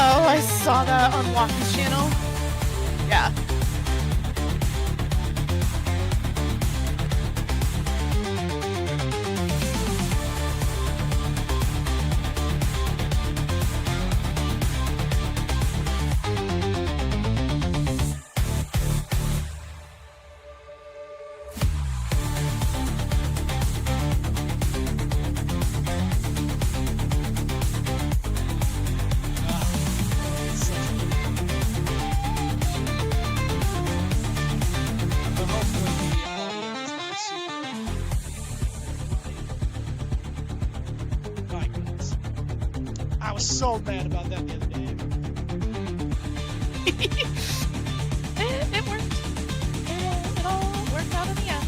Oh, I saw that on Walker's channel. Yeah. I was so mad about that the other day. It worked. It all worked out in the end.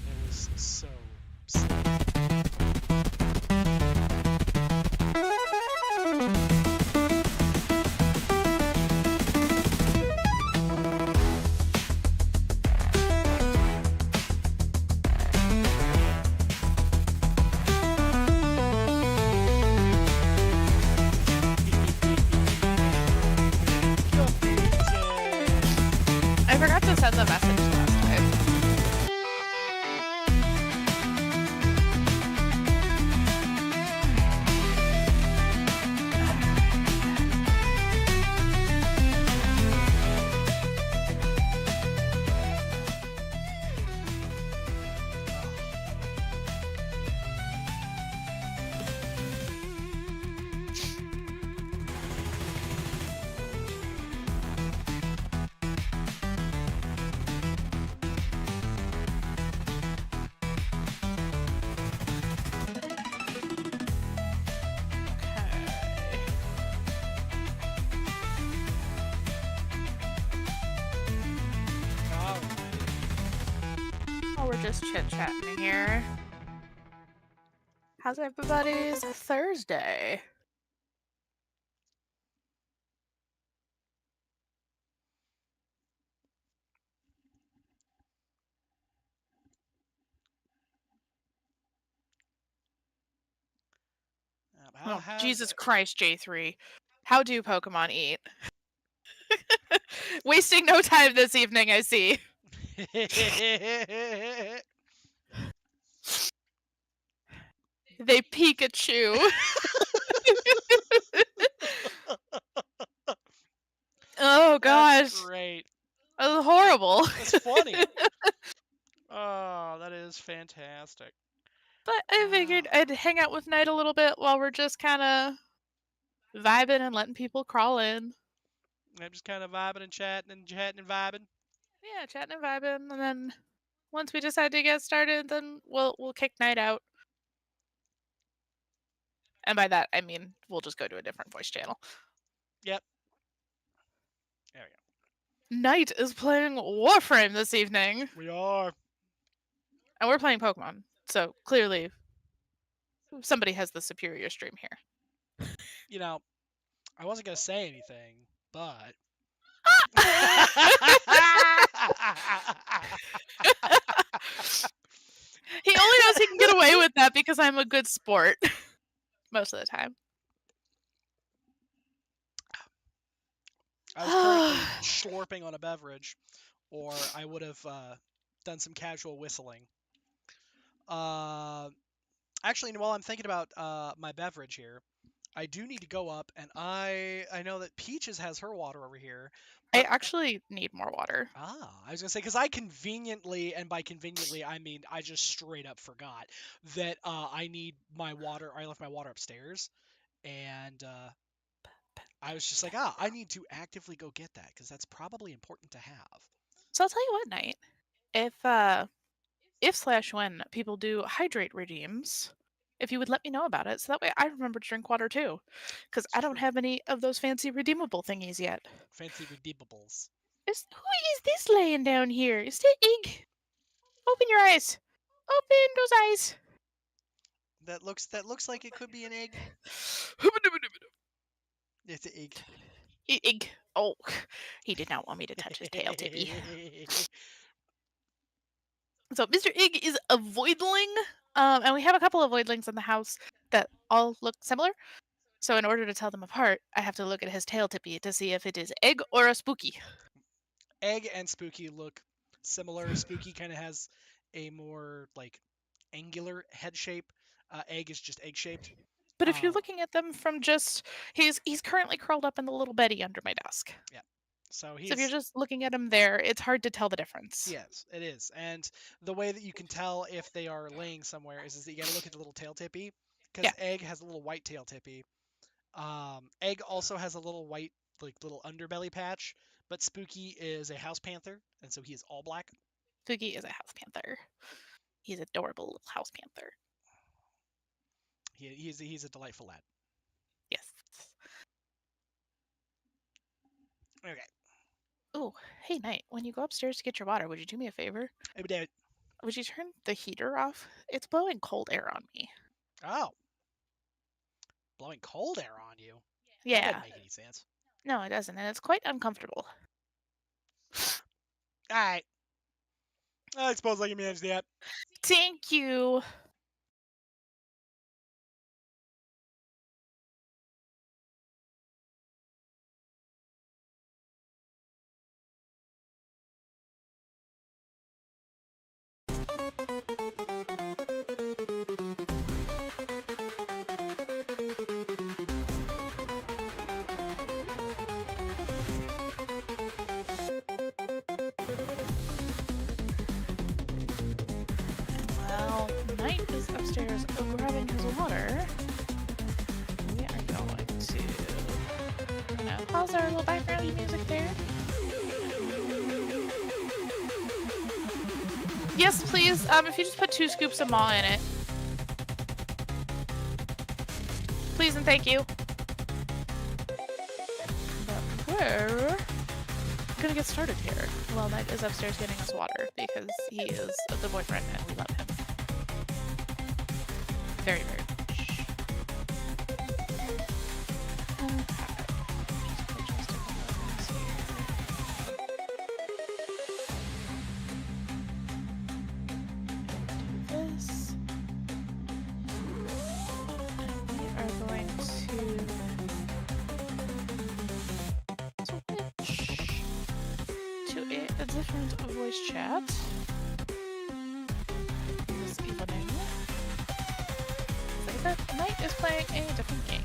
It was so silly. I forgot to send the message last time. Okay. Oh, we're just chit-chatting here. How's everybody's Thursday? Oh, Jesus Christ, J3. How do Pokemon eat? Wasting no time this evening, I see. They Pikachu. Oh gosh. That's great. That was horrible. That's funny. Oh, that is fantastic. But I figured I'd hang out with Knight a little bit while we're just kind of vibing and letting people crawl in. I'm just kind of vibing and chatting and vibing. Yeah, chatting and vibing, and then once we decide to get started, then we'll kick Knight out. And by that I mean we'll just go to a different voice channel. Yep. There we go. Knight is playing Warframe this evening. We are. And we're playing Pokemon, so clearly somebody has the superior stream here. You know, I wasn't gonna say anything, but he only knows he can get away with that because I'm a good sport most of the time. I was currently slurping on a beverage, or I would have done some casual whistling. Actually, while I'm thinking about my beverage here, I do need to go up, and I know that Peaches has her water over here. I actually need more water. I was gonna say, because I conveniently, and by conveniently I mean I just straight up forgot that I need my water. I left my water upstairs, and I was just like, I need to actively go get that because that's probably important to have. So I'll tell you what, Knight. If/when people do hydrate redeems, if you would let me know about it, so that way I remember to drink water too, because I don't have any of those fancy redeemable thingies yet. Fancy redeemables. Who is this laying down here? Is that Egg? Open your eyes. Open those eyes. That looks like it could be an egg. It's an egg. Egg. Oh, he did not want me to touch his tail tippy. So Mr. Egg is a voidling, and we have a couple of voidlings in the house that all look similar. So in order to tell them apart, I have to look at his tail tippy to see if it is Egg or a Spooky. Egg and Spooky look similar. Spooky kind of has a more like angular head shape. Egg is just egg shaped. But if you're looking at them from just he's currently curled up in the little beddy under my desk. Yeah. So if you're just looking at him there, it's hard to tell the difference. Yes, it is. And the way that you can tell if they are laying somewhere is that you got to look at the little tail tippy, because Egg has a little white tail tippy. Egg also has a little white, like little underbelly patch, But Spooky is a house panther, and so he is all black. Spooky is a house panther. He's adorable little house panther. He's a delightful lad. Yes. Okay. Oh, hey, Knight, when you go upstairs to get your water, would you do me a favor? Hey, David. Would you turn the heater off? It's blowing cold air on me. Oh, blowing cold air on you. That doesn't Yeah. make any sense. No, it doesn't, and it's quite uncomfortable. All right. I suppose I can manage that. Thank you. Well, Knight is upstairs grabbing his water. We are going to, pause our little background music there. Yes, please. If you just put 2 scoops of maw in it. Please and thank you. But we're gonna get started here. Well, Knight is upstairs getting us water because he is the boyfriend and we love him. Very, very much. This. And we are going to switch to a different voice chat this evening. That Knight is playing a different game.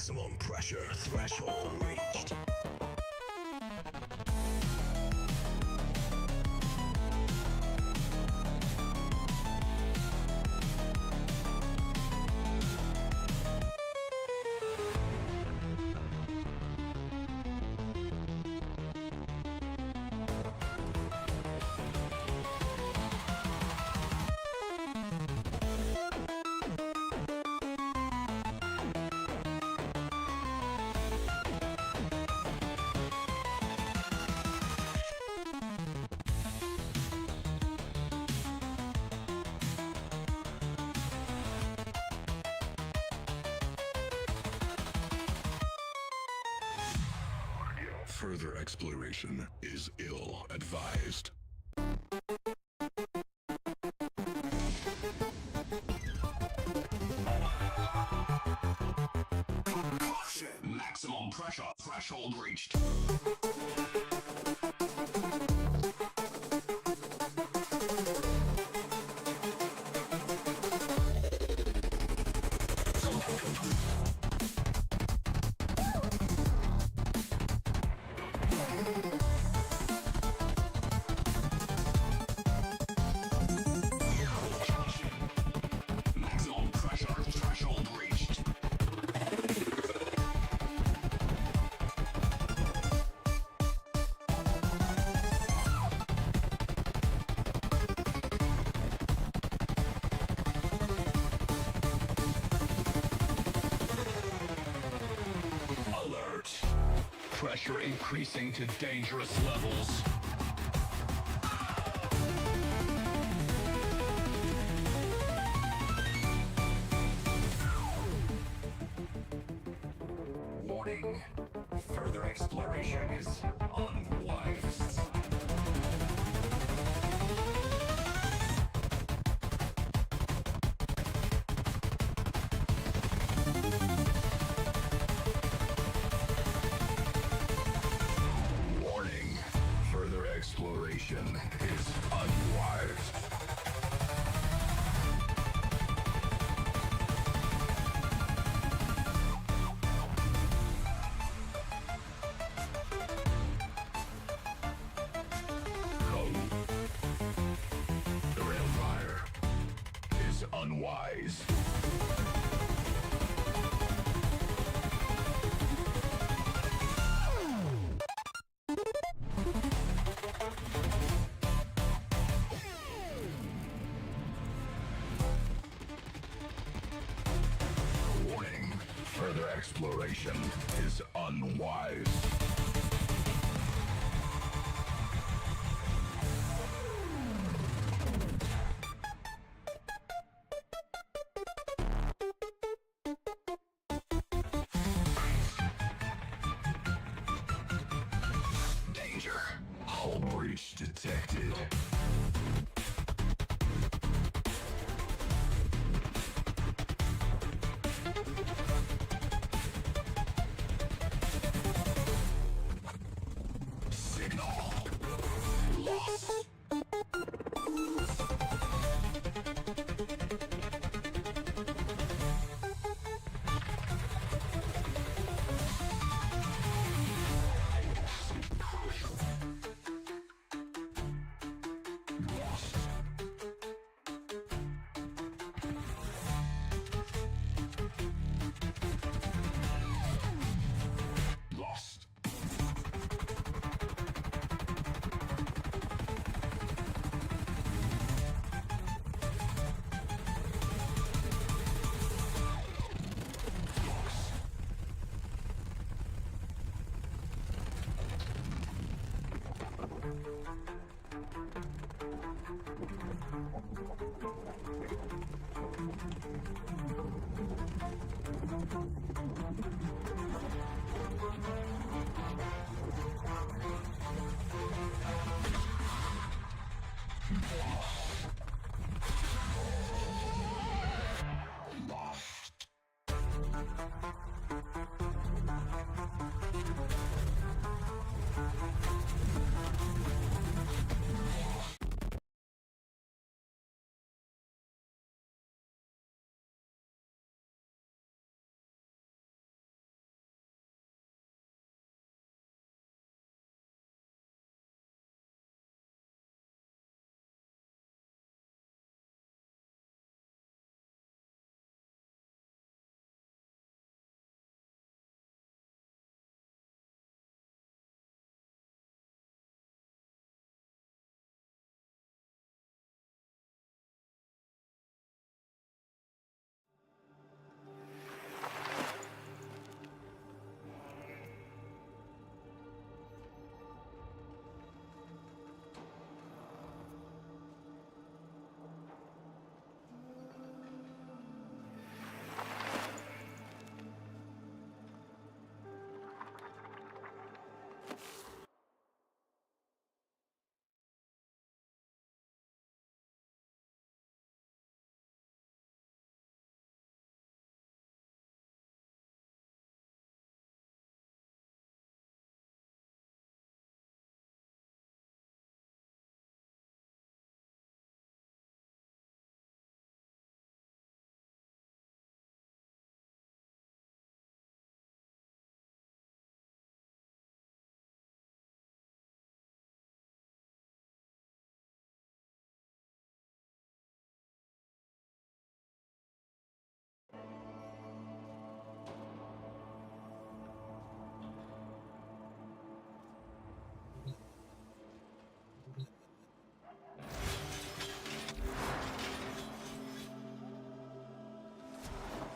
Maximum pressure threshold reached. Further exploration is ill advised. Maximum pressure threshold reached. Maximum pressure threshold reached. Alert. Pressure increasing to dangerous levels. Warning. Further exploration is unwise. Warning. Further exploration is unwise. The railfire is unwise. Warning. Further exploration is unwise. Danger. Hull breach detected. Signal lost.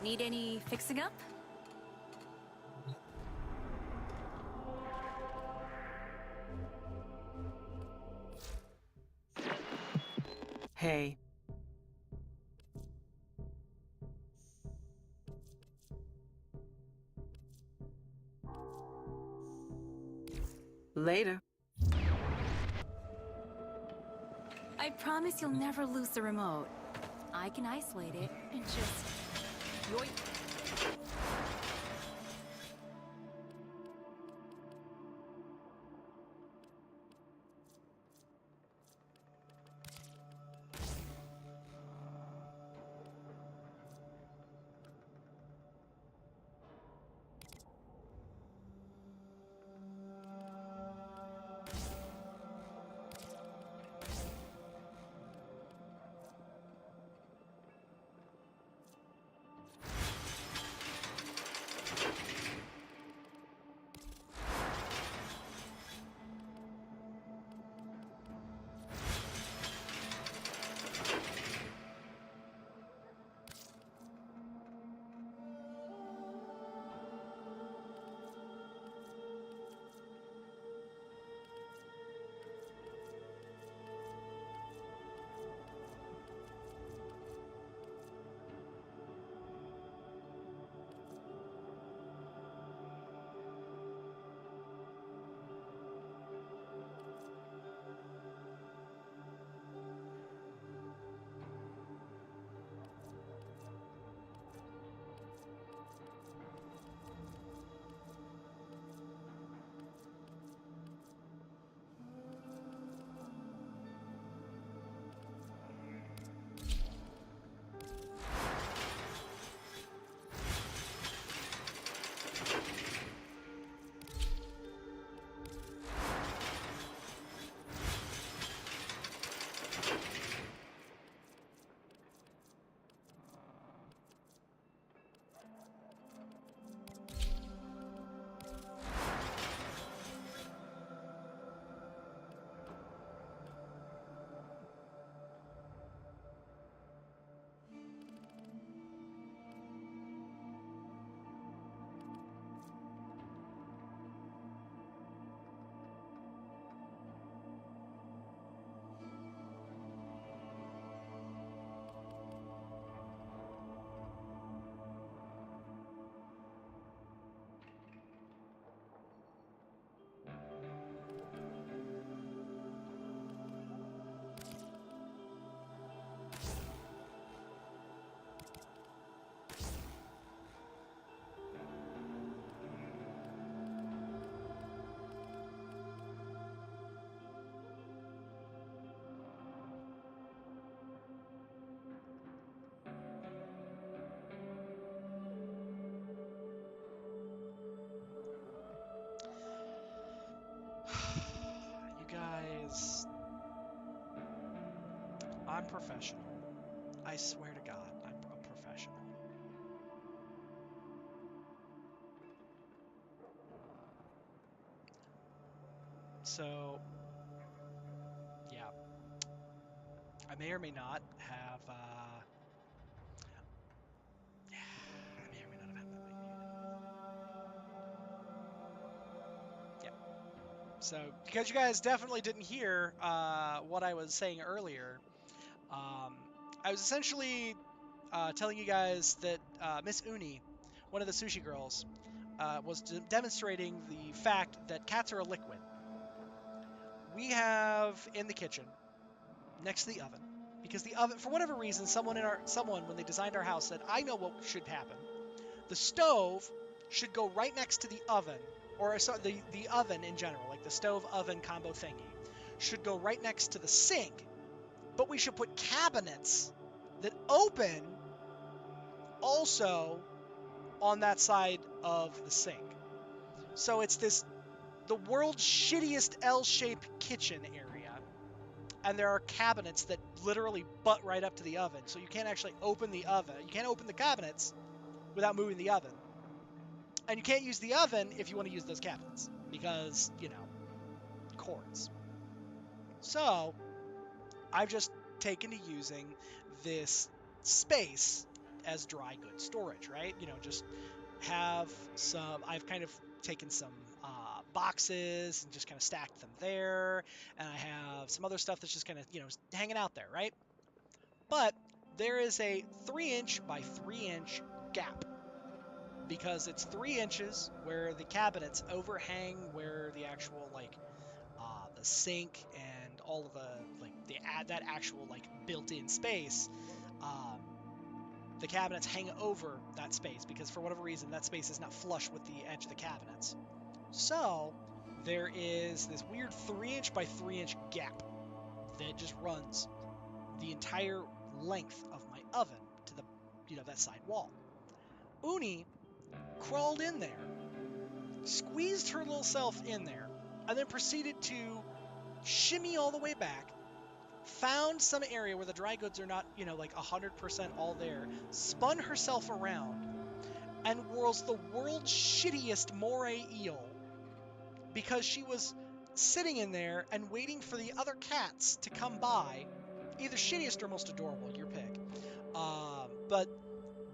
Need any fixing up? Hey. Later. I promise you'll never lose the remote. I can isolate it and just... yoink. You guys, I'm professional. I swear to God, I'm a professional. So, yeah, I may or may not have, I may or may not have had my mic muted. Yeah. So, because you guys definitely didn't hear what I was saying earlier, I was essentially telling you guys that Miss Uni, one of the sushi girls, was demonstrating the fact that cats are a liquid. We have in the kitchen, next to the oven, because the oven, for whatever reason, someone when they designed our house said, I know what should happen. The stove should go right next to the oven, or the oven in general, like the stove oven combo thingy, should go right next to the sink. But we should put cabinets that open also on that side of the sink. So it's the world's shittiest L-shaped kitchen area, and there are cabinets that literally butt right up to the oven, so you can't actually open the oven. You can't open the cabinets without moving the oven. And you can't use the oven if you want to use those cabinets, because, cords. So, I've just taken to using this space as dry goods storage, right? You know, just have some. I've kind of taken some boxes and just kind of stacked them there, and I have some other stuff that's just kind of hanging out there, right? But there is a 3-inch by 3-inch gap because it's 3 inches where the cabinets overhang where the actual the sink and all of that actual built-in space. The cabinets hang over that space because for whatever reason that space is not flush with the edge of the cabinets. So there is this weird 3-inch by 3-inch gap that just runs the entire length of my oven to the that side wall. Uni crawled in there, squeezed her little self in there, and then proceeded to shimmy all the way back, found some area where the dry goods are not, 100% all there, spun herself around, and was the world's shittiest moray eel because she was sitting in there and waiting for the other cats to come by, either shittiest or most adorable, your pick. But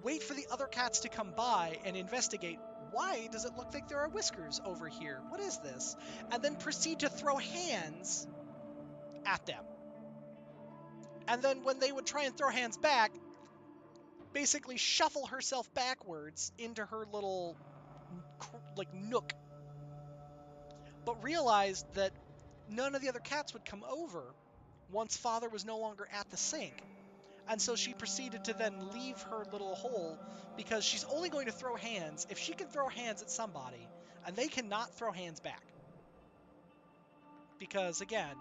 wait for the other cats to come by and investigate. Why does it look like there are whiskers over here? What is this? And then proceed to throw hands at them. And then when they would try and throw hands back, basically shuffle herself backwards into her little nook. But realized that none of the other cats would come over once Father was no longer at the sink. And so she proceeded to then leave her little hole because she's only going to throw hands if she can throw hands at somebody and they cannot throw hands back. Because again,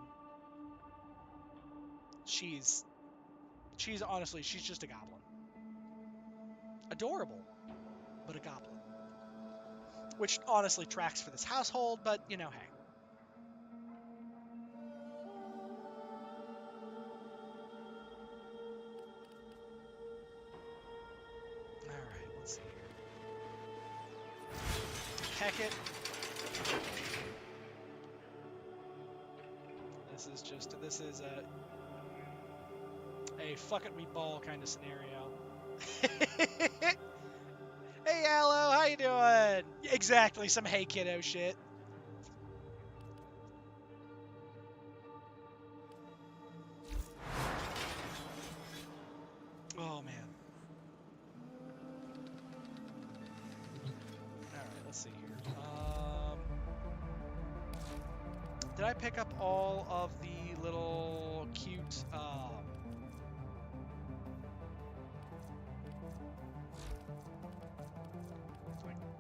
she's honestly, she's just a goblin. Adorable, but a goblin. Which honestly tracks for this household, but hey. Alright, let's see here. Heck it. This is a fuck it we ball kind of scenario. Hey Aloe, how you doing? Exactly, some hey kiddo shit. Oh man. Alright, let's see here. Did I pick up all of the little cute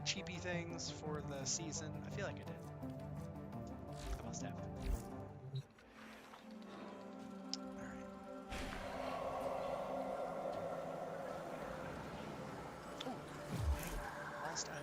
cheapy things for the season? I feel like I did. I must have. Alright. Oh, whilst I'm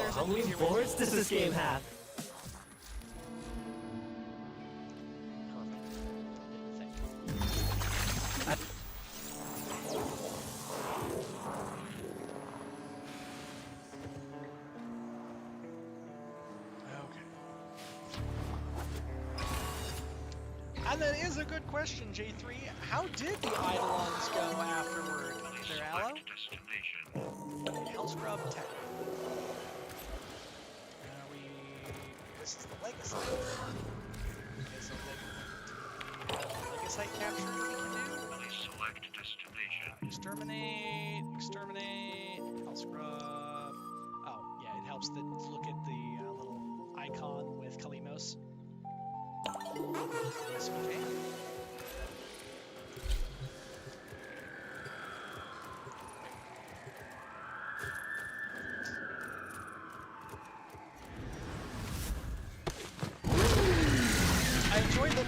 How many boards does this game have? And that is a good question, J3. How did the Eidolons go afterward, there, Aloe? Hellscrub Tech. This is the Legacy. Okay, so Legacy capture we can do. Select destination. Exterminate, Hellscrub. Oh, yeah, it helps to look at the little icon with Kalimos. Yes, we can. I enjoy that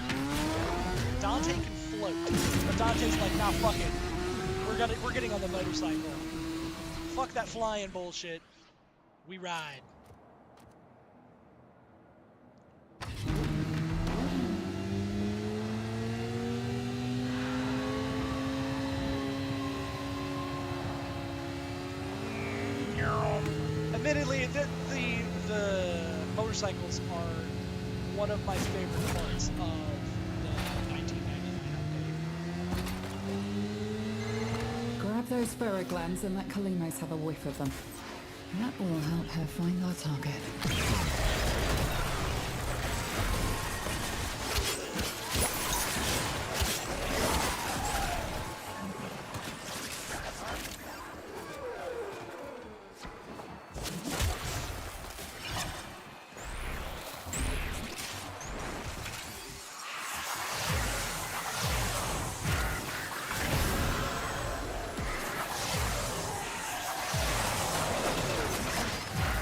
Dante can float, but Dante's like, nah, fuck it. We're getting on the motorcycle. Fuck that flying bullshit. We ride. Admittedly, the motorcycles are one of my favorite parts of the 1999 Grab those ferroglands and let Kalimos have a whiff of them. That will help her find our target.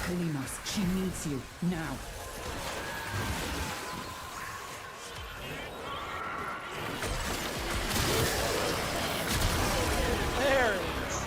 Kalimos, she needs you, now. There it is.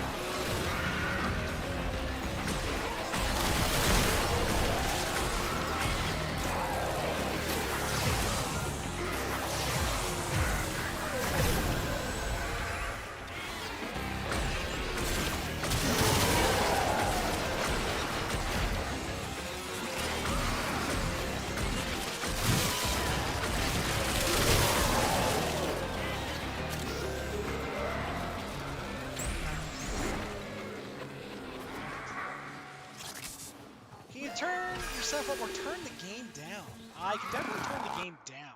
Can you turn yourself up or turn the game down? I can definitely turn the game down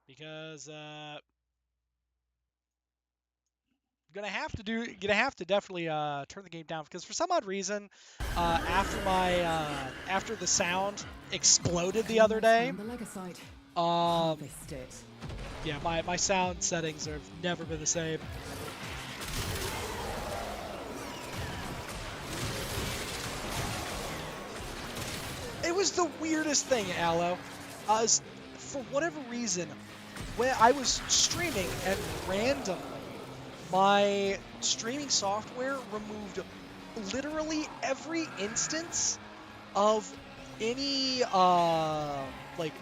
because gonna have to definitely turn the game down because for some odd reason after the sound exploded the other Kalimos day, found the Legocyte. um Harvest it. yeah, my sound settings have never been the same. It was the weirdest thing, Aloe. For whatever reason, when I was streaming and randomly, my streaming software removed literally every instance of any like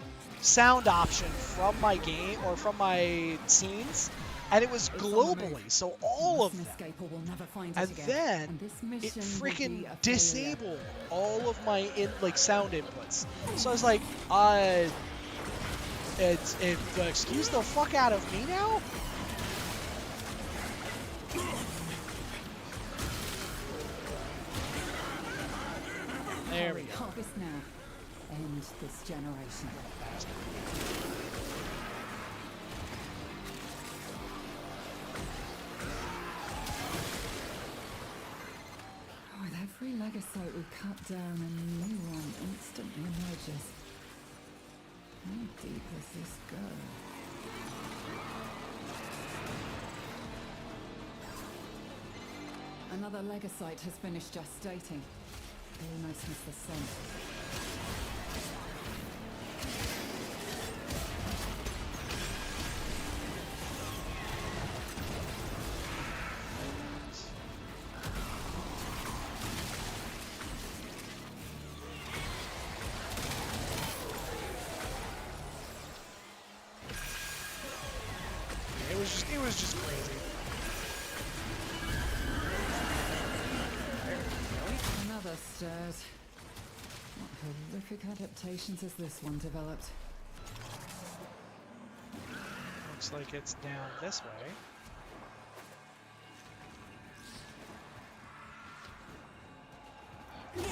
sound option from my game or from my scenes, and it was It's on the move. globally, so all of Mustn't them. escape or we'll never find And it again. then And this it mission will be freaking a failure. disabled all of my sound inputs. So I was like, excuse the fuck out of me now? There we Hurry, go. harvest now. End this generation. With every Legocyte we cut down, a new one instantly emerges. How deep does this go? Another Legocyte has finished gestating. They almost missed the scent. It was just crazy. Another stirred. What horrific adaptations has this one developed? Looks like it's down this way. Here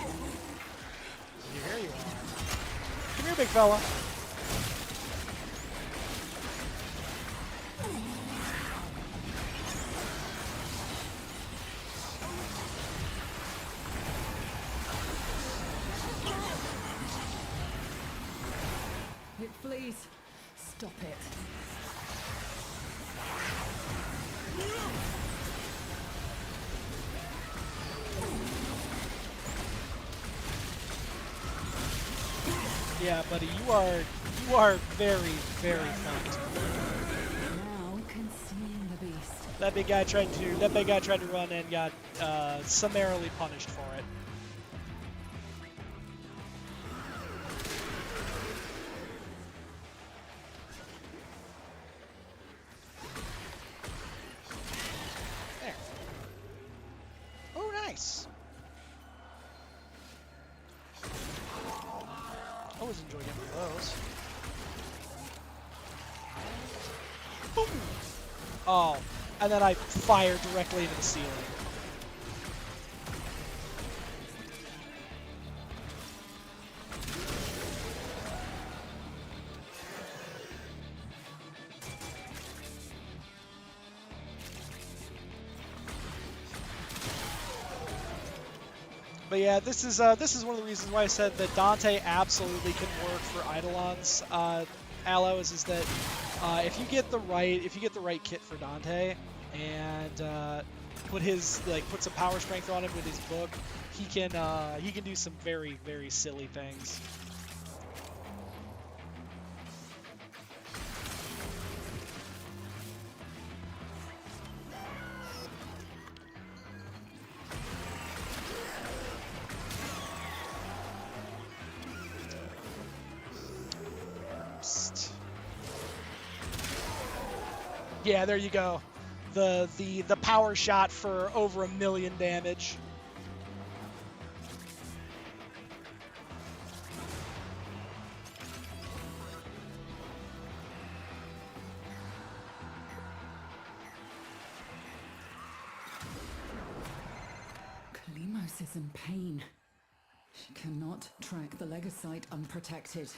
you are. Come here, big fella. It flees. Stop it. Yeah, buddy, you are very, very fucked. Now consume the beast. That big guy tried to run and got summarily punished for it. There. Oh, nice. always enjoy getting those. Boom! Oh, and then I fire directly into the ceiling. But yeah, this is one of the reasons why I said that Dante absolutely can work for Eidolon's allos. Is that if you get the right kit for Dante and put some power strength on him with his book, he can do some very, very silly things. Yeah, there you go. The power shot for over 1,000,000 damage. Kalimos is in pain. She cannot track the Legocyte unprotected.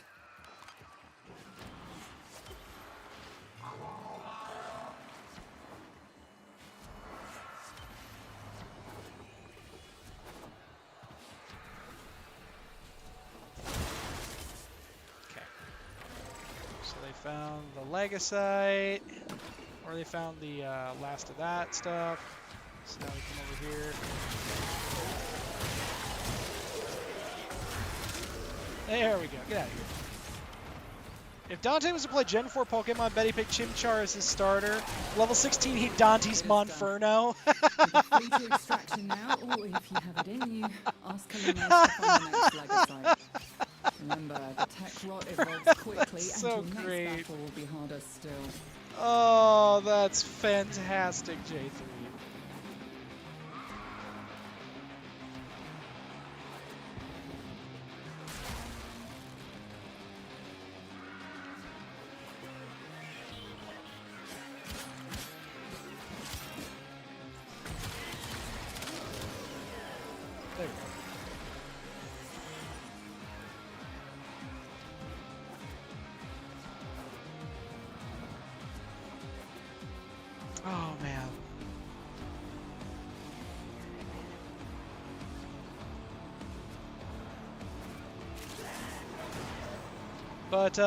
Found the Legocyte, or they found the last of that stuff. So now we come over here. There we go. Get out of here. If Dante was to play Gen 4 Pokemon, bet he picked Chimchar as his starter. Level 16, he Dante's Monferno. Free to extraction now, or if you have it in you, ask Kalimos to find the next Legocyte. Remember, the tech rot evolves quickly, so and your great. next battle will be harder still. Oh, that's fantastic, J3. There we go. Oh, man. But,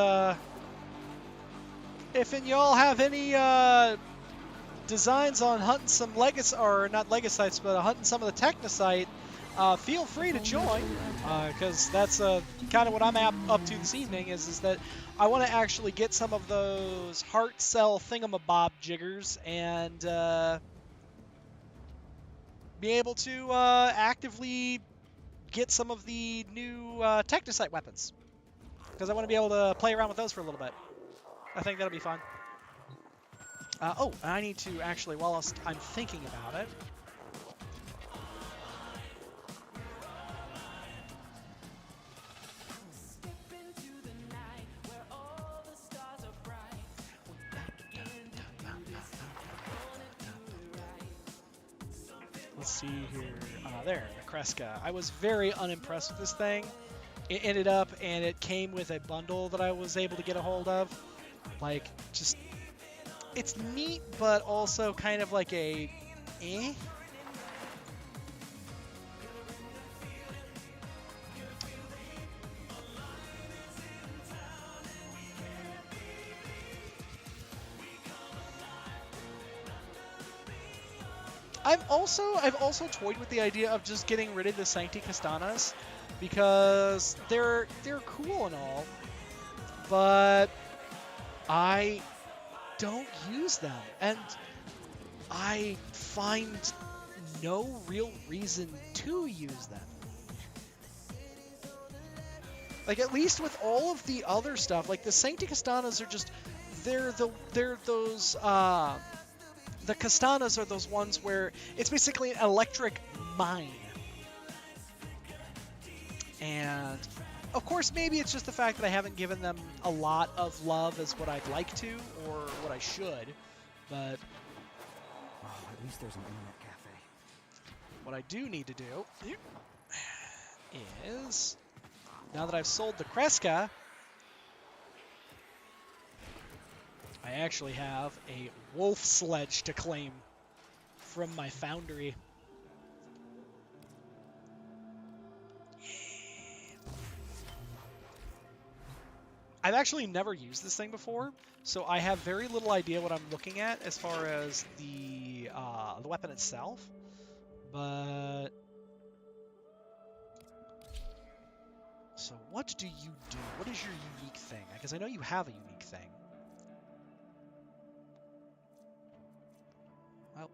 if y'all have any, designs on hunting some or not Legocytes, but hunting some of the Technocyte, feel free to join, because that's kind of what I'm up to this evening, is that I want to actually get some of those heart cell thingamabob jiggers and be able to actively get some of the new Technocyte weapons, because I want to be able to play around with those for a little bit. I think that'll be fun. Oh, I need to actually, while I'm thinking about it, let's see here. There, the Kreska. I was very unimpressed with this thing. It ended up, and it came with a bundle that I was able to get a hold of. Like, just, it's neat, but also kind of like a, eh? I've also toyed with the idea of just getting rid of the Sancti Castanas, because they're cool and all, but I don't use them, and I find no real reason to use them. Like, at least with all of the other stuff, like the Sancti Castanas are just, they're those the Castanas are those ones where it's basically an electric mine. And Of course, maybe it's just the fact that I haven't given them a lot of love as what I'd like to, or what I should, but Oh, at least there's an internet cafe. what I do need to do is, now that I've sold the Kreska, I actually have a wolf sledge to claim from my foundry. I've actually never used this thing before, so I have very little idea what I'm looking at as far as the weapon itself. But so what do you do? What is your unique thing? Because I know you have a unique thing. Well,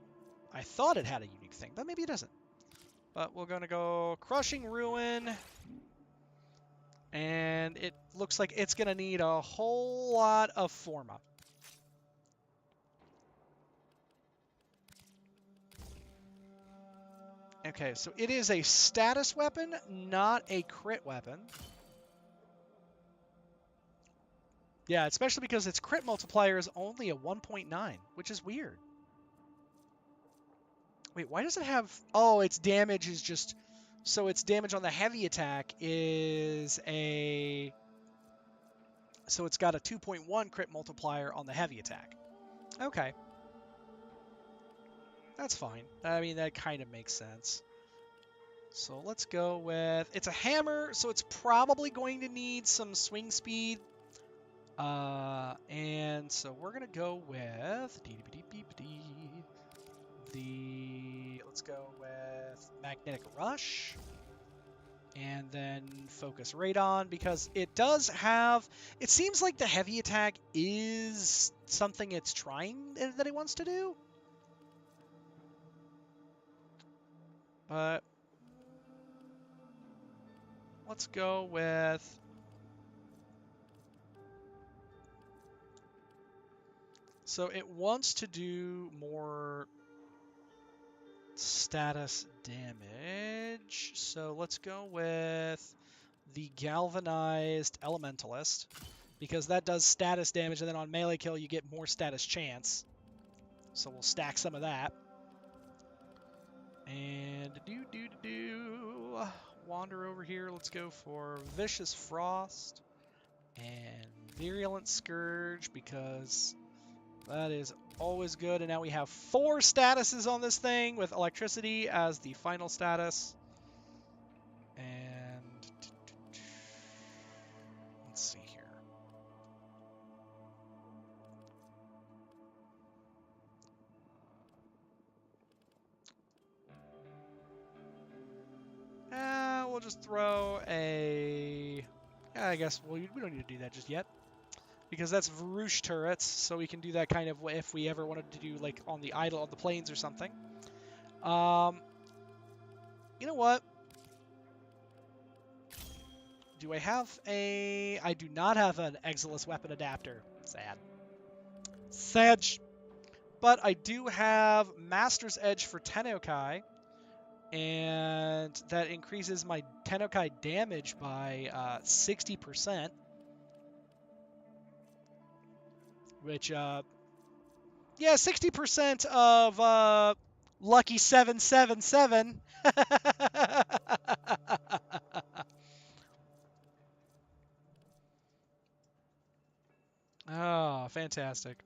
I thought it had a unique thing, but maybe it doesn't. But we're gonna go Crushing Ruin. And it looks like it's going to need a whole lot of Forma. Okay, so it is a status weapon, not a crit weapon. Yeah, especially because its crit multiplier is only a 1.9, which is weird. Wait, why does it have... Oh, its damage is just... So its damage on the heavy attack is a... So it's got a 2.1 crit multiplier on the heavy attack. Okay. That's fine. I mean, that kind of makes sense. So let's go with... It's a hammer, so it's probably going to need some swing speed. And so we're going to go with... Let's go with Magnetic Rush. And then Focus Radon, because it does have... It seems like the heavy attack is something it's trying that it wants to do. But let's go with... So it wants to do more status damage. So let's go with the Galvanized Elementalist, because that does status damage, and then on melee kill you get more status chance. So we'll stack some of that. And wander over here. Let's go for Vicious Frost and Virulent Scourge, because that is always good. And now we have 4 statuses on this thing, with Electricity as the final status. And let's see here. We'll just throw a... I guess we don't need to do that just yet, because that's Varouche turrets, so we can do that kind of if we ever wanted to do like on the idle on the plains or something. You know what? Do I have a... I do not have an Exilus weapon adapter. Sad. Sad. But I do have Master's Edge for Tennokai, and that increases my Tennokai damage by 60%. Which, yeah, 60% of Lucky 777. Oh, fantastic.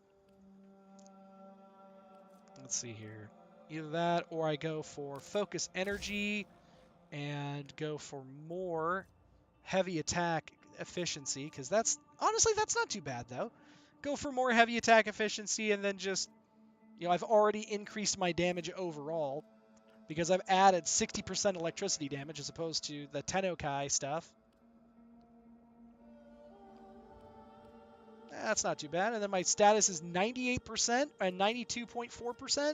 Let's see here. Either that, or I go for Focus Energy and go for more heavy attack efficiency, because that's... Honestly, that's not too bad, though. Go for more heavy attack efficiency, and then just... You know, I've already increased my damage overall, because I've added 60% electricity damage as opposed to the Tennokai stuff. That's not too bad. And then my status is 98% and 92.4%.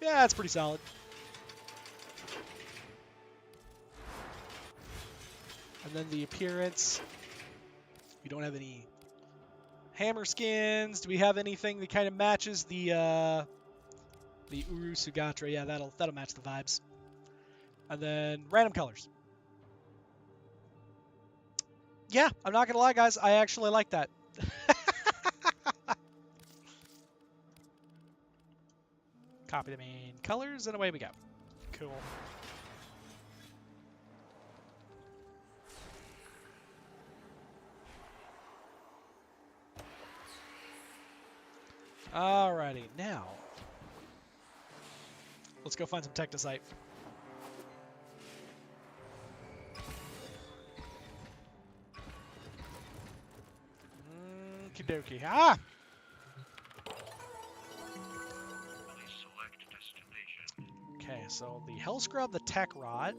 Yeah, that's pretty solid. And then the appearance. We don't have any hammer skins. Do we have anything that kind of matches the Uru Sugatra? Yeah, that'll match the vibes. And then random colors. Yeah, I'm not gonna lie, guys. I actually like that. Copy the main colors, and away we go. Cool. Alrighty, now let's go find some technocyte. Okie dokie. Ah! Okay, so the Hell Scrub, the Tech Rod,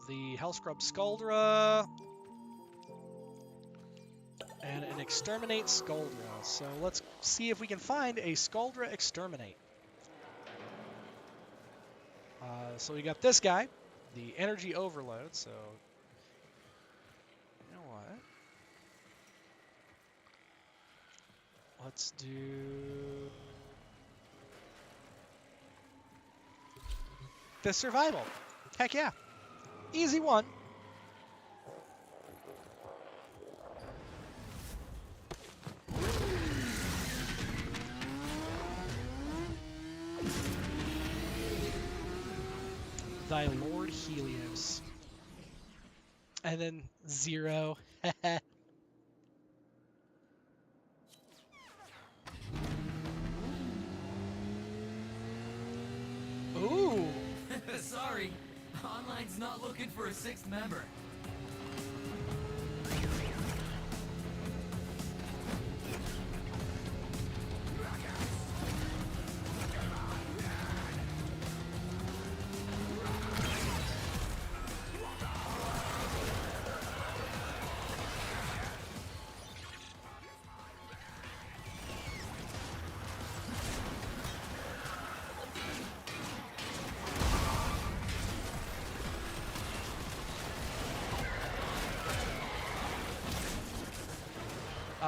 the Hell Scrub Skuldra, and an Exterminate Skuldra. So let's see if we can find a Skuldra Exterminate. So we got this guy, the Energy Overload. So, you know what? Let's do... the Survival. Heck yeah. Easy one. Thy Lord Helios. And then 0. Ooh. Sorry, online's not looking for a 6th member.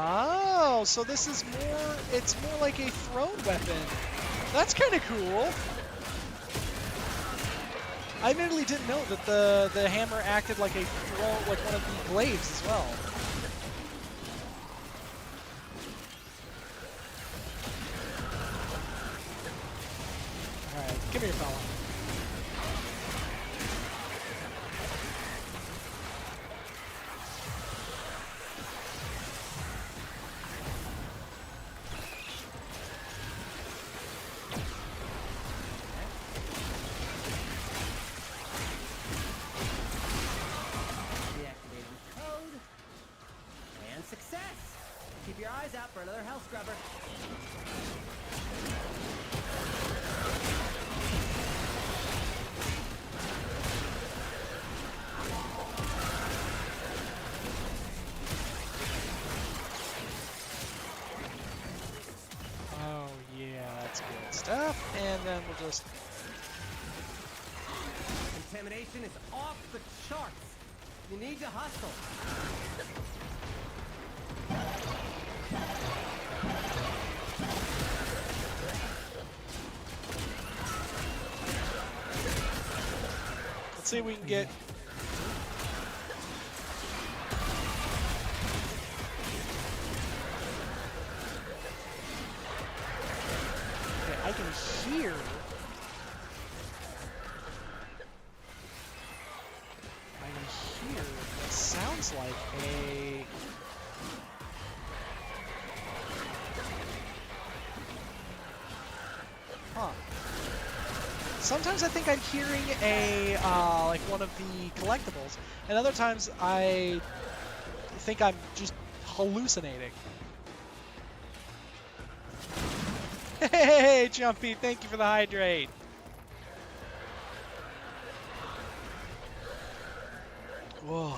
Oh, so this is more, it's more like a thrown weapon. That's kind of cool. I admittedly didn't know that the hammer acted like a throw, like one of the glaives as well. Alright, come here, fella. Success! Keep your eyes out for another hell scrubber. Oh yeah, that's good stuff. And then we'll just... Contamination is off the charts. You need to hustle. Let's see if we can get... Okay, I can hear... what sounds like a... Huh. Sometimes I think I'm hearing a, like one of the collectibles, and other times I think I'm just hallucinating. Hey, Jumpy, thank you for the hydrate. Whoa.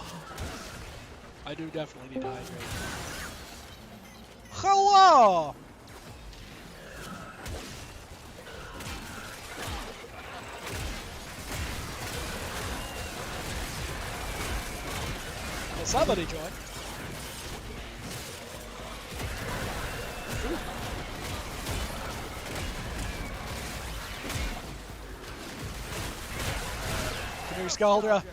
I do definitely need to hydrate. Hello! Well, somebody join. Come here, Scaldra.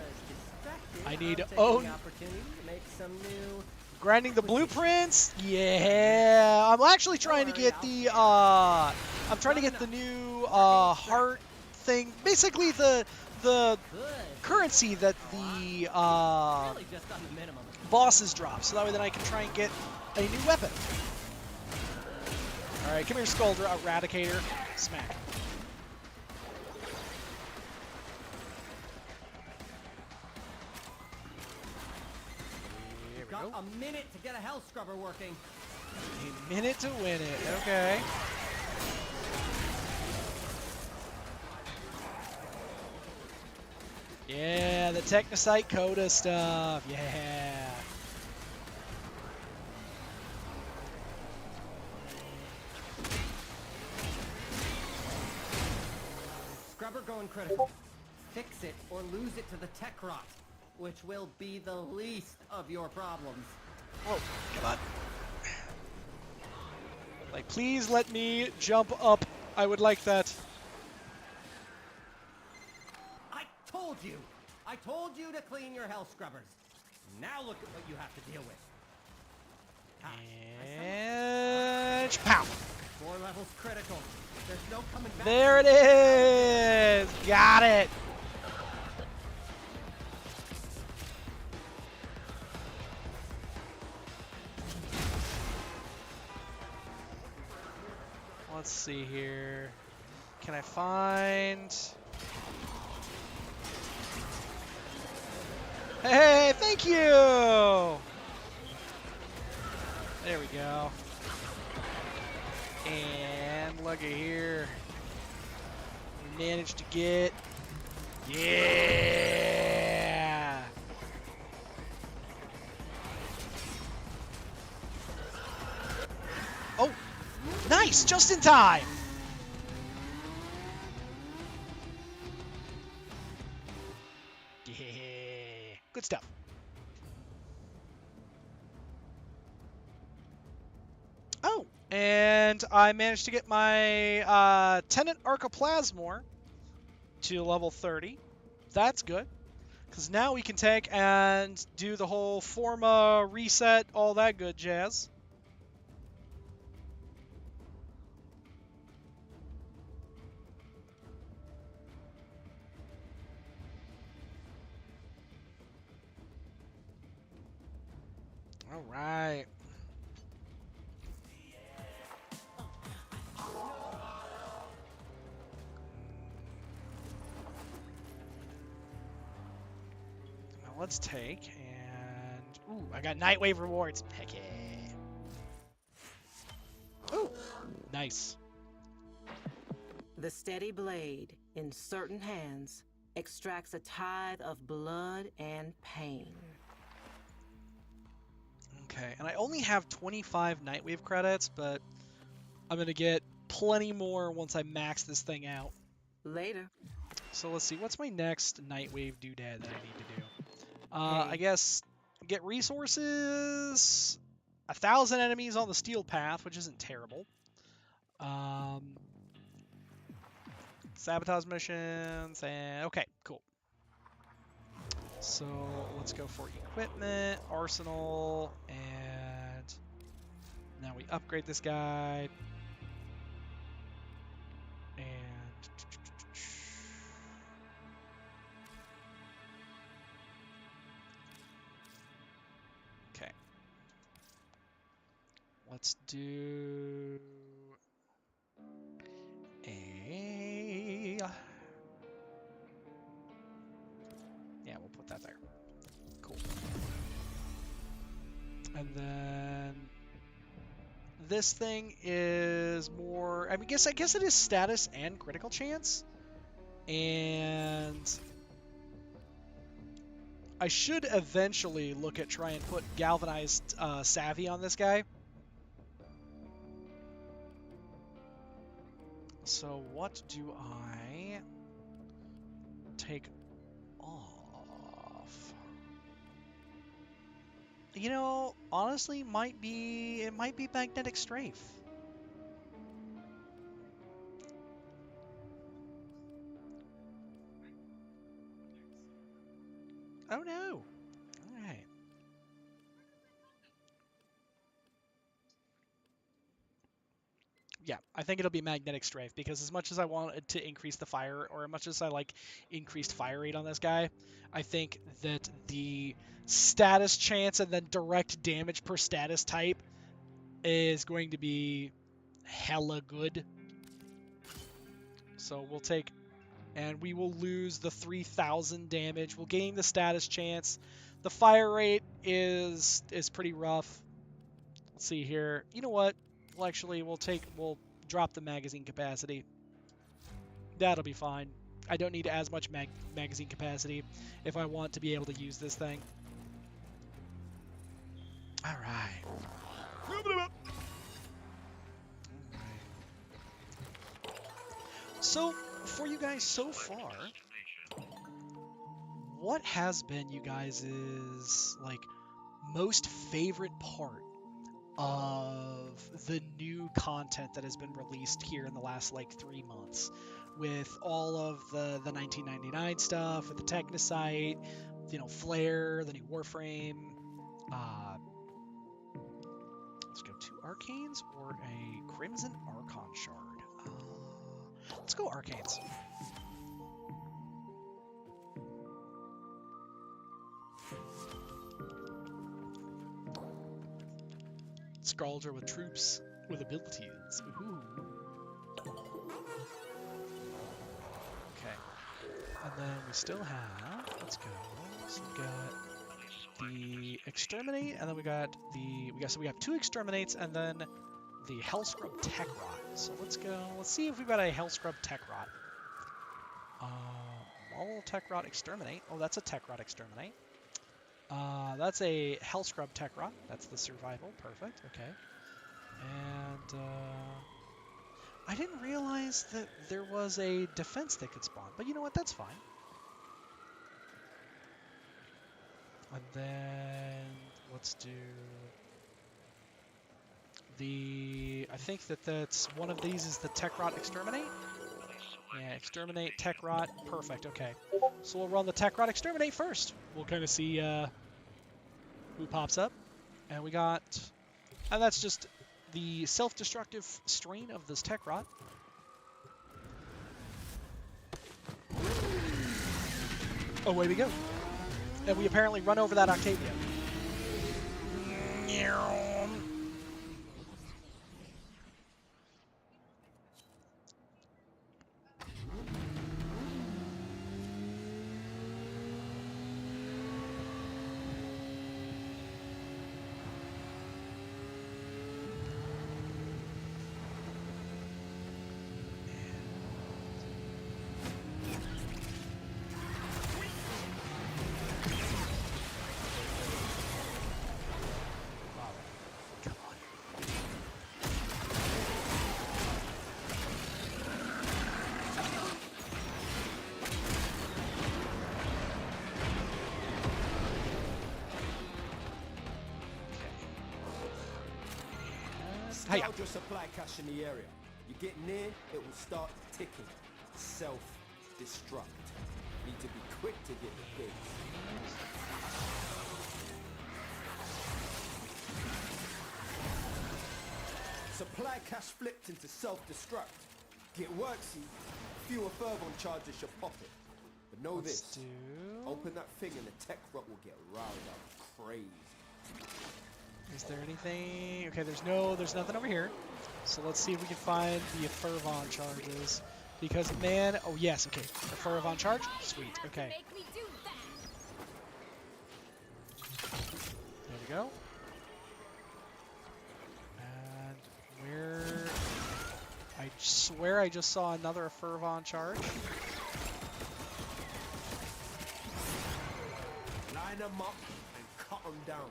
I need I'm taking own the opportunity to make some new. grinding the acquisitions. blueprints. Yeah, I'm actually trying to worry, get I'll the spare. I'm trying to Not get the enough. new Marking extract. heart thing. Basically the Good. currency that Oh, the really just on the minimum. bosses drop, so that way then I can try and get a new weapon. All right, come here, Scoldra, Eradicator, smack. Here we Got go. a minute to get a hell scrubber working. A minute to win it. Okay. Yeah, the technocyte coda stuff. Yeah. Scrubber going critical. Fix it or lose it to the tech rot, which will be the least of your problems. Whoa, come on. Like, please let me jump up. I would like that. I told you! I told you to clean your hell scrubbers. Now look at what you have to deal with. Gosh, And pow. 4 levels critical. There's no coming back. There it is. Got it. Let's see here. Can I find... Hey, thank you! There we go. And look at here. We managed to get... Yeah! Oh! Nice! Just in time! Yeah! Good stuff. Oh! And I managed to get my Tenant Archoplasmor to level 30. That's good. Because now we can take and do the whole Forma reset, all that good jazz. All right. Now let's take and... Ooh, I got Nightwave rewards. Heck yeah. Ooh, nice. The steady blade, in certain hands, extracts a tithe of blood and pain. Okay, and I only have 25 Nightwave credits, but I'm going to get plenty more once I max this thing out. Later. So let's see, what's my next Nightwave doodad that I need to do? Hey. I guess get resources, 1,000 enemies on the steel path, which isn't terrible. Sabotage missions, and okay, cool. So let's go for equipment, arsenal, and now we upgrade this guy. And okay, let's do a... Yeah, we'll put that there. Cool. And then this thing is more... I guess it is status and critical chance. And I should eventually look at try and put galvanized savvy on this guy. So what do I take off? You know, honestly, it might be magnetic strafe. Oh no. Yeah, I think it'll be magnetic strafe because as much as I wanted to increase the fire, or as much as I like increased fire rate on this guy, I think that the status chance and then direct damage per status type is going to be hella good. So we'll take, and we will lose the 3,000 damage. We'll gain the status chance. The fire rate is pretty rough. Let's see here. You know what? We'll drop the magazine capacity. That'll be fine. I don't need as much magazine capacity if I want to be able to use this thing. All right. So, for you guys so far, what has been you guys' like most favorite part of the new content that has been released here in the last like 3 months, with all of the 1999 stuff, with the technocyte, you know, flare, the new warframe. Let's go 2 arcanes or a crimson archon shard. Let's go arcanes. Scaldra with troops with abilities. Ooh. Okay. And then we still have, let's go. So we got the exterminate, and then we got so we have 2 exterminates and then the Hellscrub Tech Rot. So let's go. Let's see if we've got a Hellscrub Tech Rot. Maul Tech Rot exterminate. Oh, that's a Tech Rot exterminate. That's a Hellscrub Tech Rot. That's the survival. Perfect. Okay. And I didn't realize that there was a defense that could spawn, but you know what? That's fine. And then let's do I think that's one of these is the Tech Rot exterminate. Yeah, exterminate, Tech Rot. Perfect. Okay. So we'll run the Tech Rot exterminate first. We'll kind of see who pops up. And we got, and that's just the self-destructive strain of this Tech Rot. Away we go. And we apparently run over that Octavia. Scout your supply cache in the area. You get near, it will start ticking. Self-destruct. Need to be quick to get the goods. Supply cache flipped into self-destruct. Get worksy, fewer fervor charges should pop it. But know this, open that thing and the tech rot will get riled up crazy. Is there anything? Okay, there's nothing over here. So let's see if we can find the Fervon charges. Because man, oh yes, okay. The Fervon charge? Sweet, okay. There we go. And where, I swear I just saw another Fervon charge. Line them up and cut them down.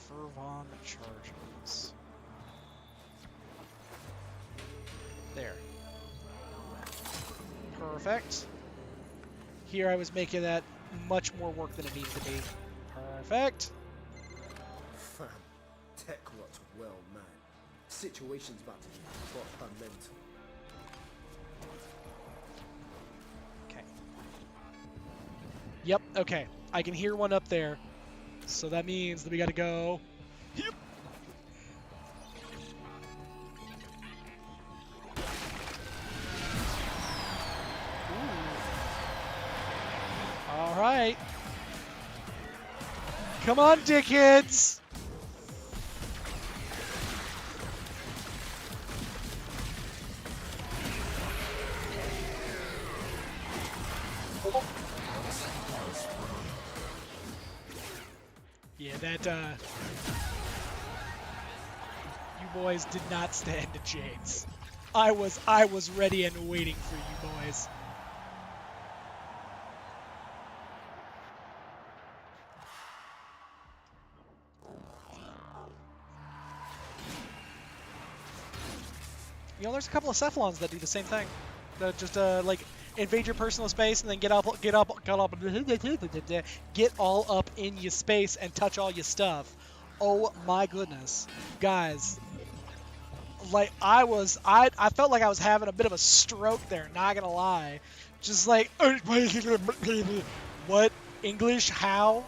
Fervon charges. There. Perfect. Here I was making that much more work than it needed to be. Perfect. Fam, tech rot's well man. Situation's about to be proper mental. Yep, okay. I can hear one up there. So that means that we gotta go. Yep. All right. Come on, dickheads. Yeah, that, you boys did not stand a chance. I was ready and waiting for you boys. You know, there's a couple of cephalons that do the same thing. That just like invade your personal space and then get all up in your space and touch all your stuff. Oh my goodness, guys! Like I felt like I was having a bit of a stroke there. Not gonna lie, just like what English? How?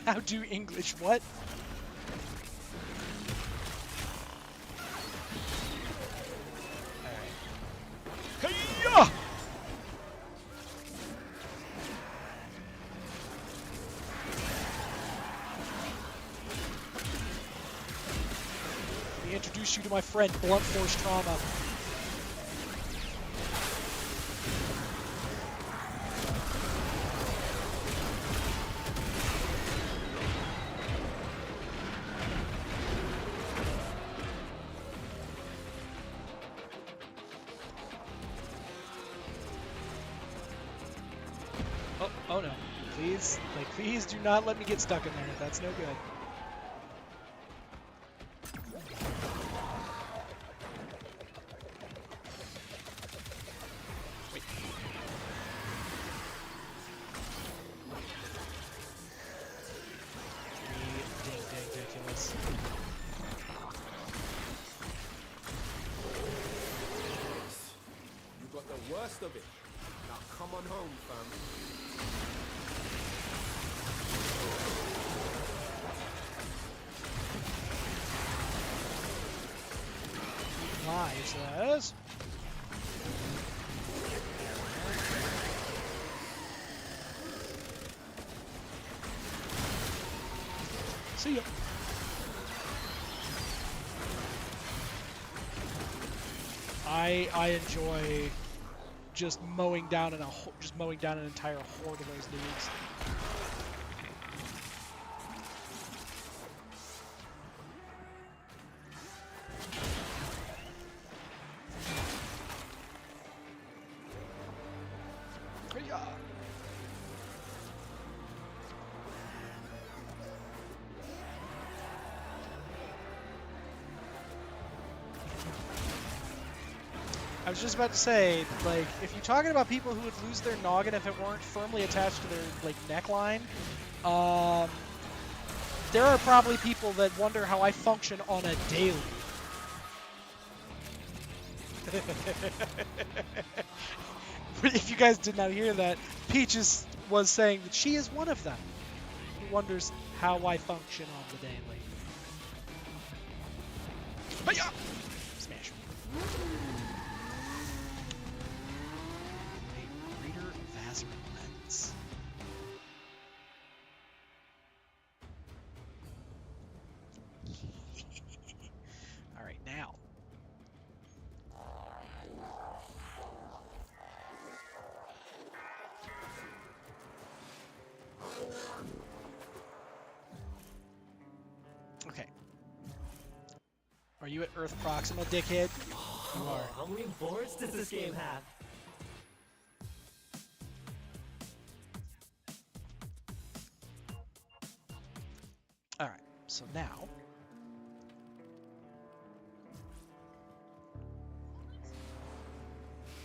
How do English? What? Hey-ya! Let me introduce you to my friend, Blunt Force Trauma. Oh no. Please do not let me get stuck in there. That's no good. Wait. Ridiculous. You got the worst of it. Now come on home, fam. Says. See ya. I enjoy just mowing down an entire horde of those dudes. I was just about to say, like, if you're talking about people who would lose their noggin if it weren't firmly attached to their, like, neckline, there are probably people that wonder how I function on a daily. If you guys did not hear that, Peaches was saying that she is one of them who wonders how I function on the daily. Hi-ya! Smash. A greater Vazarin lens. All right, now. Okay. Are you at Earth Proxima, dickhead? You are. How many boards does this game have? All right. So now.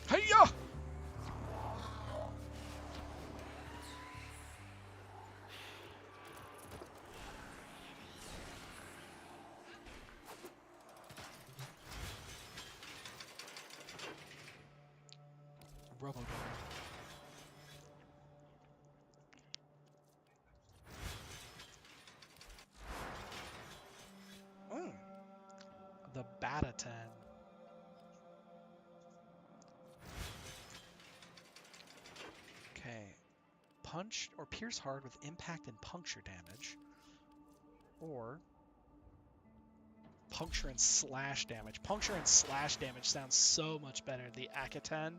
Hey-ya! Robo The Batatan. Okay. Punch or pierce hard with impact and puncture damage. Or puncture and slash damage. Puncture and slash damage sounds so much better. The Akaten.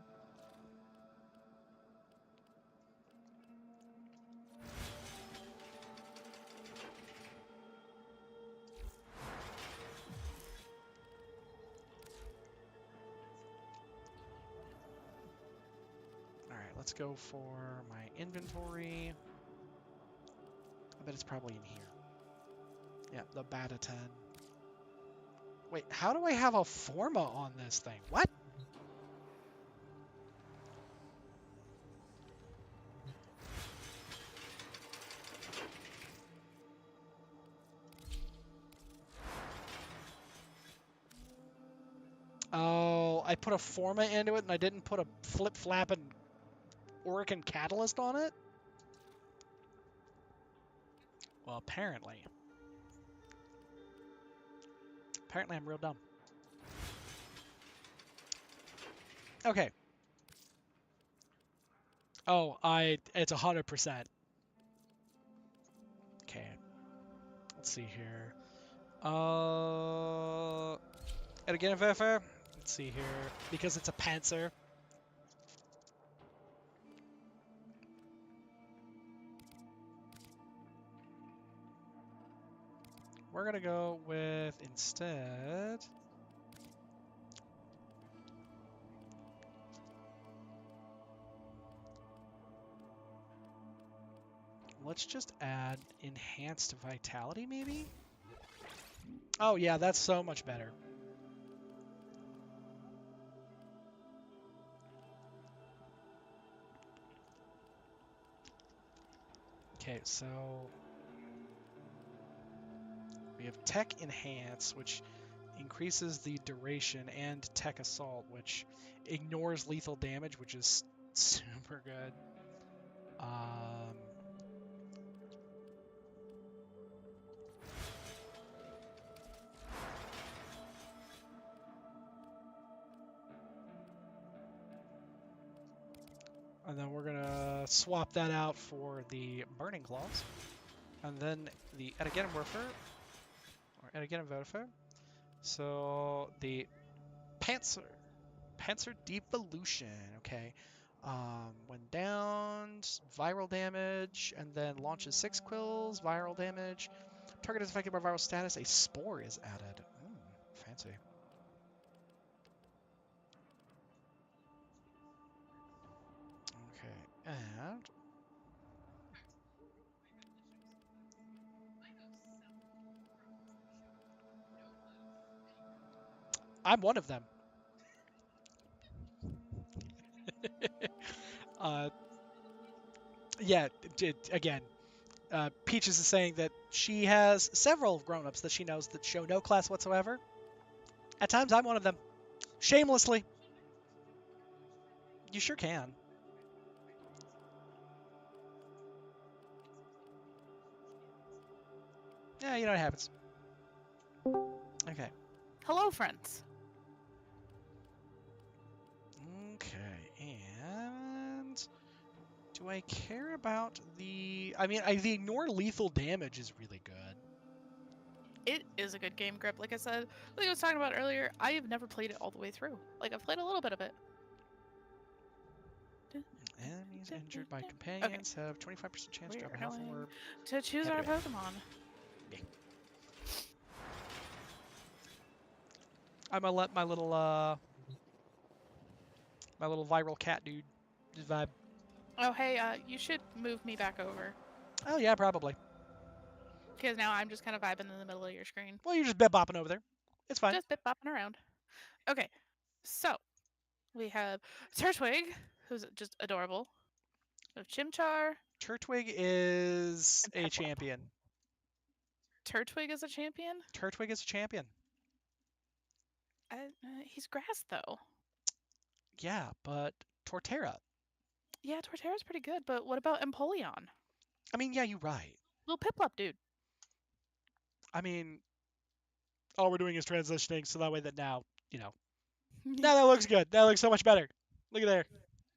Alright, let's go for my inventory. I bet it's probably in here. Yeah, the Batatan. Wait, how do I have a Forma on this thing? What? Oh, I put a Forma into it and I didn't put a flip-flapping Orican Catalyst on it? Well, apparently. Apparently I'm real dumb. Okay. Oh, it's 100%. Okay. Let's see here. And again, let's see here. Because it's a Panzer. We're gonna go with instead. Let's just add enhanced vitality, maybe? Oh yeah, that's so much better. Okay, so we have Tech Enhance, which increases the duration, and Tech Assault, which ignores lethal damage, which is super good. And then we're gonna swap that out for the Burning Claws. And then the Edigeddon Warfare, or Edigeddon Vertifer. So the Panzer Devolution, okay. When downed, viral damage, and then launches 6 quills, viral damage. Target is affected by viral status, a spore is added. Fancy. Okay, and I'm one of them. Yeah, again, Peaches is saying that she has several grown-ups that she knows that show no class whatsoever. At times, I'm one of them. Shamelessly. You sure can. Yeah, you know what happens. Okay. Hello, friends. Okay, and do I care about the... I mean, the ignore lethal damage is really good. It is a good game, Grip. Like I said, like I was talking about earlier, I have never played it all the way through. Like, I've played a little bit of it. Enemies injured by companions have 25% chance to drop a health orb. To choose our Pokemon. Yeah. I'm gonna let my little viral cat dude just vibe. Oh, hey, you should move me back over. Oh yeah, probably. Because now I'm just kind of vibing in the middle of your screen. Well, you're just bip-bopping over there. It's fine. Just bip-bopping around. Okay, so we have Turtwig, who's just adorable. We have Chimchar. Turtwig is a champion. Turtwig is a champion? Turtwig is a champion. He's grass, though. Yeah, but Torterra. Yeah, Torterra's pretty good, but what about Empoleon? I mean, yeah, you're right. Little Piplup, dude. I mean, all we're doing is transitioning so that way that now, now that looks good. That looks so much better. Look at there.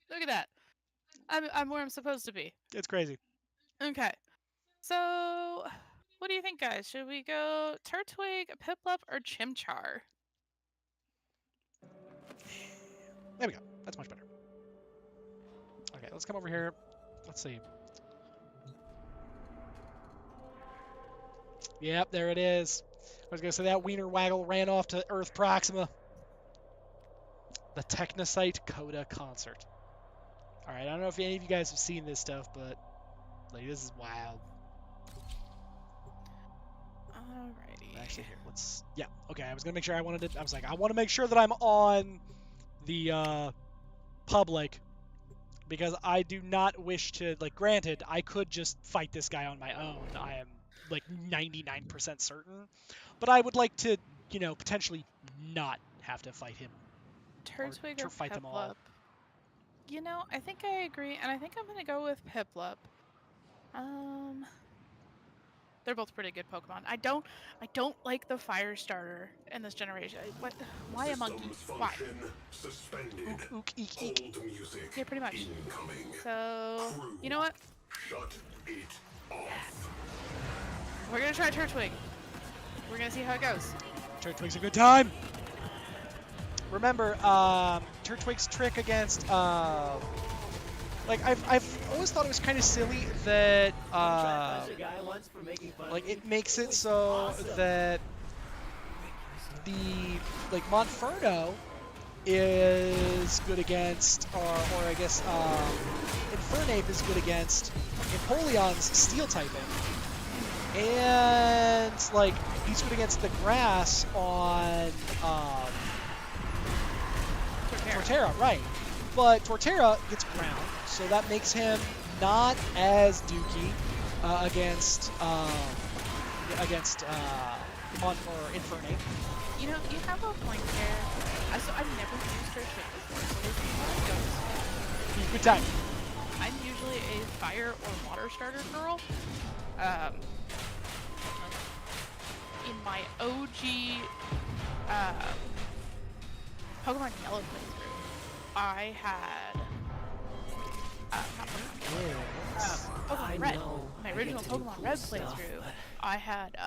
Look at that. I'm where I'm supposed to be. It's crazy. Okay. So, what do you think, guys? Should we go Turtwig, Piplup, or Chimchar? There we go. That's much better. Okay, let's come over here. Let's see. Yep, there it is. I was going to say that wiener waggle ran off to Earth Proxima. The Technocyte Coda concert. All right, I don't know if any of you guys have seen this stuff, but like this is wild. Alrighty. Actually, here, yeah, okay. I was gonna make sure I want to make sure that I'm on the public because I do not wish to Granted, I could just fight this guy on my own. I am 99% certain, but I would like to, potentially not have to fight him. Turtwig or fight them all. Piplup? I think I agree, and I think I'm gonna go with Piplup. They're both pretty good Pokemon. I don't like the fire starter in this generation. What? Why a monkey? Why? Suspended. Ook, eek, eek. Hold music. Yeah, pretty much. Incoming. So, Crew, you know what? Shut it off. We're gonna try Turtwig. We're gonna see how it goes. Turtwig's a good time. Remember, Turtwig's trick against I've always thought it was kind of silly that it makes it so that the Monferno is good against, or I guess Infernape is good against Empoleon's steel typing, and he's good against the grass on Torterra, right? But Torterra gets ground, so that makes him not as dookie against Infernape. You have a point there. So I've never used Turtwig before, so we'll see how it goes. Good time. I'm usually a fire or water starter girl. In my OG Pokemon Yellow playthrough, I had Pokemon Red. My original Pokemon Red playthrough, I had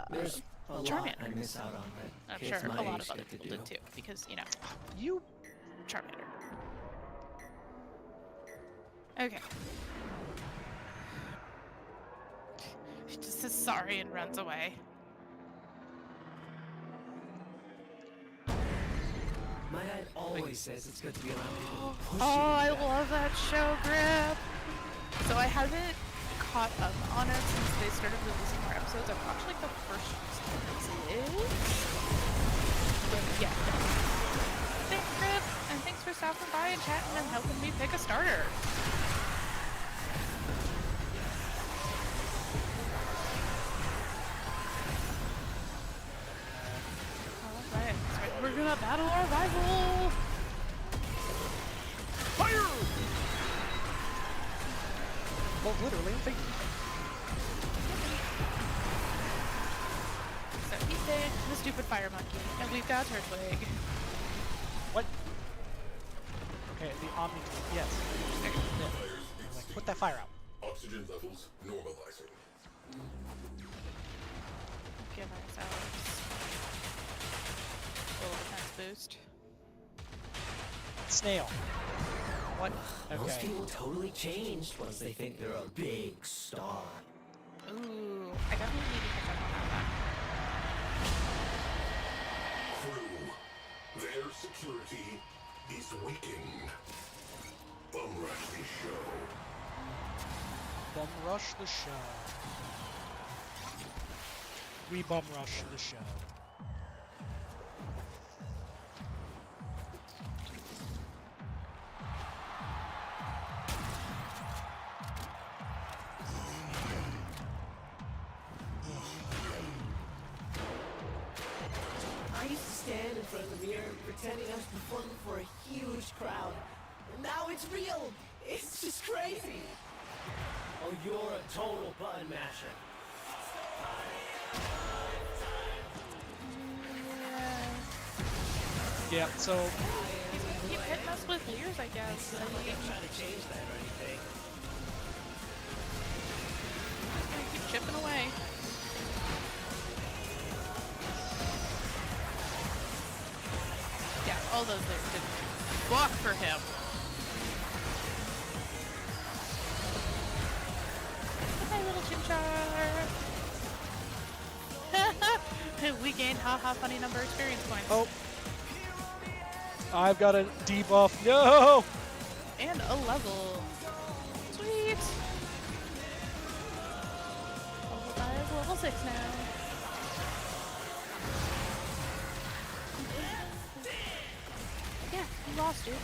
Charmander. I miss out on that. I'm sure a lot of other people did too, because you Charmander. Okay. She just says sorry and runs away. My dad always says it's good to be around people who push Oh, you. I love that show, Grip. So I haven't caught up on it since they started releasing more episodes. I've watched the first 6. But yeah, no. Thanks, Grip, and thanks for stopping by and chatting and helping me pick a starter. Alright, so we're gonna battle our rival! Fire! Both literally and figuratively. So he's the stupid fire monkey, and we've got Turtwig. What? Okay, the Omni tool. Yes. Yeah. Put that fire out. Oxygen levels normalizing. Give ourselves a little defense boost. Snail. What? Most Okay. people totally changed once they think they're a big star. Ooh, I definitely need to pick up on that Crew, their security is weakened. Bum rush the show. Bum rush the show. We bum rush the show. I used to stand in front of the mirror pretending I was performing for a huge crowd. And now it's real. It's just crazy. Oh, you're a total button masher. Yeah, so He's gonna keep hitting us with ears, I guess. I'm trying to change that or anything. He's gonna keep chipping away. Yeah, all those there didn't do fuck for him. Hi, little Chimchar. We gained haha funny number experience points. oh, I've got a debuff. No. And a level. Sweet. Level 5, level 6 now. Yeah, you lost, dude.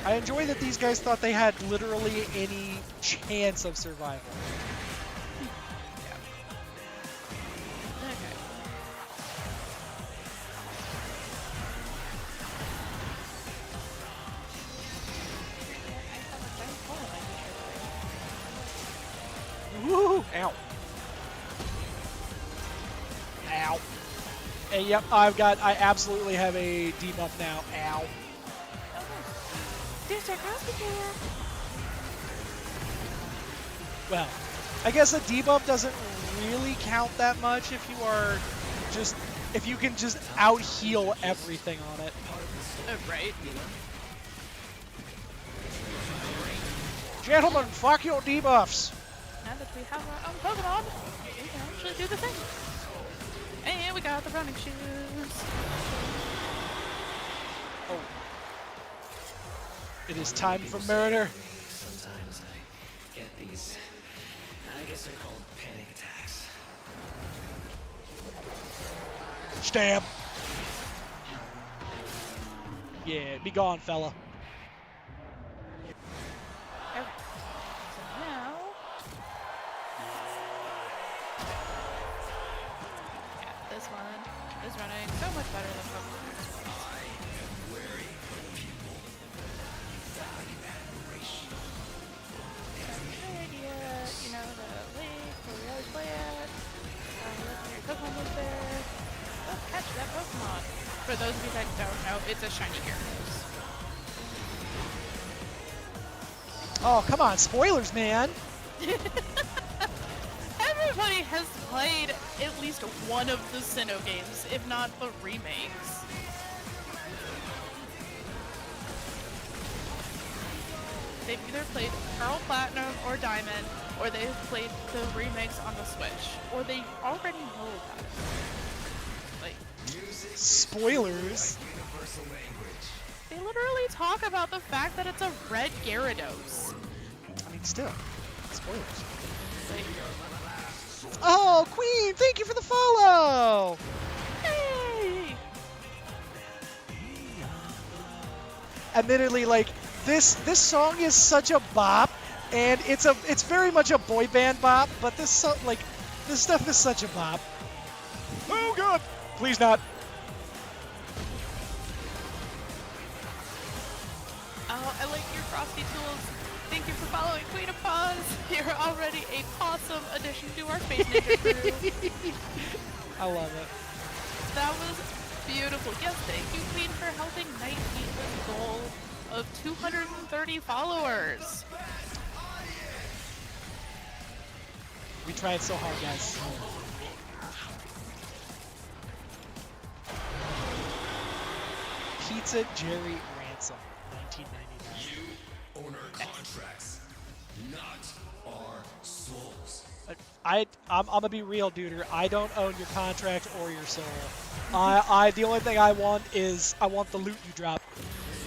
I enjoy that these guys thought they had literally any chance of survival. Okay. Woo! Ow. Ow. And yep, I absolutely have a debuff now. Ow. There's our coffee there. Well, I guess a debuff doesn't really count that much if you can just out heal everything on it. Right. Gentlemen, fuck your debuffs. Now that we have our own Pokemon, we can actually do the thing. And we got the running shoes. Oh. It is time for murder. Sometimes I get these, I guess they're called panic attacks. Stab. Yeah, be gone, fella. Okay. So now... Yeah, this one is running so much better than Pokemon. You know, the lake where we always play at. Your Pokemon lives there. Go catch that Pokemon. For those of you that don't know, it's a shiny Gyarados. Oh, come on, spoilers, man. Everybody has played at least one of the Sinnoh games, if not the remakes. They've either played Pearl Platinum or Diamond, or they've played the remakes on the Switch, or they already know about it. Like, Spoilers. they literally talk about the fact that it's a red Gyarados. I mean, still, spoilers. Like, Oh, Queen, thank you for the follow. hey! Admittedly, like this song is such a bop, and it's very much a boy band bop. But this stuff is such a bop. Oh God, please not. Oh, I like your frosty tools. Thank you for following Queen of Paws. You're already a awesome addition to our Space Ninja crew. I love it. That was beautiful. Yes, thank you, Queen, for helping Knight meet his goal of 230 followers. We tried so hard, guys. Pizza Jerry Ransom, 1999. You own our contracts, not our souls. I'm gonna be real, duder. I don't own your contract or your soul. The only thing I want is I want the loot you drop.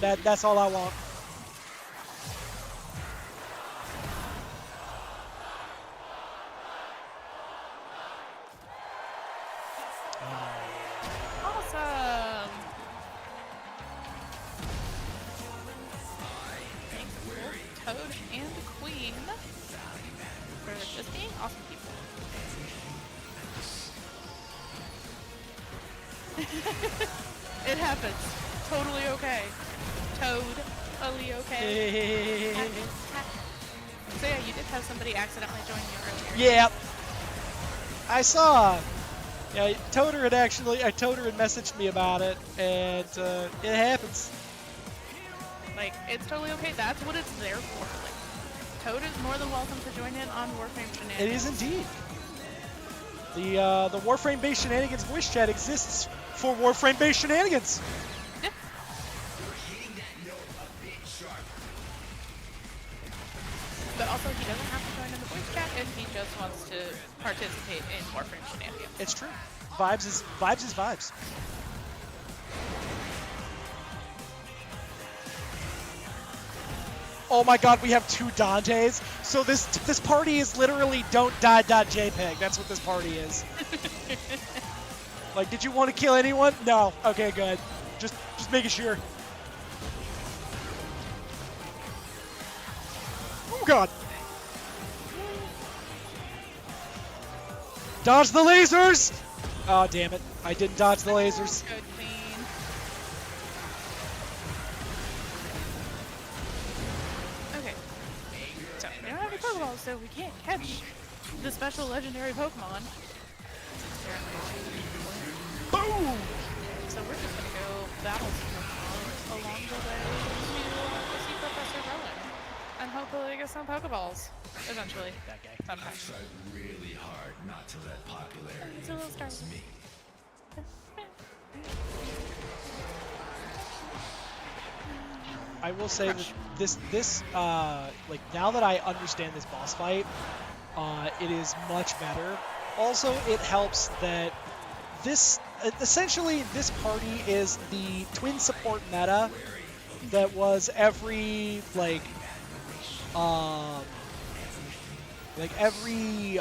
That's all I want. Awesome. Thanks, both Toad and Queen, for just being awesome people. It happens. Totally okay. Totally okay. So yeah, you did have somebody accidentally join you earlier. Yeah. I saw. Yeah, Toter had messaged me about it, and it happens. Like, it's totally okay. That's what it's there for. Like, Toad is more than welcome to join in on Warframe Shenanigans. It is indeed. The Warframe-based Shenanigans voice chat exists for Warframe-based Shenanigans. Yeah. But also, he doesn't have to join in the voice chat if he just wants to participate in Warframe Shenanigans. It's true. Vibes is vibes. Oh my god, we have 2 Dantes. So this party is literally don't die.jpg. That's what this party is. Like, did you want to kill anyone? No. Okay, good. Just making sure. Oh god. Dodge the lasers! Oh, damn it. I didn't dodge the lasers. Good queen. Okay. So, we don't have any Pokeballs, so we can't catch the special legendary Pokemon. Boom! So we're just gonna go battle some Pokemon along the way to see Professor Rowan. And hopefully get some Pokeballs. Eventually. That guy. Sometime. Tried really hard not to let popularity It's a little influence startled. me. I will say that this like, now that I understand this boss fight, it is much better. Also, it helps that essentially this party is the twin support meta that was every every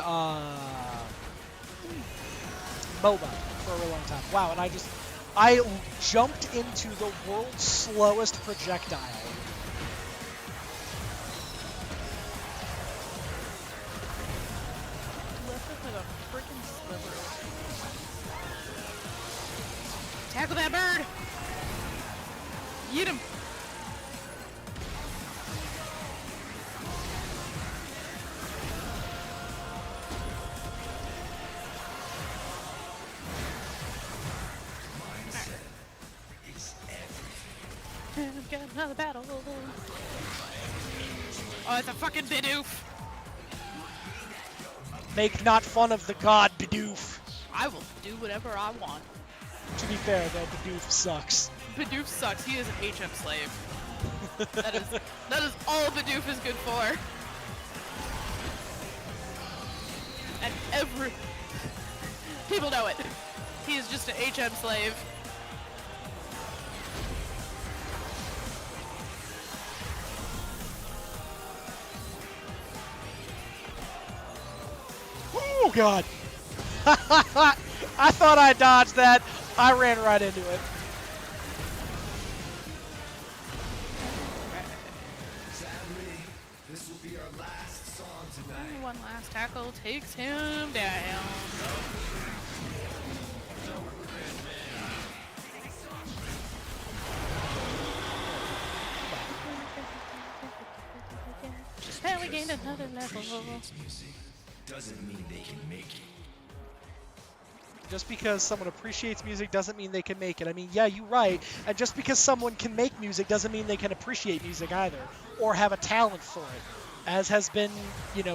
MOBA for a really long time. Wow, and I jumped into the world's slowest projectile. Left us with a freaking sliver. Tackle that bird! Eat him! I've got another battle. Oh, it's a fucking Bidoof! Make not fun of the god Bidoof. I will do whatever I want. To be fair, though, Bidoof sucks. Bidoof sucks. He is an HM slave. that is all Bidoof is good for. And people know it. He is just an HM slave. Oh god! I thought I dodged that. I ran right into it. Sadly, this will be our last song tonight. And one last tackle takes him down. And we gained another level. Music doesn't mean they can make it. Just because someone appreciates music doesn't mean they can make it. I mean, yeah, you're right. And just because someone can make music doesn't mean they can appreciate music either, or have a talent for it, as has been,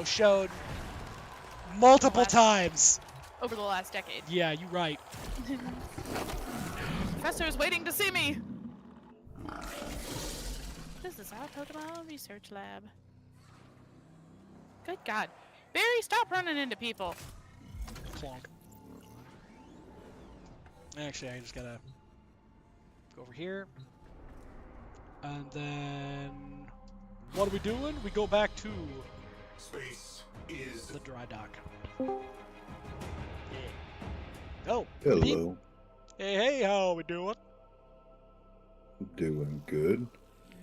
shown multiple times. Over the last decade. Yeah, you're right. Professor is waiting to see me! This is our Pokemon Research Lab. Good God. Barry, stop running into people. Clonk. Actually, I just gotta go over here. And then, what are we doing? We go back to Space is the dry dock. Yeah. Oh. Hello. Hey, how are we doing? Doing good.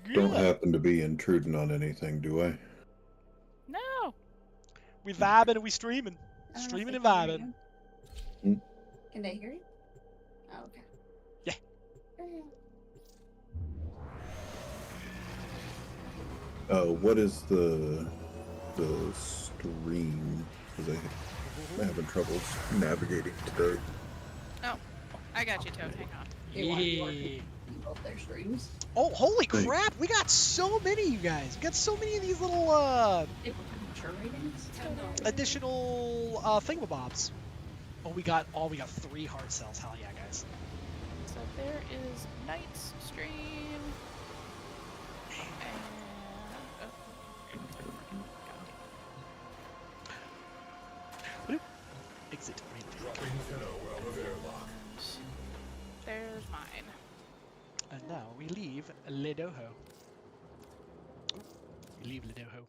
Good. Don't happen to be intruding on anything, do I? No. We vibing and we streaming. I don't know Streaming if and they can hear vibing. you. Can they hear you? Oh. okay. Yeah. What is the stream? Because I'm having trouble navigating today. Oh, I got you, Toad. Hang on. They want more Yeah. people their streams. Oh, holy Thanks. crap! We got so many, you guys. We got so many of these little They want mature ratings. additional thingamabobs. Oh, we got 3 heart cells. Hell yeah, guys. So there is Knight's stream. And, Exit. Dropping Tenno out of airlock. there's mine. And now we leave Lidoho. We leave Lidoho.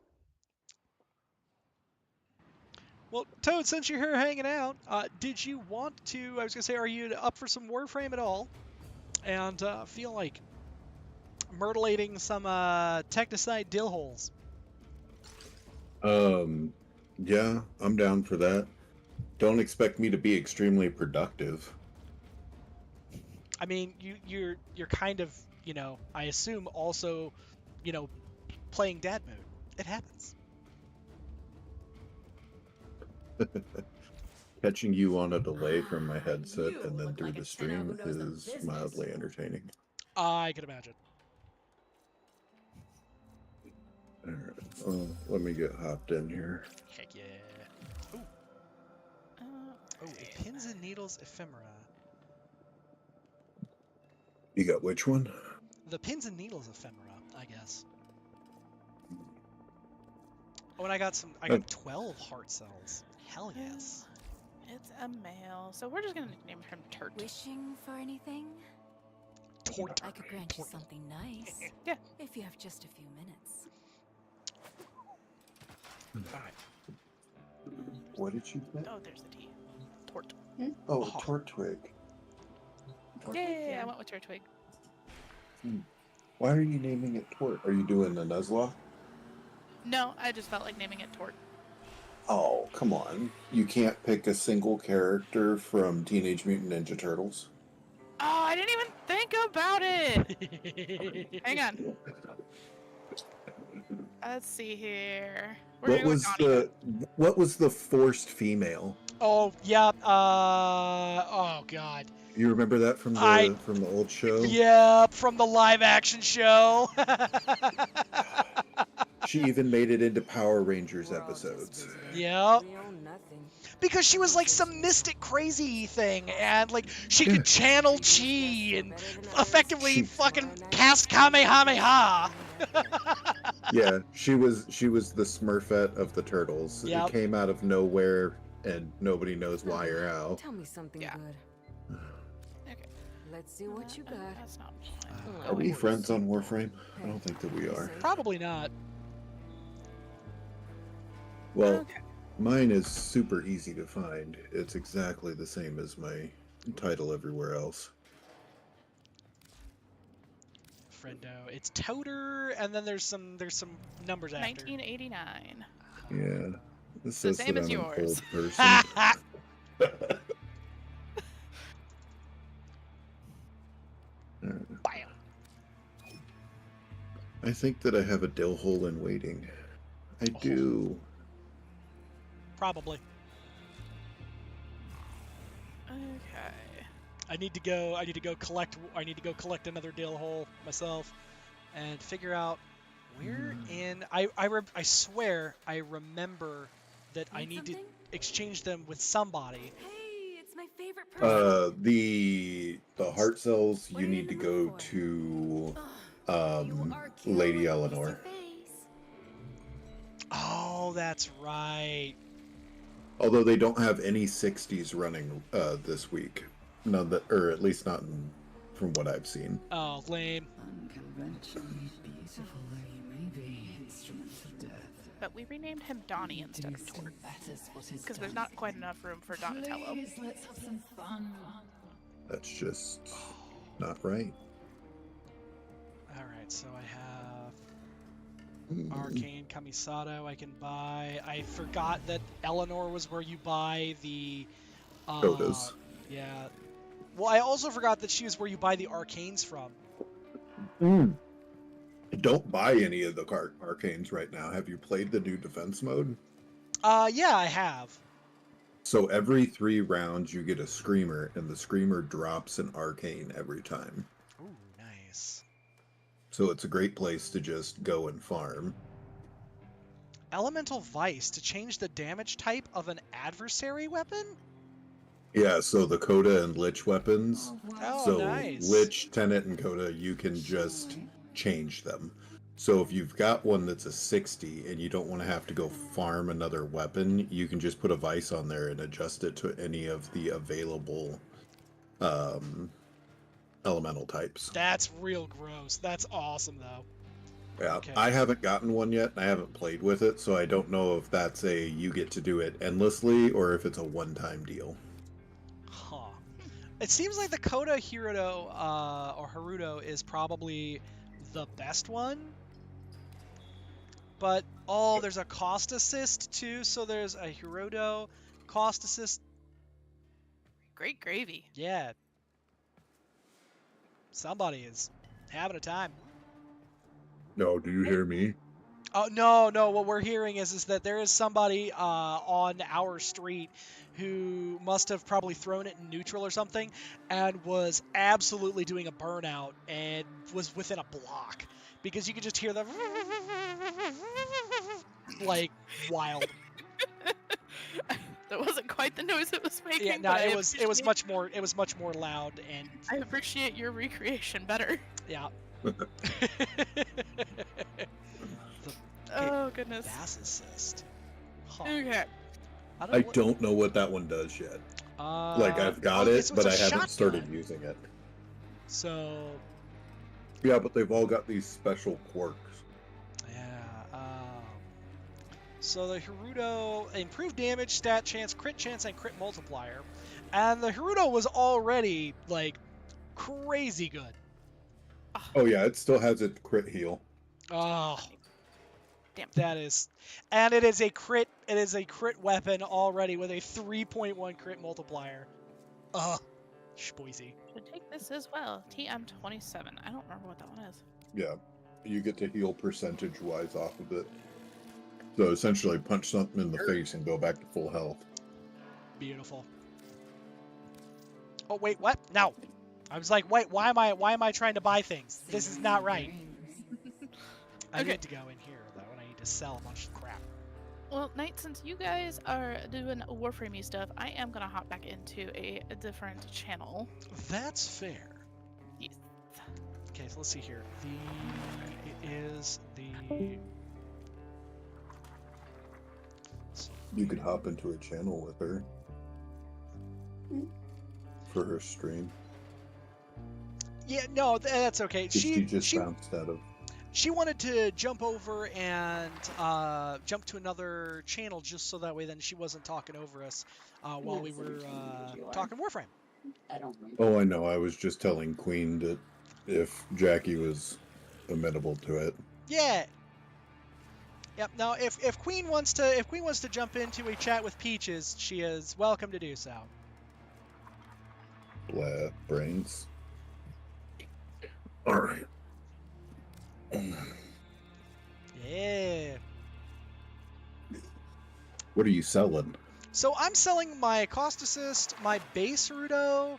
Well, Toad, since you're here hanging out, did you want to? I was gonna say, are you up for some Warframe at all? And feel like myrtleating some technocyte dill holes. Yeah, I'm down for that. Don't expect me to be extremely productive. I mean, you're kind of, you know, I assume also, you know, playing dad mode. It happens. Catching you on a delay from my headset and then through the stream is mildly entertaining. I can imagine. Alright, well, let me get hopped in here. Heck yeah. Ooh. Oh, a pins and needles ephemera. You got which one? The pins and needles ephemera, I guess. Oh, and I got 12 heart cells. Hell yes. It's a male. So we're just gonna name him Turt. Wishing for anything? Tort. I could grant you something nice. Yeah. If you have just a few minutes. Alright. What did you get? Oh, there's the T. Tort. Oh, a tort twig. Yay, I went with Turtwig. Why are you naming it Tort? Are you doing the Nuzlocke? No, I just felt like naming it Tort. Oh, come on. You can't pick a single character from Teenage Mutant Ninja Turtles? Oh, I didn't even think about it! Hang on. Let's see here. What was the forced female? Oh, yeah, oh god. You remember that from the old show? Yeah, from the live action show. She even made it into Power Rangers episodes. Yep. Because she was like some mystic crazy thing, and like she could channel chi and effectively fucking cast Kamehameha. Yeah, she was the Smurfette of the Turtles. Yep. It came out of nowhere, and nobody knows why or how. Tell me something good. Okay. Let's see what you got. That's not Are we friends on Warframe? I don't think that we are. Probably not. Well, mine is super easy to find. It's exactly the same as my title everywhere else. Friendo. It's Toter, and then there's some numbers after. 1989. Yeah. This The says same that as I'm yours. an old person. Bam. I think that I have a dill hole in waiting. I do. Probably. Okay. I need to go collect another dill hole myself and figure out where in I swear I remember that I need to exchange them with somebody. Hey, it's my favorite person. The heart cells you need to go to Lady Eleanor. Oh, that's right. Although they don't have any 60s running this week. None that, or at least not from what I've seen. Oh, lame. Unconventionally beautiful though you may be, instruments of death. But we renamed him Donnie instead of Tort. Because there's not quite enough room for Donatello. Please, let's have some fun. That's just not right. Alright, so I have Arcane Kamisato I can buy. I forgot that Eleanor was where you buy the Kodas. Yeah. Well, I also forgot that she was where you buy the arcanes from. Don't buy any of the arcanes right now. Have you played the new defense mode? Yeah, I have. So every 3 rounds you get a screamer, and the screamer drops an arcane every time. Ooh, nice. So it's a great place to just go and farm. Elemental Vice to change the damage type of an adversary weapon? Yeah, so the Coda and Lich weapons. Oh, So nice. Lich, Tenet, and Coda, you can just change them. So if you've got one that's a 60 and you don't want to have to go farm another weapon, you can just put a Vice on there and adjust it to any of the available elemental types. That's real gross. That's awesome, though. Yeah, Okay. I haven't gotten one yet, and I haven't played with it, so I don't know if that's a you get to do it endlessly or if it's a one-time deal. Huh. It seems like the Coda Hirudo, or Haruto is probably the best one. But, there's a cost assist, too, so there's a Hirudo cost assist. Great gravy. Yeah. Somebody is having a time. No, do you hear me? Oh, no, what we're hearing is that there is somebody on our street who must have probably thrown it in neutral or something and was absolutely doing a burnout and was within a block because you could just hear the like wild. That wasn't quite the noise it was making. Yeah, no, but it was much more loud, and I appreciate your recreation better. yeah. Oh goodness. Bass assist. Huh. Okay. I don't know what that one does yet. Like, I've got it, so but it's I a haven't started shotgun. using it. So Yeah, but they've all got these special quirks. yeah. So the Hirudo improved damage, stat chance, crit chance, and crit multiplier, and the Hirudo was already like crazy good. Oh yeah, it still has its crit heal. Oh, damn! That is, and it is a crit. It is a crit weapon already with a 3.1 crit multiplier. Spoisy. Should take this as well. TM27. I don't remember what that one is. Yeah, you get to heal percentage-wise off of it. So essentially, punch something in the face and go back to full health. Beautiful. Oh wait, what? No. I was like, wait, why am I trying to buy things? This is not right. I Okay. need to go in here though, and I need to sell a bunch of crap. Well, Knight, since you guys are doing Warframey stuff, I am gonna hop back into a different channel. That's fair. Yes. Okay, so let's see here. It is the. You could hop into a channel with her for her stream. Yeah, no, that's okay. She just bounced out of. She wanted to jump over and jump to another channel just so that way then she wasn't talking over us while we were talking Warframe. Oh, I know. I was just telling Queen that if Jackie was amenable to it. Yeah. Yep. Now, if Queen wants to jump into a chat with Peaches, she is welcome to do so. Blah, brains. All right. Yeah. What are you selling? So I'm selling my cost assist, my base Rudo,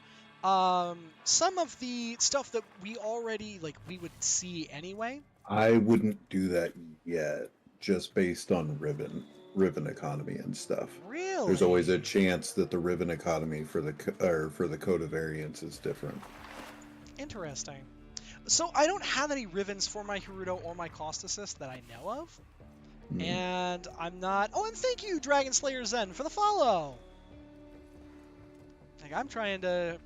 some of the stuff that we already we would see anyway. I wouldn't do that yet, just based on Riven economy and stuff. Really? There's always a chance that the Riven economy for the Coda variants is different. Interesting. So I don't have any Rivens for my Hirudo or my cost assist that I know of. And I'm not... Oh, and thank you, Dragon Slayer Zen, for the follow! I'm trying to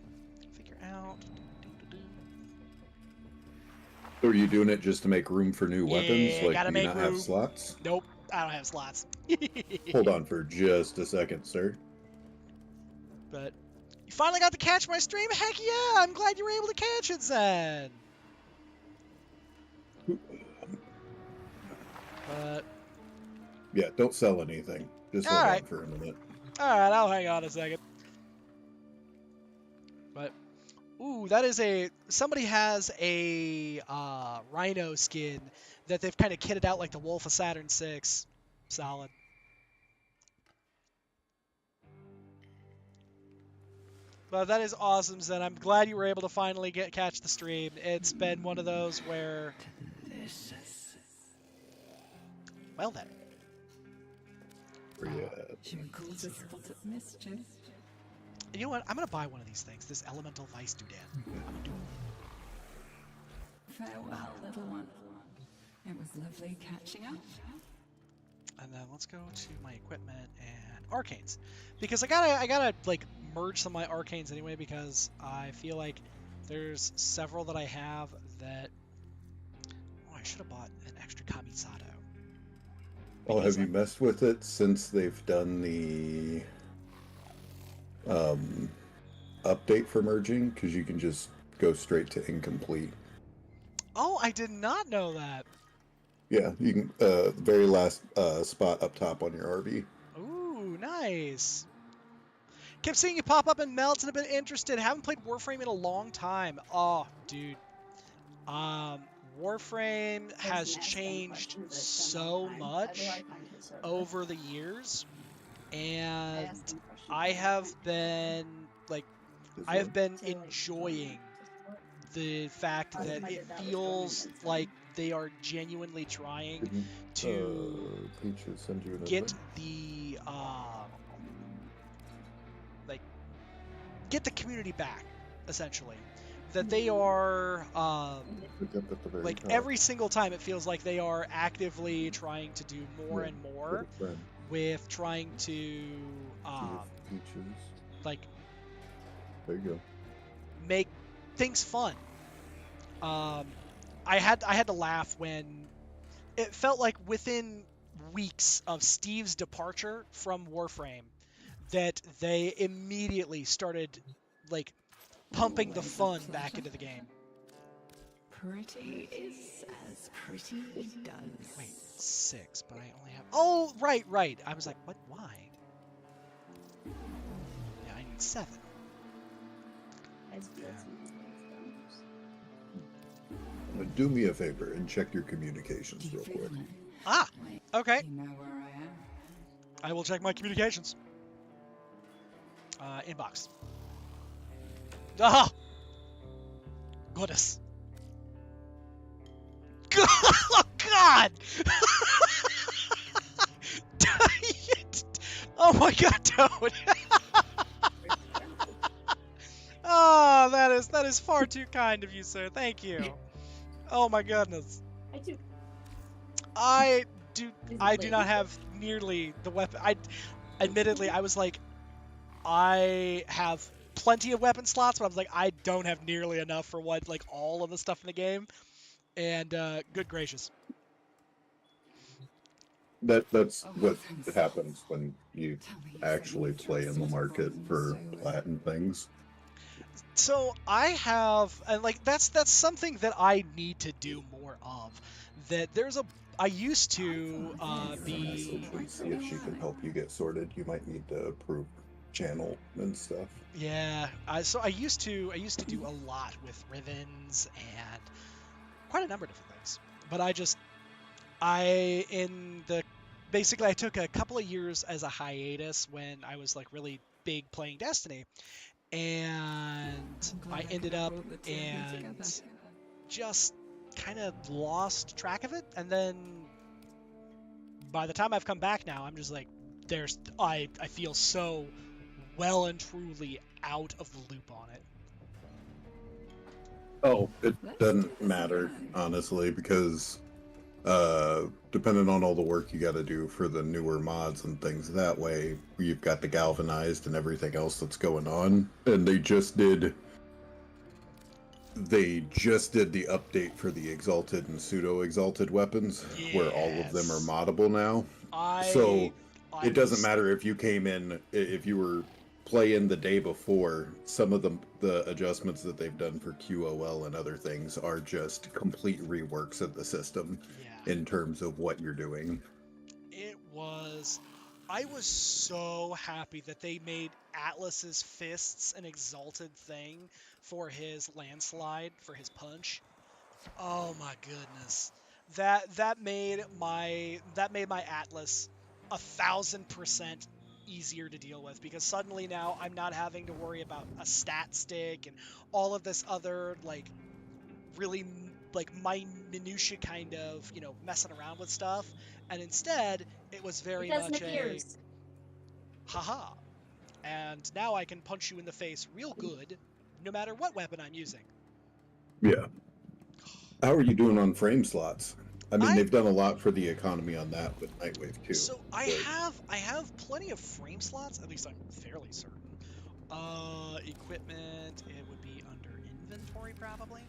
figure out... So are you doing it just to make room for new weapons? Like, gotta do you make not room. have slots? Nope, I don't have slots. Hold on for just a second, sir. But you finally got to catch my stream? Heck yeah! I'm glad you were able to catch it, Zen! But... Yeah, don't sell anything. Just hold on for a minute. Alright, I'll hang on a second. But Ooh, that is a... Somebody has a rhino skin that they've kind of kitted out like the Wolf of Saturn 6. Solid. But that is awesome, Zen. I'm glad you were able to finally catch the stream. It's been one of those where... Delicious. Well then. Yeah. She calls a spot of mischief. You know what? I'm going to buy one of these things. This Elemental Vice doodad. I'm going to do it. Farewell, little one. It was lovely catching up. And then let's go to my equipment and arcanes, because I gotta like merge some of my arcanes anyway, because I feel like there's several that I have that I should have bought an extra Kamisato. Oh, have you messed with it since they've done the update for merging? Because you can just go straight to incomplete. Oh, I did not know that. Yeah, you can, very last spot up top on your RV. Ooh, nice. Kept seeing you pop up in Melts and have been interested. Haven't played Warframe in a long time. Oh, dude. Warframe has changed so much over the years, and I have been enjoying the fact that it feels like they are genuinely trying to get the get the community back, essentially. That they are like every single time it feels like they are actively trying to do more and more with trying to like there you go, make things fun. I had to laugh when it felt like within weeks of Steve's departure from Warframe that they immediately started like pumping the fun back into the game. Pretty is as pretty does. Wait, 6, but I only have... Oh, right. I was like, what? Why? Yeah, I need 7. Do me a favor and check your communications real quick. Ah, okay. You know where I am. I will check my communications. Inbox. Ah! Goodness. Oh, God! Oh my God, Toad! Oh, that is far too kind of you, sir. Thank you. Oh my goodness. I do not have nearly the weapon. Admittedly, I was like, I have plenty of weapon slots, but I was like, I don't have nearly enough for what, like, all of the stuff in the game. And good gracious. That's what happens when you actually play in the market for plat and things. So I have, and like that's something that I need to do more of. That I used to be. See if she can help you get sorted. You might need to approve channel and stuff. Yeah, so I used to do a lot with Rivens and quite a number of different things. But basically I took a couple of years as a hiatus when I was like really big playing Destiny, and I ended up and just kind of lost track of it. And then by the time I've come back now, I'm just like, I feel so well and truly out of the loop on it. Oh, it doesn't matter, honestly, because depending on all the work you got to do for the newer mods and things that way, you've got the galvanized and everything else that's going on. And they just did the update for the exalted and pseudo exalted weapons, where all of them are moddable now. So it doesn't matter if you came in, if you were playing the day before, some of the adjustments that they've done for QOL and other things are just complete reworks of the system in terms of what you're doing. It was I was so happy that they made Atlas's fists an exalted thing for his landslide, for his punch. Oh my goodness. That made my Atlas 1,000% easier to deal with, because suddenly now I'm not having to worry about a stat stick and all of this other like really like minutia kind of, messing around with stuff. And instead, it was very Because much Nick a ears. haha. And now I can punch you in the face real good no matter what weapon I'm using. Yeah. How are you doing on frame slots? I mean, I they've done a lot for the economy on that with Nightwave 2. So I but- have plenty of frame slots, at least I'm fairly certain. Equipment, it would be under inventory probably.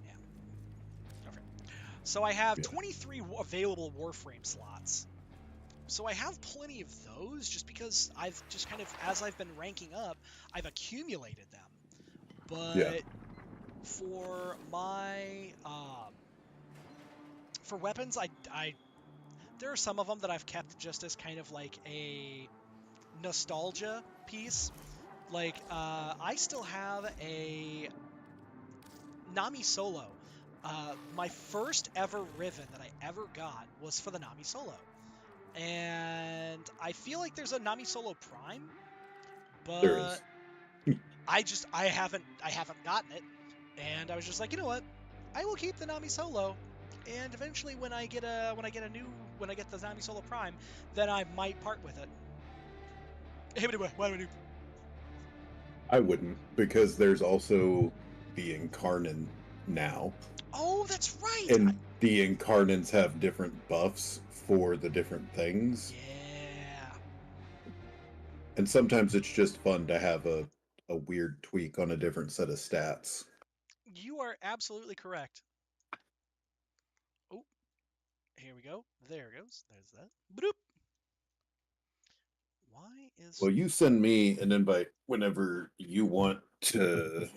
Yeah. Okay. So I have 23 available Warframe slots. So I have plenty of those, just because I've just kind of, as I've been ranking up, I've accumulated them. But for my for weapons, I there are some of them that I've kept just as kind of like a nostalgia piece. Like, I still have a Nami Solo. My first ever Riven that I ever got was for the Nami Solo. And I feel like there's a Nami Solo Prime, There but is. I haven't gotten it. And I was just like, you know what? I will keep the Nami Solo. And eventually when I get the Nami Solo Prime, then I might part with it. Hey, what do I do? I wouldn't, because there's also the Incarnon now. Oh, that's right! And the Incarnons have different buffs for the different things. Yeah. And sometimes it's just fun to have a weird tweak on a different set of stats. You are absolutely correct. Oh, here we go. There it goes. There's that. Bloop. Why is... Well, you send me an invite whenever you want to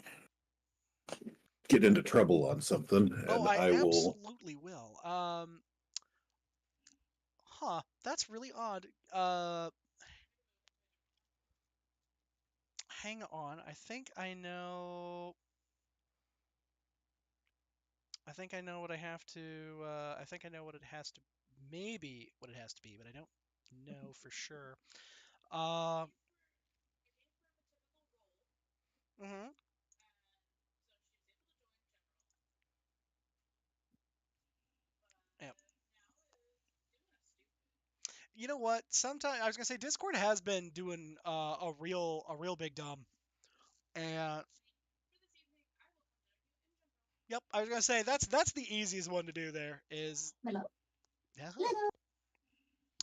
get into trouble on something, Oh, and I I will... absolutely will. Huh. That's really odd. Hang on. I think I know... I think I know what I have to... I think I know what it has to... Maybe what it has to be, but I don't know for sure. Mm-hmm. Yep. You know what? Sometimes I was gonna say Discord has been doing a real big dumb, and yep, I was gonna say that's the easiest one to do. There is Hello. yeah. Hello.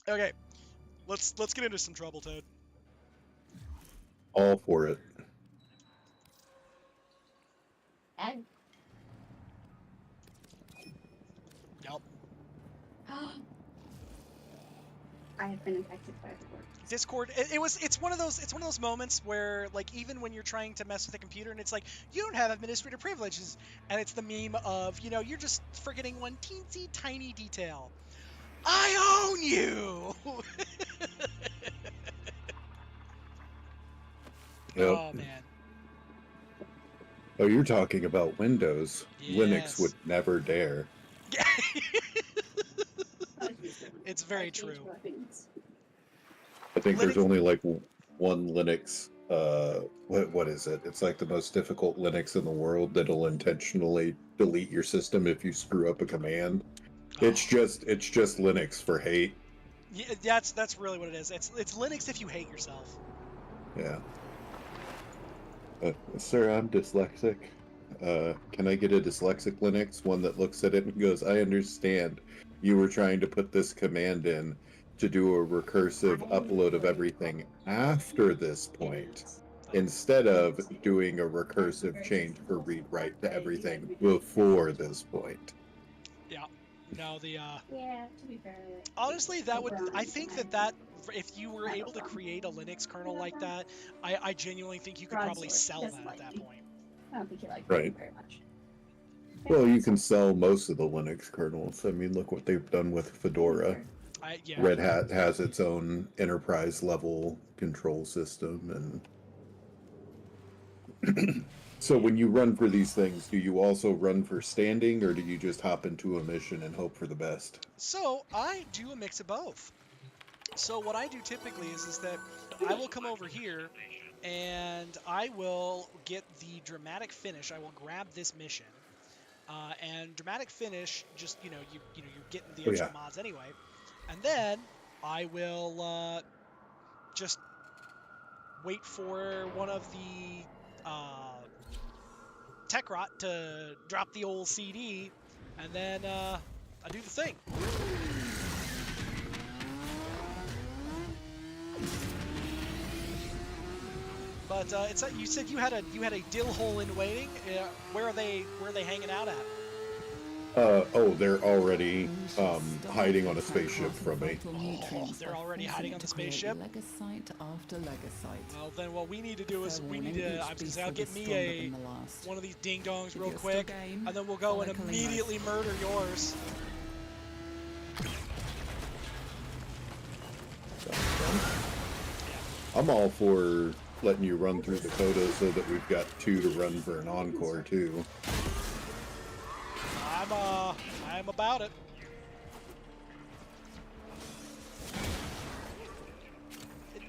Okay, let's get into some trouble, Toad. All for it. And Yep. I have been infected by the word. Discord. It's one of those moments where, like, even when you're trying to mess with a computer and it's like, you don't have administrator privileges, and it's the meme of, you're just forgetting one teensy tiny detail. I own you. Yep. Oh man. Oh, you're talking about Windows. Yes. Linux would never dare. It's very true. I think there's only like one Linux. What is it? It's like the most difficult Linux in the world that'll intentionally delete your system if you screw up a command. It's just Linux for hate. Yeah, that's really what it is. It's Linux if you hate yourself. Yeah. Sir, I'm dyslexic. Can I get a dyslexic Linux? One that looks at it and goes, I understand you were trying to put this command in to do a recursive upload of everything after this point, instead of doing a recursive change for read-write to everything before this point. Yeah. No, Yeah, to be fair. Honestly, I think that if you were able to create a Linux kernel like that, I genuinely think you could probably sell that at that point. I don't think you like Right. very much. Well, you can sell most of the Linux kernels. I mean, look what they've done with Fedora. Yeah. Red Hat has its own enterprise level control system, and so when you run for these things, do you also run for standing, or do you just hop into a mission and hope for the best? So I do a mix of both. So what I do typically is that I will come over here and I will get the dramatic finish. I will grab this mission, and dramatic finish. Just you're getting the Oh extra yeah. mods anyway, and then I will just wait for one of the tech rot to drop the old CD, and then I do the thing. But it's you said you had a dill hole in waiting. Where are they hanging out at? Oh, they're already hiding on a spaceship from me. Oh, they're already hiding on the spaceship. Legasite after legasite. Well, then what we need to do is we need to. I was gonna say, I'll get me one of these ding dongs real quick, and then we'll go and immediately murder yours. I'm all for letting you run through the quota so that we've got 2 to run for an encore too. I'm about it.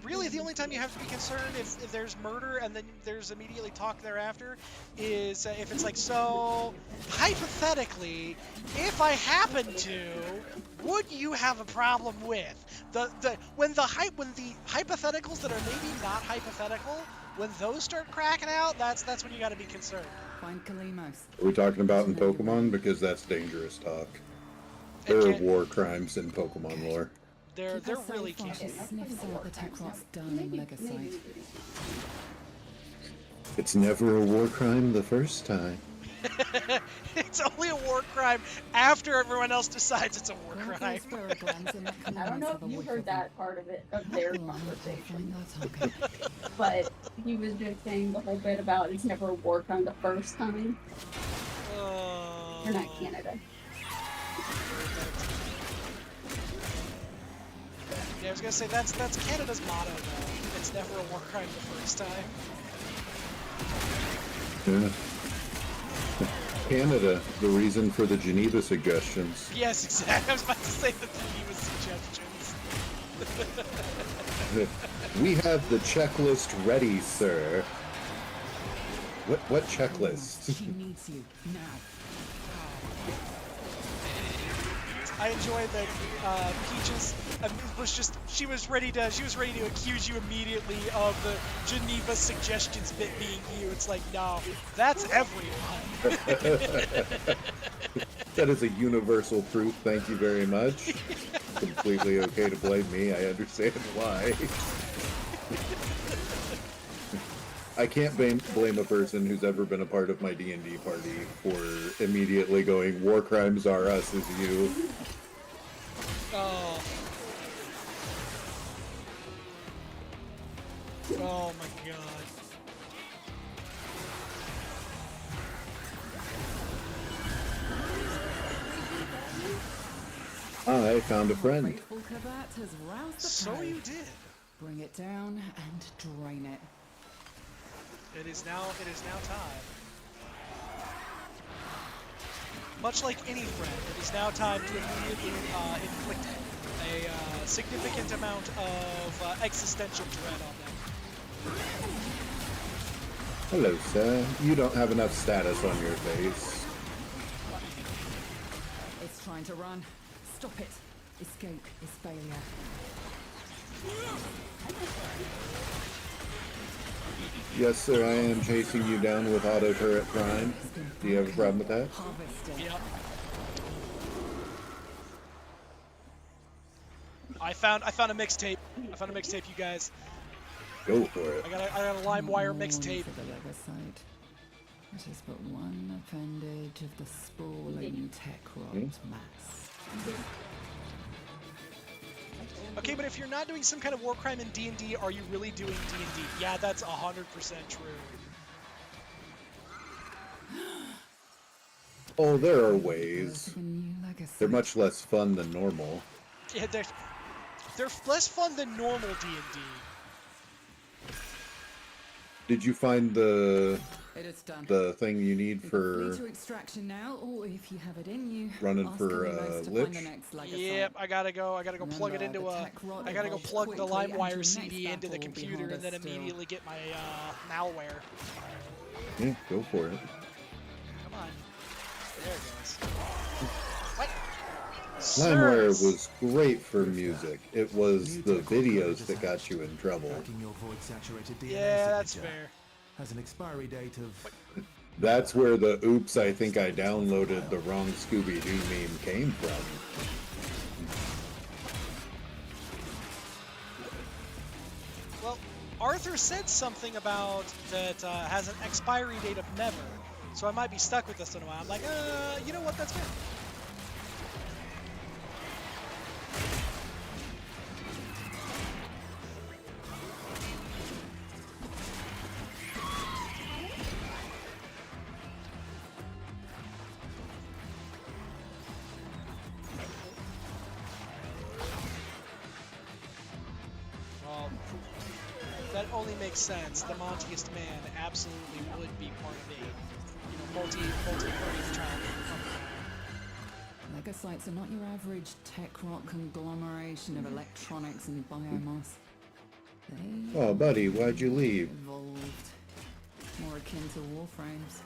Really, the only time you have to be concerned if there's murder and then there's immediately talk thereafter is if it's like, so hypothetically, if I happen to, would you have a problem with when the hypotheticals that are maybe not hypothetical, when those start cracking out, that's when you got to be concerned. Find Kalimos. Are we talking about in Pokemon? Because that's dangerous talk. There are war crimes in Pokemon lore. They're really cute. Sniff some of the tech rot's darling legasite. It's never a war crime the first time. It's only a war crime after everyone else decides it's a war crime. I don't know if you heard that part of it, of their conversation. But he was just saying the whole bit about it's never a war crime the first time. You're not Canada. Yeah, I was gonna say that's Canada's motto though. It's never a war crime the first time. Yeah. Canada, the reason for the Geneva suggestions. Yes, exactly. I was about to say the Geneva suggestions. We have the checklist ready, sir. What checklist? She needs you now. I enjoy that Peaches she was ready to accuse you immediately of the Geneva suggestions bit being you. It's like, no, that's everyone. That is a universal truth. Thank you very much. Completely okay to blame me. I understand why. I can't blame a person who's ever been a part of my D&D party for immediately going, war crimes are us as you. Oh. Oh my god. I found a friend. So you did. Bring it down and drain it. It is now time. Much like any friend, it is now time to immediately inflict a significant amount of existential dread on them. Hello, sir. You don't have enough status on your face. It's trying to run. Stop it. Escape is failure. Yes, sir, I am chasing you down with auto turret prime. Do you have a problem with that? Yep. I found a mixtape. I found a mixtape, you guys. Go for it. I got a LimeWire mixtape. It is but one appendage of the sprawling tech rot mass. Okay, but if you're not doing some kind of war crime in D&D, are you really doing D&D? Yeah, that's 100% true. Oh, there are ways. They're much less fun than normal. Yeah, they're less fun than normal D&D. Did you find the It is done. thing you need You can for flee to extraction now, or if you have it in you, running ask for Kalimos to find the Lich? next legacy. Yep, I gotta go plug it Remember, into the a. tech rot I gotta go evolves plug the quickly, and LimeWire your CD next into the battle will be computer and harder then still. immediately get my malware. Yeah, go for it. Come on. There it goes. What? LimeWire Sirs! was great for music. It was the videos that got you in trouble. Your void saturated DNA Yeah, that's signature fair. has an expiry date of. That's where the "oops, I think I downloaded the wrong Scooby-Doo" meme came from. Well, Arthur said something about that has an expiry date of never, so I might be stuck with this in a while. I'm like, you know what? That's fair. Well, that only makes sense. The Montiest man absolutely would be part of a, multi-party trial. Legocytes are not your average tech rock conglomeration of electronics and biomass. They Oh, buddy, why'd you leave? evolved, more akin to warframes.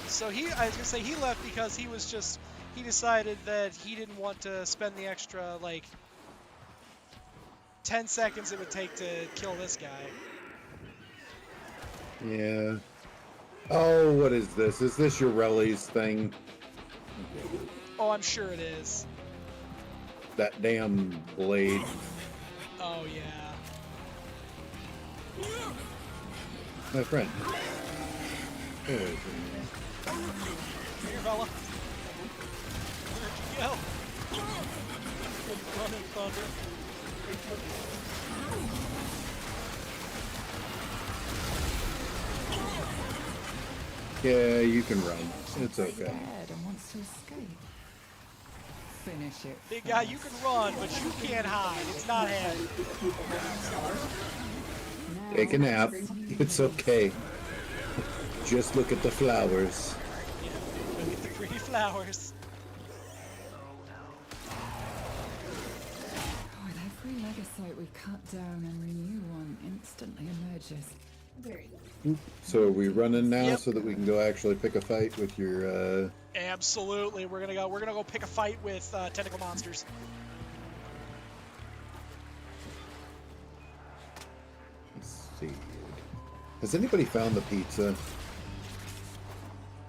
So I was gonna say he left because he decided that he didn't want to spend the extra, 10 seconds it would take to kill this guy. Yeah. Oh, what is this? Is this your Relly's thing? Oh, I'm sure it is. That damn blade. Oh, yeah. My friend. Here, fella. Where'd you go? Running thunder. Yeah, you can run. It's okay. Dead and wants to escape. Finish it. Big guy, you can run, but you can't hide. It's not happening. Take a nap. It's okay. Just look at the flowers. Yeah, look at the pretty flowers. With every legocyte we cut down, a new one instantly emerges. So are we running now Yep. so that we can go actually pick a fight with your Absolutely, we're gonna go pick a fight with tentacle monsters. Let's see. Has anybody found the pizza?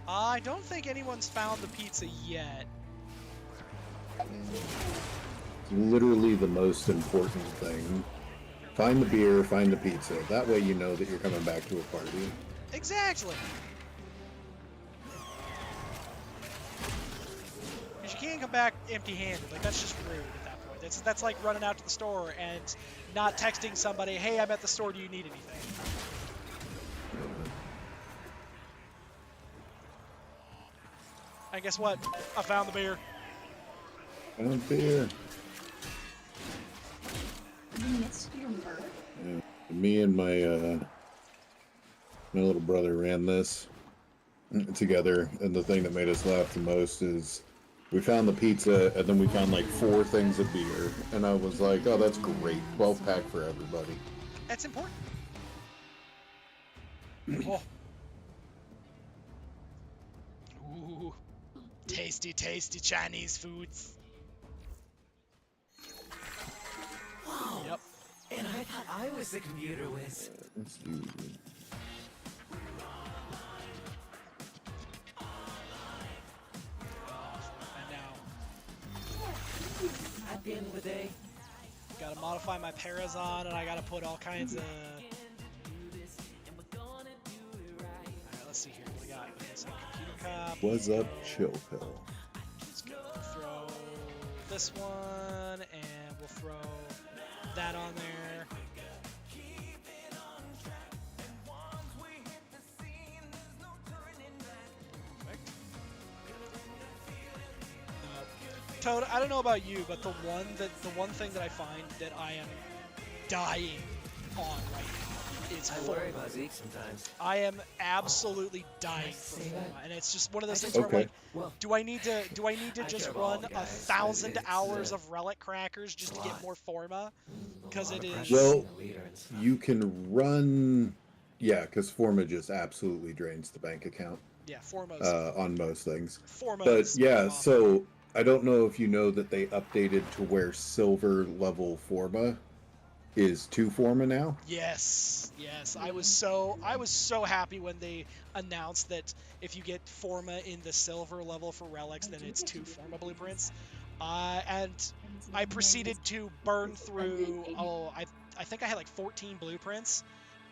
I don't think anyone's found the pizza yet. It's literally the most important thing. Find the beer, find the pizza. That way you know that you're coming back to a party. Exactly. Because you can't come back empty-handed. Like, that's just rude at that point. That's like running out to the store and not texting somebody, "Hey, I'm at the store. Do you need anything?" And guess what? I found the beer. Found beer. Yeah. Me and my little brother ran this together, and the thing that made us laugh the most is we found the pizza, and then we found like 4 things of beer, and I was like, "Oh, that's great! 12-pack for everybody." That's important. Oh. Ooh. Tasty, tasty Chinese foods. Wow. Yep. And I thought I was the computer whiz. Let's do. And now, At the end of the day, gotta modify my Parazon, and I gotta put all kinds of. Alright, let's see here. What we got? It's a computer cop. What's up, chill pill? Let's go throw this one, and we'll throw that on there. Toad, I don't know about you, but the one thing that I find that I am dying on right now is I worry Forma. about Zeke sometimes. I am absolutely dying for Forma, and it's just one of those things Okay. where I'm like, do I need to just run 1,000 hours of relic crackers just to get more Forma? Because it is. Well, you can run. Yeah, because Forma just absolutely drains the bank account. Yeah, Forma's on most things. Forma But is yeah, awful. so I don't know if you know that they updated to where silver level Forma is 2 Forma now. Yes. I was so happy when they announced that if you get Forma in the silver level for relics, then it's 2 Forma blueprints. And I proceeded to burn through. I think I had like 14 blueprints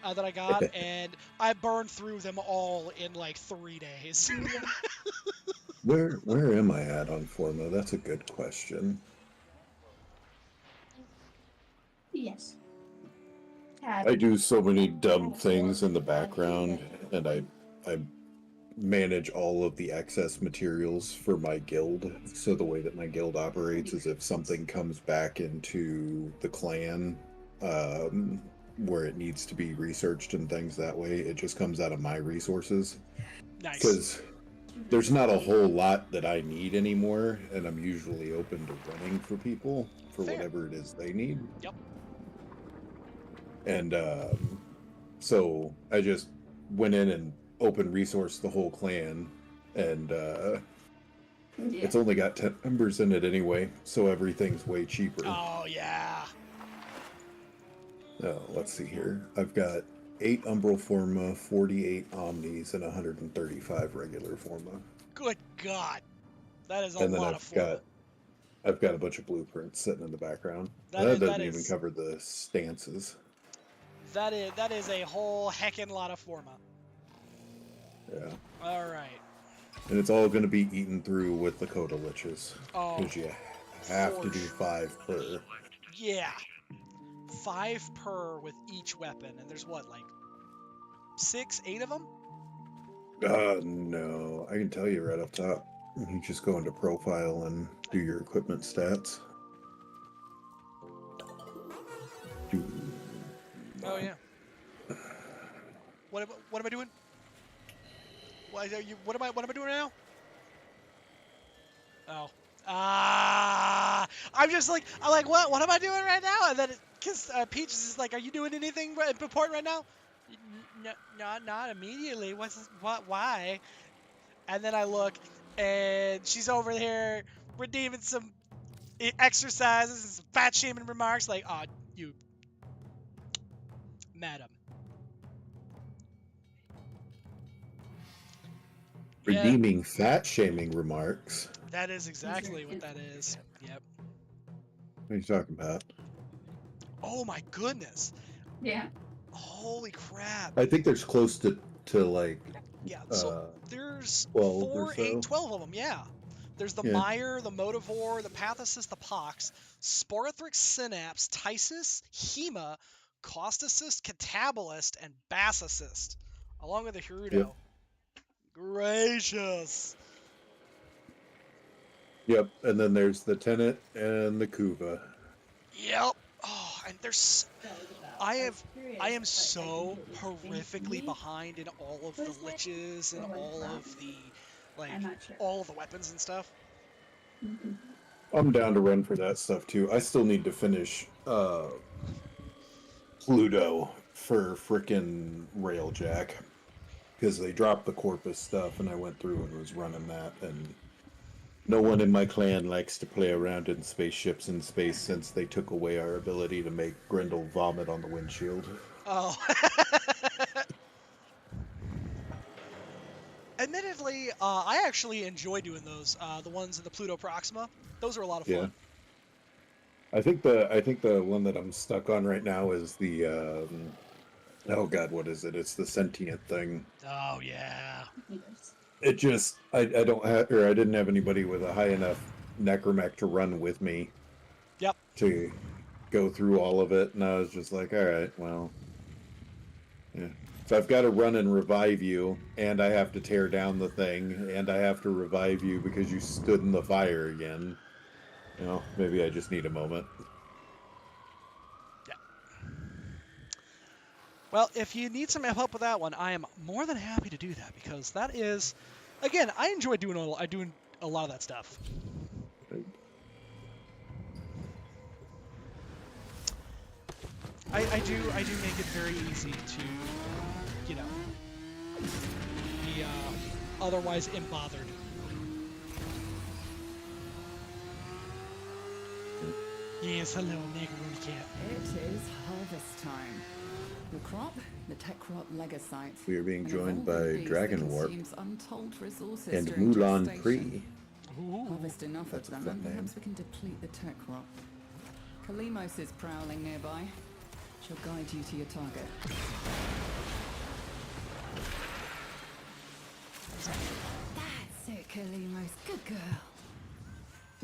that I got, and I burned through them all in like 3 days. Where am I at on Forma? That's a good question. Yes. I do so many dumb things in the background, and I manage all of the excess materials for my guild. So the way that my guild operates is if something comes back into the clan where it needs to be researched and things that way, it just comes out of my resources. Nice. Because there's not a whole lot that I need anymore, and I'm usually open to running for people for whatever it is they need. Yep. And so I just went in and open resource the whole clan, and it's only got 10 members in it anyway, so everything's way cheaper. Oh yeah. Let's see here. I've got 8 Umbral Forma, 48 Omnis, and 135 regular Forma. Good God, that is a And then lot of Forma. I've got a bunch of blueprints sitting in the background. That Doesn't even is cover the stances. that is a whole heckin' lot of Forma. Yeah. All right. And it's all going to be eaten through with the Coda Liches. Oh, because you have to do 5 per. Yeah. 5 per with each weapon, and there's what, like 6, 8 of them? No. I can tell you right up top. You just go into profile and do your equipment stats. Oh yeah. What am I doing? What am I doing now? Oh. I'm like, what am I doing right now? And then, because Peach is just like, are you doing anything important right now? No, not immediately. Why? And then I look, and she's over here redeeming some exercises and some fat shaming remarks, like, you, madam. Redeeming fat shaming remarks. That is exactly what that is. Yep. What are you talking about? Oh my goodness. Yeah. Holy crap. I think there's close to like. Yeah. So there's 12 or so. 12 of them. Yeah. There's the Yeah. Mire, the Motivore, the Pathocist, the Pox, Sporothrix, Synapse, Tysis, Hema, Causticist, Catabolist, and Basicist, along with the Hirudo. Yep. Gracious. Yep, and then there's the Tenet and the Kuva. Yep. Oh, and there's. I am so horrifically behind in all of the liches and all of the all of the weapons and stuff. I'm down to run for that stuff too. I still need to finish Pluto for frickin' Railjack, because they dropped the Corpus stuff and I went through and was running that, and no one in my clan likes to play around in spaceships in space since they took away our ability to make Grendel vomit on the windshield. Oh. Admittedly, I actually enjoy doing those. The ones in the Pluto Proxima. Those are a lot of fun. Yeah. I think the one that I'm stuck on right now is the oh god, what is it? It's the sentient thing. Oh yeah. It just I don't have, or I didn't have anybody with a high enough necromech to run with me. Yep. To go through all of it, and I was just like, all right, well, yeah. So I've got to run and revive you, and I have to tear down the thing, and I have to revive you because you stood in the fire again. You know, maybe I just need a moment. Yeah. Well, if you need some help with that one, I am more than happy to do that because that is, again, I enjoy doing a lot of that stuff. I do make it very easy to, you know, be otherwise unbothered. Yes, hello, Macaroni Cat. It is harvest time. The crop, the tech crop legocytes. We are being An joined evolving by beast Dragon that Warp consumes untold resources and during Mulan gestation. Pre. Harvest enough That's of a them, fun and name. perhaps we can deplete the tech crop. Kalimos is prowling nearby. She'll guide you to your target. That's it, Kalimos. Good girl.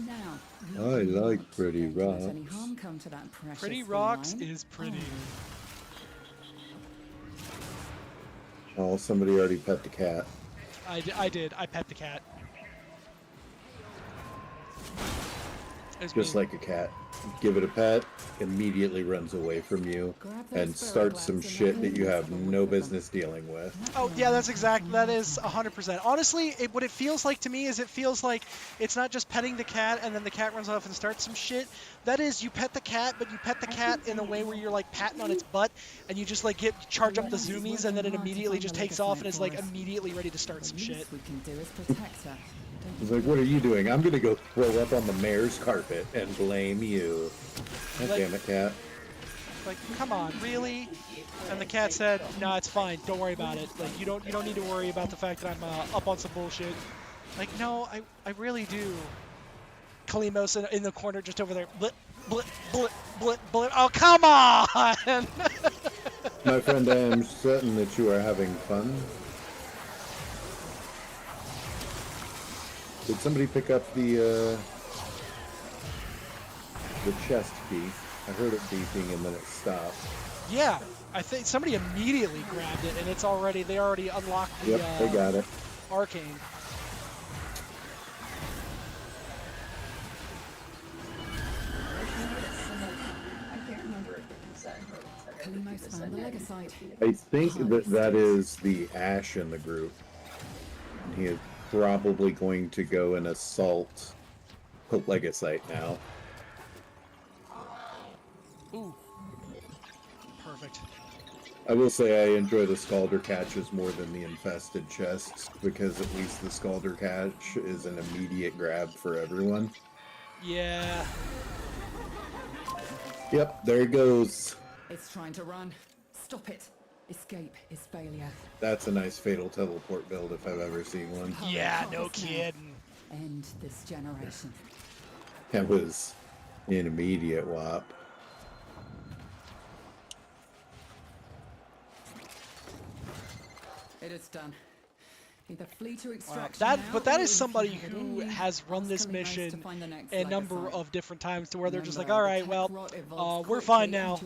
Now, I like Pretty don't let any Rocks. harm come to that precious Pretty Rocks feline. is pretty. Oh, somebody already pet the cat. I did. I pet the cat. Just like a cat. Give it a pet, immediately runs away from you, and starts some shit that you have no business dealing with. Oh yeah, that is 100%. Honestly, what it feels like to me is it feels like it's not just petting the cat and then the cat runs off and starts some shit. That is, you pet the cat, but you pet the cat in a way where you're like patting on its butt and you just like charge up the zoomies and then it immediately just takes off and is like immediately ready to start some shit. We can do is protect her. He's like, what are you doing? I'm gonna go throw up on the mayor's carpet and blame you. God damn it, cat. Like, come on, really? And the cat said, "Nah, it's fine. Don't worry about it. Like, you don't need to worry about the fact that I'm up on some bullshit." Like, no, I really do. Kalimos in the corner just over there. Blip, blip, blip, blip, blip. Oh, come on! My friend, I am certain that you are having fun. Did somebody pick up the chest key? I heard it beeping and then it stopped. Yeah, I think somebody immediately grabbed it, and they already unlocked the Yep, they got it. arcane. I think that is the Ash in the group. And he is probably going to go and assault Legasite now. Ooh. Perfect. I will say I enjoy the Scalder catches more than the infested chests, because at least the Scalder catch is an immediate grab for everyone. Yeah. Yep, there it goes. It's trying to run. Stop it. Escape is failure. That's a nice fatal teleport build if I've ever seen one. Yeah, no kidding. End this generation. That was an immediate whop. It is done. Either flee to extraction But that is somebody who has run this mission a number of different times to where they're just like, all right, well, we're fine now.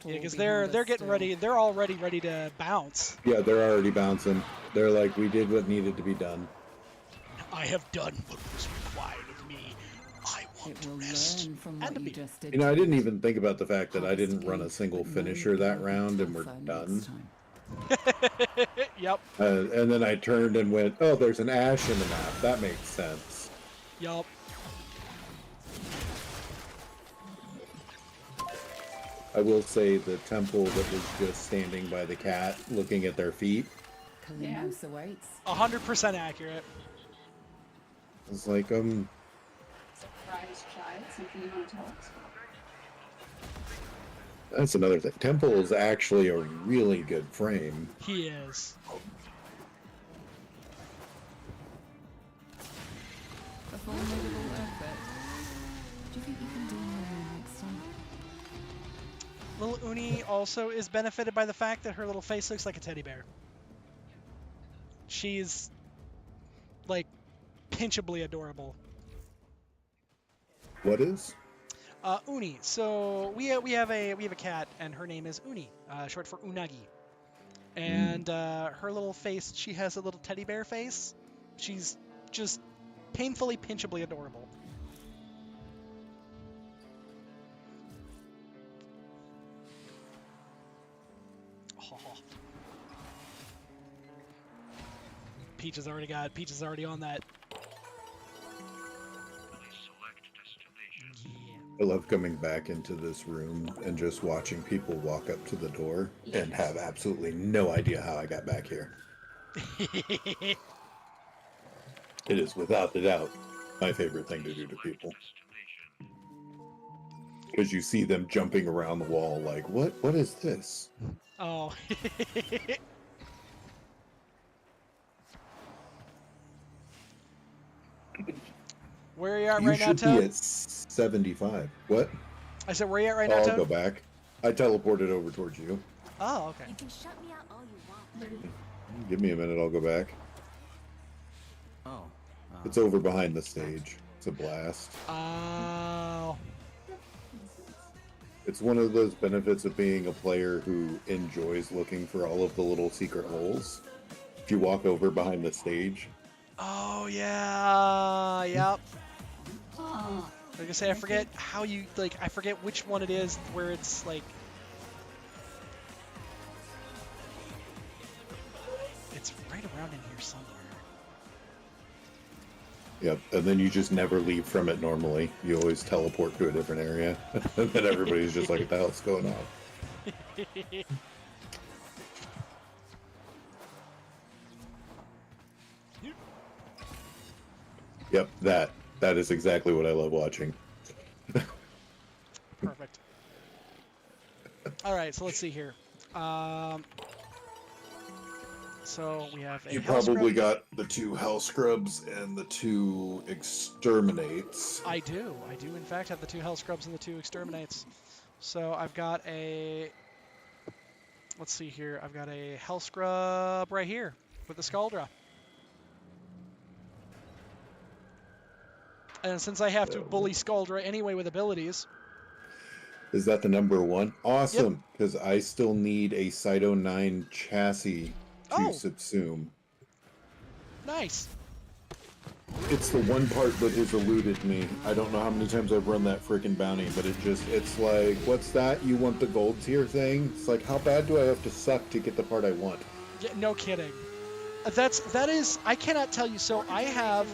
Yeah, because they're getting ready. They're already ready to bounce. Yeah, they're already bouncing. They're like, we did what needed to be done. I have done what was required of me. I want to rest and to be. You know, I didn't even think about the fact that I didn't run a single finisher that round and we're done. Yep. And then I turned and went, oh, there's an Ash in the map. That makes sense. Yup. I will say the temple that was just standing by the cat looking at their feet. Yeah. 100% accurate. It's like, Surprise child, something you want to tell us? That's another thing. Temple is actually a really good frame. He is. A formidable effort. Do you think you can do more next time? Little Uni also is benefited by the fact that her little face looks like a teddy bear. She's like pinchably adorable. What is? Uni. So we have a cat, and her name is Uni, short for Unagi. And her little face, she has a little teddy bear face. She's just painfully pinchably adorable. Peach is already on that. I love coming back into this room and just watching people walk up to the door and have absolutely no idea how I got back here. It is without a doubt my favorite thing to do to people. Because you see them jumping around the wall like, what is this? Oh. Where are you at right now, Toad? You should be at 75. What? I said, where are you at right now, I'll Toad? go back. I teleported over towards you. Oh, okay. You can shut me out all you want. Give me a minute, I'll go back. Oh. It's over behind the stage. It's a blast. Oh. It's one of those benefits of being a player who enjoys looking for all of the little secret holes. If you walk over behind the stage. Oh, yeah. Yep. Like I say, I forget how you, like, I forget which one it is where it's, like, it's right around in here somewhere. Yep, and then you just never leave from it normally. You always teleport to a different area. And then everybody's just like, what the hell's going on? Yep, that is exactly what I love watching. Perfect. All right, so let's see here. So we have a You hell probably scrub. got the 2 hell scrubs and the 2 exterminates. I do in fact have the 2 hell scrubs and the 2 exterminates. So I've got a, let's see here, I've got a hell scrub right here with the Scaldra. And since I have to bully Scaldra anyway with abilities. Is that the number 1? Awesome, because I still need a Cyto 9 chassis to subsume. Nice. It's the one part that has eluded me. I don't know how many times I've run that freaking bounty, but it's like, what's that? You want the gold tier thing? It's like, how bad do I have to suck to get the part I want? Yeah, no kidding. That is, I cannot tell you. So I have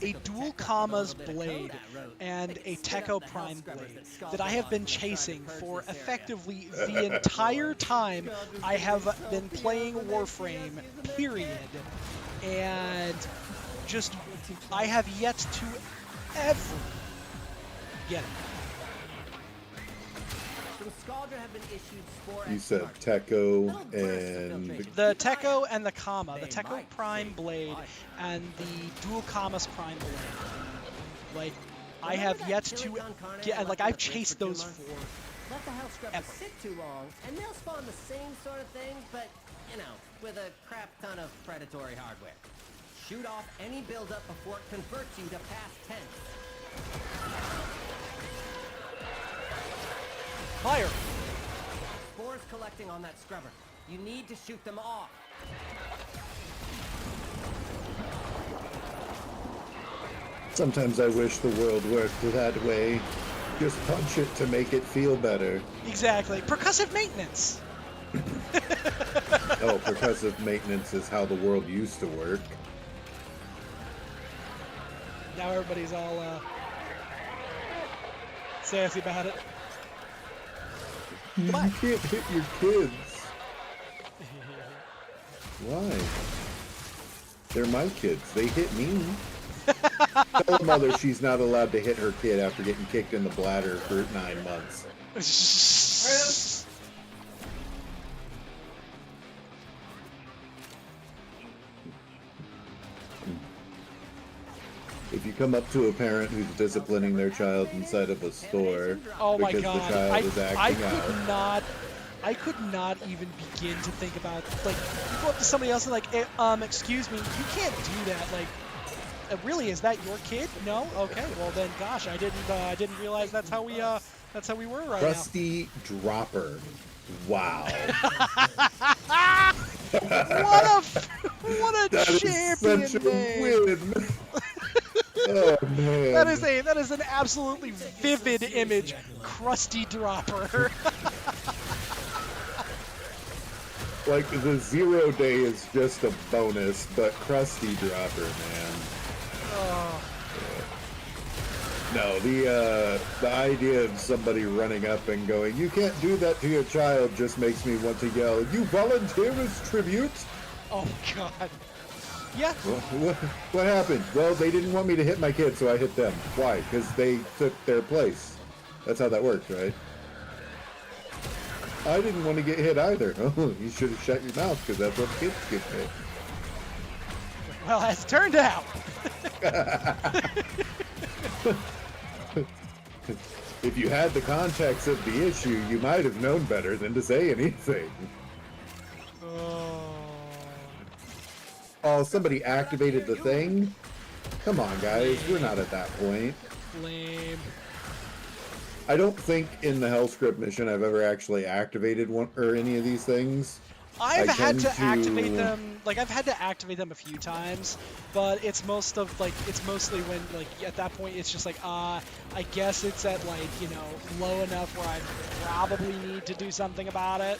a dual commas blade and a Techo Prime blade that I have been chasing for effectively the entire time I have been playing Warframe, period. And just, I have yet to ever get it. You said Techo and... The Techo and the Kama. The Techo Prime blade and the dual Kama's Prime blade. Like, I have yet to get, like, I've chased those for Let the hell scrubbers sit too long, and they'll spawn the same sort of thing, but, you know, with a crap ton of predatory hardware. Shoot off any buildup before it converts you to past tense. Fire! Spores collecting on that scrubber. You need to shoot them off. Sometimes I wish the world worked that way. Just punch it to make it feel better. Exactly. Percussive maintenance! Oh, percussive maintenance is how the world used to work. Now everybody's all, sassy about it. You can't hit your kids. Why? They're my kids. They hit me. Tell her mother she's not allowed to hit her kid after getting kicked in the bladder for 9 months. If you come up to a parent who's disciplining their child inside of a store because the child is acting out. I could not even begin to think about, like, you go up to somebody else and like, excuse me, you can't do that. Like, really, is that your kid? No? Okay, well then, gosh, I didn't realize that's how we were right Crusty Dropper. Wow. what a champion is such a name. win. Oh man. That is an absolutely vivid image. Crusty Dropper. Like, the 0 day is just a bonus, but Krusty Dropper, man. Oh. No, the idea of somebody running up and going, "You can't do that to your child," just makes me want to yell, "You volunteer as tribute?" Oh my god. Yeah. What happened? Well, they didn't want me to hit my kid, so I hit them. Why? Because they took their place. That's how that works, right? I didn't want to get hit either. Oh, you should have shut your mouth, because that's what kids get hit. Well, as it turned out. If you had the context of the issue, you might have known better than to say anything. Oh, somebody activated the thing? Come on, guys. We're not at that point. Lame. I don't think in the Hellscript mission I've ever actually activated one or any of these things. I've had to activate them. Like, I've had to activate them a few times, but it's mostly when, like, at that point it's just like, I guess it's at, like, you know, low enough where I probably need to do something about it.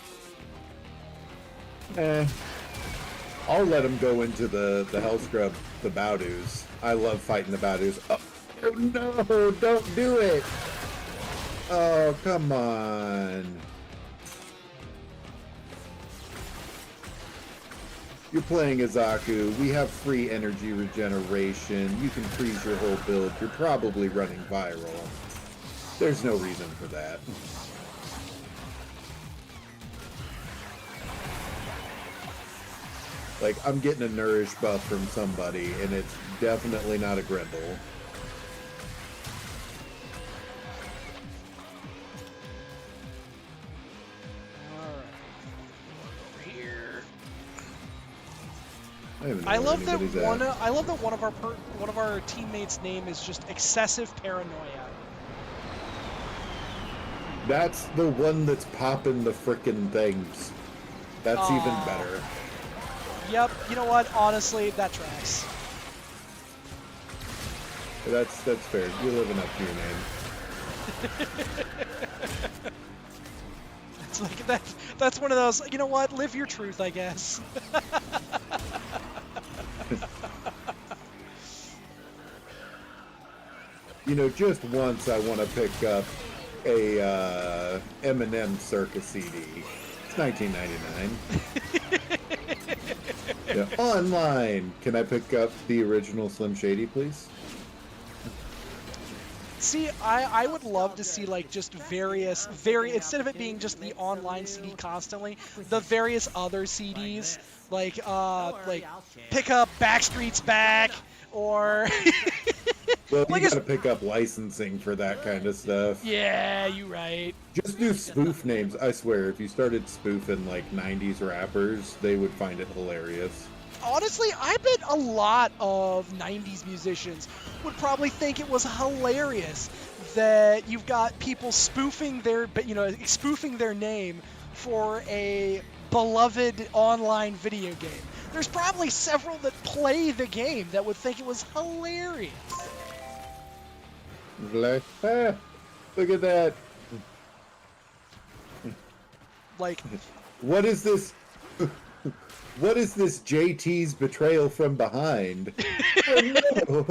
I'll let them go into the Hellscrub, the Bowdoos. I love fighting the Bowdoos. Oh no, don't do it! Oh, come on. You're playing Azaku. We have free energy regeneration. You can freeze your whole build. You're probably running viral. There's no reason for that. Like, I'm getting a nourish buff from somebody, and it's definitely not a Grendel. I love that one of our teammates' name is just excessive paranoia. That's the one that's popping the frickin' things. That's even better. Yep. You know what? Honestly, that tracks. That's fair. You're living up to your name. It's like that's one of those. You know what? Live your truth, I guess. You know, just once I want to pick up a Eminem Circus CD. It's $19.99. Yeah, online. Can I pick up the original Slim Shady, please? See, I would love to see, like, just instead of it being just the online CD constantly, the various other CDs, like pick up Backstreet's Back, or well, you gotta pick up licensing for that kind of stuff. Yeah, you're right. Just do spoof names. I swear, if you started spoofing like 90s rappers, they would find it hilarious. Honestly, I bet a lot of 90s musicians would probably think it was hilarious that you've got people spoofing their name for a beloved online video game. There's probably several that play the game that would think it was hilarious. Like, look at that. Like, what is this? What is this JT's betrayal from behind? Oh no!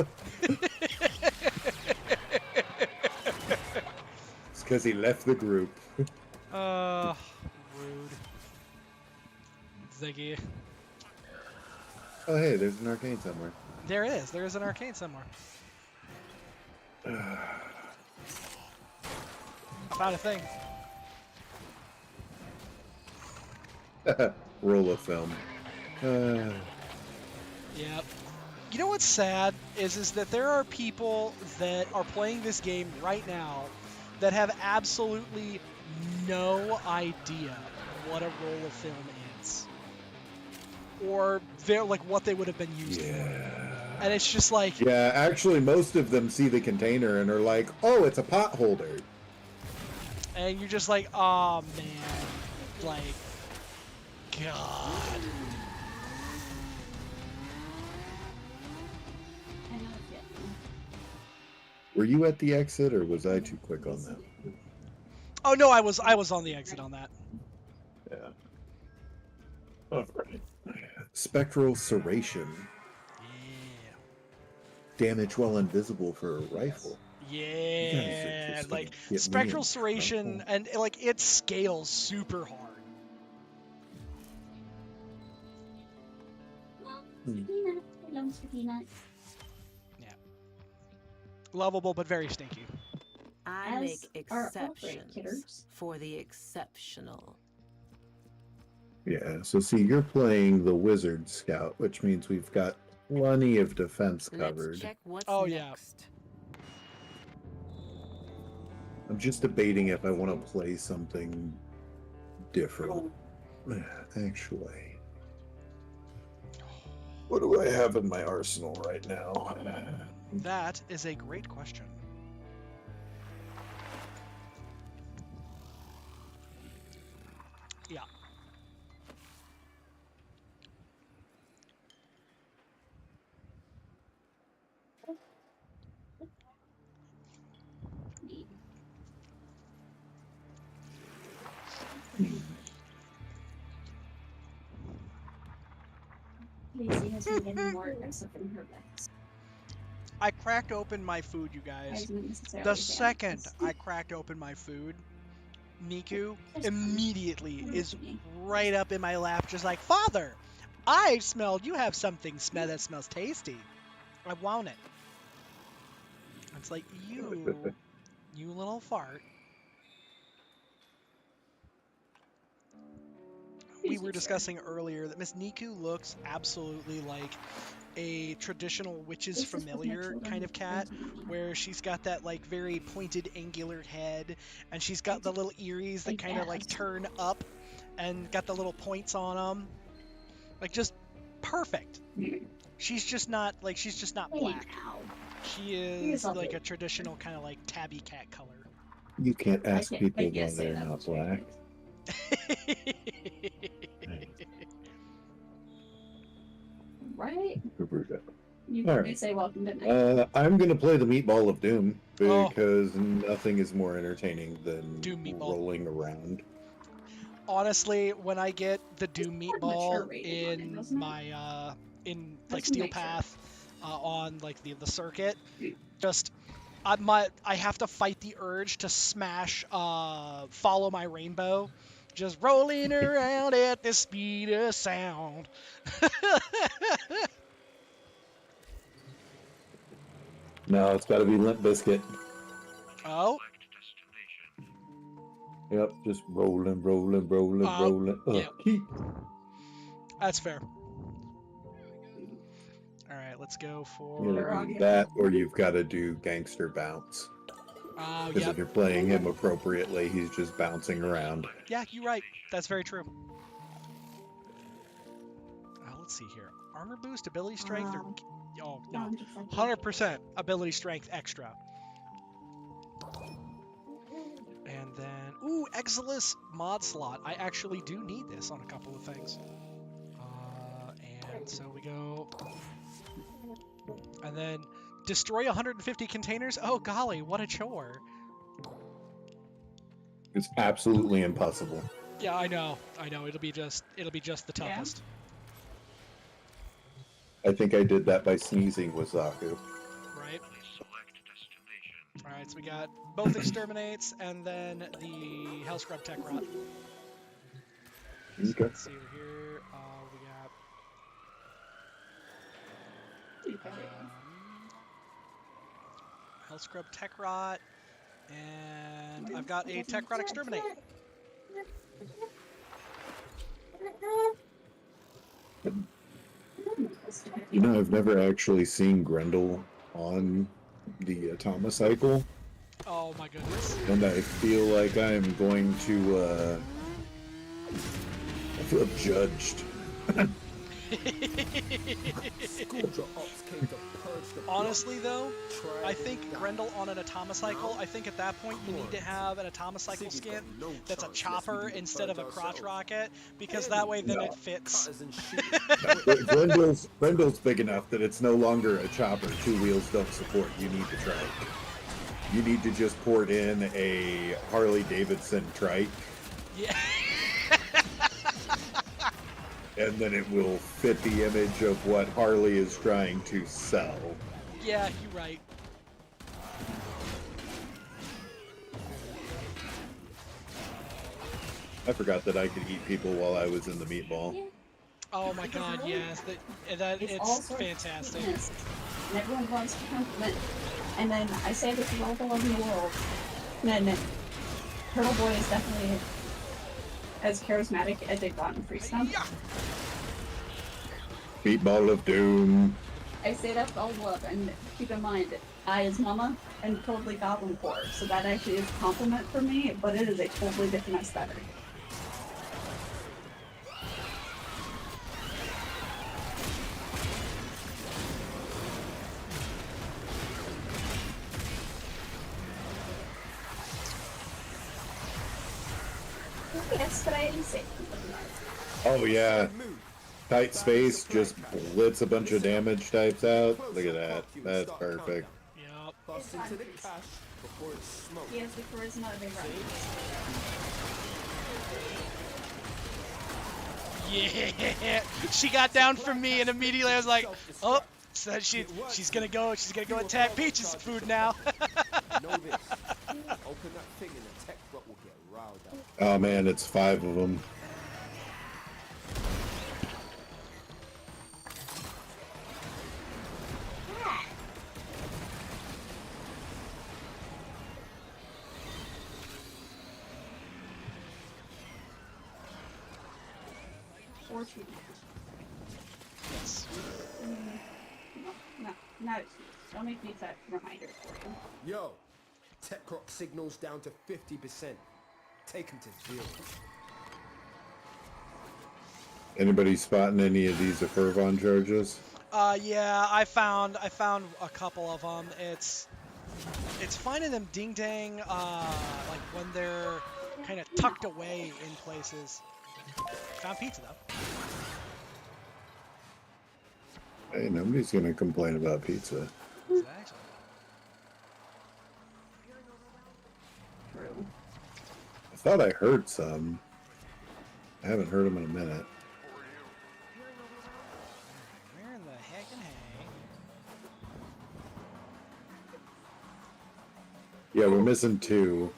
It's because he left the group. Rude. Ziggy. Oh hey, there's an arcade somewhere. There is. There is an arcade somewhere. I found a thing. Roll of film. Yep. You know what's sad is that there are people that are playing this game right now that have absolutely no idea what a roll of film is, or they're like what they would have been used for. And it's just like, yeah, actually, most of them see the container and are like, "Oh, it's a pot holder," and you're just like, "Oh man, like, God." Were you at the exit, or was I too quick on that? Oh no, I was on the exit on that. Yeah. Alright. Spectral serration. Yeah. Damage while invisible for a rifle. Yeah, like get spectral me in serration, trouble. and like it scales super hard. Peanut. Hello, Mr. Peanut. Yeah. Lovable, but very stinky. I make are all great exceptions kidders. for the exceptional. Yeah, so see, you're playing the Wizard Scout, which means we've got plenty of defense covered. Let's check what's Yeah. next. I'm just debating if I want to play something different. Actually, what do I have in my arsenal right now? That is a great question. Yeah. Lacey has been getting more aggressive in her legs. I cracked open my food, you guys. The second I cracked open my food, Niku immediately is right up in my lap, just like, Father, I smelled, you have something that smells tasty. I want it. It's like, you little fart. We were discussing earlier that Miss Niku looks absolutely like a traditional witch's familiar kind of cat, where she's got that like very pointed angular head, and she's got the little earrings that kind of like turn up and got the little points on them, like just perfect. She's just not black. She is like a traditional kind of like tabby cat color. You can't ask people why they're not black. Right? You All can right. say welcome to night. I'm going to play the Meatball of Doom because nothing is more entertaining than rolling around. Honestly, when I get the Doom Meatball in my in like Steel Path on like the circuit, just I have to fight the urge to smash Follow My Rainbow, just rolling around at the speed of sound. No, it's got to be Limp Bizkit. Oh. Yep, just rolling. Yeah. Keep. That's fair. All right, let's go for that, or you've got to do Gangster Bounce. Because if you're playing him appropriately, he's just bouncing around. Yeah, you're right. That's very true. Let's see here. Armor boost, ability strength, or... Oh, no. 100% ability strength extra. And then... Ooh, Exilus mod slot. I actually do need this on a couple of things. And so we go... And then destroy 150 containers? Oh, golly, what a chore. It's absolutely impossible. Yeah, I know. It'll be just the toughest. I think I did that by sneezing with Zaku. Right. Alright, so we got both exterminates and then the Hellscrub Tech Rot. So let's see over here. We got Hellscrub Tech Rot, and I've got a Tech Rot Exterminate. You know, I've never actually seen Grendel on the Atomocycle. Oh my goodness. And I feel like I'm going to, I feel judged. Honestly, though, I think Grendel on an Atomocycle, I think at that point you need to have an Atomocycle skin that's a chopper instead of a crotch rocket, because that way then it fits. Grendel's big enough that it's no longer a chopper. Two wheels don't support. You need the trike. You need to just port in a Harley Davidson trike. Yeah. and then it will fit the image of what Harley is trying to sell. Yeah, you're right. I forgot that I could eat people while I was in the meatball. Yeah. Oh my god, yes. It's all It's sorts fantastic. of sweetness, and everyone wants to compliment. And then I say this with all the love in the world. And then Turtle Boy is definitely as charismatic as they've gotten freestyle. Meatball of Doom. I say that with all love, and keep in mind, I is Mama and totally Goblin Core, so that actually is a compliment for me, but it is a totally different aesthetic. Yes, but I didn't say. Oh yeah. Tight space just blitz a bunch of damage types out. Look at that. That's perfect. Yep. Bust into the cash before it's smoked. He has the charisma of a right. Yeah. She got down from me and immediately I was like, oh, so she's gonna go attack Peach's food now. Know this. Open that thing and the tech rot will get riled up. Oh man, it's 5 of them. Yes. No, not don't make me set reminders for you. Yo, tech rock signals down to 50%. Take him to zero. Anybody spotting any of these Fervon charges? Yeah, I found a couple of them. It's finding them ding dang, like when they're kind of tucked away in places. Found pizza though. Hey, nobody's gonna complain about pizza. Exactly. True. I thought I heard some. I haven't heard them in a minute. Where in the heck and hay? Yeah, we're missing 2.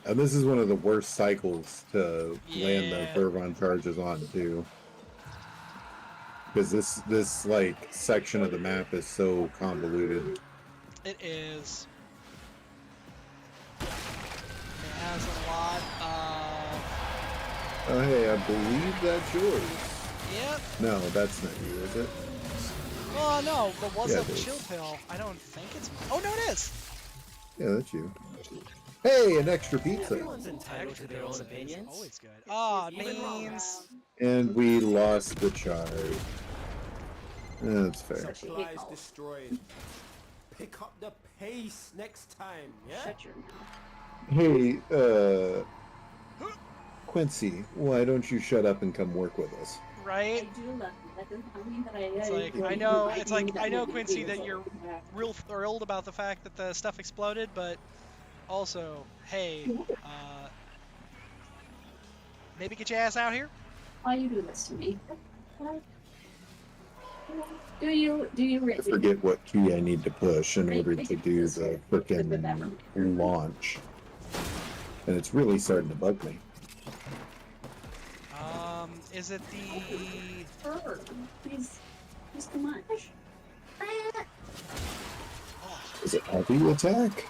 And this is one of the worst cycles to land the Fervon charges on too. Because this like section of the map is so convoluted. It is. It has a lot of. Oh hey, I believe that's yours. Yep. No, that's not you, is it? Oh no, but was Yeah, it it is. chill pill? I don't think it's. Oh no, it is. Yeah, that's you. Hey, an extra pizza. Everyone's entitled to their own opinions. Always good. Ah, beans. And we lost the charge. That's fair. Supplies destroyed. Pick up the pace next time, yeah? Shut your mouth. Hey, Quincy, why don't you shut up and come work with us? Right? I do love you. That doesn't mean that It's like I know Quincy that you're real thrilled about the fact that the stuff exploded, but also, hey, maybe get your ass out here. Why you do this to me? Do you really? I forget what key I need to push in order to do the frickin' launch. And it's really starting to bug me. Is it the... He's too much. Is it heavy attack?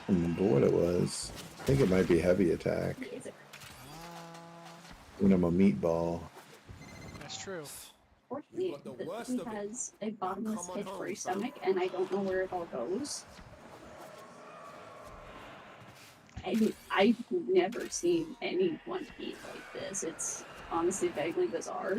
I don't remember what it was. I think it might be heavy attack. When I'm a meatball. That's true. Fortunately, he has a bottomless pit for his stomach, and I don't know where it all goes. And I've never seen anyone eat like this. It's honestly vaguely bizarre.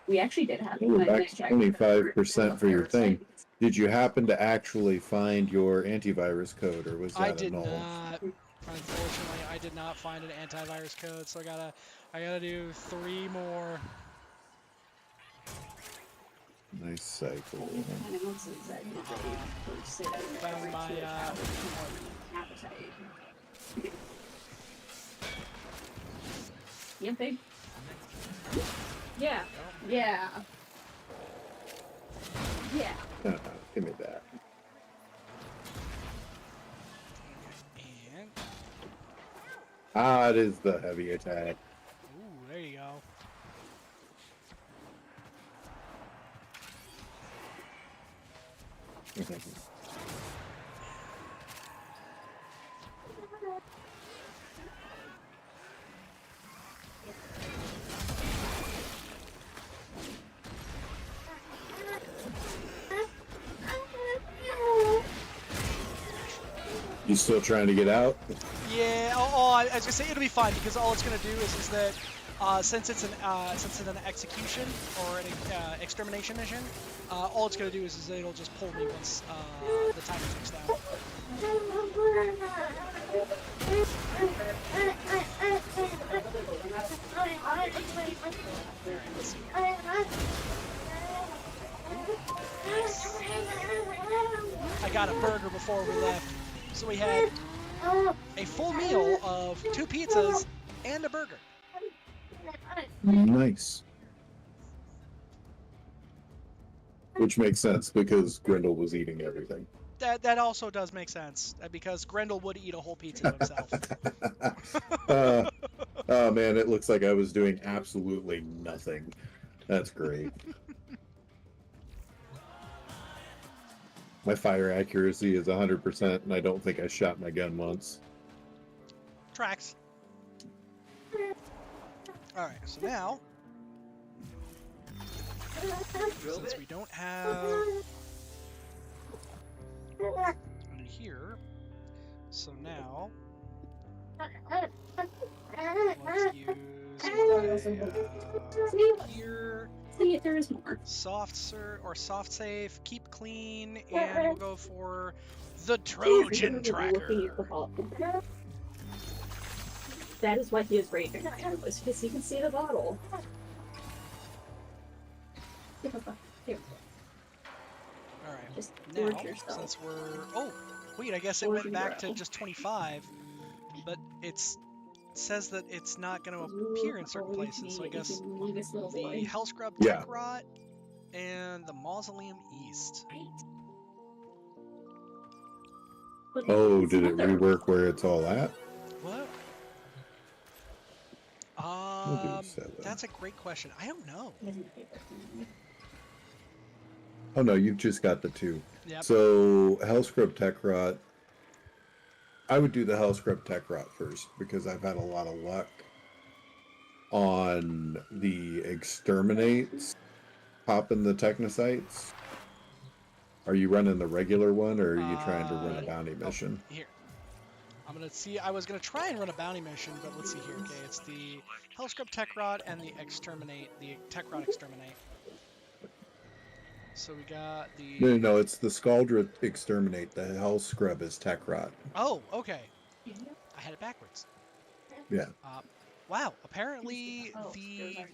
We actually did have Oh, back to 25% for your thing. Did you happen to actually find your antivirus code, or was that I did a null? not. Unfortunately, I did not find an antivirus code, so I gotta do 3 more. Nice cycle. Found my Yeah, babe. Yeah. Yeah. Yeah. Give me that. And It is the heavy attack. ooh, there you go. You still trying to get out? Yeah. I was gonna say it'll be fine because all it's gonna do is that since it's an execution or an extermination mission, all it's gonna do is it'll just pull me once the timer ticks down. I got a burger before we left, so we had a full meal of 2 pizzas and a burger. Nice. Which makes sense because Grendel was eating everything. That also does make sense because Grendel would eat a whole pizza himself. Oh man, it looks like I was doing absolutely nothing. That's great. My fire accuracy is 100%, and I don't think I shot my gun once. Tracks. Alright, so now, since we don't have in here, so now let's use here. See, there's more. Soft save, keep clean, and we'll go for the Trojan Tracker. That is why he is raving right now, was because he can see the bottle. Alright, Just now, gorge yourself. since we're... Oh, wait, I guess it went back to just 25, but it says that it's not going to appear in certain places, so I guess the Hellscrub Tech Rot and the Mausoleum East. Oh, did it rework where it's all at? What? That's a great question. I don't know. Oh no, you've just got the 2. Yep. So Hellscrub Tech Rot. I would do the Hellscrub Tech Rot first because I've had a lot of luck on the exterminates popping the technocytes. Are you running the regular one or are you trying to run a bounty mission? Here. I'm gonna see. I was gonna try and run a bounty mission, but let's see here. Okay, it's the Hellscrub Tech Rod and the Tech Rod Exterminate. So we got the... No, it's the Scaldra Exterminate. The Hellscrub is Tech Rot. Oh, okay. I had it backwards. Yeah. Wow. Apparently the...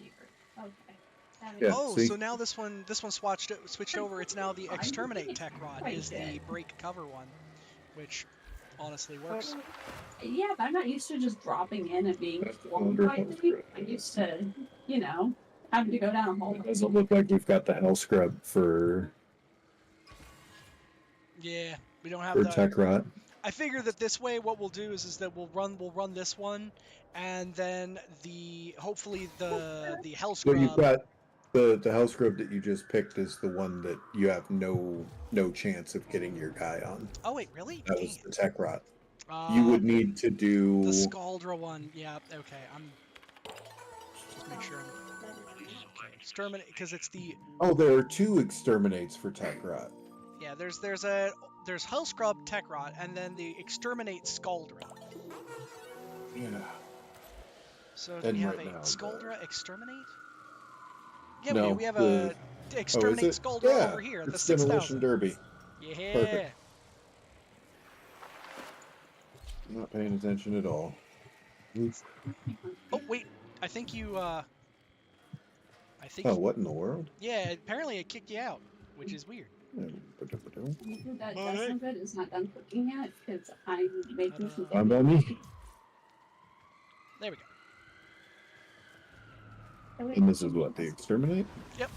Yeah, so now this one switched over. It's now the Exterminate Tech Rod is the break cover one, which honestly works. Yeah, but I'm not used to just dropping in and being flung by me. I'm used to, having to go down a hole. It doesn't look like you've got the Hellscrub for... Yeah, we don't have for that. Tech Rot. I figure that this way, what we'll do is that we'll run this one, and then hopefully the Hellscrub. Well, you've got the Hellscrub that you just picked is the one that you have no chance of getting your guy on. Oh wait, really? That was the Tech Rot. You would need to do the Scaldra one. Yeah. Okay. Just make sure. Okay. Exterminate, because it's the. Oh, there are 2 exterminates for Tech Rot. Yeah. There's Hellscrub Tech Rot, and then the Exterminate Scaldra. Yeah. So do we have a Scaldra Exterminate? Yeah, no, we have a Exterminate Scaldra over here at the 6,000. Demolition Derby. Yeah. Perfect. Not paying attention at all. Oh wait, I think you. Oh, what in the world? Yeah, apparently it kicked you out, which is weird. That doesn't good is not done cooking yet because I'm making some. I'm on me. There we go. And this is what, the exterminate? Yep.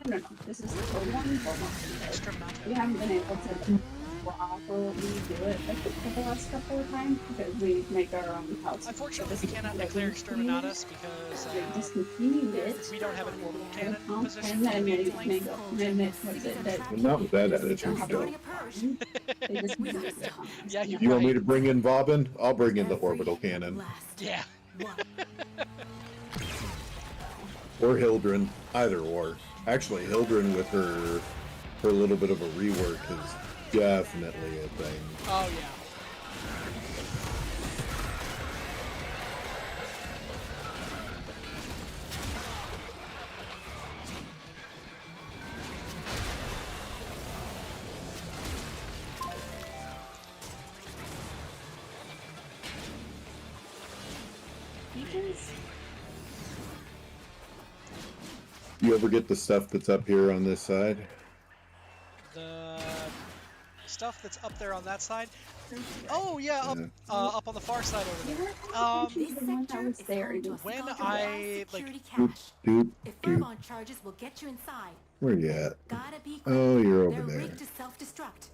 No. This is the one Exterminate. we haven't been able to properly do it for the last couple of times because we make our own house. Unfortunately, we cannot declare exterminatus because discontinued it. we don't have an orbital cannon And position. then was it that And not with that attitude, though. they just Yeah, you're You want me right. to bring in Bobbin? I'll bring in the orbital cannon. Yeah. Or Hildren, either or. Actually, Hildren with her little bit of a rework is definitely a thing. Oh yeah. You ever get the stuff that's up here on this side? The stuff that's up there on that side. Oh yeah, up on the far side over there. When I like, If Furbon charges will get you inside. Where you at? Gotta be quick. Oh, you're over They're there. rigged to self-destruct.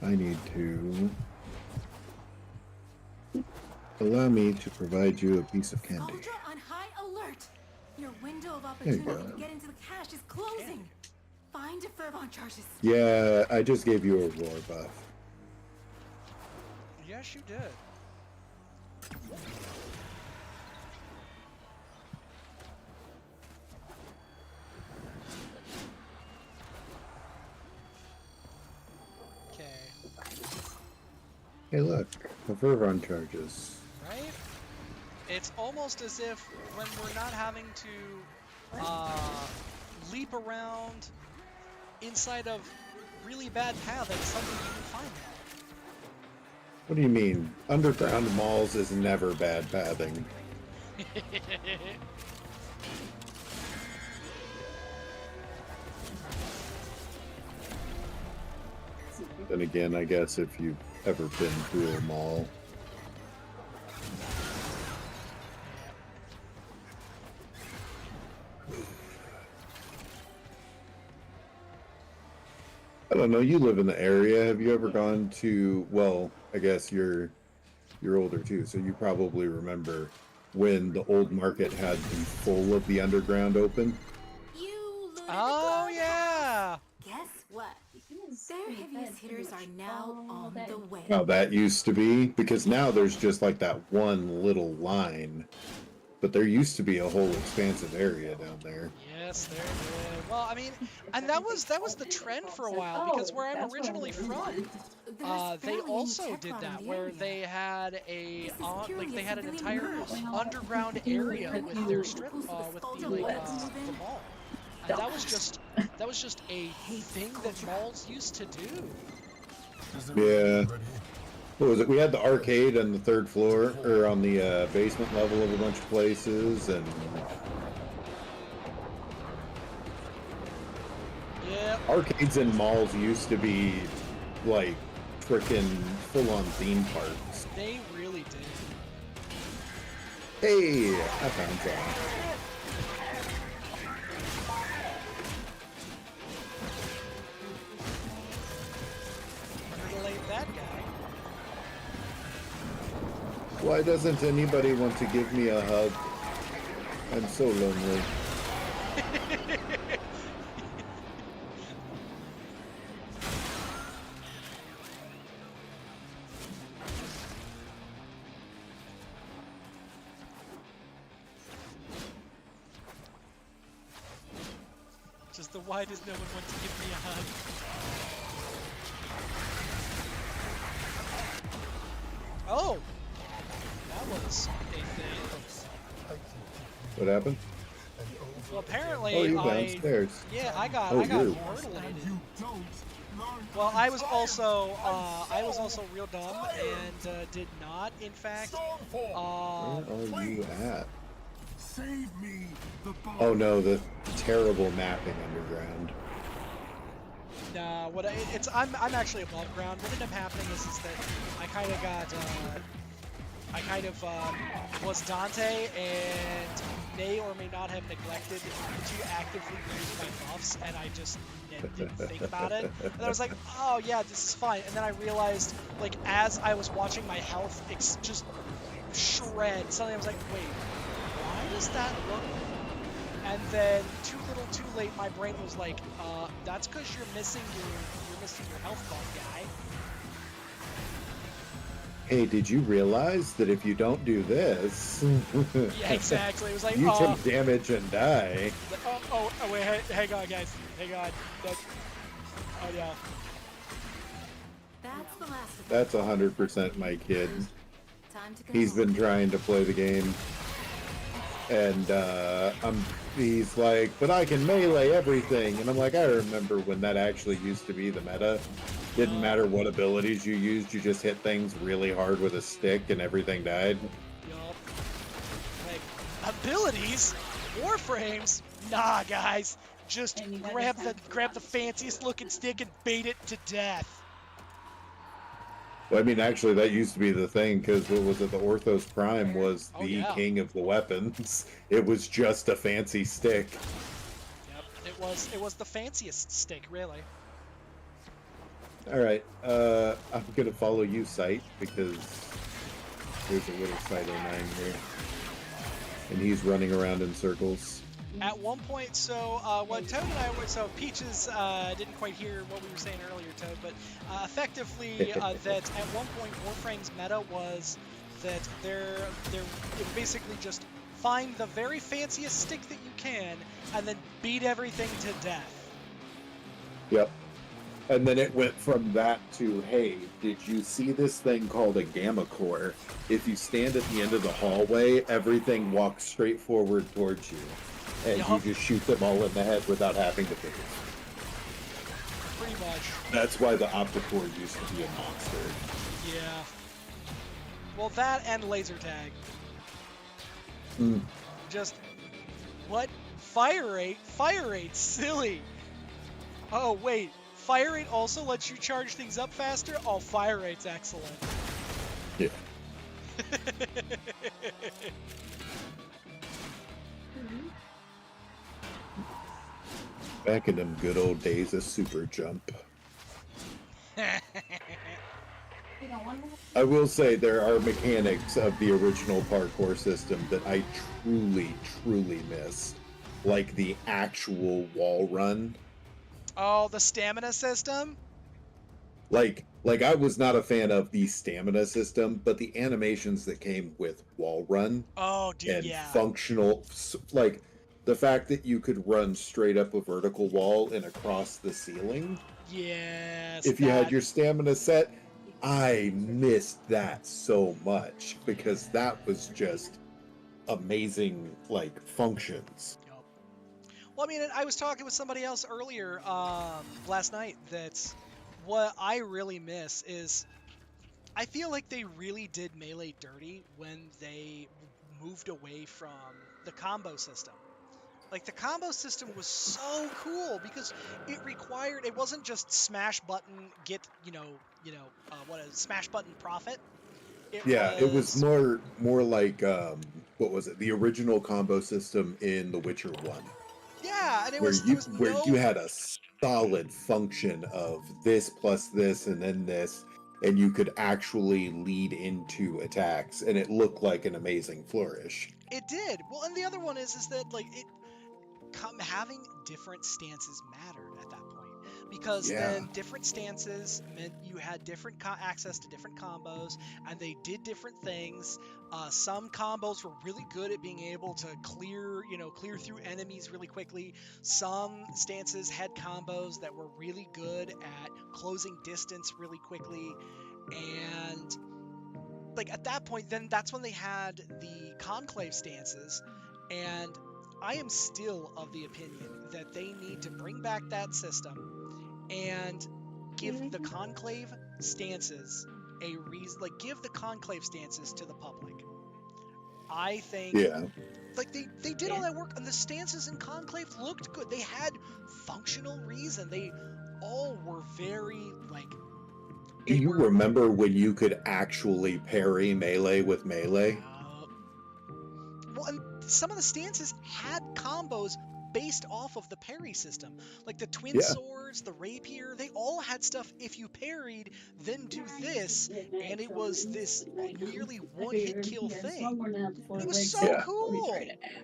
I need to allow me to provide you a piece of candy. Ultra on high alert. Your window of There you opportunity go. to get into the cache is closing. Find a Furbon charges. Yeah, I just gave you a roar buff. yes, you did. Hey, look, the Vervon charges. Right? It's almost as if when we're not having to leap around inside of really bad paths, suddenly you can find that. What do you mean? Underground malls is never bad pathing. Then again, I guess if you've ever been to a mall. I don't know, you live in the area. Have you ever gone to, well, I guess you're older too, so you probably remember when the old market had the full of the underground open? Oh yeah! Guess what? Their heaviest hitters are now on the way. How that used to be, because now there's just like that one little line, but there used to be a whole expansive area down there. Yes, there did. Well, I mean, and that was the trend for a while because where I'm originally from, they also did that where they had a like they had an entire underground area with their strip with the mall, and that was just a thing that malls used to do. Yeah. What was it? We had the arcade on the third floor, or on the basement level of a bunch of places, and yeah, arcades and malls used to be like frickin' full-on theme parks. They really did. Hey, I found some. Relate that guy. Why doesn't anybody want to give me a hug? I'm so lonely. Just the why does no one want to give me a hug? Oh! That was a thing. What happened? Well, apparently Oh, you're downstairs. Yeah, I got Oh, murderlated. Well, I was also real dumb and did not, in fact. Where are you at? Save me, the Oh no, the terrible mapping underground. Nah, I'm actually above ground. What ended up happening is that I kind of got I kind of was Dante and may or may not have neglected to actively use my buffs, and I just didn't think about it. And I was like, oh yeah, this is fine. And then I realized, like, as I was watching my health just shred, suddenly I was like, wait, why does that look? And then too little, too late, my brain was like, that's because you're missing your health buff, guy. Hey, did you realize that if you don't do this, yeah, exactly. It was like, you take damage and die. Oh, wait, hang on, guys. Hang on. Oh, yeah. That's the last of That's 100% my kid. He's been trying to play the game, and he's like, but I can melee everything. And I'm like, I remember when that actually used to be the meta. Didn't matter what abilities you used, you just hit things really hard with a stick and everything died. Yup. Like, abilities? Warframes? Nah, guys. Just grab the fanciest looking stick and bait it to death. Well, I mean, actually, that used to be the thing, because what was it? The Orthos Prime was the king of the weapons. It was just a fancy stick. Yep, it was the fanciest stick, really. All right, I'm gonna follow you, Sight, because there's a little Sight 09 here, and he's running around in circles. At one point, so what Toad and I were, so Peaches didn't quite hear what we were saying earlier, Toad, but effectively that at one point Warframe's meta was that they're basically just find the very fanciest stick that you can and then beat everything to death. Yep. And then it went from that to, hey, did you see this thing called a gamma core? If you stand at the end of the hallway, everything walks straight forward towards you. And you just shoot them all in the head without having to move. Pretty much. That's why the Opticore used to be a monster. Yeah. Well, that and laser tag. Just, what? Fire rate? Fire rate's silly. Oh, wait. Fire rate also lets you charge things up faster? Oh, fire rate's excellent. Yeah. Back in them good old days of super jump. I will say there are mechanics of the original parkour system that I truly, truly miss. Like the actual wall run. Oh, the stamina system? Like I was not a fan of the stamina system, but the animations that came with wall run and functional, like the fact that you could run straight up a vertical wall and across the ceiling. Yes. If you had your stamina set, I missed that so much because that was just amazing, like, functions. Well, I mean, I was talking with somebody else earlier last night that what I really miss is I feel like they really did Melee dirty when they moved away from the combo system. Like, the combo system was so cool because it wasn't just smash button, get, smash button profit. It was more like, what was it? The original combo system in The Witcher 1. Yeah, and where you had a solid function of this plus this and then this, and you could actually lead into attacks, and it looked like an amazing flourish. It did. Well, and the other one is that like having different stances mattered at that point because then different stances meant you had different access to different combos, and they did different things. Some combos were really good at being able to clear through enemies really quickly. Some stances had combos that were really good at closing distance really quickly, and like at that point, then that's when they had the conclave stances, and I am still of the opinion that they need to bring back that system and give the conclave stances a reason, like give the conclave stances to the public. I think like they did all that work, and the stances in conclave looked good. They had functional reason. They all were very like Do you remember when you could actually parry melee with melee? Well, and some of the stances had combos based off of the parry system. Like the twin Yeah. swords, the rapier, they all had stuff, if you parried, then do this, and it was this nearly one-hit kill thing. And it was so cool!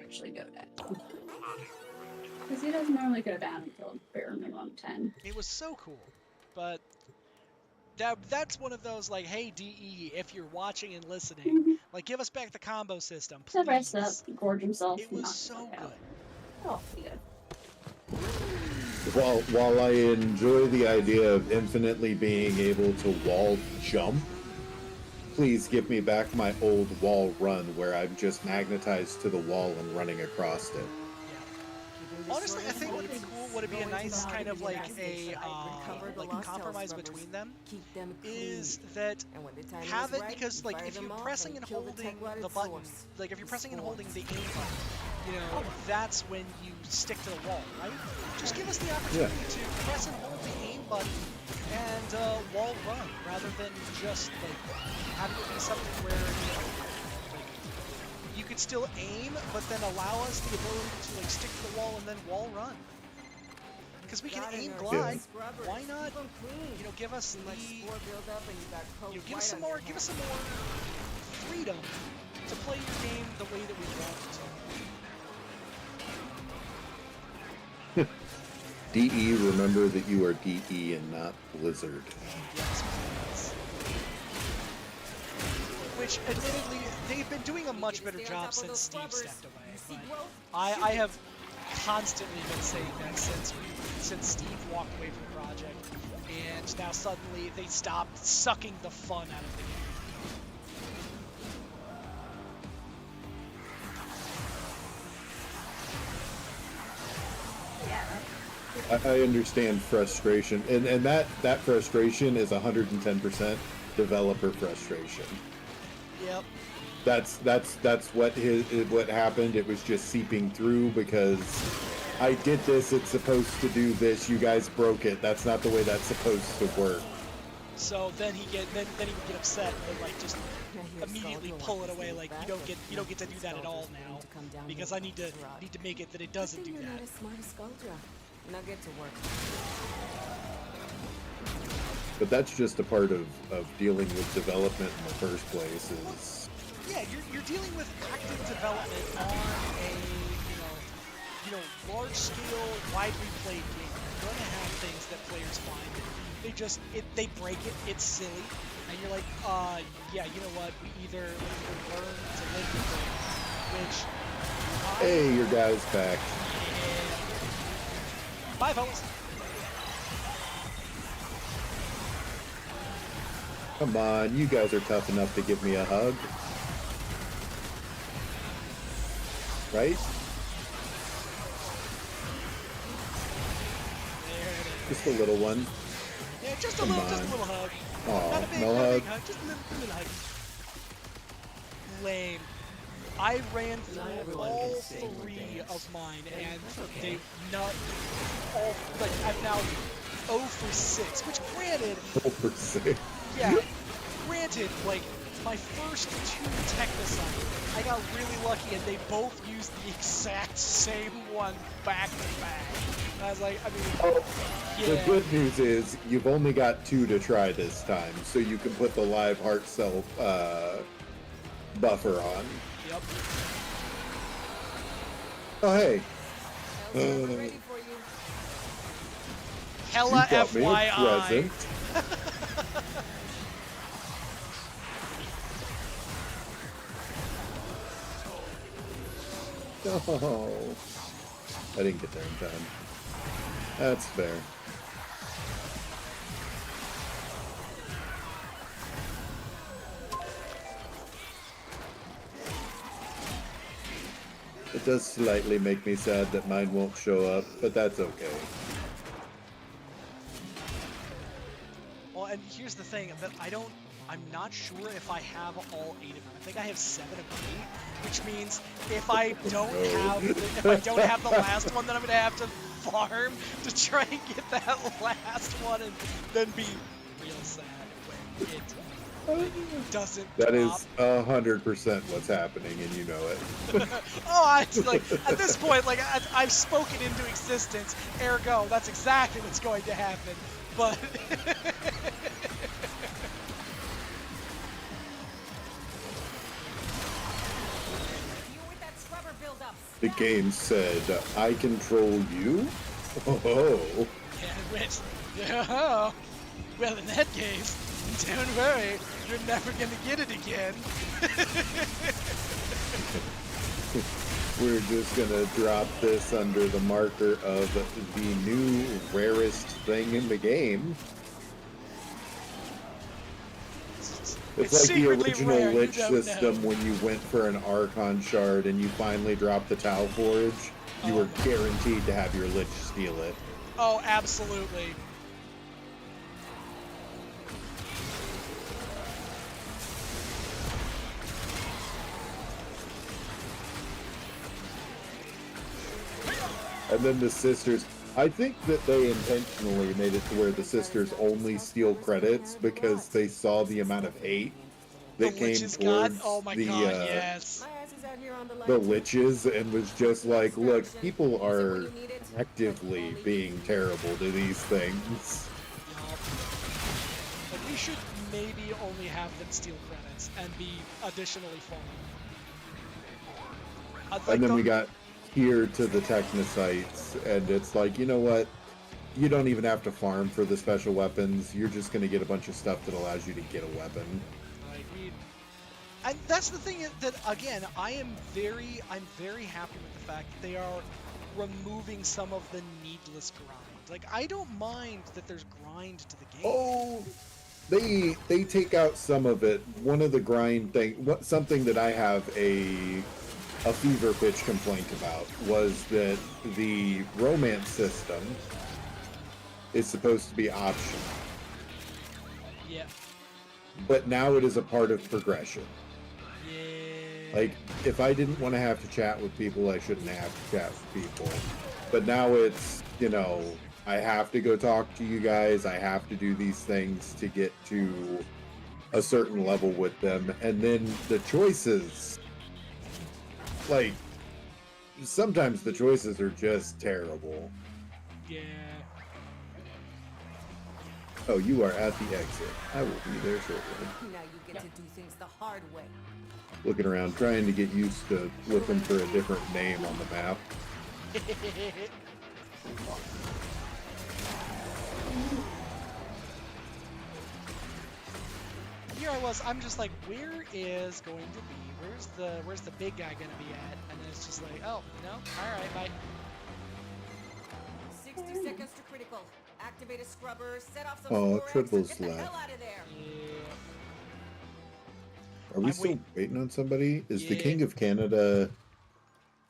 Actually go down. Because he doesn't normally go down until bare minimum 10. It was so cool. But that's one of those, like, hey, DE, if you're watching and listening, like, give us back the combo system, So rest up, please. gorge himself. It was so good. Oh, yeah. While I enjoy the idea of infinitely being able to wall jump, please give me back my old wall run where I'm just magnetized to the wall and running across it. Honestly, I think what would be cool, would it be a nice kind of like a compromise between them, is that have it, because like if you're pressing and holding the button, like if you're pressing and holding the aim button, you know, that's when you stick to the wall, right? Just give us the opportunity to press and hold the aim button and wall run, rather than just like having it be something where, you know, you could still aim, but then allow us the ability to like stick to the wall and then wall run. Because we can aim glide. Why not? You know, give us the, you know, give us some more freedom to play your game the way that we want it to. DE, remember that you are DE and not Blizzard. Yes, please. Which, admittedly, they've been doing a much better job since Steve stepped away. But I have constantly been saying that since Steve walked away from the project, and now suddenly they stopped sucking the fun out of the game. I understand frustration, and that frustration is 110% developer frustration. Yep. That's what happened. It was just seeping through because I did this. It's supposed to do this. You guys broke it. That's not the way that's supposed to work. So then he would get upset and like just immediately pull it away. Like you don't get to do that at all now because I need to make it that it doesn't do that. Now get to work. But that's just a part of dealing with development in the first place. Is yeah, you're dealing with active development on a you know large scale, widely played game. You're gonna have things that players find they break it. It's silly, and you're like, yeah, you know what? We either learn to live with it, which hey, your guy's back. Bye, fellas. Come on, you guys are tough enough to give me a hug. Right? Just a little one. Yeah, just a little hug. Aw, not a big, no not hug. a big hug, just a little hug. Lame. I ran through all three of mine, and they not all, like, I'm now 0 for 6, which granted... 0 for 6? Yeah, granted, like, my first 2 technocytes, I got really lucky, and they both used the exact same one back to back. And I was like, I mean, yeah. The good news is, you've only got 2 to try this time, so you can put the live heart cell buffer on. Yep. Oh, hey. Hella you got me a FYI. present. Oh, I didn't get there in time. That's fair. It does slightly make me sad that mine won't show up, but that's okay. Well, and here's the thing, that I'm not sure if I have all 8 of them. I think I have 7 of 8, which means if I don't have the last one, then I'm gonna have to farm to try and get that last one, and then be real sad. It doesn't That drop. is 100% what's happening, and you know it. Oh, I like at this point, like I've spoken into existence. Ergo, that's exactly what's going to happen. But the game said, "I control you." Oh. yeah, which, oh, well, in that case, don't worry, you're never gonna get it again. We're just gonna drop this under the marker of the new rarest thing in the game. It's like the original rare, Lich system when you went for an Archon shard and you finally dropped the Tau Forge. You were guaranteed to have your Lich steal it. Oh, absolutely. And then the sisters, I think that they intentionally made it to where the sisters only steal credits because they saw the amount of hate that came towards the Liches, and was just like, look, people are actively being terrible to these things. Like, we should maybe only have them steal credits and be additionally fun. And then we got here to the technocytes, and it's like, you know what? You don't even have to farm for the special weapons. You're just going to get a bunch of stuff that allows you to get a weapon. And that's the thing that, again, I'm very happy with the fact that they are removing some of the needless grind. Like, I don't mind that there's grind to the game. Oh, they take out some of it. One of the grind something that I have a fever pitch complaint about was that the romance system is supposed to be optional. Yeah. But now it is a part of progression. Yeah. Like, if I didn't want to have to chat with people, I shouldn't have to chat with people. But now it's, you know, I have to go talk to you guys. I have to do these things to get to a certain level with them. And then the choices, like, sometimes the choices are just terrible. Yeah. Oh, you are at the exit. I will be there shortly. Now you get to do things the hard way. Looking around, trying to get used to looking for a different name on the map. Here I was, I'm just like, where is going to be, where's the big guy gonna be at? And then it's just like, oh, no, alright, bye. 60 seconds to critical. Activate a scrubber, set off some Oh, sports, triples and get the hell left. out of there. Are we still waiting on somebody? Is the King of Canada...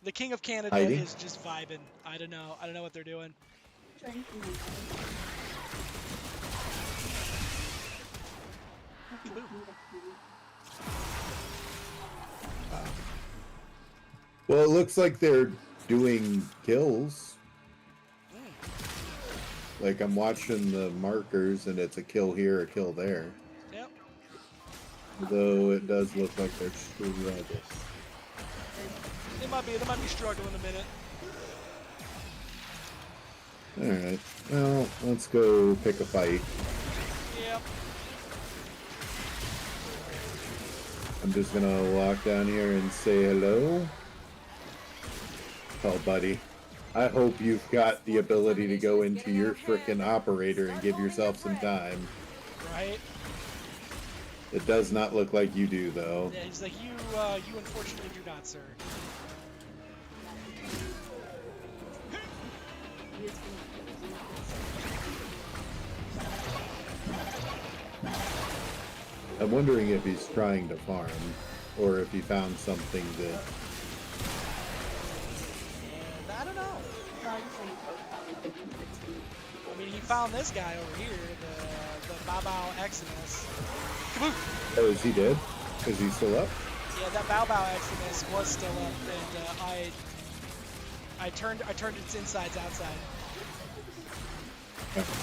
The King of Canada hiding? is just vibing. I don't know what they're doing. Well, it looks like they're doing kills. Like, I'm watching the markers, and it's a kill here, a kill there. Yep. Though it does look like they're struggling. They might be struggling a minute. Alright, well, let's go pick a fight. Yep. I'm just gonna walk down here and say hello. Oh, buddy. I hope you've got the ability to go into your frickin' operator and give yourself some time. Right? It does not look like you do, though. Yeah, he's like, you unfortunately do not, sir. I'm wondering if he's trying to farm, or if he found something that... I don't know. I mean, he found this guy over here, the Bao Eximus. Oh, is he dead? Is he still up? Yeah, that Bao Eximus was still up, and I turned its insides outside.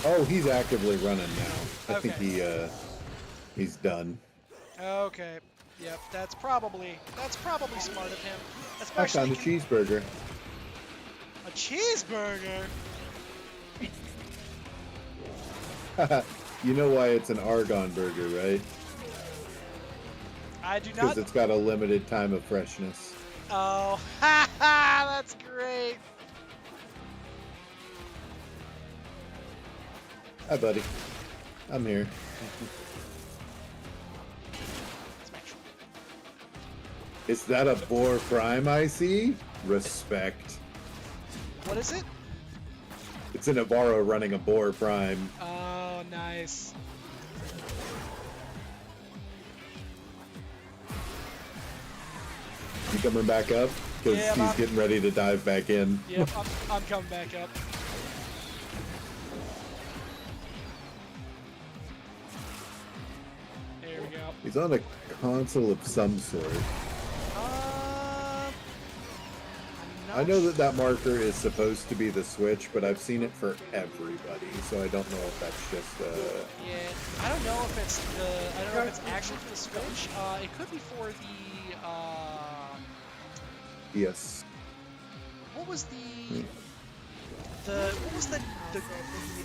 Oh, he's actively running now. I think He's done. Okay. Yep, that's probably smart of him. I Especially found a cheeseburger. a cheeseburger. You know why it's an argon burger, right? I do not. Because it's got a limited time of freshness. Oh, ha ha! That's great. Hi, buddy. I'm here. Is that a boar prime I see? Respect. What is it? It's a Navarro running a boar prime. Oh, nice. You coming back up? Because Yeah, he's getting ready to dive back in. Yep, I'm coming back up. There we go. He's on a console of some sort. I know that marker is supposed to be the Switch, but I've seen it for everybody, so I don't know if that's just Yeah, I don't know if it's I don't know if it's actually for the Switch. It could be for the yes. What was the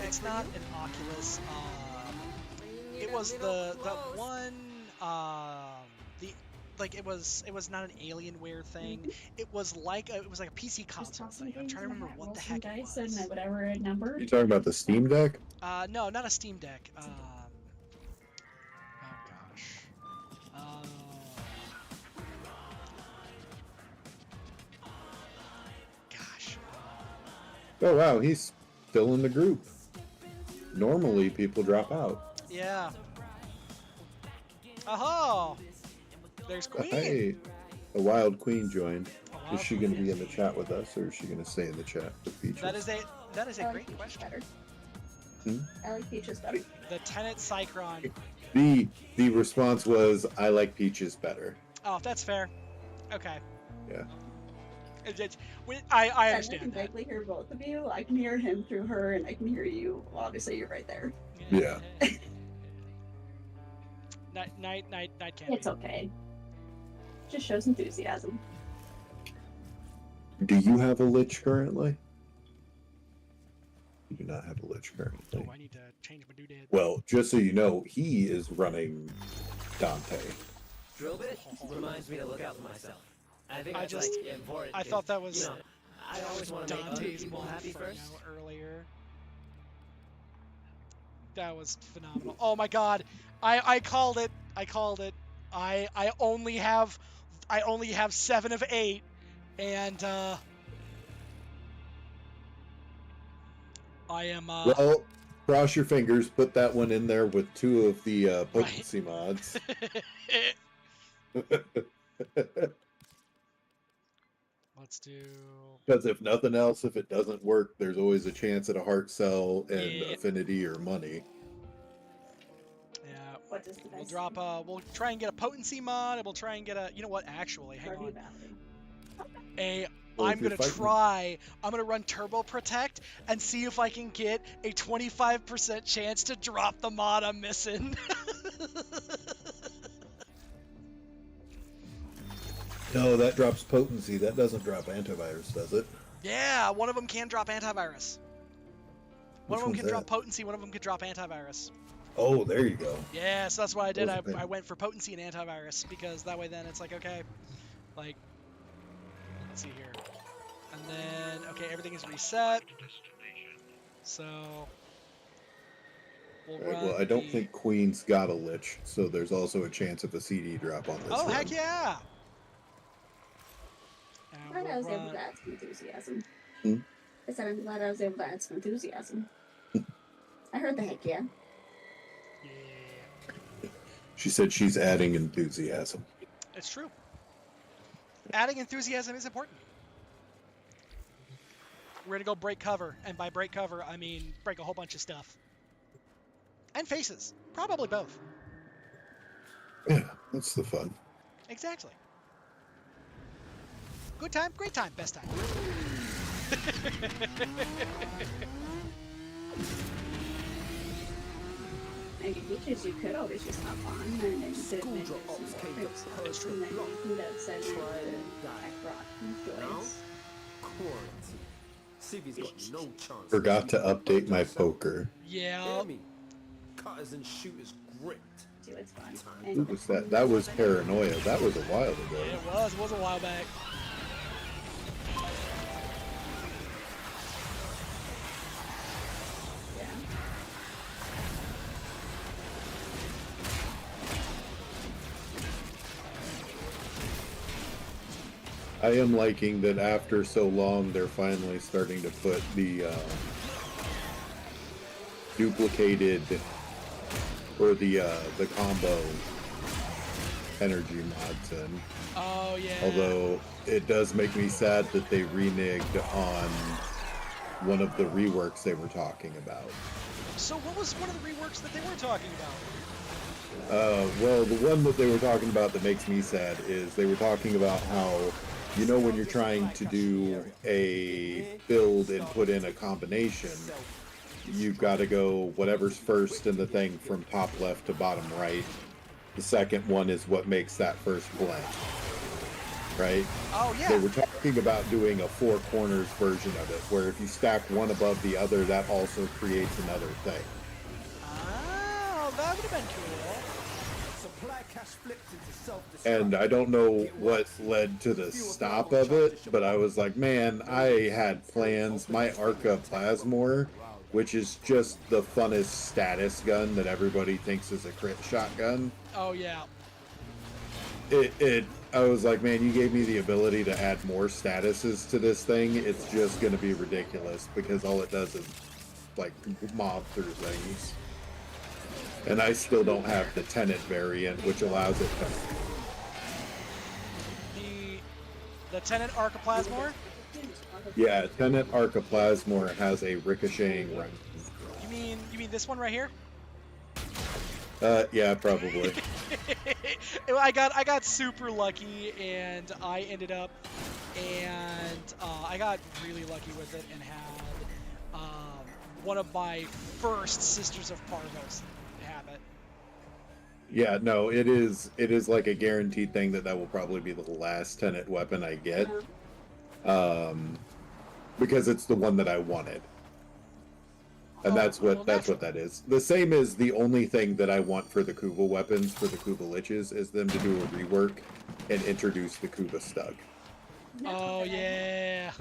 it's not an Oculus. It was the one it was not an Alienware thing. It was like a PC console thing. I'm trying to remember what the heck it was. And whatever number. You talking about the Steam Deck? No, not a Steam Deck. Oh gosh. Gosh. Oh wow, he's still in the group. Normally people drop out. Yeah. Oh, there's Queen. Hey, a wild queen joined. Is she going to be in the chat with us, or is she going to stay in the chat with Peaches? That is a great question. I like Peaches better. The Tenet Cycron. The response was, "I like Peaches better." Oh, that's fair. Okay. Yeah. I I understand can that. vaguely hear both of you. I can hear him through her, and I can hear you. Well, obviously, you're right there. Yeah. Night candy. It's okay. Just shows enthusiasm. Do you have a lich currently? You do not have a lich currently. Oh, I need to change my doodad. Well, just so you know, he is running Dante. Drill bit reminds me to look out for myself. I think I that's like important. I thought that was I always want to make other Dante's people move happy from first. earlier. That was phenomenal. Oh my god. I called it. I called it. I only have 7 of 8 and I am Well, cross your fingers, put that one in there with 2 of the potency mods. Let's do. Because if nothing else, if it doesn't work, there's always a chance at a heart cell and affinity or money. Yeah. What does the We'll drop we'll try and get a potency mod, and we'll try and get a, you know what, actually, hang on. Well, I'm gonna run Turbo Protect and see if I can get a 25% chance to drop the mod I'm missing. No, that drops potency. That doesn't drop antivirus, does it? Yeah, one of them can drop antivirus. One of them Which can one's drop that? potency, one of them can drop antivirus. Oh, there you go. Yeah, so that's what I did. Wasn't bad. I went for potency and antivirus because that way then it's like, okay, like, let's see here. And then, okay, everything is reset. So, we'll All right, run well, I don't think Queen's got a lich, so there's also a chance of a CD drop on this Oh, one. heck yeah! I'm glad I was able to add some enthusiasm. Hmm? I said I'm glad I was able to add some enthusiasm. I heard the heck yeah. She said she's adding enthusiasm. It's true. Adding enthusiasm is important. We're gonna go break cover, and by break cover, I mean break a whole bunch of stuff. And faces. Probably both. Yeah, that's the fun. Exactly. Good time, great time, best time. Maybe beaches you could always just hop on, and then you could have made some trips first, and then you could have sent it to Tech Rock Joyce. Quarantine. Civi's got no chance. Forgot to update my poker. Yeah. Cutters and shooters gripped. See what's fun. What was that? That was Paranoia. That was a while ago. Yeah, it was. It was a while back. I am liking that after so long, they're finally starting to put the duplicated or the combo energy mods in. Oh yeah. Although it does make me sad that they reneged on one of the reworks they were talking about. So what was one of the reworks that they were talking about? Well, the one that they were talking about that makes me sad is they were talking about how, you know, when you're trying to do a build and put in a combination, you've got to go whatever's first in the thing from top left to bottom right. The second one is what makes that first blend, right? Oh, yeah. They were talking about doing a four corners version of it, where if you stack one above the other, that also creates another thing. Oh, that would have been cool. And I don't know what led to the stop of it, but I was like, man, I had plans. My Arca Plasmor, which is just the funnest status gun that everybody thinks is a crit shotgun. Oh, yeah. I was like, man, you gave me the ability to add more statuses to this thing. It's just going to be ridiculous because all it does is, like, mob through things. And I still don't have the Tenet variant, which allows it to... The Tenet Arcaplasmor? Yeah, Tenet Arcaplasmor has a ricocheting run. You mean this one right here? Yeah, probably. I got super lucky, and I ended up, I got really lucky with it and had one of my first Sisters of Parvos have it. Yeah, no, it is like a guaranteed thing that will probably be the last Tenet weapon I get. Because it's the one that I wanted. And that's what that is. The same as the only thing that I want for the Kuva weapons, for the Kuva Liches, is them to do a rework and introduce the Kuva Stug. Oh, yeah.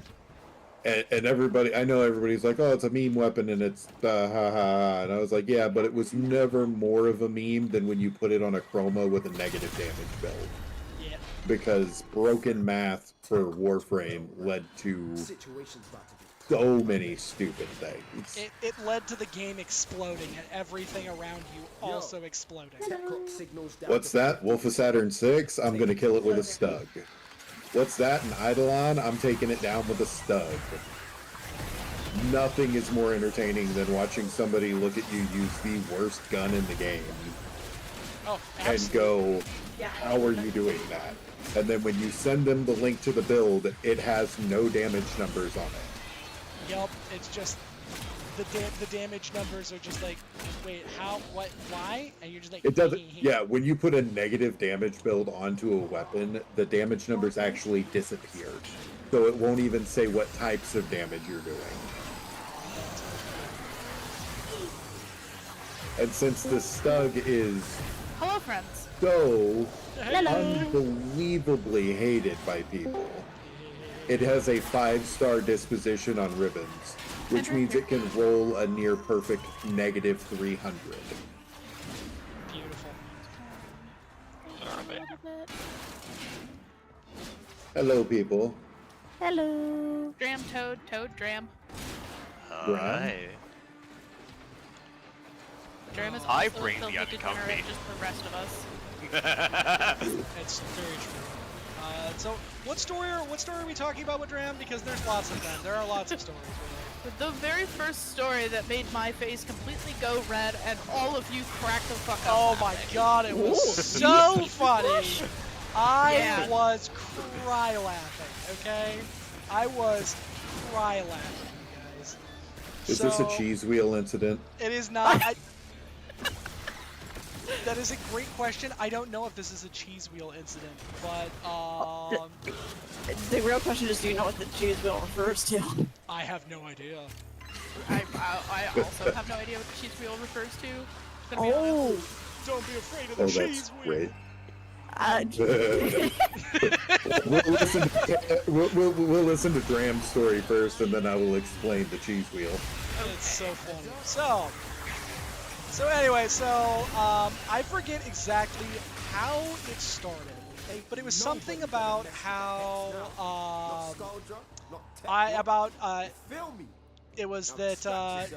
And everybody, I know everybody's like, oh, it's a meme weapon and it's ha ha ha. And I was like, yeah, but it was never more of a meme than when you put it on a chroma with a negative damage build. Yeah. Because broken math for Warframe led to so many stupid things. It led to the game exploding and everything around you also exploding. What's that? Wolf of Saturn 6? I'm gonna kill it with a Stug. What's that? An Eidolon? I'm taking it down with a Stug. Nothing is more entertaining than watching somebody look at you use the worst gun in the game. Oh, and go, how are you doing that? And then when you send them the link to the build, it has no damage numbers on it. Yup, it's just the damage numbers are just like, wait, how, what, why? And you're just like, it doesn't. Yeah, when you put a negative damage build onto a weapon, the damage numbers actually disappear, so it won't even say what types of damage you're doing. And since the Stug is Hello, friends. so Hello. unbelievably hated by people, it has a 5-star disposition on ribbons, which means it can roll a near perfect negative 300. Beautiful. Hello, people. Hello. Dram, Toad, Dram. Right. Dram is I also bring still the uncomfy. just the rest of us. It's very true. So, what story are we talking about with Dram? Because there's lots of them. There are lots of stories. The very first story that made my face completely go red and all of you cracked the fuck up. Oh my god, it was so funny. I was cry laughing, okay? I was cry laughing, you guys. Is this a cheese wheel incident? It is not. That is a great question. I don't know if this is a cheese wheel incident, but The real question is, do you know what the cheese wheel refers to? I have no idea. I also have no idea what the cheese wheel refers to. Oh, don't be afraid of the cheese wheel. Great. we'll listen to Dram's story first, and then I will explain the cheese wheel. It's so funny. So anyway, I forget exactly how it started, but it was something about how it was that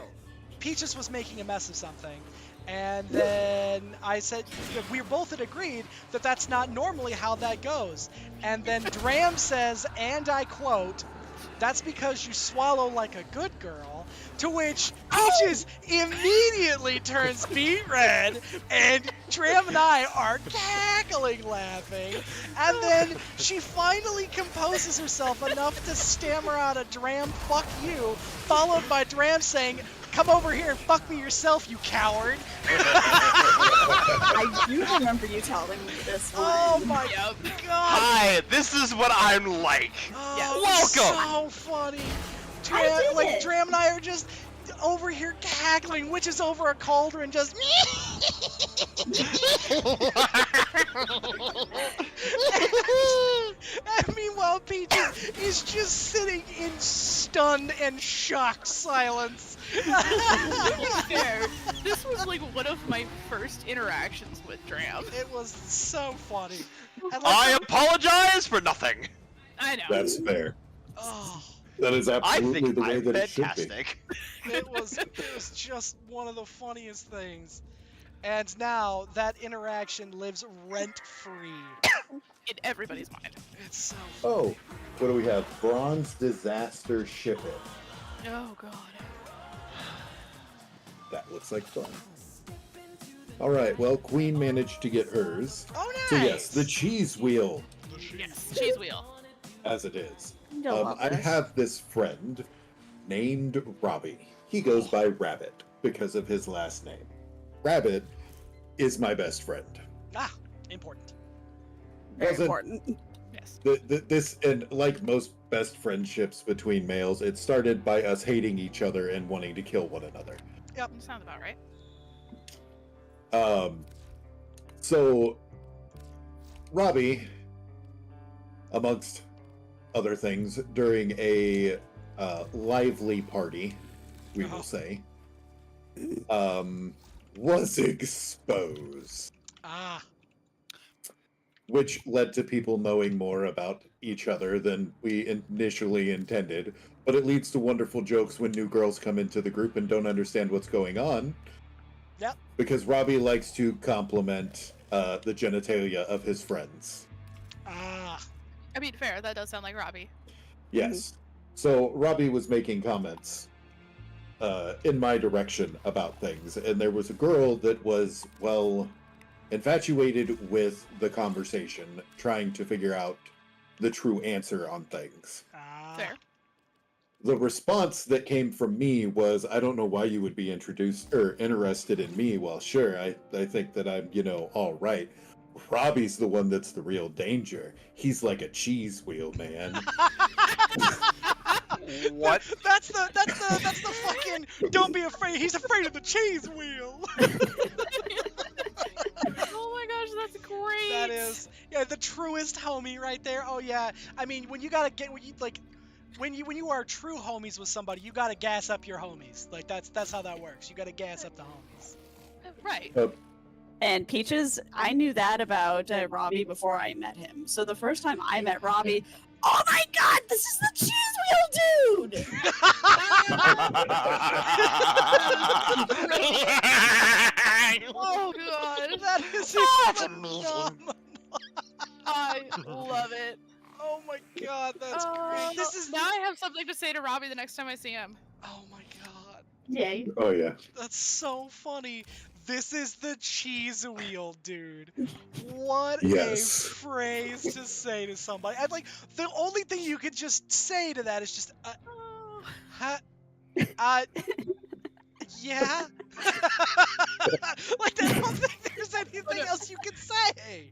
Peaches was making a mess of something. And then I said that we both had agreed that that's not normally how that goes. And then Dram says, and I quote, "That's because you swallow like a good girl," to which Peaches immediately turns beet red, and Dram and I are cackling laughing. And then she finally composes herself enough to stammer out a Dram, "fuck you," followed by Dram saying, "Come over here and fuck me yourself, you coward." I do remember you telling me this one. Oh my god. Hi, this is what I'm like. Oh, welcome. so funny. Dram and I are just over here cackling, witches over a cauldron, just and meanwhile, Peaches is just sitting in stunned and shocked silence. Fair. This was like one of my first interactions with Dram. It was so funny. And I apologize for nothing. I know. That's fair. Oh. That is absolutely the way I'm that it should be. fantastic. It was just one of the funniest things. And now that interaction lives rent-free in everybody's mind. It's so funny. Oh, what do we have? Bronze Disaster Ship It. Oh god. That looks like fun. All right, well, Queen managed to get hers. Oh, nice! So yes, the cheese wheel. Yes, cheese wheel. As it is. Love I this. have this friend named Robbie. He goes by Rabbit because of his last name. Rabbit is my best friend. Ah, important. Very Wasn't- important. Yes. This, and like most best friendships between males, it started by us hating each other and wanting to kill one another. Yep. Sounds about right. So Robbie, amongst other things, during a lively party, we will say, was exposed. Ah. Which led to people knowing more about each other than we initially intended. But it leads to wonderful jokes when new girls come into the group and don't understand what's going on. Yep. Because Robbie likes to compliment the genitalia of his friends. Ah. I mean, fair. That does sound like Robbie. Yes. So Robbie was making comments in my direction about things, and there was a girl that was, well, infatuated with the conversation, trying to figure out the true answer on things. Fair. The response that came from me was, "I don't know why you would be introduced or interested in me." Well, sure, I think that I'm, all right. Robbie's the one that's the real danger. He's like a cheese wheel, man. What? That's the fucking don't be afraid. He's afraid of the cheese wheel. Oh my gosh, that's great. That is, the truest homie right there. Oh yeah. I mean, when you are true homies with somebody, you gotta gas up your homies. Like that's how that works. You gotta gas up the homies. Right. And Peaches, I knew that about Robbie before I met him. So the first time I met Robbie, oh my god, this is the cheese wheel dude! Oh god, that is amazing. I love it. Oh my god, that's great. This is now I have something to say to Robbie the next time I see him. Oh my god. Yay. Oh yeah. That's so funny. This is the cheese wheel, dude. What Yes. a phrase to say to somebody. I'd like the only thing you could just say to that is just Yeah. Like, I don't think there's anything else you can say.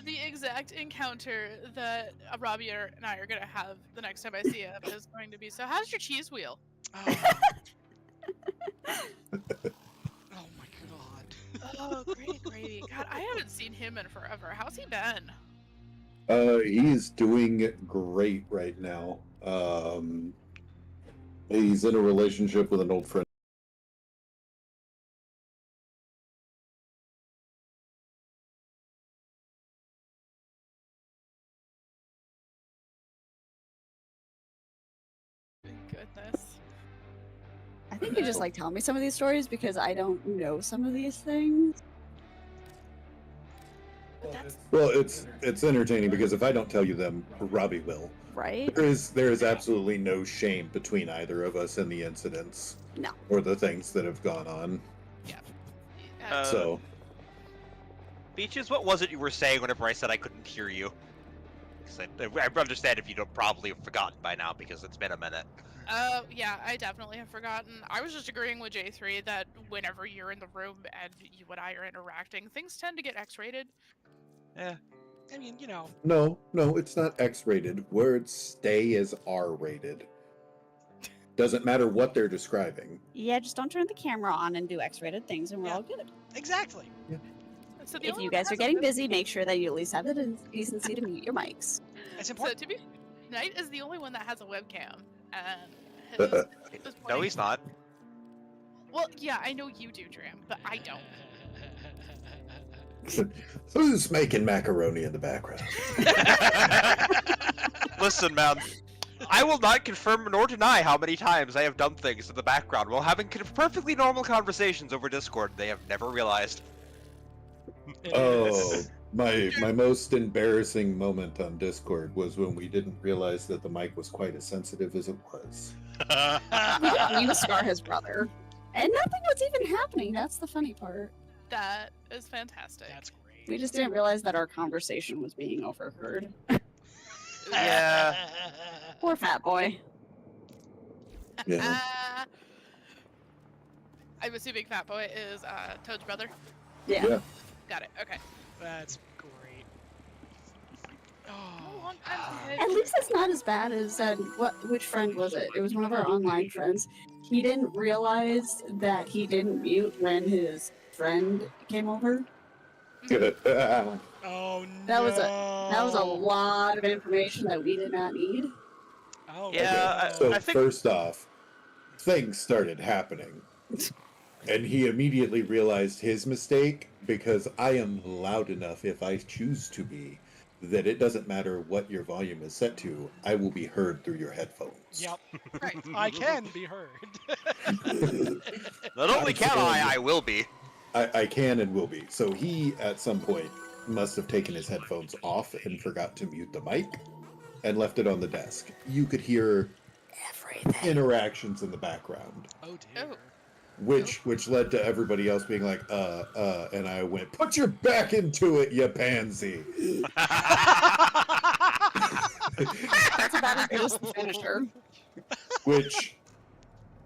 The exact encounter that Robbie and I are gonna have the next time I see him is going to be, so how's your cheese wheel? Oh. Oh my god. Oh, great. God, I haven't seen him in forever. How's he been? He's doing great right now. He's in a relationship with an old friend. Goodness. I think you just like tell me some of these stories because I don't know some of these things. Well, it's entertaining because if I don't tell you them, Robbie will. Right? There is absolutely no shame between either of us in the incidents. No. Or the things that have gone on. Yeah. So. Beaches, what was it you were saying whenever I said I couldn't hear you? I understand if you don't probably have forgotten by now because it's been a minute. Yeah, I definitely have forgotten. I was just agreeing with J3 that whenever you're in the room and you and I are interacting, things tend to get X-rated. Yeah. I mean, you know. No, it's not X-rated. Words stay as R-rated. Doesn't matter what they're describing. Yeah, just don't turn the camera on and do X-rated things and we're all good. Exactly. Yeah. So if you guys are getting busy, make sure that you at least have the decency to mute your mics. That's important. So to be, Knight is the only one that has a webcam, and No, he's not. Well, yeah, I know you do, Dram, but I don't. Who's making macaroni in the background? Listen, man. I will not confirm nor deny how many times I have done things in the background while having perfectly normal conversations over Discord they have never realized. Oh, my most embarrassing moment on Discord was when we didn't realize that the mic was quite as sensitive as it was. We didn't mean to scar his brother. And nothing was even happening. That's the funny part. That is fantastic. That's great. We just didn't realize that our conversation was being overheard. Yeah. Poor fat boy. Yeah. I'm assuming Fat Boy is Toad's brother? Yeah. Got it, okay. That's great. Oh, At least it's not as bad as which friend was it? It was one of our online friends. He didn't realize that he didn't mute when his friend came over. Oh no. That was a lot of information that we did not need. Oh yeah. So I think first off, things started happening. And he immediately realized his mistake because I am loud enough if I choose to be that it doesn't matter what your volume is set to, I will be heard through your headphones. Yep. Right. I can be heard. Not only can I will be. I can and will be. So he, at some point, must have taken his headphones off and forgot to mute the mic and left it on the desk. You could hear everything. Interactions in the background. Oh dear. Which led to everybody else being like, and I went, put your back into it, you pansy. That's about as good as the finisher. Which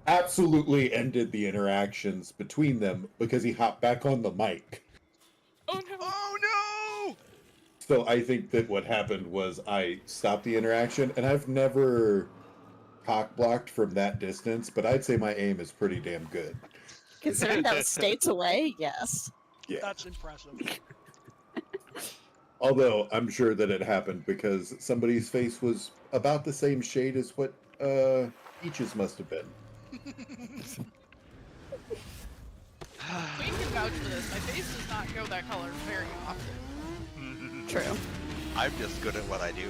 absolutely ended the interactions between them because he hopped back on the mic. Oh no! Oh no! So I think that what happened was I stopped the interaction, and I've never cock blocked from that distance, but I'd say my aim is pretty damn good. Considering that was states away, yes. Yeah. That's impressive. Although I'm sure that it happened because somebody's face was about the same shade as what Peach's must have been. We can vouch for this. My face does not go that color very often. True. I'm just good at what I do.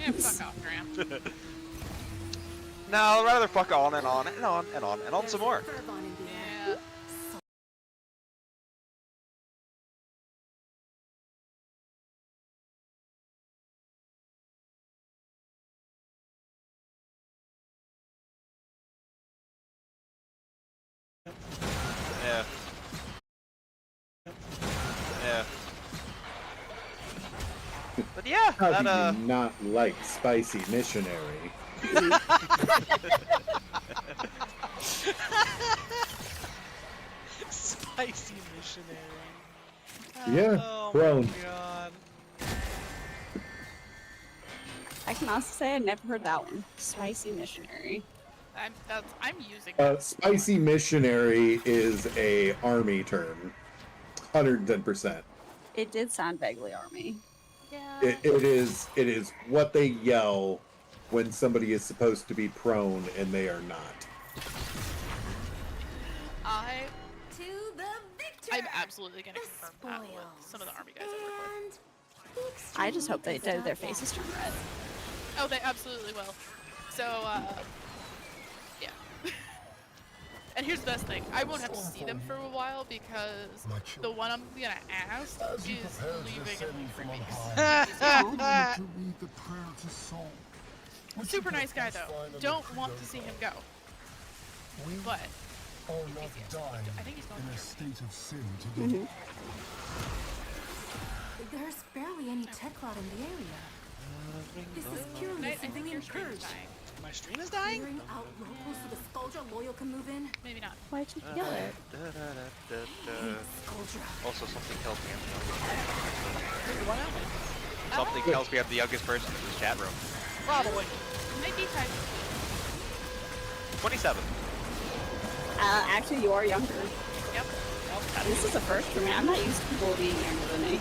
Yeah, fuck off, Graham. No, I'd rather fuck on and on and on and on and on some more. Yeah. Yeah. Yeah. But yeah, How that do you not like spicy missionary? Spicy missionary. Yeah, Oh prone. my god. I can also say I never heard that one. Spicy missionary. I'm using that. Spicy missionary is a army term. 110%. It did sound vaguely army. Yeah. It is what they yell when somebody is supposed to be prone and they are not. I'm absolutely gonna confirm that with some of the army guys I work with. I just hope they do their faces turn red. Oh, they absolutely will. So, yeah. And here's the best thing. I won't have to see them for a while because the one I'm gonna ask is leaving for me. Super nice guy though. Don't want to see him go. But I think he's going in a state of sin to Mm-hmm. There's barely any techrot in the area. This is purely a civilian purge. My stream is dying? Clearing out locals so the Skuldra loyal can move in? Maybe not. Why'd you kill it? Also, something tells me What now? something tells me I'm the youngest person in this chat room. Probably. Maybe type. 27. Actually, you are younger. Yep. This is a first for me. I'm not used to people being younger than me.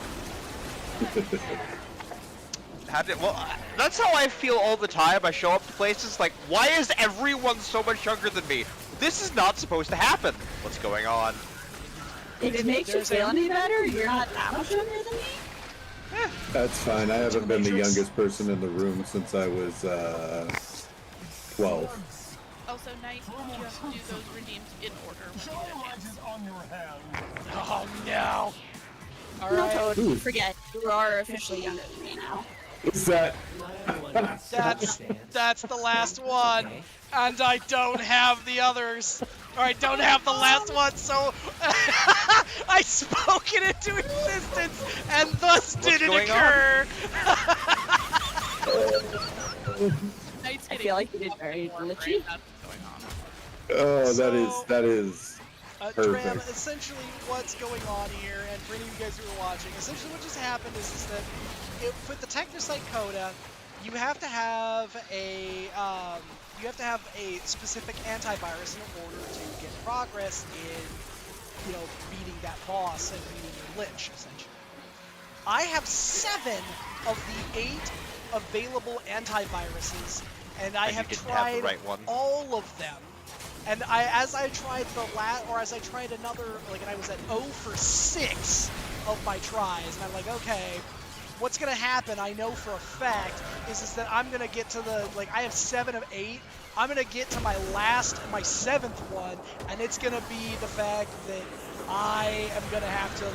That's how I feel all the time. I show up to places like, why is everyone so much younger than me? This is not supposed to happen. What's going on? If it makes you feel any better, you're not that much younger than me. That's fine. I haven't been the youngest person in the room since I was 12. Also, Knight, you have to do those redeems in order when you get a chance. Oh no! No, totally. Forget. You are officially younger than me now. Is that? That's the last one, and I don't have the others. Or I don't have the last one, so I spoke it into existence, and thus did it occur. I feel like you did very glitchy. Oh, that is perfect. Dram, essentially what's going on here, and for any of you guys who are watching, essentially what just happened is that with the technocyte coda, you have to have a specific antivirus in order to get progress in, beating that boss and beating your lich, essentially. I have 7 of the 8 available antiviruses, and I have tried all of them. And as I tried another, and I was at 0 for 6 of my tries, and I'm like, okay, what's gonna happen, I know for a fact, is that I'm gonna get to the, I have 7 of 8, I'm gonna get to my 7th one, and it's gonna be the fact that I am gonna have to,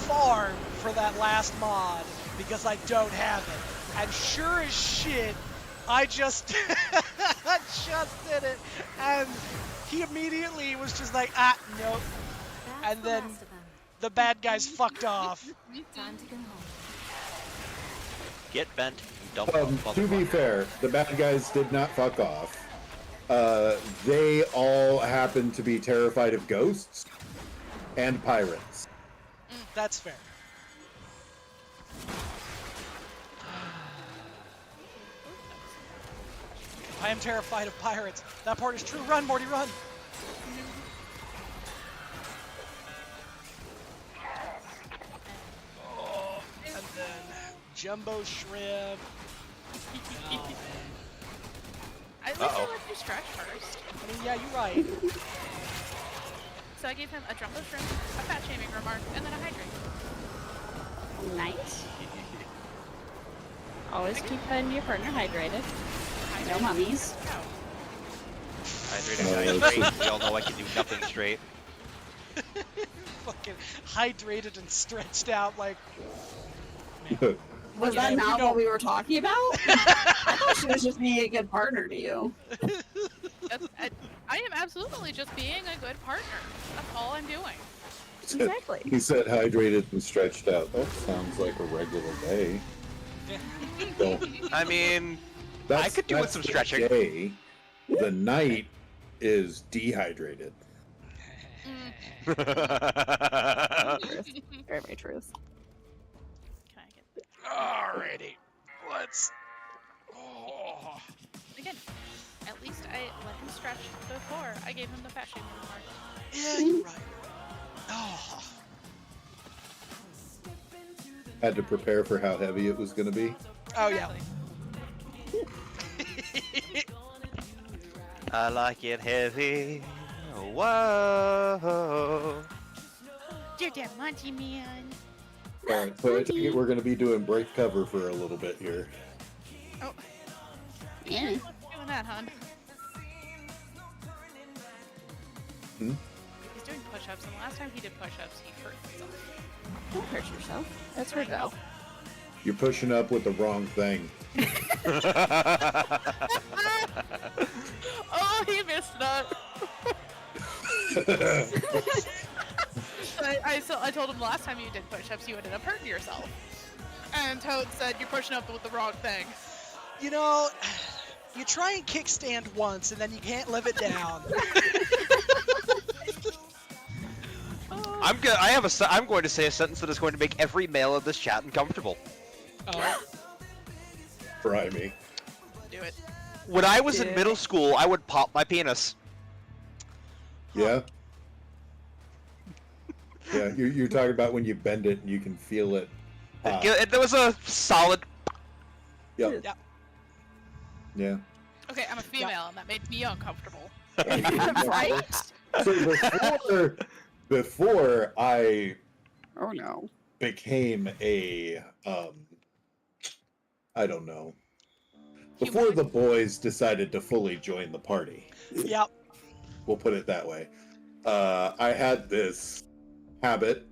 farm for that last mod, because I don't have it. And sure as shit, I just did it, and he immediately was just like, nope. And then the bad guys fucked off. Time to go home. Get bent, you dumb To be fair, the bad guys did not fuck off. They all happen to be terrified of ghosts and pirates. That's fair. I am terrified of pirates. That part is true. Run, Morty, run! Oh, and then jumbo shrimp. Oh, At least I let you stretch first. I mean, yeah, you're right. So I gave him a jumbo shrimp, a fat shaming remark, and then a hydrate. Nice. Always keep your partner hydrated. No mummies. Hydrated. We all know I can do nothing straight. Fucking hydrated and stretched out like. Was that not what we were talking about? I thought she was just being a good partner to you. I am absolutely just being a good partner. That's all I'm doing. Exactly. He said hydrated and stretched out. That sounds like a regular day. I mean, I could do with some stretching. Day. The night is dehydrated. Truth. Very, very truth. Can I get that? Alrighty. Let's. Oh. Again, at least I let him stretch before I gave him the fat shaming remark. Yeah, you're right. Oh. Had to prepare for how heavy it was going to be. Oh, yeah. I like it heavy. Whoa. You're that Monty man. Alright, so I think we're going to be doing break cover for a little bit here. Oh. Yeah. Doing that, hon. Hmm? He's doing push-ups, and the last time he did push-ups, he hurt himself. Don't hurt yourself. That's where go. You're pushing up with the wrong thing. Oh, he missed that. I told him last time you did push-ups, you ended up hurting yourself. And Toad said, you're pushing up with the wrong thing. You know, you try and kickstand once, and then you can't live it down. I'm going to say a sentence that is going to make every male in this chat uncomfortable. Oh. Try me. Do it. When I was in middle school, I would pop my penis. Yeah? Yeah, you're talking about when you bend it and you can feel it. There was a solid... Yep. Yep. Yeah. Okay, I'm a female, and that made me uncomfortable. Right? So before I Oh no. became a I don't know. Before the boys decided to fully join the party. Yep. We'll put it that way. I had this habit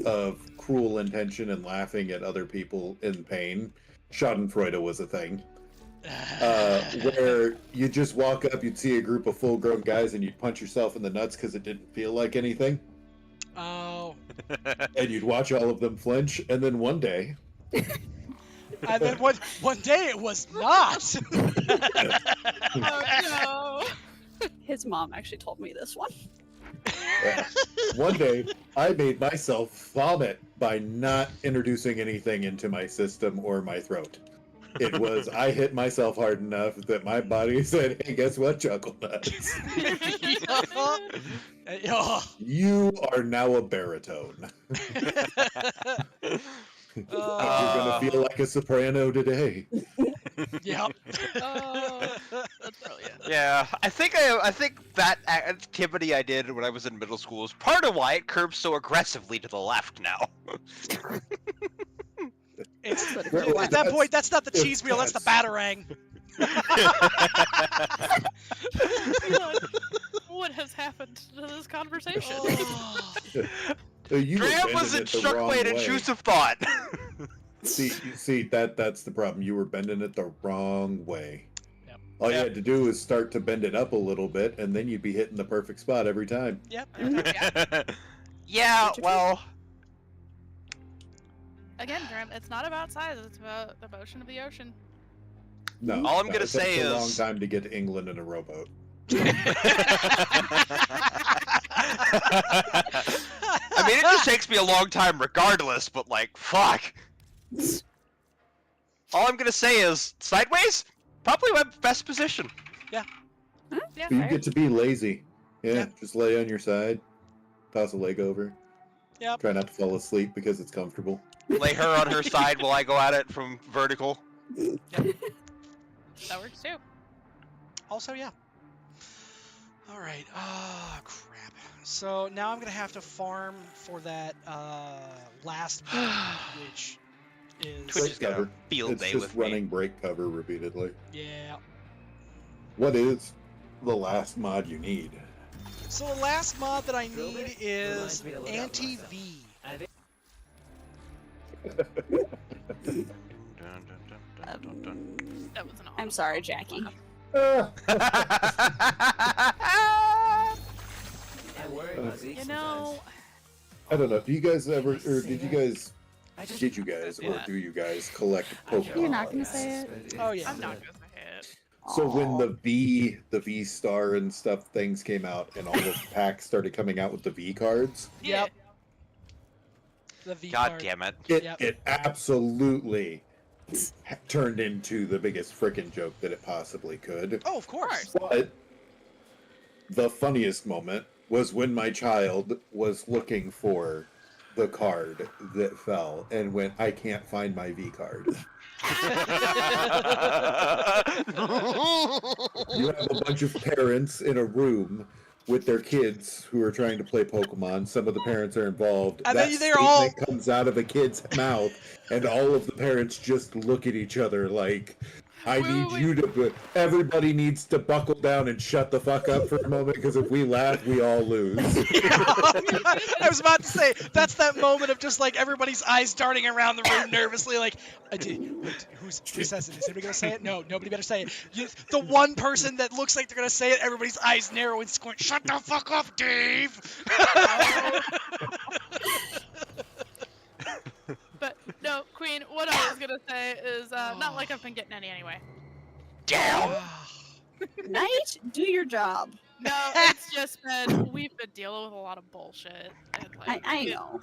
of cruel intention and laughing at other people in pain. Schadenfreude was a thing. Where you just walk up, you'd see a group of full-grown guys, and you'd punch yourself in the nuts because it didn't feel like anything. Oh. And you'd watch all of them flinch, and then one day... And then one day it was not! Oh, no. His mom actually told me this one. One day, I made myself vomit by not introducing anything into my system or my throat. It was, I hit myself hard enough that my body said, hey, guess what, Chuckle Nuts? You are now a baritone. You're gonna feel like a soprano today. Yep. Oh, that's brilliant. Yeah, I think that activity I did when I was in middle school is part of why it curves so aggressively to the left now. At that point, that's not the cheese wheel, that's the batarang. What has happened to this conversation? Graham wasn't struck by an intrusive thought. See, that's the problem. You were bending it the wrong way. Yep. All you had to do is start to bend it up a little bit, and then you'd be hitting the perfect spot every time. Yep. Yeah, well... Again, Graham, it's not about size, it's about the motion of the ocean. No. All I'm gonna it say takes is... a long time to get to England in a rowboat. I mean, it just takes me a long time regardless, but like, fuck. All I'm gonna say is, sideways? Probably my best position. Yeah. Yeah, You get to be lazy. Yeah, just lay on your side, toss a leg over. Yep. Try not to fall asleep because it's comfortable. Lay her on her side while I go at it from vertical. That works too. Also, yeah. Alright, crap. So now I'm gonna have to farm for that last one, which is... Twitch is got a field It's day just with running break cover repeatedly. Yeah. What is the last mod you need? So the last mod that I need is anti-V. That was an I'm sorry, Jackie. You know... I don't know. Do you guys ever, or did you guys, or do you guys collect Pokemon? You're not gonna say it? Oh, yeah. I'm not gonna say it. So when the V Star and stuff things came out, and all the packs started coming out with the V cards. Yep. The V God card. damn it. It absolutely turned into the biggest frickin' joke that it possibly could. Oh, of course. But the funniest moment was when my child was looking for the card that fell and went, I can't find my V card. You have a bunch of parents in a room with their kids who are trying to play Pokemon. Some of the parents are involved. And that then they're statement all comes out of a kid's mouth, and all of the parents just look at each other like, I need you to... Everybody needs to buckle down and shut the fuck up for a moment, because if we laugh, we all lose. I was about to say, that's that moment of just like everybody's eyes darting around the room nervously, like, who says it? Is anybody gonna say it? No, nobody better say it. The one person that looks like they're gonna say it, everybody's eyes narrow and squint. Shut the fuck up, Dave! But no, Queen, what I was gonna say is not like I've been getting any anyway. Damn! Knight, do your job. No, it's just been, we've been dealing with a lot of bullshit. And like, I know.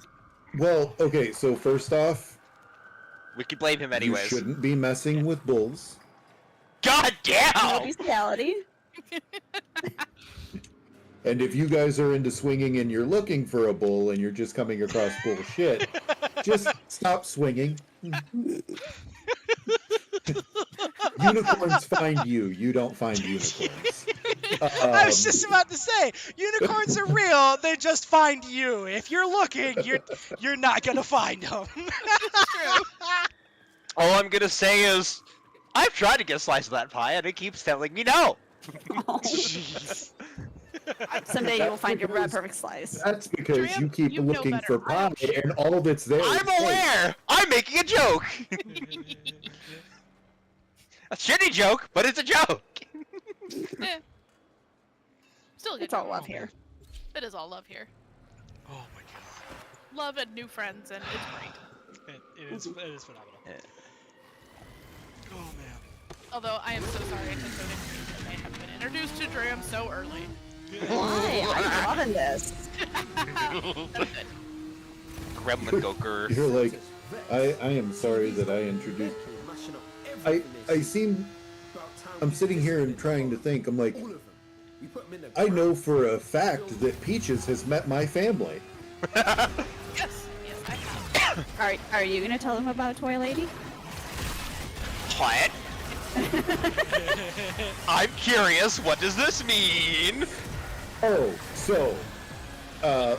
Well, okay, so first off, we could blame him anyways. You shouldn't be messing with bulls. God damn! No bestiality. And if you guys are into swinging and you're looking for a bull and you're just coming across bullshit, just stop swinging. Unicorns find you. You don't find unicorns. I was just about to say, unicorns are real. They just find you. If you're looking, you're not gonna find them. All I'm gonna say is, I've tried to get a slice of that pie, and it keeps telling me no. Oh. Jeez. Someday you will find your perfect slice. That's because you keep looking for pie, and all that's there. I'm aware. I'm making a joke. A shitty joke, but it's a joke. Still a good It's all joke. love here. It is all love here. Oh my god. Love and new friends, and it's great. It is phenomenal. Oh man. Although I am so sorry to Toad and Green that they have been introduced to Dram so early. Why? I'm loving this. Gremlin Goker. You're like, I am sorry that I introduced. I'm sitting here and trying to think. I'm like, I know for a fact that Peaches has met my family. Yes, I have. Are you gonna tell them about Toy Lady? What? I'm curious, what does this mean? Oh, so,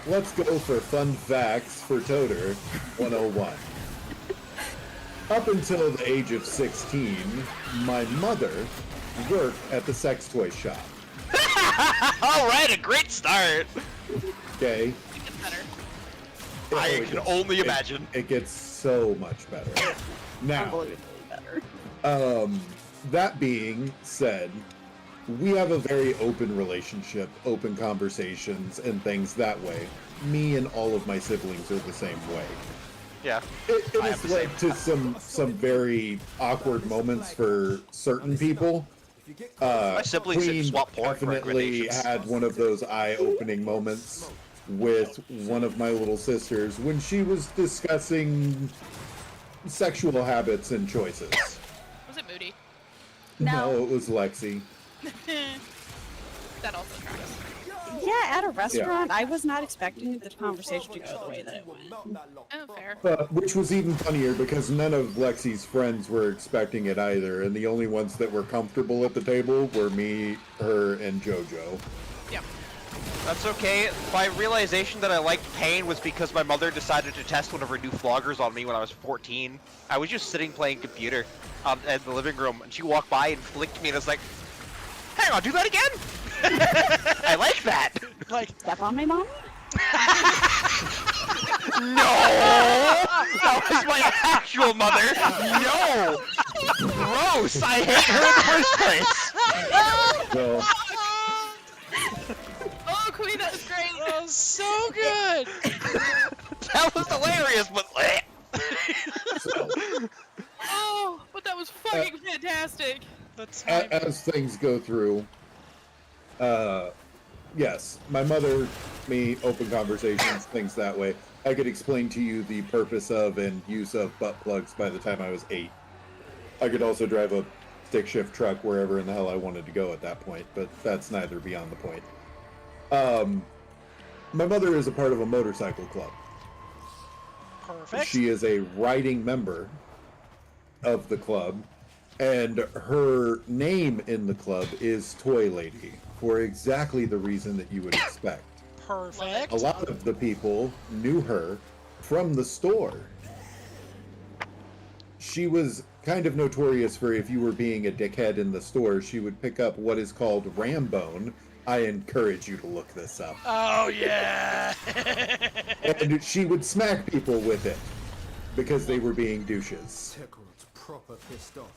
let's go for fun facts for Toter 101. Up until the age of 16, my mother worked at the sex toy shop. Alright, a great start! Okay? It gets better. I can only imagine. It gets so much better. Now, Unbelievably better. that being said, we have a very open relationship, open conversations, and things that way. Me and all of my siblings are the same way. Yeah. It has led to some very awkward moments for certain people. My siblings Queen swap porn for definitely recommendations. had one of those eye-opening moments with one of my little sisters when she was discussing sexual habits and choices. Was it Moody? No, it was Lexi. That also tracks. Yeah, at a restaurant, I was not expecting the conversation to go the way that it went. Oh, fair. Which was even funnier because none of Lexi's friends were expecting it either, and the only ones that were comfortable at the table were me, her, and JoJo. Yep. That's okay. My realization that I liked pain was because my mother decided to test one of her new floggers on me when I was 14. I was just sitting playing computer in the living room, and she walked by and flicked me, and I was like, hang on, do that again? I like that! Like, step on me, Mom? No! That was my actual mother! No! Gross! I hate her in the first place! Oh, Queen, that was great! That was so good! That was hilarious, but... Oh, but that was fucking fantastic! as things go through, yes, my mother, me, open conversations, things that way. I could explain to you the purpose of and use of butt plugs by the time I was 8. I could also drive a stick shift truck wherever in the hell I wanted to go at that point, but that's neither beyond the point. My mother is a part of a motorcycle club. Perfect. She is a riding member of the club, and her name in the club is Toy Lady, for exactly the reason that you would expect. Perfect. A lot of the people knew her from the store. She was kind of notorious for, if you were being a dickhead in the store, she would pick up what is called Rambone. I encourage you to look this up. Oh, yeah! And she would smack people with it because they were being douches. Techrod's proper pissed off.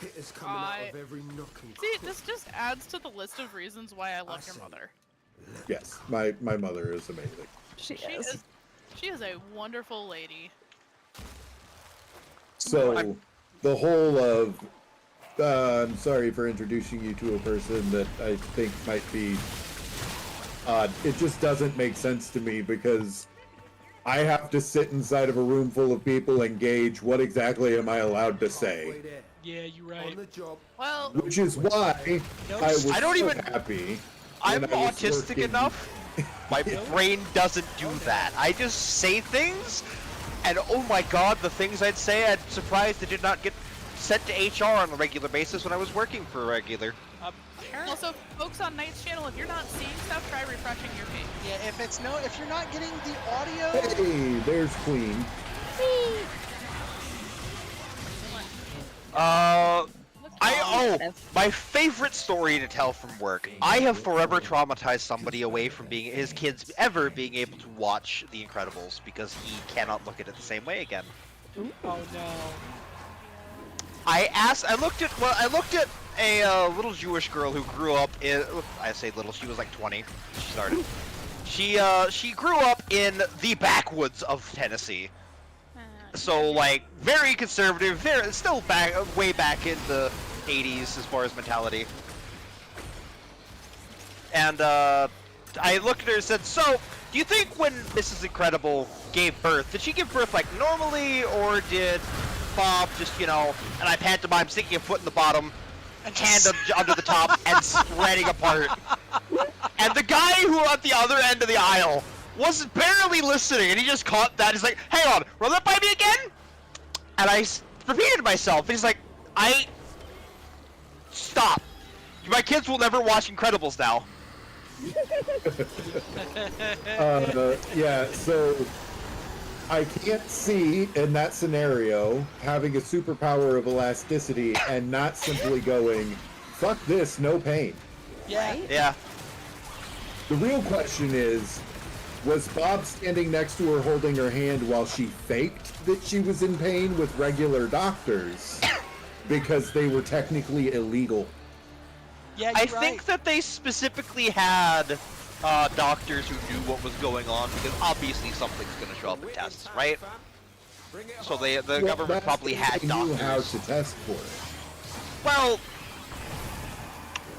Hitters coming out of every nook and See, this just adds to the list of reasons why I love your mother. Yes, my mother is amazing. She is a wonderful lady. So, the whole of, I'm sorry for introducing you to a person that I think might be odd. It just doesn't make sense to me because I have to sit inside of a room full of people and gauge what exactly am I allowed to say. Yeah, you're right. Well, Which is why I was happy. I'm when I was autistic working. enough. My brain doesn't do that. I just say things, and oh my god, the things I'd say, I'm surprised they did not get sent to HR on a regular basis when I was working for a regular. Also, folks on Knight's channel, if you're not seeing stuff, try refreshing your page. Yeah, if you're not getting the audio. Hey, there's Queen. My favorite story to tell from work. I have forever traumatized somebody away from his kids ever being able to watch The Incredibles because he cannot look at it the same way again. Oh no. I looked at a little Jewish girl who grew up in, I say little, she was like 20 when she started. She grew up in the backwoods of Tennessee. So like very conservative, still way back in the 80s as far as mentality. And I looked at her and said, "So, do you think when Mrs. Incredible gave birth, did she give birth like normally, or did Bob just, and I pantomime sticking a foot in the bottom, hand under the top, and spreading apart?" And the guy who at the other end of the aisle was barely listening, and he just caught that. He's like, "Hang on, run that by me again?" And I repeated myself. He's like, "Stop. My kids will never watch Incredibles now." Yeah, so I can't see in that scenario having a superpower of elasticity and not simply going, "Fuck this, no pain." Yeah. Yeah. The real question is, was Bob standing next to her holding her hand while she faked that she was in pain with regular doctors because they were technically illegal? Yeah, I think that they specifically had doctors who knew what was going on because obviously something's going to show up in tests, right? So the government probably had they knew how doctors. to test for it. Well,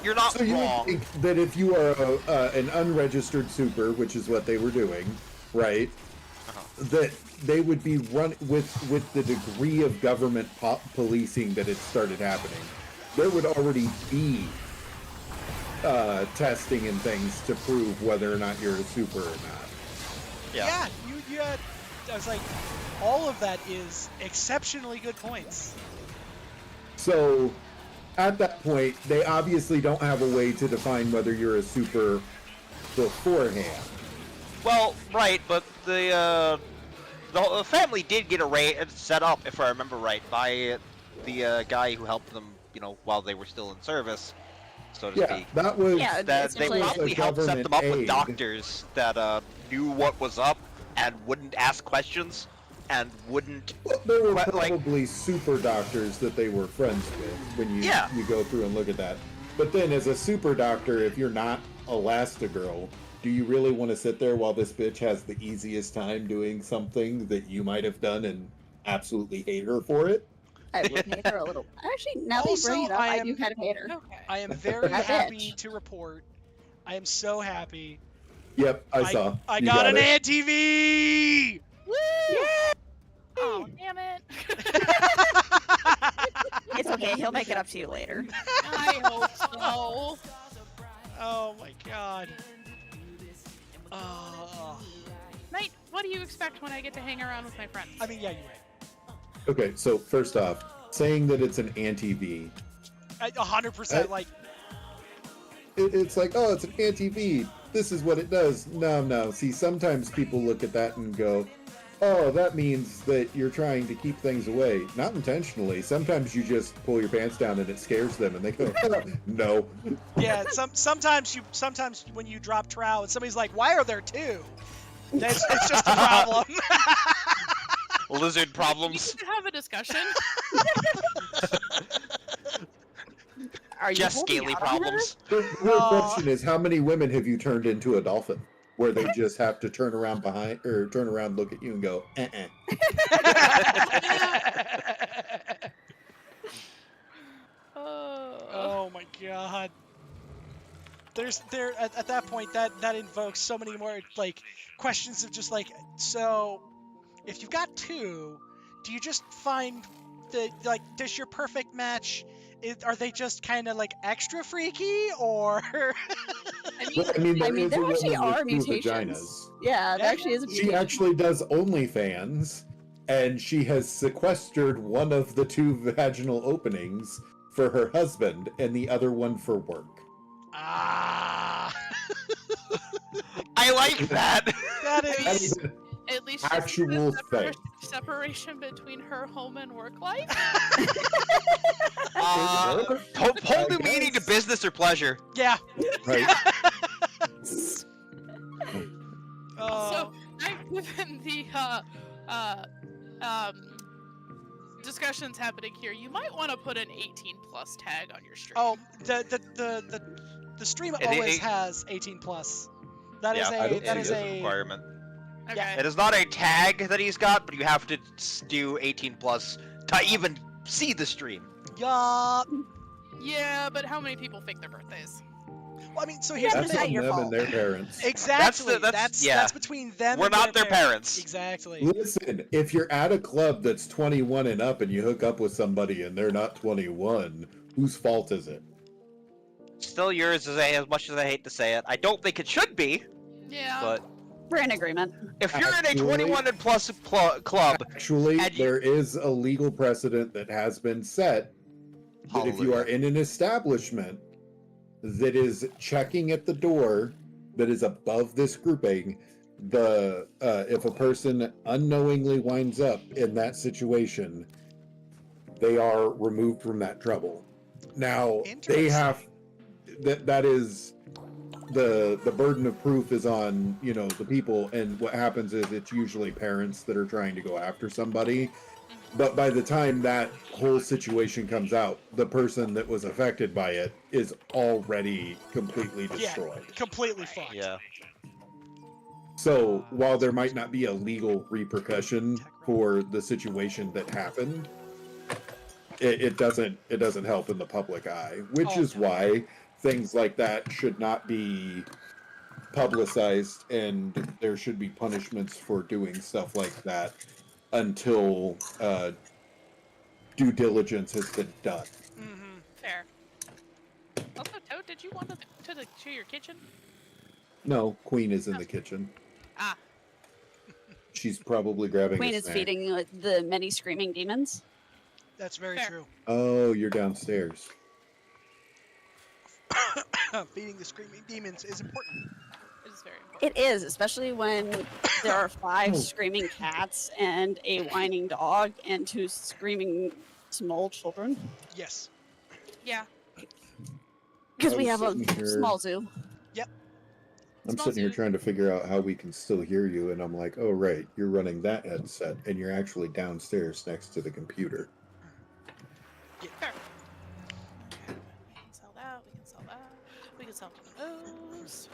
you're not So you would wrong. think that if you are an unregistered super, which is what they were doing, right? That they would be run with the degree of government policing that had started happening. There would already be testing and things to prove whether or not you're a super or not. Yeah, you had, I was like, all of that is exceptionally good points. So, at that point, they obviously don't have a way to define whether you're a super beforehand. Well, right, but the family did get set up, if I remember right, by the guy who helped them, while they were still in service, so to speak. That was that they probably helped set them up with aid. doctors that knew what was up and wouldn't ask questions and wouldn't. There were probably super doctors that they were friends with when you go through and look at that. But then, as a super doctor, if you're not Elastigirl, do you really want to sit there while this bitch has the easiest time doing something that you might have done and absolutely hate her for it? I would hate her a little. Actually, now that you bring it up, I do kind of hate her. Okay. I am very That happy bitch. to report. I am so happy. Yep, I saw. I You got an it. ATV! Woo! Oh, damn it. It's okay. He'll make it up to you later. I hope so. Oh my god. Oh. Knight, what do you expect when I get to hang around with my friends? I mean, yeah, you're right. Okay, so first off, saying that it's an anti-V. 100%, like... It's like, oh, it's an anti-V. This is what it does. No. See, sometimes people look at that and go, oh, that means that you're trying to keep things away. Not intentionally. Sometimes you just pull your pants down and it scares them and they go, no. Yeah, sometimes when you drop trout and somebody's like, why are there two? It's just a problem. Lizard problems. We need to have a discussion. Are you Just holding scaly out on her? problems. The real question is, how many women have you turned into a dolphin? Where they just have to turn around look at you and go, Oh my god. At that point that invokes so many more like questions of just like, so if you've got two, do you just find does your perfect match, are they just kind of like extra freaky, or I mean, there actually are two mutations. vaginas. Yeah, there actually is a mutation. She actually does OnlyFans, and she has sequestered one of the two vaginal openings for her husband and the other one for work. Ah. I like that. That is At least actual thing. Separation between her home and work life. Whole new meaning to business or pleasure. Yeah. Right. So, given the discussions happening here, you might want to put an 18+ tag on your stream. Oh, the stream always has 18+. That is a requirement. Okay. Yeah. It is not a tag that he's got, but you have to do 18+ to even see the stream. Yup. Yeah, but how many people fake their birthdays? Well, I mean, so here's That's the on thing. them and their parents. Exactly. That's between them. We're and not their parents. parents. Exactly. Listen, if you're at a club that's 21 and up and you hook up with somebody and they're not 21, whose fault is it? Still yours, as much as I hate to say it. I don't think it should be. Yeah. But we're in agreement. If you're in a 21 and plus club, actually, there is a legal precedent that has been set that if you are in an establishment that is checking at the door that is above this grouping, if a person unknowingly winds up in that situation, they are removed from that trouble. Now they have that is the burden of proof is on the people, and what happens is it's usually parents that are trying to go after somebody. But by the time that whole situation comes out, the person that was affected by it is already completely destroyed. Yeah, completely fucked. Yeah. So while there might not be a legal repercussion for the situation that happened, it doesn't help in the public eye, which is why things like that should not be publicized, and there should be punishments for doing stuff like that until due diligence has been done. Mm-hmm. Fair. Also, Toad, did you want to your kitchen? No, Queen is in the kitchen. Ah. She's probably grabbing Queen a is snack. feeding the many screaming demons. That's very true. Oh, you're downstairs. Feeding the screaming demons is important. It is very important. It is, especially when there are 5 screaming cats and a whining dog and 2 screaming small children. Yes. Yeah. Because we I'm have a sitting here- small zoo. Yep. I'm sitting here trying to figure out how we can still hear you, and I'm like, oh, right, you're running that headset, and you're actually downstairs next to the computer. Yeah. Fair. We can sell that. We can sell that. We can sell those.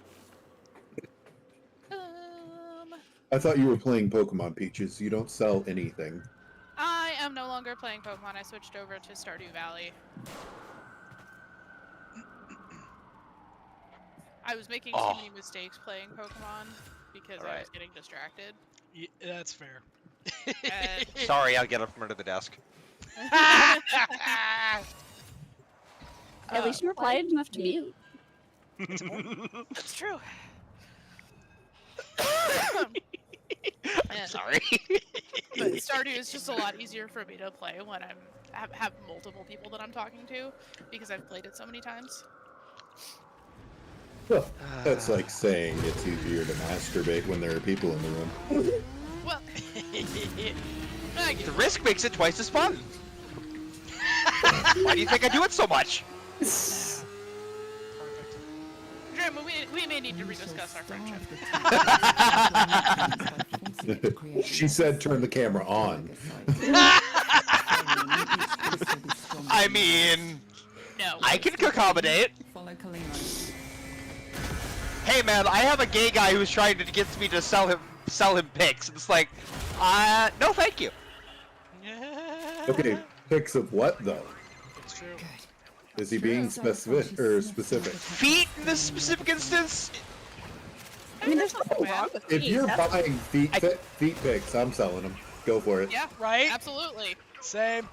I thought you were playing Pokemon, Peaches. You don't sell anything. I am no longer longer playing Pokemon. I switched over to Stardew Valley. I was making too many mistakes playing Pokemon because I was getting distracted. Yeah, that's fair. Sorry, I'll get up from under the desk. At least you were quiet enough to mute. That's true. I'm sorry. But Stardew is just a lot easier for me to play when have multiple people that I'm talking to because I've played it so many times. Well, that's like saying it's easier to masturbate when there are people in the room. Well, the risk makes it twice as fun. Why do you think I do it so much? Jim, we may need to rediscuss our friendship. She said turn the camera on. I mean, no. I can accommodate. Hey man, I have a gay guy who's trying to get me to sell him pics. It's like, no thank you. Okay, pics of what though? It's true. Is he being specific or specific? Feet in this specific instance. I mean, there's nothing wrong with If feet. you're buying feet pics, I'm selling them. Go for it. Yeah, right? Absolutely. Same.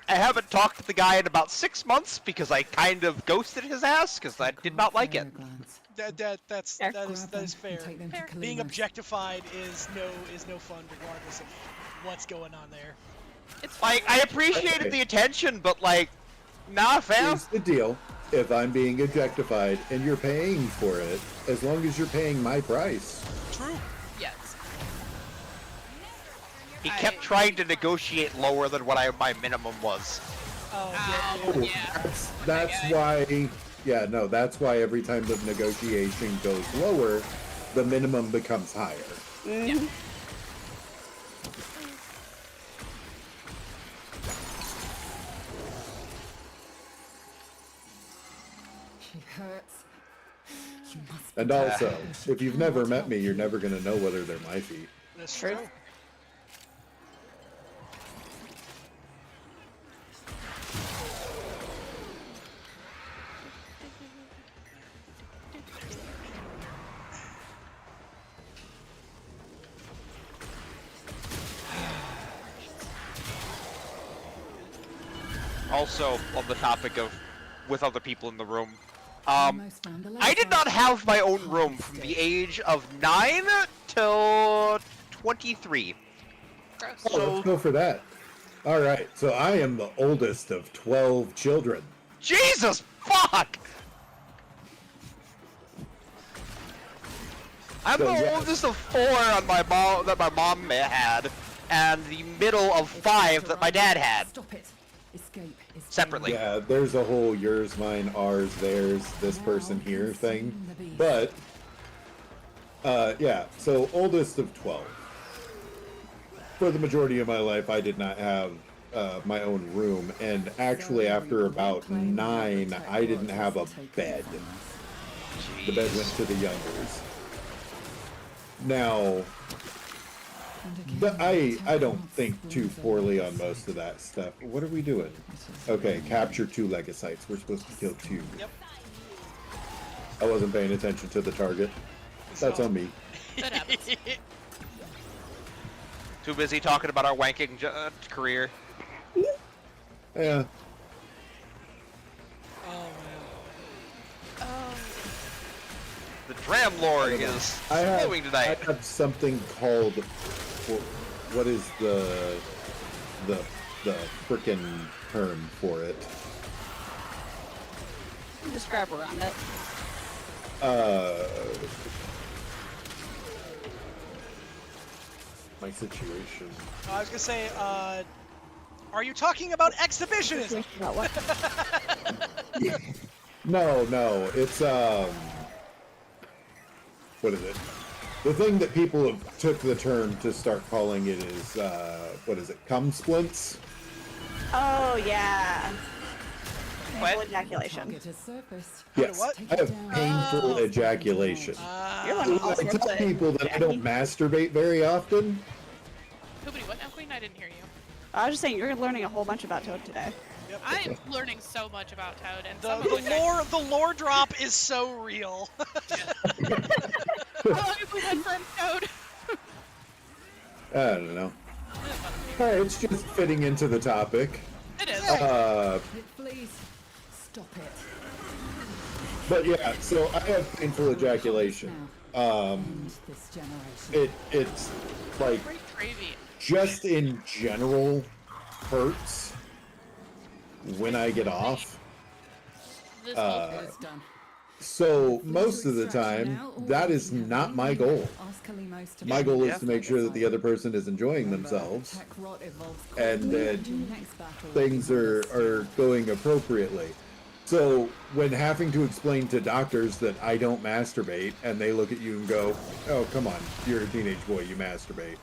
I haven't talked to the guy in about 6 months because I kind of ghosted his ass because I did not like it. That is fair. Being objectified is no fun regardless of what's going on there. It's like I appreciated the attention, but like, nah, fam. Here's the deal. If I'm being objectified and you're paying for it, as long as you're paying my price. True. Yes. He kept trying to negotiate lower than what my minimum was. Yeah. That's why. Yeah, no, that's why every time the negotiation goes lower, the minimum becomes higher. Yeah. She hurts. You must. And also, if you've never met me, you're never going to know whether they're my feet. That's true. Also, on the topic of with other people in the room, I did not have my own room from the age of 9 till 23. Oh, let's go for that. All right, so I am the oldest of 12 children. Jesus fuck! I'm So, the yes. oldest of 4 on my mom that my mom had, and the middle of 5 that my dad had. Stop it. Escape. Separately. Yeah, there's a whole yours, mine, ours, theirs, this person here thing. But, yeah, so oldest of 12. For the majority of my life, I did not have my own room, and actually after about 9, I didn't have a bed. The bed went to the youngers. Now, I don't think too poorly on most of that stuff. What are we doing? Okay, capture 2 legocytes. We're supposed to kill 2. Yep. I wasn't paying attention to the target. That's on me. That happens. Too busy talking about our wanking career. Yeah. Oh man. The Dram Lord is flowing tonight. I have something called, what is the frickin' term for it? Just grab around it. My situation. I was gonna say, are you talking about exhibitionism? About what? No, it's what is it? The thing that people have took the term to start calling it is what is it? Cum splints? Oh yeah. What? Painful ejaculation. Yes, I have painful ejaculation. You're one of all I sorts tell of people that I don't masturbate very often. Poopity what now, Queen? I didn't hear you. I was just saying, you're learning a whole bunch about Toad today. Yep. I'm learning so much about Toad, and the lore drop is so real. How long have we been friends, Toad? I don't know. It's just fitting into the topic. It is. Please stop it. But yeah, so I have painful ejaculation. This generation. It's like Great gravy. just in general hurts when I get off. This whole thing. So most of the time, that is not my goal. My goal is to make sure that the other person is enjoying themselves and that things are going appropriately. So when having to explain to doctors that I don't masturbate and they look at you and go, "Oh, come on, you're a teenage boy, you masturbate."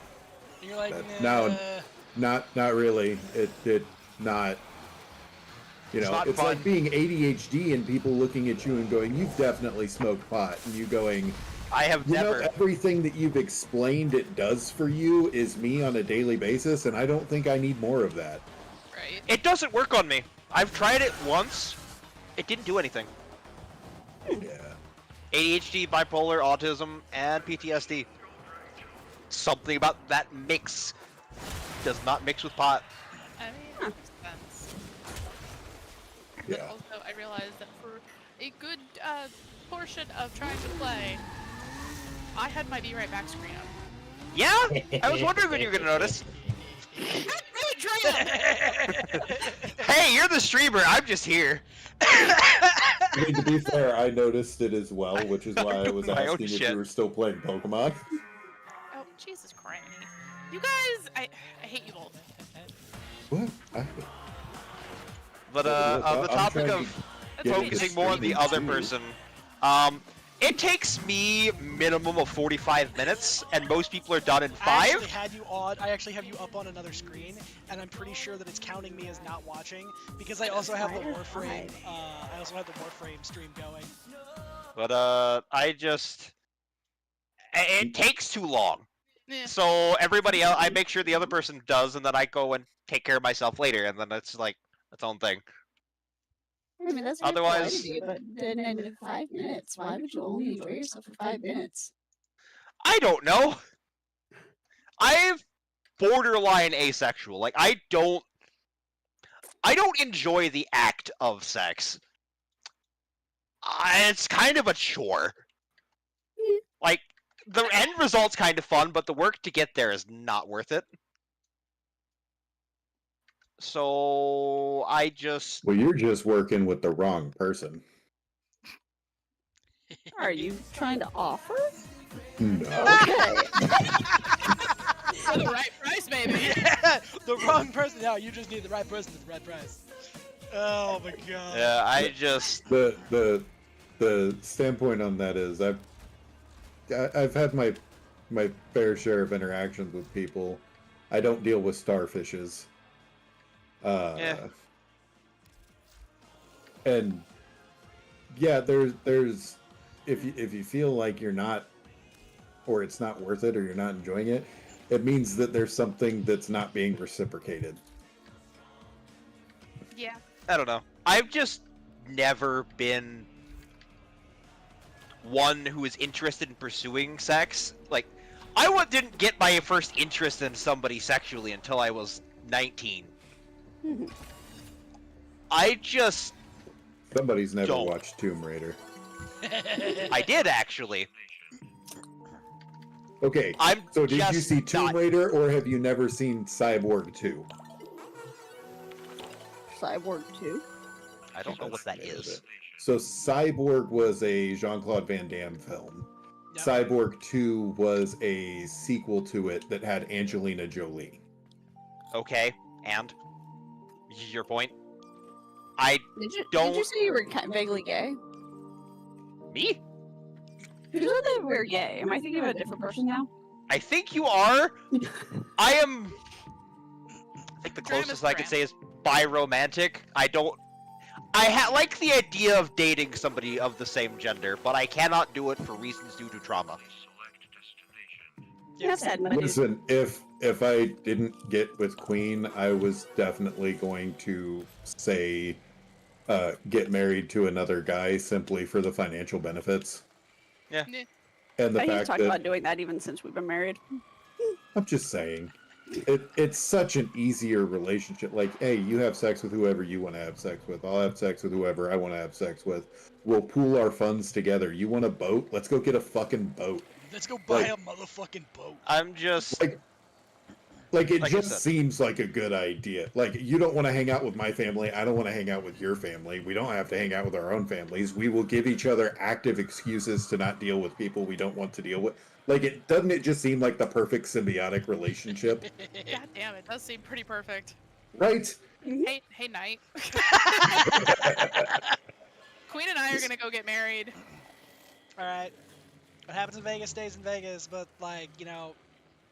You're like, No, not really. It not. You know, it's like being ADHD and people looking at you and going, "You've definitely smoked pot," and you going, "I have never." Know, everything that you've explained it does for you is me on a daily basis, and I don't think I need more of that. Right. It doesn't work on me. I've tried it once. It didn't do anything. Yeah. ADHD, bipolar, autism, and PTSD. Something about that mix does not mix with pot. I mean, that makes sense. Yeah. But also, I realized that for a good portion of trying to play, I had my Be Right Back screen up. Yeah? I was wondering when you were going to notice. Hey, you're the streamer. I'm just here. I mean, to be fair, I noticed it as well, which is why I was asking if you were still playing Pokemon. Oh, Jesus Christ. You guys, I hate you both. What? But on the topic of focusing more on the other person, it takes me minimum of 45 minutes, and most people are done in 5. I actually have you up on another screen, and I'm pretty sure that it's counting me as not watching because I also have the Warframe. I also have the Warframe stream going. But it takes too long. Yeah. So everybody else, I make sure the other person does, and then I go and take care of myself later, and then it's like its own thing. I mean, that's Otherwise, but then in 5 minutes, why would you only enjoy yourself for 5 minutes? I don't know. I'm borderline asexual. Like I don't enjoy the act of sex. It's kind of a chore. Like the end result's kind of fun, but the work to get there is not worth it. So I just... Well, you're just working with the wrong person. Are you trying to offer? No. Okay. For the right price, baby. Yeah, the wrong person. No, you just need the right person at the right price. Oh my god. Yeah, I just... The standpoint on that is I've had my fair share of interactions with people. I don't deal with starfishes. And yeah, there's if you feel like you're not, or it's not worth it, or you're not enjoying it, it means that there's something that's not being reciprocated. Yeah. I don't know. I've just never been one who is interested in pursuing sex. Like, I didn't get my first interest in somebody sexually until I was 19. I just... Somebody's never watched Tomb Raider. I did, actually. Okay, so did you see Tomb Raider, or have you never seen Cyborg 2? Cyborg 2? I don't know what that is. So Cyborg was a Jean-Claude Van Damme film. Yep. Cyborg 2 was a sequel to it that had Angelina Jolie. Okay, and? Your point? Did you say you were vaguely gay? Me? Who said that we're gay? Am I thinking of a different person now? I think you are. I think the closest I could say is biromantic. I like the idea of dating somebody of the same gender, but I cannot do it for reasons due to trauma. Listen, if I didn't get with Queen, I was definitely going to say get married to another guy simply for the financial benefits. Yeah. And the He's fact talked that about doing that even since we've been married. I'm just saying, it's such an easier relationship. Like, hey, you have sex with whoever you want to have sex with. I'll have sex with whoever I want to have sex with. We'll pool our funds together. You want a boat? Let's go get a fucking boat. Let's go buy a motherfucking boat. I'm just like it like just seems like a good idea. Like, you don't want to hang out with my family. I don't want to hang out with your family. We don't have to hang out with our own families. We will give each other active excuses to not deal with people we don't want to deal with. Like, doesn't it just seem like the perfect symbiotic relationship? God damn, it does seem pretty perfect. Right? Hey, Knight. Queen and I are gonna go get married. All right. What happens in Vegas stays in Vegas, but like, you know,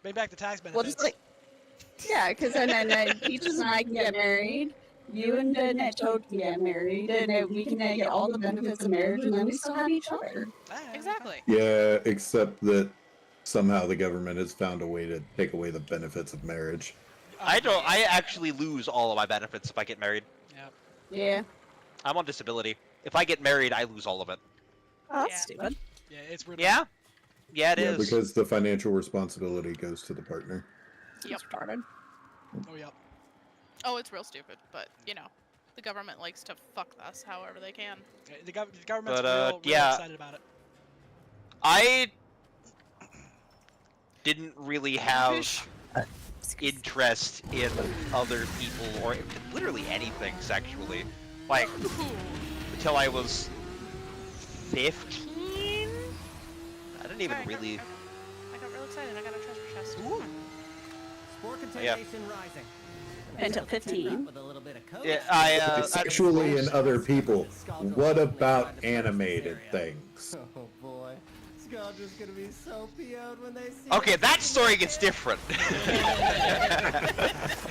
bring back the tax benefits. Well, just like, yeah, because then Peaches and I can get married. You and Toad can get married, and then we can get all the benefits of marriage, and then we still have each other. Exactly. Yeah, except that somehow the government has found a way to take away the benefits of marriage. I actually lose all of my benefits if I get married. Yeah. I'm on disability. If I get married, I lose all of it. Oh, that's stupid. Yeah, it's rude. Yeah? Yeah, it Yeah, is. because the financial responsibility goes to the partner. Yep. Retarded. Oh, yep. Oh, it's real stupid, but you know, the government likes to fuck us however they can. The government's But, real yeah. excited about it. I didn't really have interest in other people or literally anything sexually. Like, until I was 15? I didn't even really... I got real excited. I got a treasure chest. Spore Yeah. contamination rising. Until 15. With a little bit of code. Yeah, Sexually and other people. What about animated things? Oh boy. Scoundrel's gonna be so PO'd when they see Okay, that story gets different.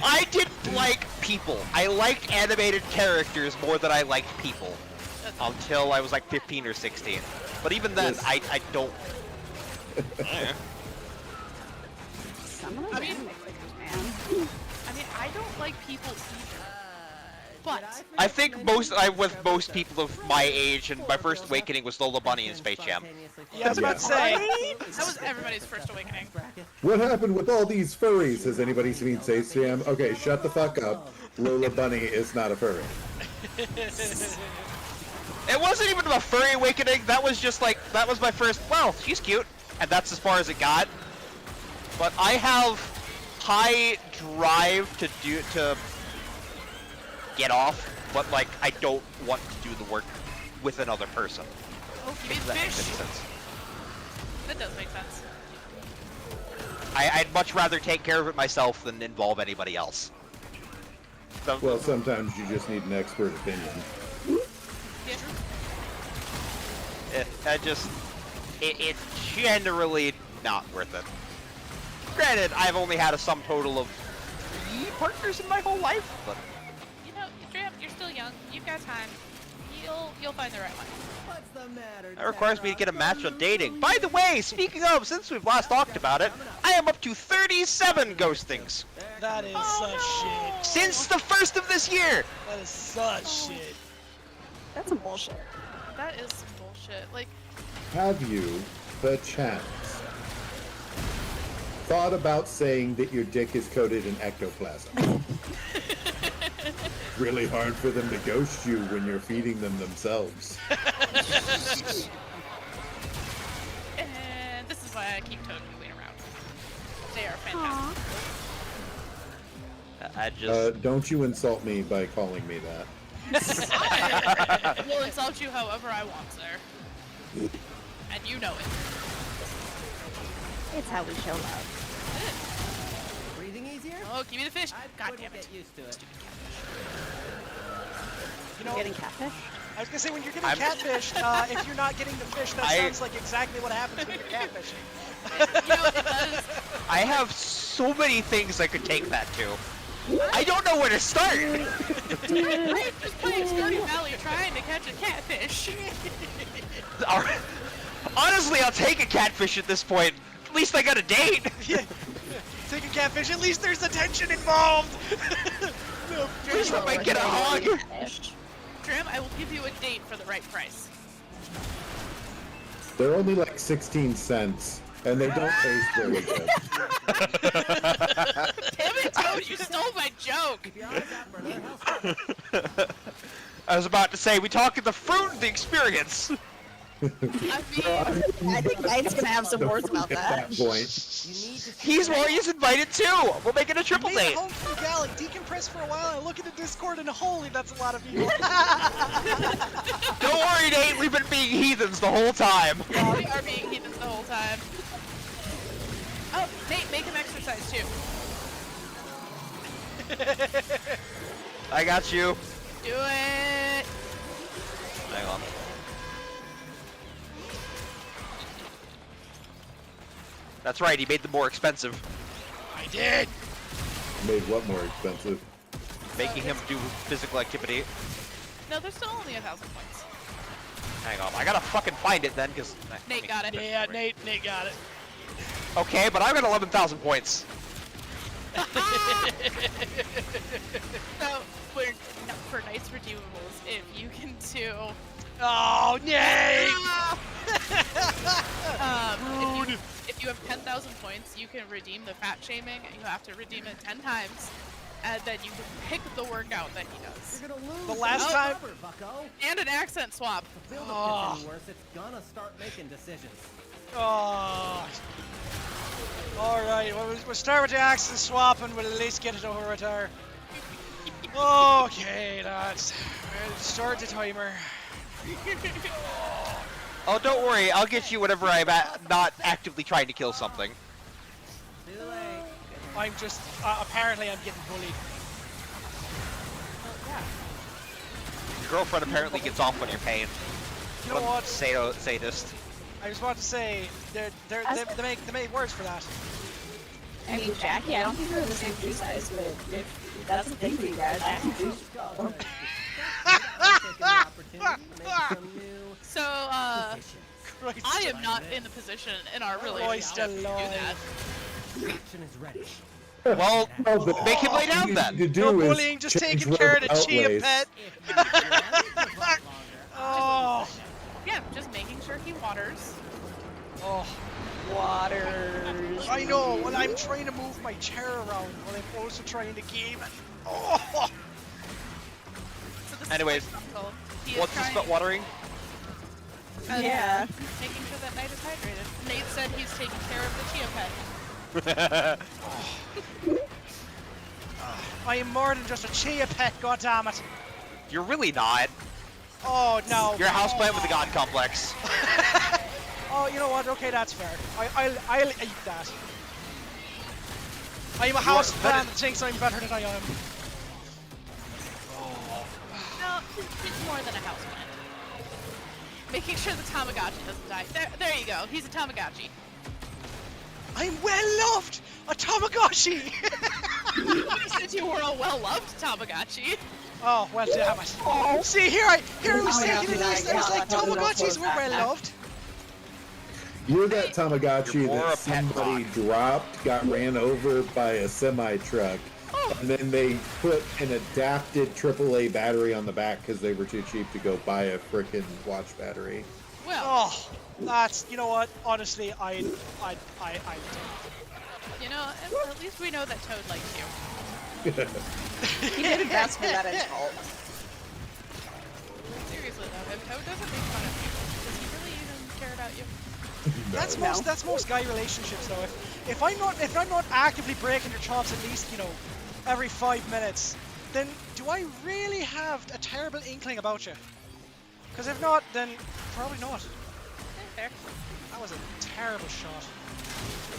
I didn't like people. I liked animated characters more than I liked people. Until I was like 15 or 16. But even then, I don't... Some of those anime figures, man. I mean, I don't like people either. But I think with most people of my age, and my first awakening was Lola Bunny in Space Jam. Yeah, I was about to say. that was everybody's first awakening. What happened with all these furries? Has anybody seen Space Jam? Okay, shut the fuck up. Lola Bunny is not a furry. It wasn't even a furry awakening. That was just like, that was my first, well, she's cute. And that's as far as it got. But I have high drive to get off, but like, I don't want to do the work with another person. Oh, you mean If that makes fish? any sense. That does make sense. I'd much rather take care of it myself than involve anybody else. So, Well, sometimes you just need an expert opinion. it's generally not worth it. Granted, I've only had a sum total of 3 partners in my whole life, but... You know, you're still young. You've got time. You'll find the right one. What's the matter? That requires me to get a match on dating. By the way, speaking of, since we've last talked about it, I am up to 37 ghostings. That is such shit. Since the first of this year! That is such shit. That's some bullshit. That is some bullshit. Like, Have you, the chance, thought about saying that your dick is coated in ectoplasm? Really hard for them to ghost you when you're feeding them themselves. and this is why I keep Toad and Queen around. They are fantastic. I just... Don't you insult me by calling me that. I will insult you however I want, sir. And you know it. It's how we show love. Breathing easier? Oh, give me the fish. God damn Get it. used to it. You know, Getting catfish? I was gonna say, when you're getting catfished, if you're not getting the fish, that sounds like exactly what happens when you're catfishing. You know, it does. I have so many things I could take that to. I don't know where to start! I'm just playing Stardew Valley trying to catch a catfish. Honestly, I'll take a catfish at this point. At least I got a date. taking catfish. At least there's attention involved. No, Trim, I might get a hug. Trim, I will give you a date for the right price. They're only like 16 cents, and they don't taste very good. Damn it, Toad, you stole my joke! I was about to say, we talking the fruit of the experience. I think Knight's gonna have some words about that. He's invited too. We'll make it a triple date. Home from the galley, decompress for a while, and look at the Discord, and holy, that's a lot of people. Don't worry, Nate. We've been being heathens the whole time. Yeah, we are being heathens the whole time. Oh, Nate, make him exercise too. I got you. Do it. Hang on. That's right, he made them more expensive. I did! Made what more expensive? Making him do physical activity. No, they're still only 1,000 points. Hang on, I gotta fucking find it then, because... Nate got it. Yeah, Nate got it. Okay, but I've got 11,000 points. So, for nice redeemables, if you can do... Oh, Nate! If you have 10,000 points, you can redeem the fat shaming, and you have to redeem it 10 times, and then you can pick the workout that he does. You're gonna lose the last time... Bucko. And an accent swap. If the build-up gets any worse, it's gonna start making decisions. Oh. Alright, well, we'll start with the accent swap, and we'll at least get it over with our... Okay, lads. We'll start the timer. Oh, don't worry, I'll get you whenever I'm not actively trying to kill something. Too late. I'm just, apparently I'm getting bullied. Your girlfriend apparently gets off on your pain. You know what? Sadist. I was about to say, they make words for that. I mean, Jackie, I don't think we're the same shoe size, but if that's the thing for you guys, I can do So, I am not in the position in our relationship to do that. Action is ready. Well, make him lay down then. No bullying, just taking care of the chia pet. Oh. Yeah, just making sure he waters. Oh, waters. I know, when I'm trying to move my chair around, when I'm also trying to game it. Oh. So anyways, what's this about watering? Yeah. Making sure that Nate is hydrated. Nate said he's taking care of the chia pet. I am more than just a chia pet, goddammit. You're really not. Oh, no. You're a houseplant with a god complex. Oh, you know what? Okay, that's fair. I'll eat that. I am a houseplant that thinks I'm better than I am. No, it's more than a houseplant. Making sure the Tamagotchi doesn't die. There you go. He's a Tamagotchi. I'm well loved. A Tamagotchi. You said you were a well-loved Tamagotchi. Oh well, damn it. Oh. See, here I was thinking of this. I was like, Tamagotchis were well loved. You're that Tamagotchi that somebody dropped, got ran over by a semi-truck, and then they put an adapted AAA battery on the back because they were too cheap to go buy a frickin' watch battery. Well, oh, that's, you know what? Honestly, I you know, at least we know that Toad likes you. He did his best for that insult. Seriously though, if Toad doesn't make fun of you, does he really even care about you? That's most guy relationships though. If I'm not actively breaking your chops at least, you know, every 5 minutes, then do I really have a terrible inkling about you? Because if not, then probably not. Fair. That was a terrible shot.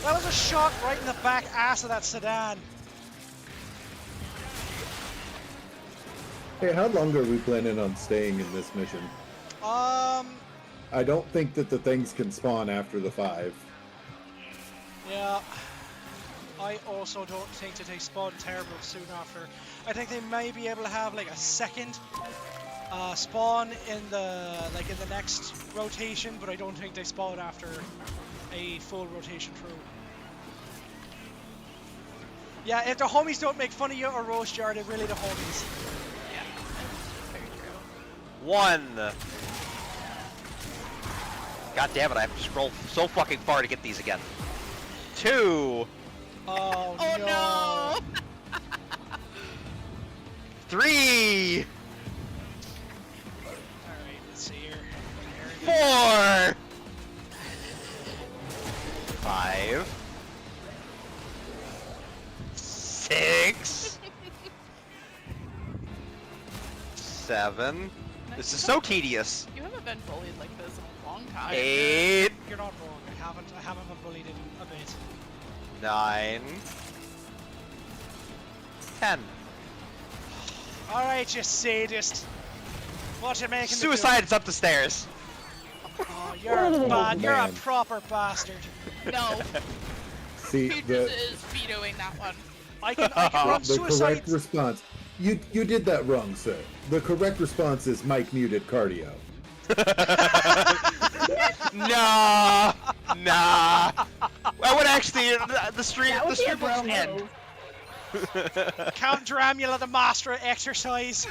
That was a shot right in the back ass of that sedan. Hey, how long are we planning on staying in this mission? I don't think that the things can spawn after the 5. Yeah. I also don't think that they spawn terrible soon after. I think they may be able to have like a second spawn in the next rotation, but I don't think they spawn after a full rotation through. Yeah, if the homies don't make fun of you or roast you, are they really the homies? Yeah, very true. 1. God damn it, I have to scroll so fucking far to get these again. 2. Oh, no! 3. Alright, let's see here. 4. 5. 6. 7. This is so tedious. You haven't been bullied like this in a long time. 8. You're not wrong. I haven't been bullied in a bit. 9. 10. Alright, you sadist. What you making? Suicide is up the stairs. Oh, you're bad. You're a man. proper bastard. No, See, Peaches is vetoing that one. I can run the suicide. correct response. You did that wrong, sir. The correct response is Mike muted cardio. Nah. I would actually the stream was end. Count Dramula, the master of exercise.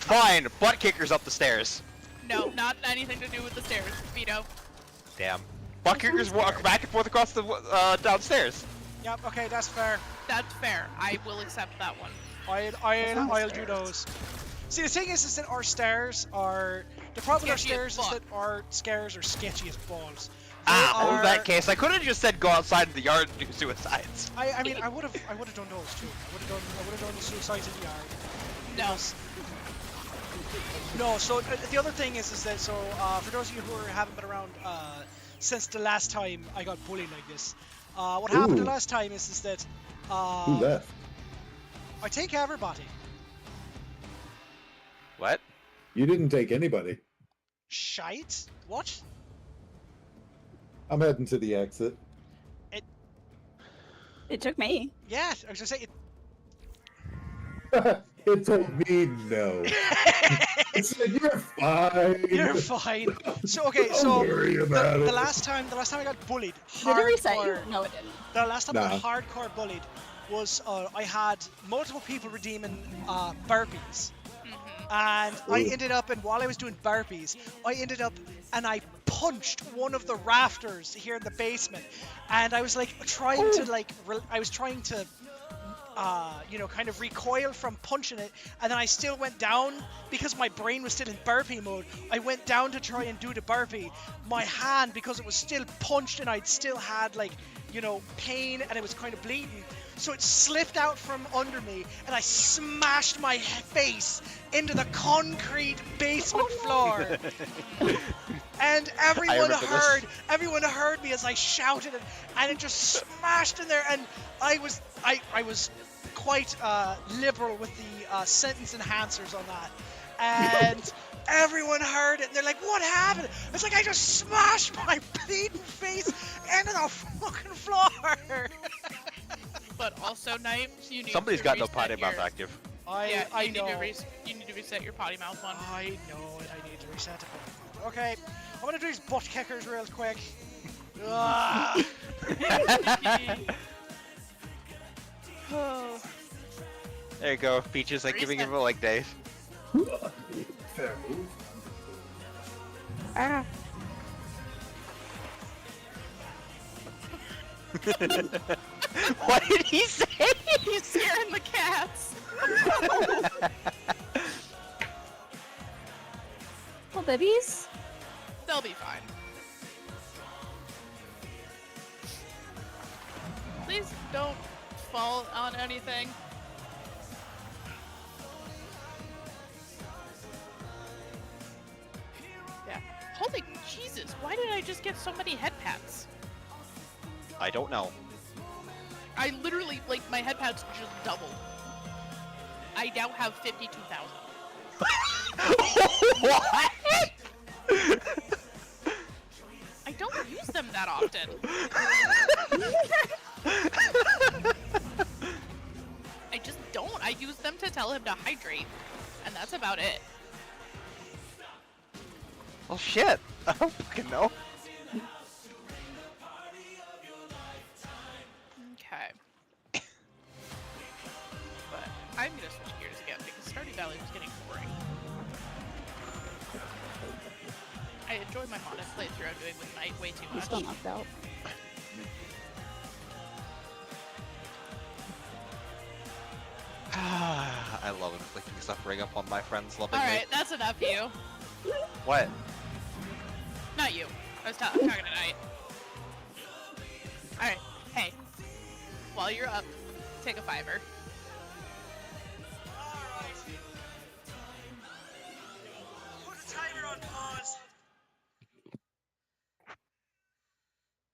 Fine, butt kickers up the stairs. No, not anything to do with the stairs. Veto. Damn. Butt kickers walk back and forth across the downstairs. Yep. Okay, that's fair. That's fair. I will accept that one. I'll do those. See, the thing is that our stairs are the problem with our Sketchy as stairs is fuck. that our stairs are sketchy as balls. Well, in Are- that case, I could have just said go outside in the yard and do suicides. I mean, I would have done those too. I would have done the suicides in the yard. No. No. So the other thing is that for those of you who haven't been around since the last time I got bullied like this, what happened the Ooh. last time is that Who left? I take everybody. What? You didn't take anybody. Shite? What? I'm heading to the exit. It took me. Yeah, I was gonna say it. It told me no. It said you're fine. You're fine. So okay, Don't so worry about the it. last time I got bullied, Did it reset you? hardcore. No, it didn't. The last time I Nah. got hardcore bullied was I had multiple people redeeming burpees. And I Ooh. ended up, and while I was doing burpees, and I punched one of the rafters here in the basement, and I was like trying to kind of recoil from punching it, and then I still went down because my brain was still in burpee mode. I went down to try and do the burpee. My hand, because it was still punched and I'd still had pain and it was kind of bleeding. So it slipped out from under me, and I smashed my face into the concrete basement floor. And everyone heard me as I shouted it, and it just smashed in there. And I was quite liberal with the sentence enhancers on that, and everyone heard it, and they're like, "What happened?" It's like I just smashed my bleeding face into the fucking floor. But also, Knights, you need Somebody's to got no reset potty mouth your- active. Yeah, I you need know. to you need to reset your potty mouth one. I know it. I need to reset it. Okay, I'm gonna do these butt kickers real quick. Ah. Oh. There you go, Peaches, like giving him a leg day. Fair move. Ah. What did he say? He's scaring the cats. Well, babies. They'll be fine. Please don't fall on anything. Yeah. Holy Jesus, why did I just get so many head pats? I don't know. I literally, my head pats just doubled. I now have 52,000. What? I don't use them that often. I just don't. I use them to tell him to hydrate, and that's about it. Well, shit. I don't fucking know. years ago because Stardew Valley was getting boring. I enjoy my modest playthrough I'm doing with Night way too much. He's still knocked out. I love inflicting suffering upon my friends lovingly. Alright, that's enough, you. What? Not you. I'm talking to Night. Alright, hey. While you're up, take a fiver. Alright. Put the timer on pause.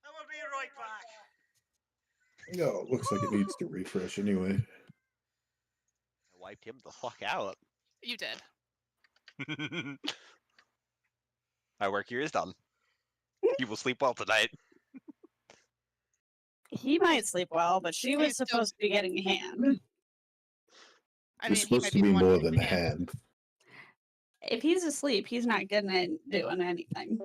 I will be right back. No, it looks like it needs to refresh anyway. I wiped him the fuck out. You did. My work here is done. You will sleep well tonight. He might sleep well, but she was supposed to be getting a hand. I It's mean, he supposed might to be be the one more with than the a hand. If he's asleep, he's not getting it doing anything.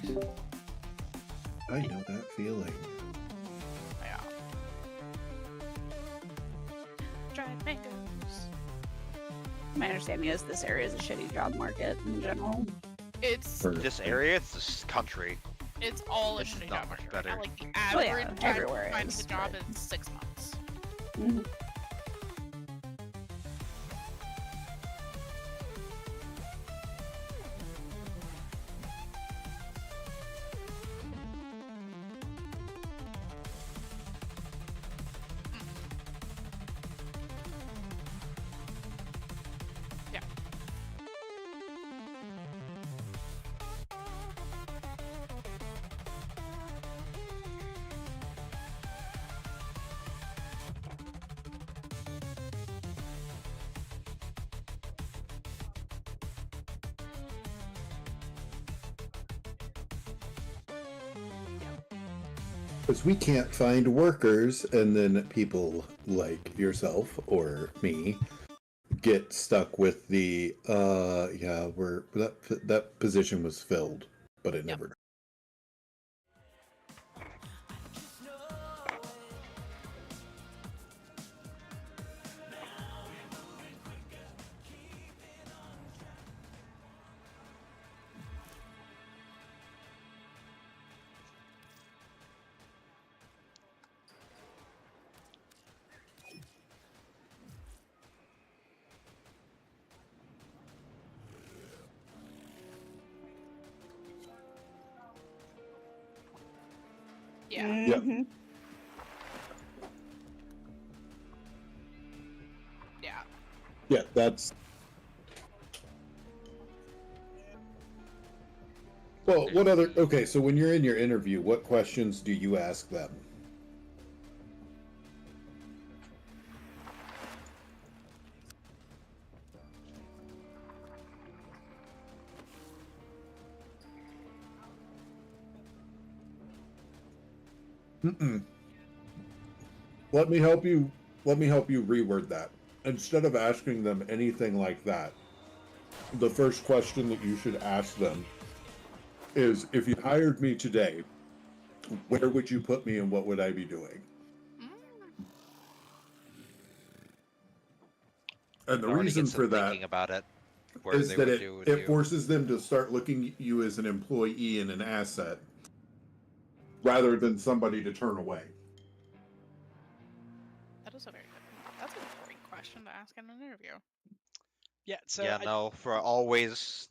I know that feeling. Yeah. Dried mangoes. My understanding is this area is a shitty job market in general. It's This area, it's this country. it's all a It's shitty not job much market. better. Right now, like the Well, average yeah, time everywhere to find is, a job but- is 6 months. Mhm. Yeah. Because we can't find workers, and then people like yourself or me get stuck with the yeah, that position was filled, but it never. Yeah. Mhm. Yeah. Yeah, that's. Well, what other? Okay, so when you're in your interview, what questions do you ask them? Mm-mm. Let me help you. Let me help you reword that. Instead of asking them anything like that, the first question that you should ask them is, if you hired me today, where would you put me and what would I be doing? And the Already reason gets for them that thinking about it. Where is they that would do with it you. forces them to start looking at you as an employee and an asset rather than somebody to turn away. That is a very good. That's a great question to ask in an interview. Yeah. So Yeah, no, for always.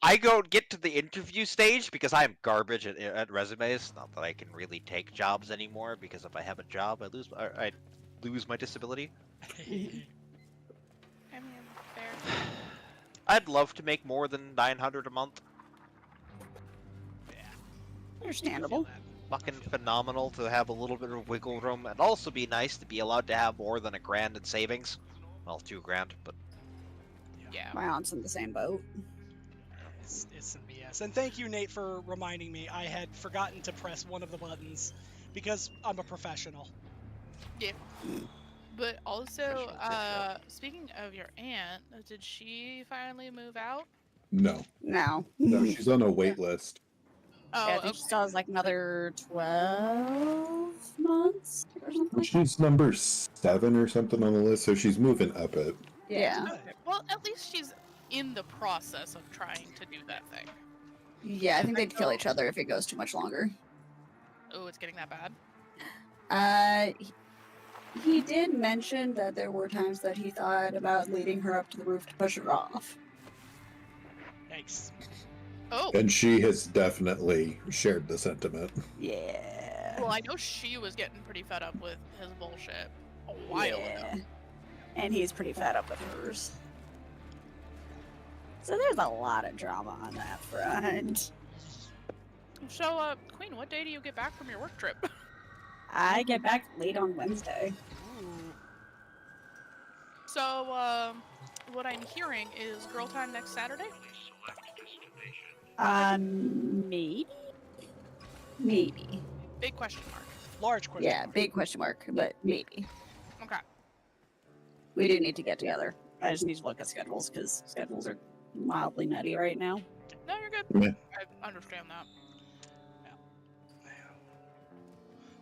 I go get to the interview stage because I'm garbage at resumes. Not that I can really take jobs anymore, because if I have a job, I lose my disability. I mean, fair. I'd love to make more than 900 a month. Understandable. Fucking phenomenal to have a little bit of wiggle room, and also be nice to be allowed to have more than $1,000 in savings. Well, $2,000, but Yeah. My aunt's in the same boat. It's some BS. And thank you, Nate, for reminding me. I had forgotten to press one of the buttons because I'm a professional. Yeah. But also, speaking of your aunt, did she finally move out? No. No. No, she's on a wait list. Oh, Yeah, I think she still has like another 12 months or something. She's number 7 or something on the list, so she's moving up it. Yeah. Okay. Well, at least she's in the process of trying to do that thing. Yeah, I think they'd kill each other if it goes too much longer. Oh, it's getting that bad? He did mention that there were times that he thought about leading her up to the roof to push her off. Yikes. Oh. And she has definitely shared the sentiment. Yeah. Well, I know she was getting pretty fed up with his bullshit a while ago. And he's pretty fed up with hers. So there's a lot of drama on that front. So, Queen, what day do you get back from your work trip? I get back late on Wednesday. So, what I'm hearing is girl time next Saturday? Maybe? Maybe. Big question mark. Large question Yeah, mark. big question mark, but maybe. Okay. We do need to get together. I just need to look at schedules because schedules are mildly nutty right now. No, you're good. I understand that.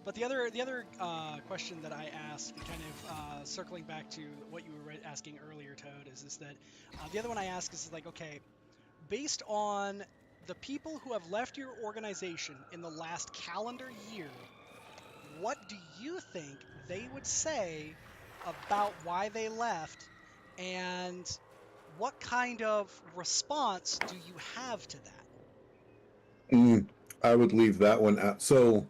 But the other question that I asked, kind of circling back to what you were asking earlier, Toad, is that the other one I ask is like, okay, based on the people who have left your organization in the last calendar year, what do you think they would say about why they left, and what kind of response do you have to that? I would leave that one out. So,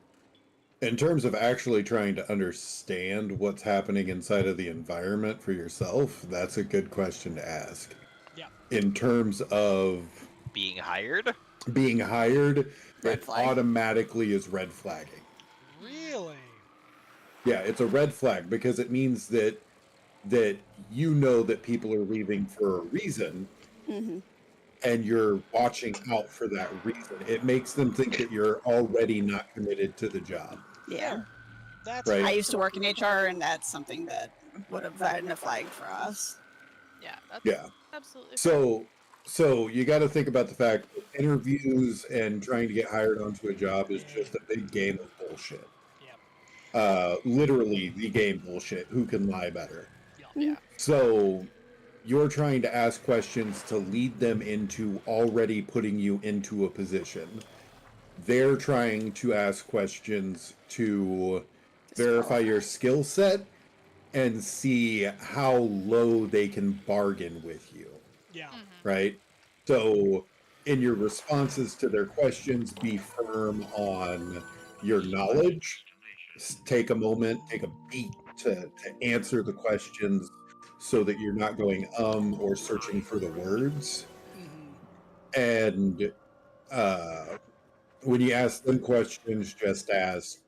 in terms of actually trying to understand what's happening inside of the environment for yourself, that's a good question to ask. Yeah. In terms of being hired, it automatically is red flagging. Really? Yeah, it's a red flag because it means that you know that people are leaving for a reason, and you're watching out for that reason. It makes them think that you're already not committed to the job. Yeah. That's right. I used to work in HR, and that's something that would have been a flag for us. Yeah, that's Yeah. absolutely So you got to think about the fact that interviews and trying to get hired onto a job is just a big game of bullshit. Literally the game bullshit. Who can lie better? Yeah. So you're trying to ask questions to lead them into already putting you into a position. They're trying to ask questions to verify your skill set and see how low they can bargain with you. Yeah. Right? So in your responses to their questions, be firm on your knowledge. Take a moment, take a beat to answer the questions so that you're not going or searching for the words. And when you ask them questions, just ask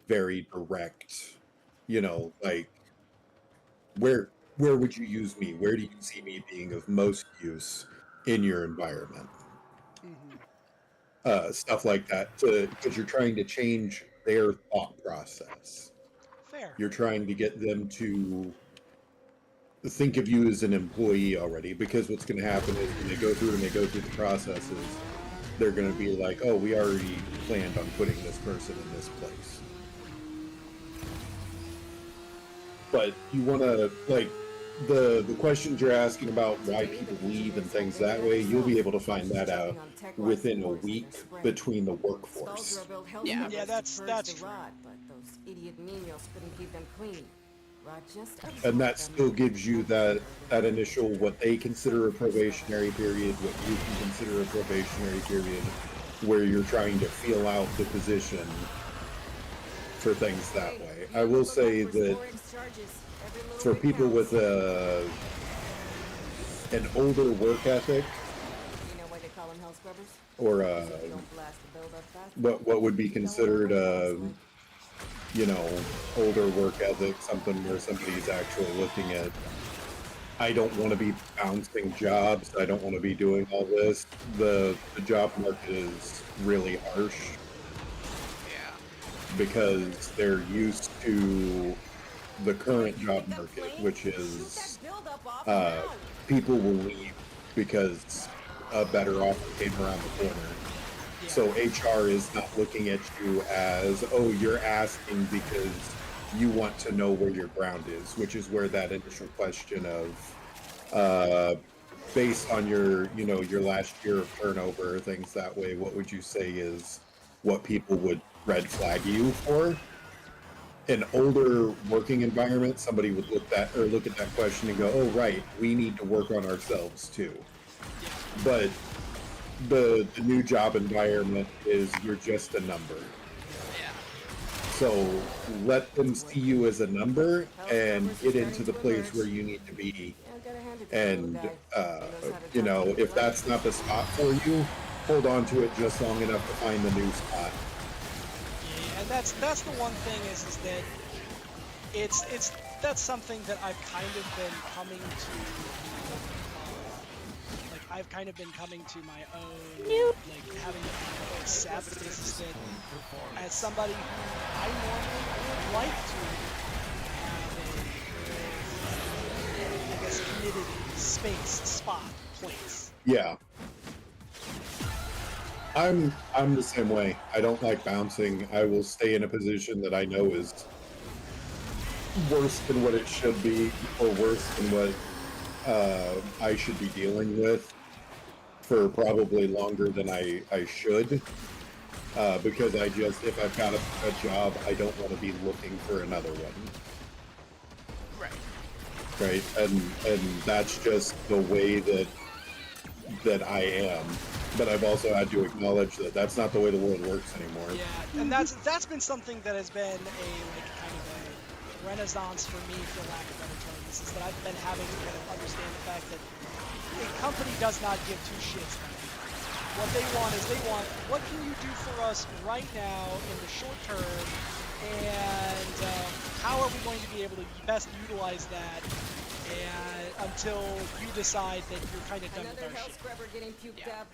very direct, like, where would you use me? Where do you see me being of most use in your environment? Stuff like that, because you're trying to change their thought process. Fair. You're trying to get them to think of you as an employee already, because what's going to happen is when they go through the processes, they're going to be like, oh, we already planned on putting this person in this place. But you want to, like, the questions you're asking about why people leave and things that way, you'll be able to find that out within a week between the workforce. Yeah, that's true. But those idiot menials couldn't keep them clean. Rod just And that still gives you that initial, what they consider a probationary period, what you can consider a probationary period, where you're trying to feel out the position for things that way. I will say that for people with an older work ethic, or what would be considered older work ethic, something where somebody's actually looking at, I don't want to be bouncing jobs, I don't want to be doing all this. The job market is really harsh. Because they're used to the current job market, which is people will leave because a better offer came around the corner. So HR is not looking at you as, oh, you're asking because you want to know where your ground is, which is where that initial question of, based on your last year of turnover, things that way, what would you say is what people would red flag you for? An older working environment, somebody would look at that question and go, oh, right, we need to work on ourselves too. But the new job environment is you're just a number. So let them see you as a number and get into the place where you need to be. And, if that's not the spot for you, hold on to it just long enough to find the new spot. Yeah, and that's the one thing is that that's something that I've kind of been coming to, I've kind of been coming to my own, like, having to accept is that as somebody who I normally would like to have a, I guess, committed space, spot, place. Yeah. I'm the same way. I don't like bouncing. I will stay in a position that I know is worse than what it should be, or worse than what I should be dealing with for probably longer than I should. Because if I've got a job, I don't want to be looking for another one. Right, and that's just the way that I am. But I've also had to acknowledge that that's not the way the world works anymore. Yeah, and that's been something that has been a kind of a renaissance for me, for lack of better terms, is that I've been having to kind of understand the fact that a company does not give two shits about you. What they want is what can you do for us right now in the short term, and how are we going to be able to best utilize that, and until you decide that you're kind of done with our shit. Scrubber getting puked up.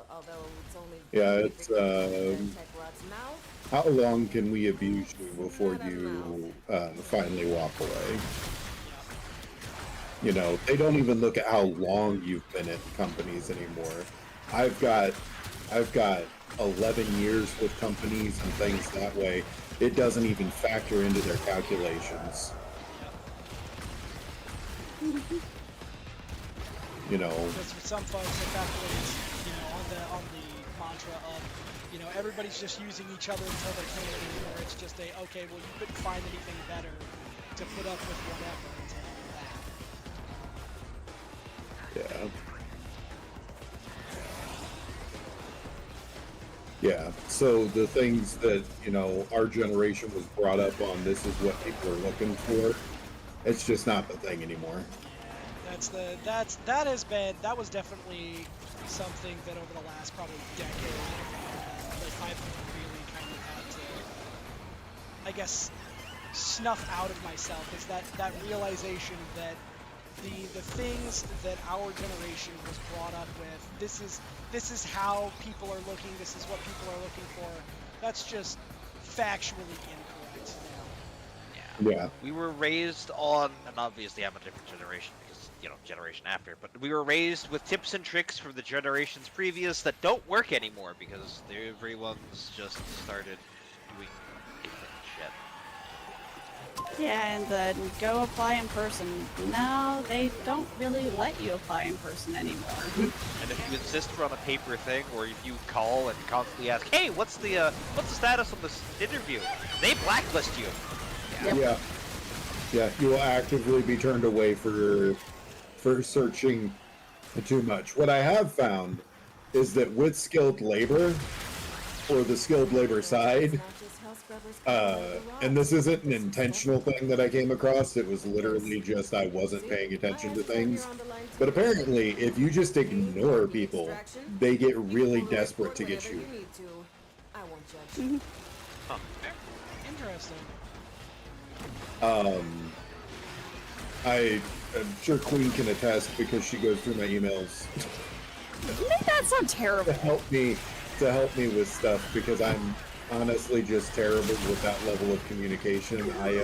Although it's only It's how long can we abuse you before you finally walk away? You know, they don't even look at how long you've been at companies anymore. I've got 11 years with companies and things that way. It doesn't even factor into their calculations. You know, because for some folks, the fact that it's, on the mantra of, everybody's just using each other until they can't anymore. It's just okay, well, you couldn't find anything better to put up with whatever until that. Yeah. Yeah, so the things that, our generation was brought up on, this is what people are looking for, it's just not the thing anymore. That was definitely something that over the last probably decade that I've really kind of had to, I guess, snuff out of myself, is that realization that the things that our generation was brought up with, this is how people are looking, this is what people are looking for, that's just factually incorrect now. Yeah. We were raised on, and obviously I'm a different generation because, generation after, but we were raised with tips and tricks from the generations previous that don't work anymore because everyone's just started doing different shit. Yeah, and then go apply in person. No, they don't really let you apply in person anymore. And if you insist on a paper thing, or if you call and constantly ask, "Hey, what's the status of this interview?" they blacklist you. Yeah, you will actively be turned away for searching too much. What I have found is that with skilled labor, or the skilled labor side, and this isn't an intentional thing that I came across, it was literally just I wasn't paying attention to things, but apparently if you just ignore people, they get really desperate to get you. Huh. Interesting. I'm sure Queen can attest because she goes through my emails. Make that sound terrible. To help me with stuff, because I'm honestly just terrible with that level of communication. I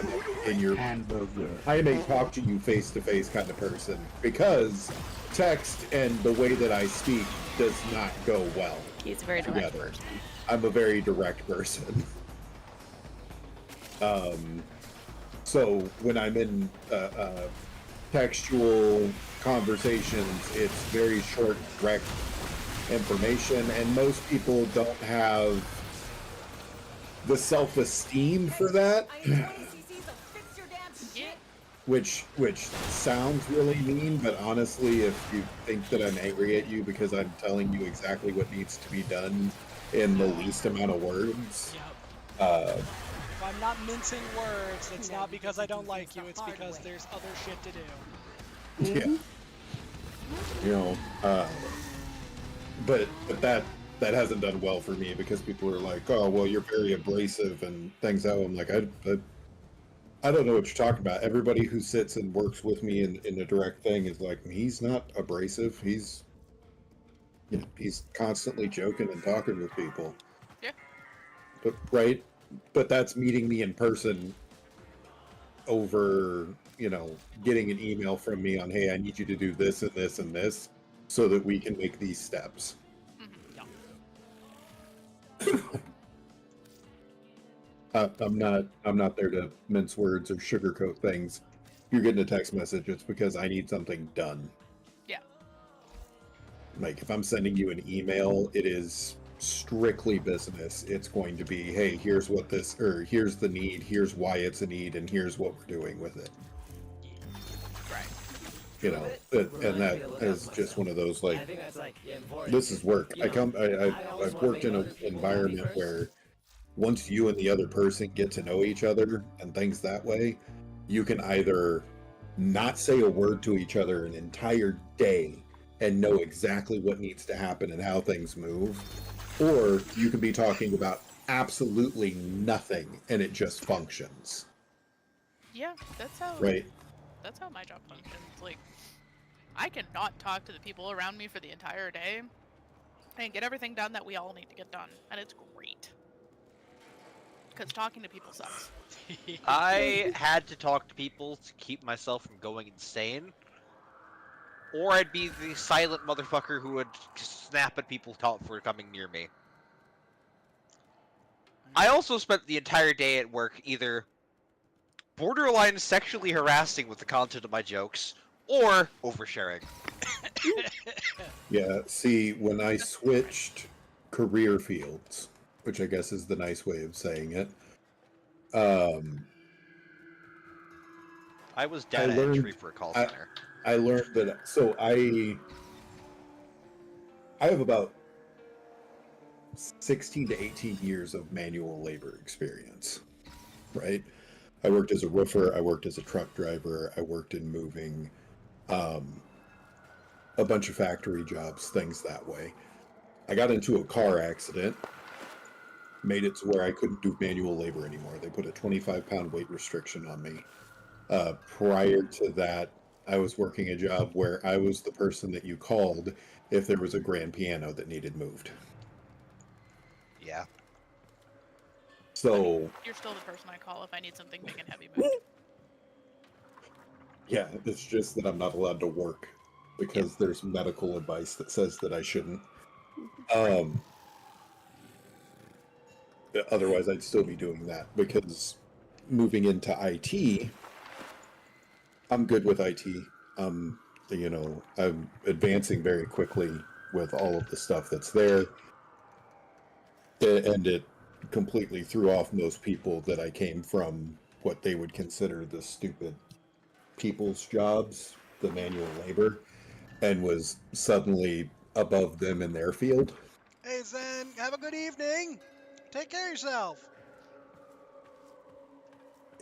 am a talk to you face to face kind of person, because text and the way that I speak does not go well. He's a very direct person. I'm a very direct person. So when I'm in textual conversations, it's very short, direct information, and most people don't have the self-esteem for that. Which sounds really mean, but honestly, if you think that I'm angry at you because I'm telling you exactly what needs to be done in the least amount of words, if I'm not mincing words, it's not because I don't like you, it's because there's other shit to do. Yeah. But that hasn't done well for me, because people are like, "Oh, well, you're very abrasive," and things out. I'm like, I don't know what you're talking about. Everybody who sits and works with me in a direct thing is like, he's not abrasive. He's constantly joking and talking with people. Yeah. But that's meeting me in person over, getting an email from me on, "Hey, I need you to do this and this and this so that we can make these steps." I'm not there to mince words or sugarcoat things. If you're getting a text message, it's because I need something done. Yeah. Like, if I'm sending you an email, it is strictly business. It's going to be, hey, here's what this, or here's the need, here's why it's a need, and here's what we're doing with it. Right. You know, and that is just one of those, like, this is work. I've worked in an environment where once you and the other person get to know each other and things that way, you can either not say a word to each other an entire day and know exactly what needs to happen and how things move, or you can be talking about absolutely nothing and it just functions. Yeah, that's how. Right. That's how my job functions. Like, I cannot talk to the people around me for the entire day and get everything done that we all need to get done, and it's great. Because talking to people sucks. I had to talk to people to keep myself from going insane, or I'd be the silent motherfucker who would snap at people for coming near me. I also spent the entire day at work either borderline sexually harassing with the content of my jokes, or oversharing. Yeah, see, when I switched career fields, which I guess is the nice way of saying it, I was data entry for a call center. I learned that, so I have about 16 to 18 years of manual labor experience, right? I worked as a roofer, I worked as a truck driver, I worked in moving, a bunch of factory jobs, things that way. I got into a car accident, made it to where I couldn't do manual labor anymore. They put a 25-pound weight restriction on me. Prior to that, I was working a job where I was the person that you called if there was a grand piano that needed moved. Yeah. So... I mean, you're still the person I call if I need something big and heavy moved. Yeah, it's just that I'm not allowed to work because there's medical advice that says that I shouldn't. Otherwise, I'd still be doing that because moving into IT, I'm good with IT. You know, I'm advancing very quickly with all of the stuff that's there. And it completely threw off most people that I came from what they would consider the stupid people's jobs, the manual labor, and was suddenly above them in their field. Hey Zen, have a good evening. Take care of yourself.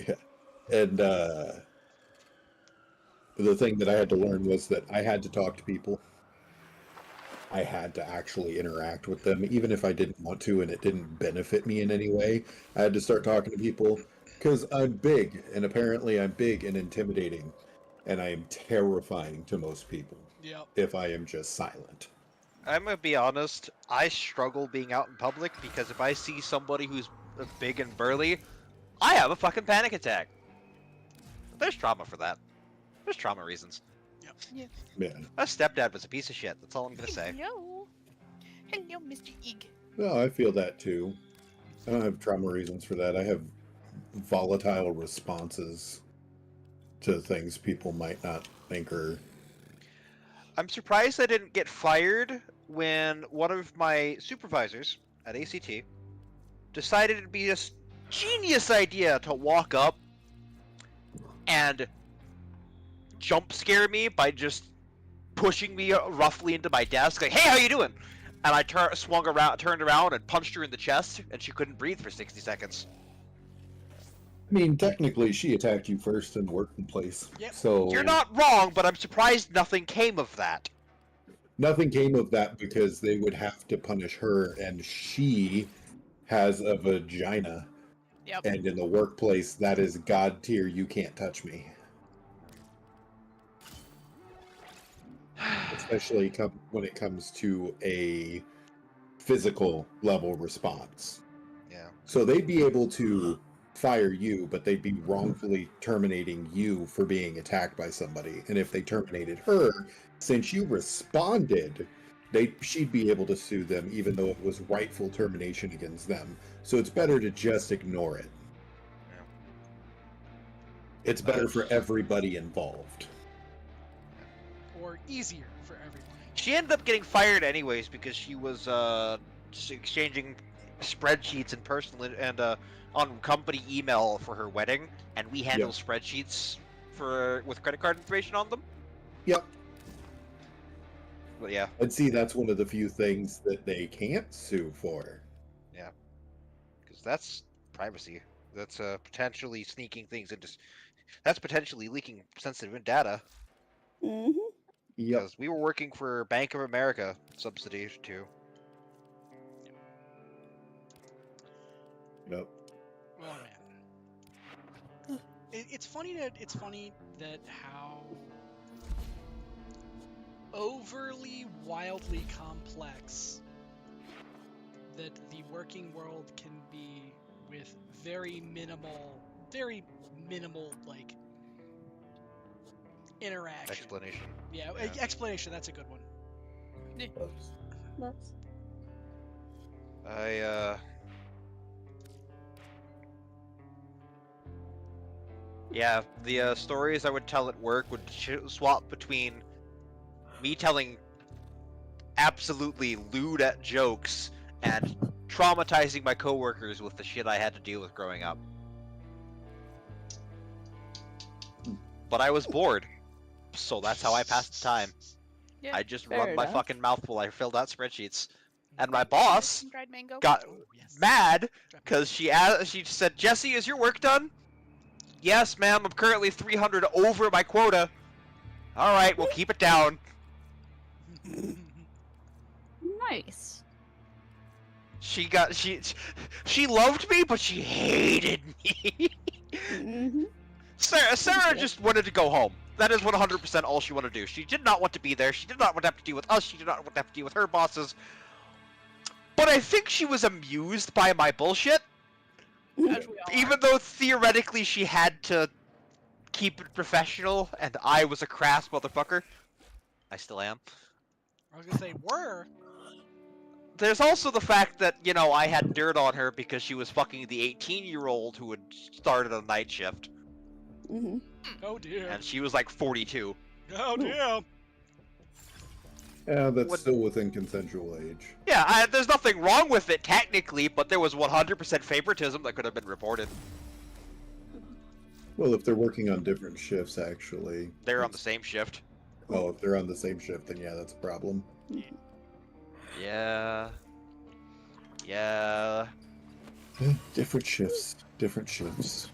Yeah. And the thing that I had to learn was that I had to talk to people. I had to actually interact with them, even if I didn't want to and it didn't benefit me in any way. I had to start talking to people because I'm big, and apparently I'm big and intimidating, and I am terrifying to most people if I am just silent. I'm gonna be honest, I struggle being out in public because if I see somebody who's big and burly, I have a fucking panic attack. There's trauma for that. There's trauma reasons. Yeah. Yeah. My stepdad was a piece of shit. That's all I'm gonna say. Hello. Hello, Mr. Ig. No, I feel that too. I don't have trauma reasons for that. I have volatile responses to things people might not think are... I'm surprised I didn't get fired when one of my supervisors at ACT decided it'd be a genius idea to walk up and jump scare me by just pushing me roughly into my desk, like, "Hey, how you doing?" And I turned around, and punched her in the chest, and she couldn't breathe for 60 seconds. I mean, technically, she attacked you first in the workplace. Yep. So You're not wrong, but I'm surprised nothing came of that. Nothing came of that because they would have to punish her, and she has a vagina. Yep. And in the workplace, that is God tier. You can't touch me. Especially when it comes to a physical level response. Yeah. So they'd be able to fire you, but they'd be wrongfully terminating you for being attacked by somebody. And if they terminated her, since you responded, she'd be able to sue them, even though it was rightful termination against them. So it's better to just ignore it. It's better for everybody involved. Or easier for everyone. She ended up getting fired anyways because she was just exchanging spreadsheets and personal and on company email for her wedding, and we handle spreadsheets with credit card information on them. Yep. But yeah. And see, that's one of the few things that they can't sue for. Yeah. Because that's privacy. That's potentially sneaking things into. That's potentially leaking sensitive data. Mm-hmm. Yep. Because we were working for Bank of America subsidy too. Yep. Oh man. It's funny that how overly wildly complex that the working world can be with very minimal like interaction. Explanation. Yeah, explanation, that's a good one. Yeah, the stories I would tell at work would swap between me telling absolutely lewd at jokes and traumatizing my coworkers with the shit I had to deal with growing up. But I was bored, so that's how I passed the time. Yeah, I just fair run my enough. fucking mouth while I filled out spreadsheets. And my boss dried mango. got mad because she said, "Jesse, is your work done?" "Yes, ma'am. I'm currently 300 over my quota." "All right, we'll keep it down." Nice. She loved me, but she hated me. Mm-hmm. Sarah just wanted to go home. That is 100% all she wanted to do. She did not want to be there. She did not want to have to deal with us. She did not want to have to deal with her bosses. But I think she was amused by my bullshit. Even though theoretically she had to keep it professional, and I was a crass motherfucker. I still am. I was gonna say, were. There's also the fact that, you know, I had dirt on her because she was fucking the 18-year-old who had started a night shift. Mm-hmm. Oh dear. And she was like 42. Oh dear. Yeah, that's still within consensual age. Yeah, there's nothing wrong with it technically, but there was 100% favoritism that could have been reported. Well, if they're working on different shifts, actually. They're on the same shift. Oh, if they're on the same shift, then yeah, that's a problem. Yeah. Yeah. Different shifts. Different shifts.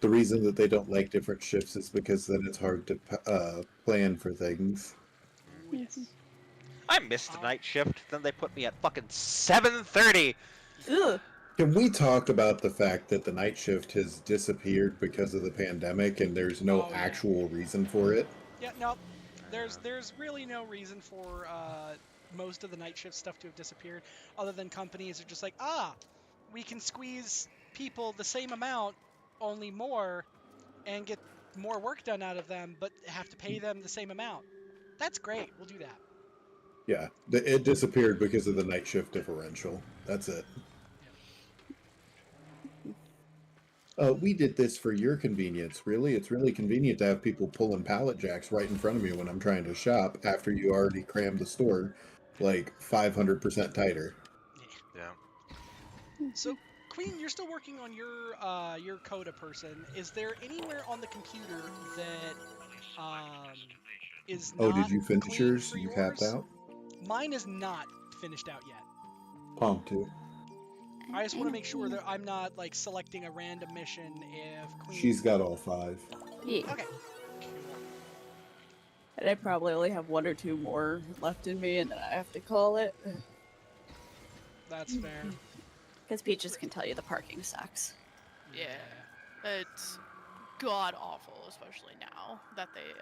The reason that they don't like different shifts is because then it's hard to plan for things. Yes. I missed the night shift, then they put me at fucking 7:30. Ugh. Can we talk about the fact that the night shift has disappeared because of the pandemic and there's no actual reason for it? Yeah, no. There's really no reason for most of the night shift stuff to have disappeared, other than companies are just like, we can squeeze people the same amount, only more, and get more work done out of them, but have to pay them the same amount. That's great. We'll do that. Yeah, it disappeared because of the night shift differential. That's it. We did this for your convenience. Really, it's really convenient to have people pulling pallet jacks right in front of me when I'm trying to shop after you already crammed the store like 500% tighter. Yeah. So, Queen, you're still working on your coda person. Is there anywhere on the computer that is Oh, not did you finish clean yours? for You yours? capped out? Mine is not finished out yet. Palm too. I just want to make sure that I'm not like selecting a random mission if Queen. She's got all 5. Yeah. Okay. And I probably only have 1 or 2 more left in me, and then I have to call it. That's fair. Because Peaches can tell you the parking sucks. Yeah, it's god awful, especially now that they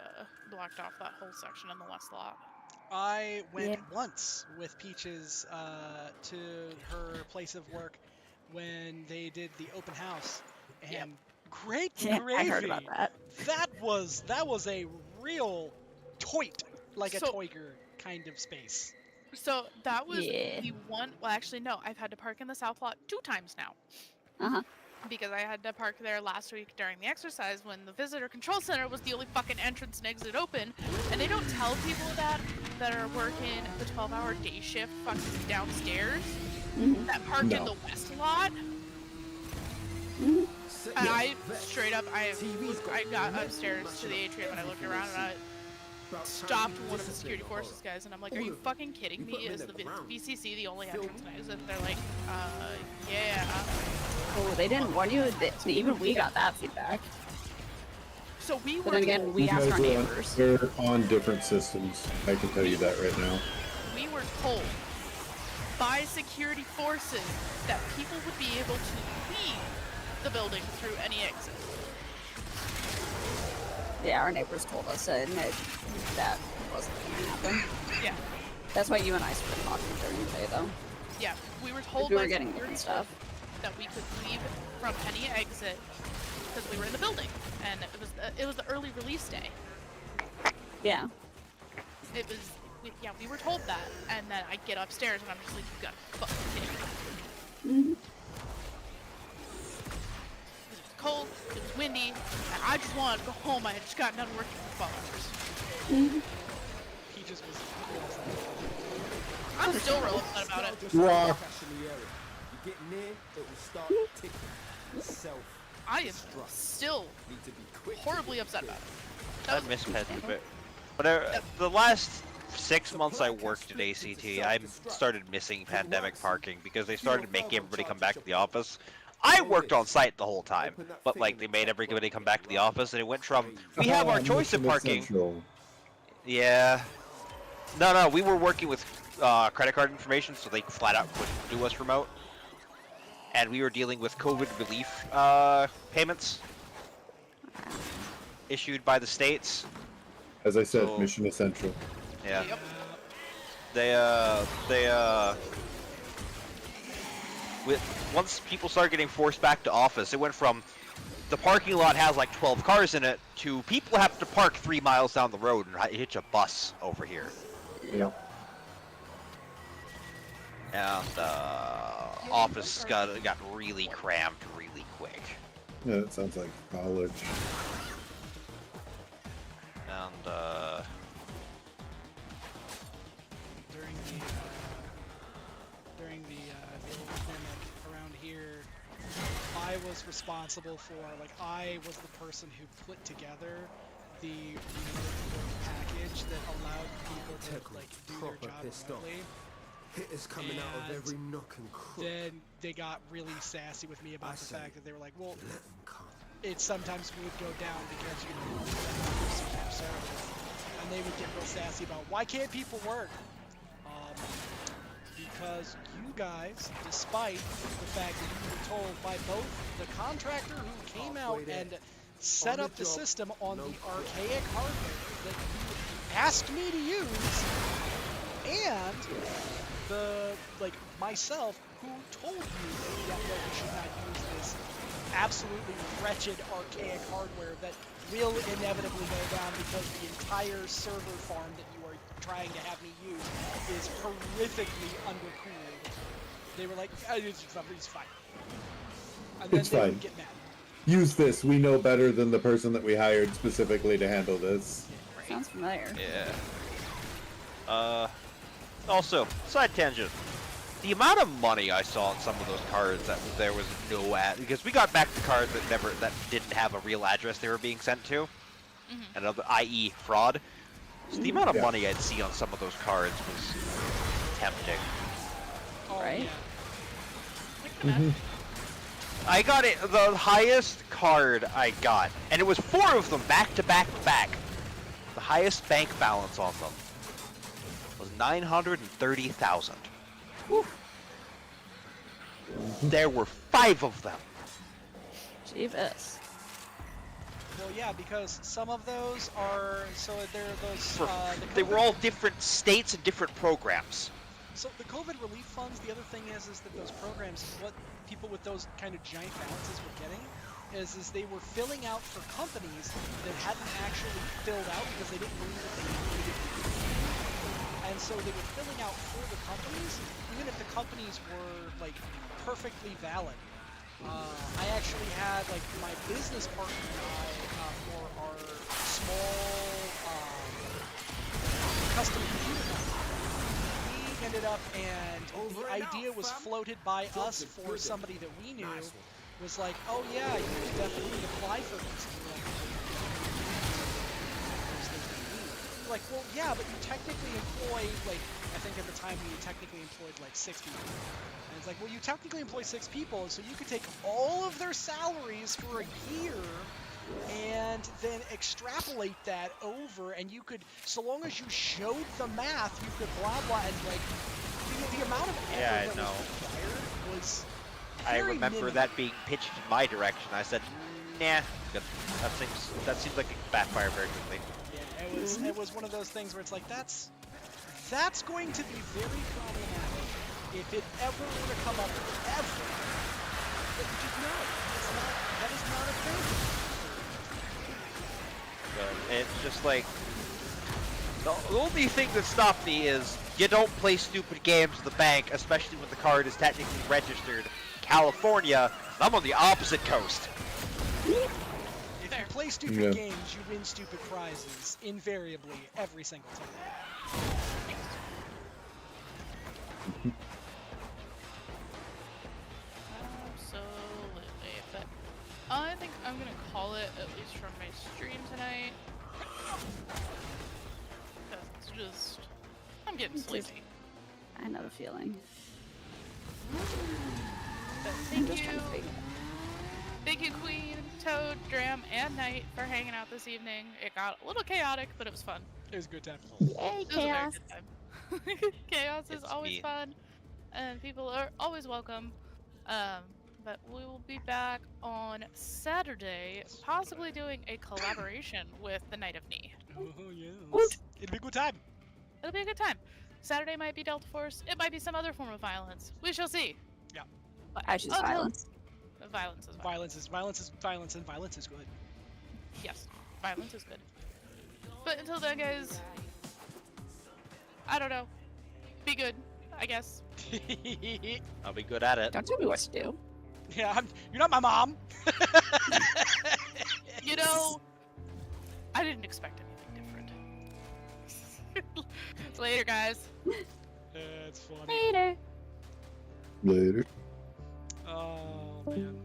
blocked off that whole section in the west lot. I went once with Peaches to her place of work when they did the open house, and great gravy. I heard about that. That was a real toit, like a Toiger kind of space. So that was the one. Well, actually, no. I've had to park in the south lot 2 times now. Uh-huh. because I had to park there last week during the exercise when the visitor control center was the only fucking entrance and exit open, and they don't tell people that are working the 12-hour day shift fucking downstairs that park in the west lot. And I straight up, I got upstairs to the atrium and I looked around and I stopped one of the security forces guys and I'm like, are you fucking kidding me? Is the VCC the only entrance and exit? And they're like, yeah. Oh, they didn't warn you? Even we got that feedback. So we were. But then again, we asked our neighbors. They're on different systems. I can tell you that right now. We were told by security forces that people would be able to leave the building through any exit. Yeah, our neighbors told us that wasn't going to happen. Yeah. That's why you and I started talking during the day, though. Yeah, we were told we were by getting different stuff that we could leave from any exit because we were in the building, and it was the early release day. Yeah. It was. We were told that, and then I get upstairs and I'm just like, you gotta fucking kidding me. It was cold, it was windy, and I just wanted to go home. I had just gotten done working for 12 hours. He just was. I'm still real upset about it. Rock. You get near, it will start ticking. Self. I am still horribly upset about it. I miss Pet. But the last 6 months I worked at ACT, I started missing pandemic parking because they started making everybody come back to the office. I worked on site the whole time, but like they made everybody come back to the office, and it went from we have our choice of parking. Yeah. No, we were working with credit card information, so they flat out couldn't do us remote. And we were dealing with COVID relief payments issued by the states. As I said, mission essential. Yeah. Yep. Once people started getting forced back to office, it went from the parking lot has like 12 cars in it to people have to park 3 miles down the road and hitch a bus over here. Yep. And office got really cramped really quick. Yeah, that sounds like college. And during the pandemic around here, I was responsible for, like, I was the person who put together the remote package that allowed people to like do their job remotely. Hitters coming out of every nook and crook. Then they got really sassy with me about the fact that they were like, well, it sometimes would go down because you know service, and they would get real sassy about why can't people work? Because you guys, despite the fact that you were told by both the contractor who came out and set up the system on the archaic hardware that you asked me to use, and the, like, myself, who told you that you should not use this absolutely wretched archaic hardware that will inevitably go down because the entire server farm that you are trying to have me use is horrifically undercooled. They were like, it's fine. And then It's they fine. would get mad. Use this. We know better than the person that we hired specifically to handle this. Sounds familiar. Yeah. Also, side tangent. The amount of money I saw on some of those cards that there was no ad, because we got back the cards that didn't have a real address they were being sent to, and i.e. fraud. So the amount of money I'd see on some of those cards was tempting. Right? I got it. The highest card I got, and it was 4 of them back to back to back. The highest bank balance on them was 930,000. There were 5 of them. Jeebus. Well, yeah, because some of those are, so they're those, They were all different states and different programs. So the COVID relief funds, the other thing is that those programs, what people with those kind of giant balances were getting is they were filling out for companies that hadn't actually filled out because they didn't believe that they needed to. And so they were filling out for the companies, even if the companies were like perfectly valid. I actually had, like, my business partner and I, for our small custom computer company, we ended up, and the idea was floated by us for somebody that we knew, was like, oh yeah, you should definitely apply for this. And we're like, well, yeah, but you technically employ, like, I think at the time we technically employed like 6 people. And it's like, well, you technically employ 6 people, so you could take all of their salaries for a year and then extrapolate that over, and you could, so long as you showed the math, you could blah blah, and like, the amount of effort that was required was I very remember minimal. that being pitched in my direction. I said, nah, that seems like it could backfire very quickly. Yeah, it was one of those things where it's like, that's going to be very problematic if it ever were to come up ever. But you just know that is not a thing. It's just like, the only thing that stopped me is you don't play stupid games at the bank, especially when the card is technically registered in California. I'm on the opposite coast. If you play stupid games, you win stupid prizes, invariably, every single time. Absolutely. But I think I'm gonna call it, at least from my stream tonight. Because it's just, I'm getting sleepy. I know the feeling. But thank you, Queen, Toad, Dram, and Knight for hanging out this evening. It got a little chaotic, but it was fun. It was a good time. Yay, chaos! It was a very good time. Chaos is always fun, and people are always welcome. But we will be back on Saturday, possibly doing a collaboration with the Knight of Knee. Oh yes. It'll be a good time. It'll be a good time. Saturday might be Delta Force. It might be some other form of violence. We shall see. Yeah. But I choose violence. Violence is violence is violence, and violence is good. Yes, violence is good. But until then, guys, I don't know. Be good, I guess. I'll be good at it. Don't tell me what to do. Yeah, you're not my mom. You know, I didn't expect anything different. Later, guys. That's funny. Later. Later. Oh man.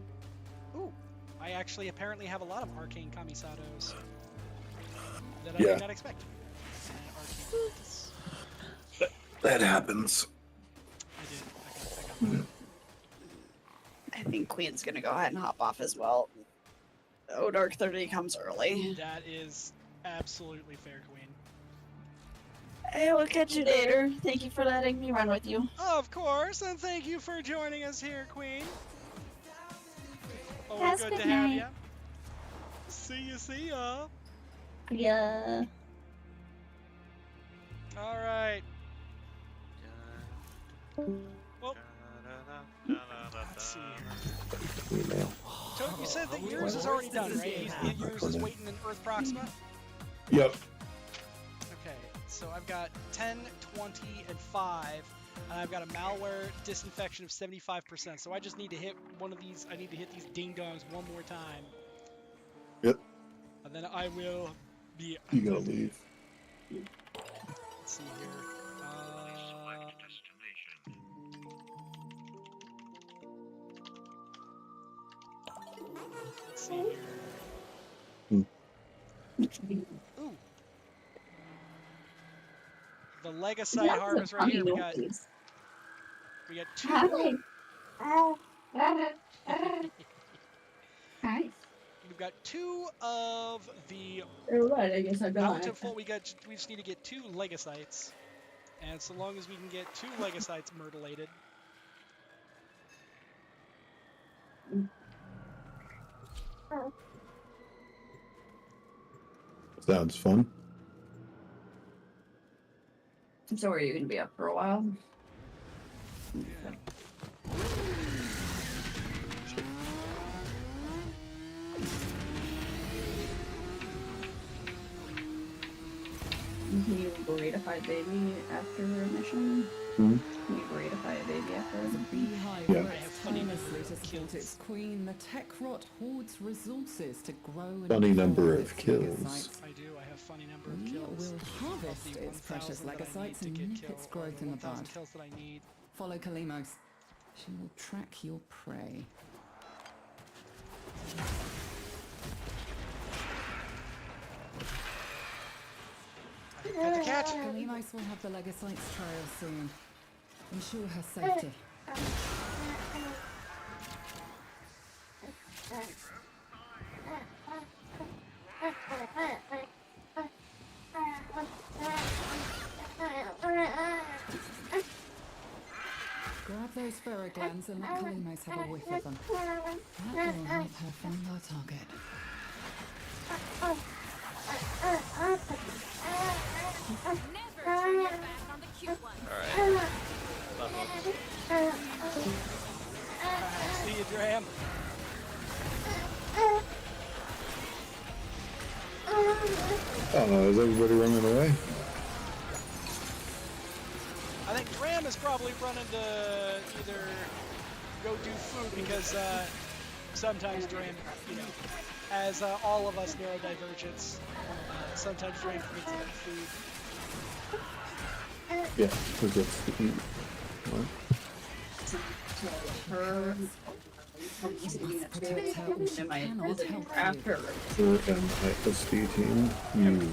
Ooh, I actually apparently have a lot of arcane kamisados that I did not expect. That happens. I think Queen's gonna go ahead and hop off as well. Oh, Dark 30 comes early. That is absolutely fair, Queen. Hey, we'll catch you later. Thank you for letting me run with you. Of course, and thank you for joining us here, Queen. Yes, Good good to have night. you. See ya. Yeah. All right. Well, let's see here. Email. Toad, you said that yours is already done, right? Yours is waiting in Earth Proxima? Yep. Okay, so I've got 10, 20, and 5, and I've got a malware disinfection of 75%, so I just need to hit one of these, I need to hit these ding-dongs one more time. Yep. And then I will be... You gotta leave. Let's see here. Let's see here. Ooh. The Legasite harvest right here. We got two. Hi. We've got 2 of the Right, I guess I got bountiful. We just need to get 2 Legasites, and so long as we can get 2 Legasites myrtleated. Sounds fun. So are you gonna be up for a while? Can you breed a 5 baby after a mission? Hmm? Can you gratify a baby after As a everything? beehive Yeah. works tirelessly to support its queen, the Techrot hoards resources to grow and Funny number evolve of its kills. legacytes. I do. I have funny number of We kills. will harvest Of the its precious 1,000 that I need legacytes to and get nip kill, its or growth the in the 1,000 bud. kills that I need. Follow Kalimos. She will track your prey. Got the cat! Kalimos will have the legacytes trail soon. Ensure her safety. Grab those ferroglands and let Kalimos have a whiff of them. That will help her find our target. Never turn your back on the cute one. See you, Dram. Oh, is everybody running away? I think Dram is probably running to either go do food because sometimes Dram, you know, as all of us neurodivergents, sometimes Dram forgets about food. Yeah, forgets to eat. What? Her after. For an ISD team, you.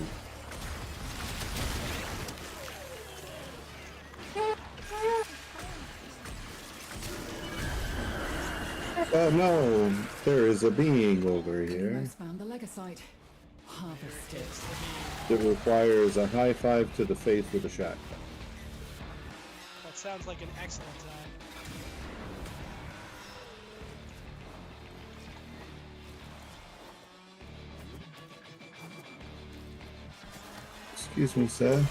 Oh no, there is a being over here Kalimos found the legacyte. Harvest it. that requires a high five to the face with a shotgun. That sounds like an excellent time. Excuse me, sir.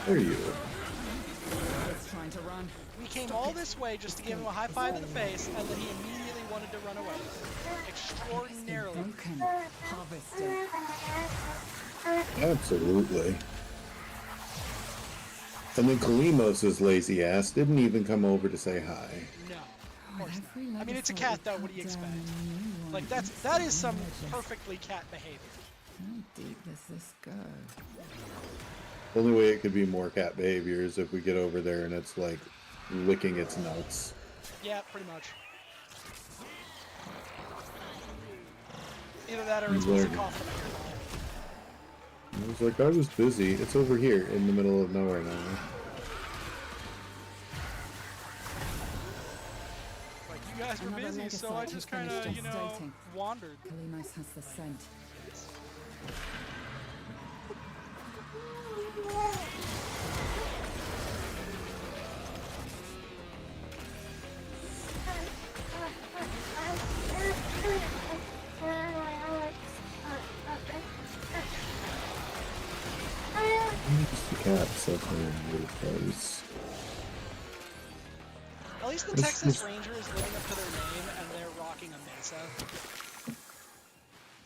There you It's trying to run. We came all this way just to give him a high five in the face, and then he immediately wanted to run away. Extraordinarily. Broken. Harvest it. Absolutely. And then Kalimos' lazy ass didn't even come over to say hi. No, of course not. I mean, it's a cat, though. What do you expect? Like, that is some perfectly cat behavior. How deep does this go? Only way it could be more cat behavior is if we get over there and it's like licking its nuts. Yeah, pretty much. Either that or it's He's a like- cough from a hair. I was like, I was busy. It's over here in the middle of nowhere now. Like, you guys were Another busy, so I legacyte just has kind finished of, you know, gestating. wandered. Kalimos has the scent. The cat suffering in your place. At least the It's Texas just- Ranger is living up to their name, and they're rocking a Mesa.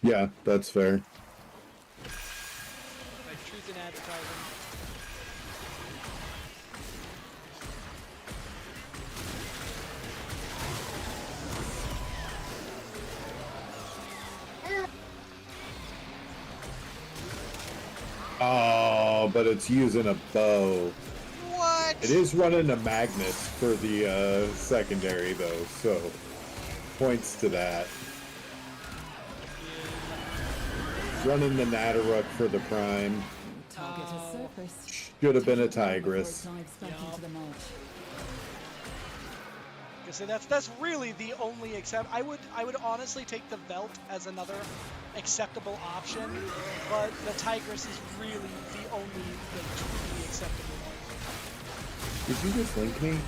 Yeah, that's fair. Like, truth in advertising. Oh, but it's using a bow. What? It is running a Magnus for the secondary though, so points to that. Running the Nataruk for the prime. Target has surfaced. Should have been a Before it Tigress. dives back into the mulch. So that's really the only except. I would honestly take the Velt as another acceptable option, but the Tigress is really the only truly acceptable one. Did you just link me?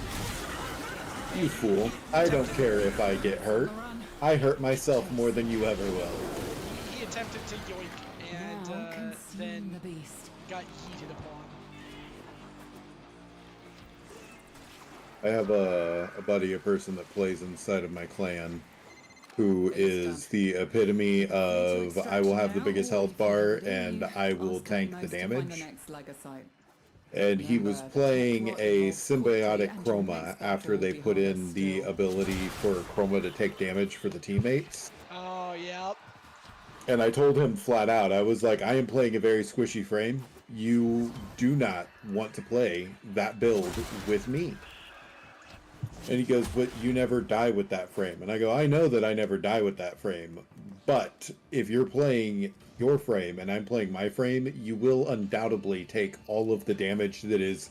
You fool. I don't care if I get hurt. I hurt myself more than you ever will. He attempted to yoink and Now then the beast. got yeeted upon. I have a buddy, a person that plays inside of my clan, who is the epitome of I will have the biggest health bar and I will tank the damage. And he was playing a symbiotic Chroma after they put in the ability for Chroma to take damage for the teammates. Oh, yep. And I told him flat out, I was like, I am playing a very squishy frame. You do not want to play that build with me. And he goes, but you never die with that frame. And I go, I know that I never die with that frame. But if you're playing your frame and I'm playing my frame, you will undoubtedly take all of the damage that is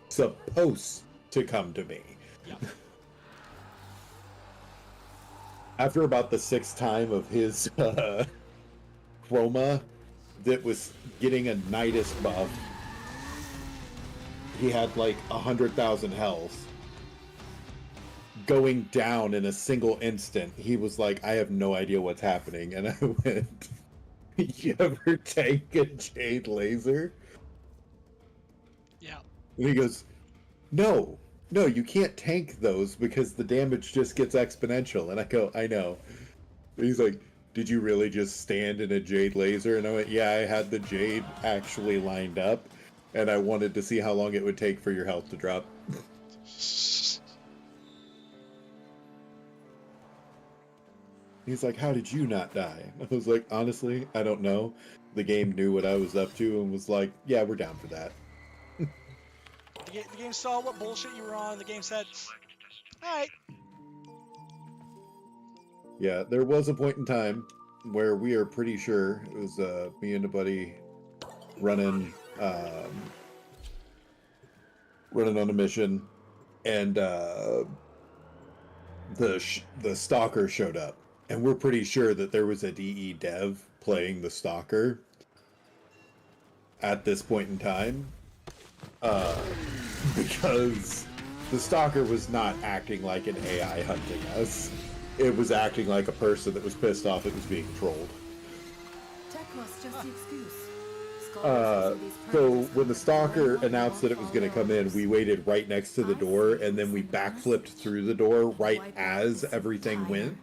supposed to come to me. Yep. After about the 6th time of his Chroma that was getting a Nidus buff, he had like 100,000 health. Going down in a single instant, he was like, I have no idea what's happening. And I went, you ever take a Jade Laser? Yeah. And he goes, no, you can't tank those because the damage just gets exponential. And I go, I know. And he's like, did you really just stand in a Jade Laser? And I went, yeah, I had the Jade actually lined up, and I wanted to see how long it would take for your health to drop. He's like, how did you not die? I was like, honestly, I don't know. The game knew what I was up to and was like, yeah, we're down for that. The game saw what bullshit you were on. The game said, alright. Yeah, there was a point in time where we are pretty sure it was me and a buddy running on a mission, and the stalker showed up. And we're pretty sure that there was a DE dev playing the stalker at this point in time. Because the stalker was not acting like an AI hunting us. It was acting like a person that was pissed off it was being trolled. So when the stalker announced that it was going to come in, we waited right next to the door, and then we backflipped through the door right as everything went.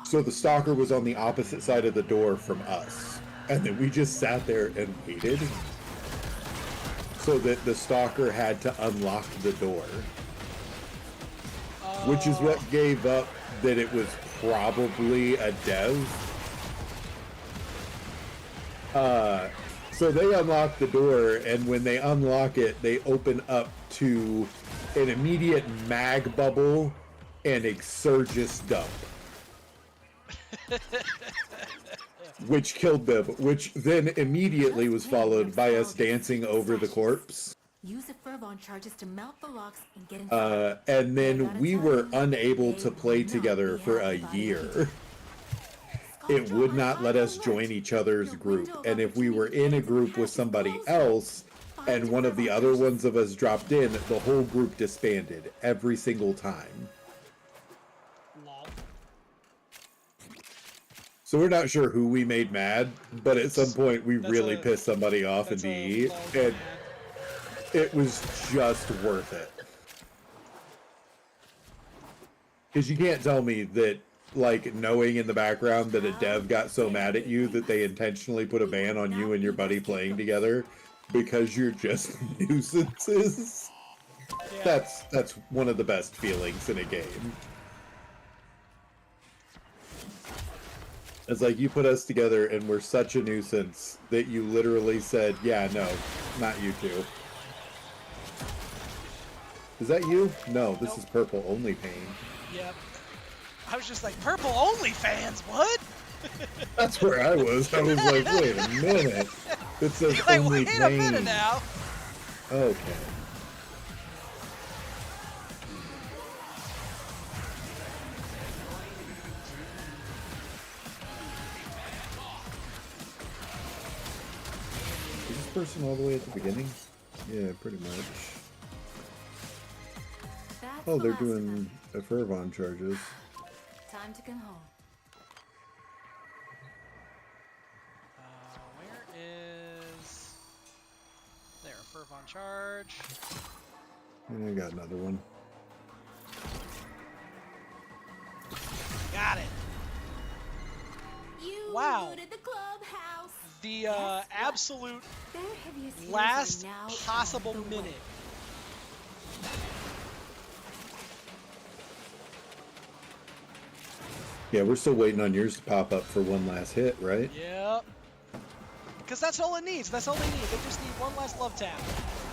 So the stalker was on the opposite side of the door from us. And then we just sat there and waited so that the stalker had to unlock the door. Which is what gave up that it was probably a dev. So they unlock the door, and when they unlock it, they open up to an immediate mag bubble and Exurgis dump. Which killed them, which then immediately was followed by us dancing over the corpse. Use the fervon charges to melt the locks and get inside. And then we were unable to play together for a year. It would not let us join each other's group, and if we were in a group with somebody else, and one of the other ones of us dropped in, the whole group disbanded every single time. So we're not sure who we made mad, but at some point we really pissed somebody off in DE, and it was just worth it. Because you can't tell me that, like, knowing in the background that a dev got so mad at you that they intentionally put a ban on you and your buddy playing together because you're just nuisances. Yeah. That's one of the best feelings in a game. It's like you put us together and we're such a nuisance that you literally said, yeah, no, not you two. Is that you? No, this is purple only pain. Yep. I was just like, purple only fans, what? That's where I was. I was like, wait a minute. It says like, only wait pain. a minute now. Okay. Is this person all the way at the beginning? Yeah, pretty much. Oh, they're doing a fervon charges. Time to come home. Where is... There, fervon charge. And I got another one. Got it. Wow. The absolute last possible minute. Yeah, we're still waiting on yours to pop up for one last hit, right? Yep. Because that's all it needs. That's all they need. They just need one last love tap.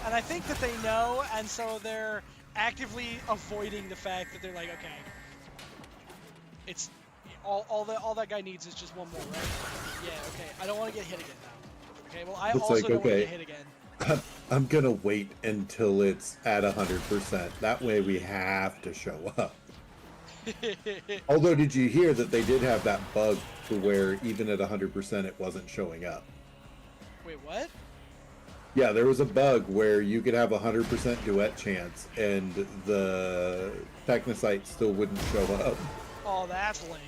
And I think that they know, and so they're actively avoiding the fact that they're like, okay, it's all that guy needs is just one more, right? Yeah, okay. I don't want to get hit again now. Okay, well, I It's also like, don't want to okay, get hit again. I'm gonna wait until it's at 100%. That way we have to show up. Although, did you hear that they did have that bug to where even at 100% it wasn't showing up? Wait, what? Yeah, there was a bug where you could have 100% duet chance and the technocytes still wouldn't show up. Oh, that's lame.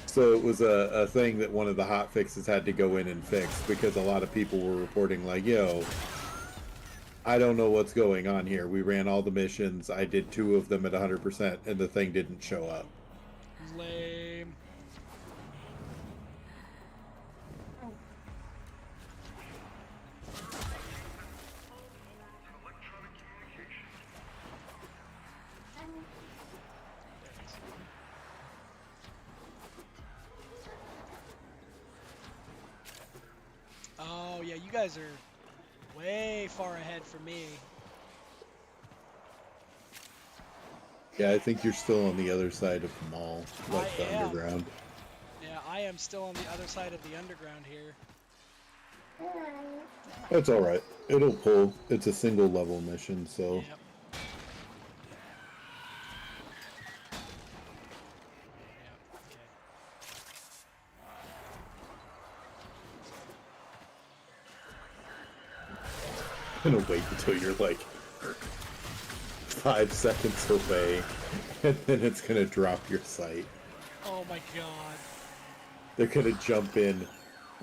So it was a thing that one of the hot fixes had to go in and fix because a lot of people were reporting like, yo, I don't know what's going on here. We ran all the missions. I did 2 of them at 100% and the thing didn't show up. Lame. Oh, yeah, you guys are way far ahead for me. Yeah, I think you're still on the other side of the mall, like the underground. Yeah, I am still on the other side of the underground here. That's alright. It'll pull. It's a single level mission, so... Yep. I'm gonna wait until you're like 5 seconds away, and then it's gonna drop your sight. Oh my god. They're gonna jump in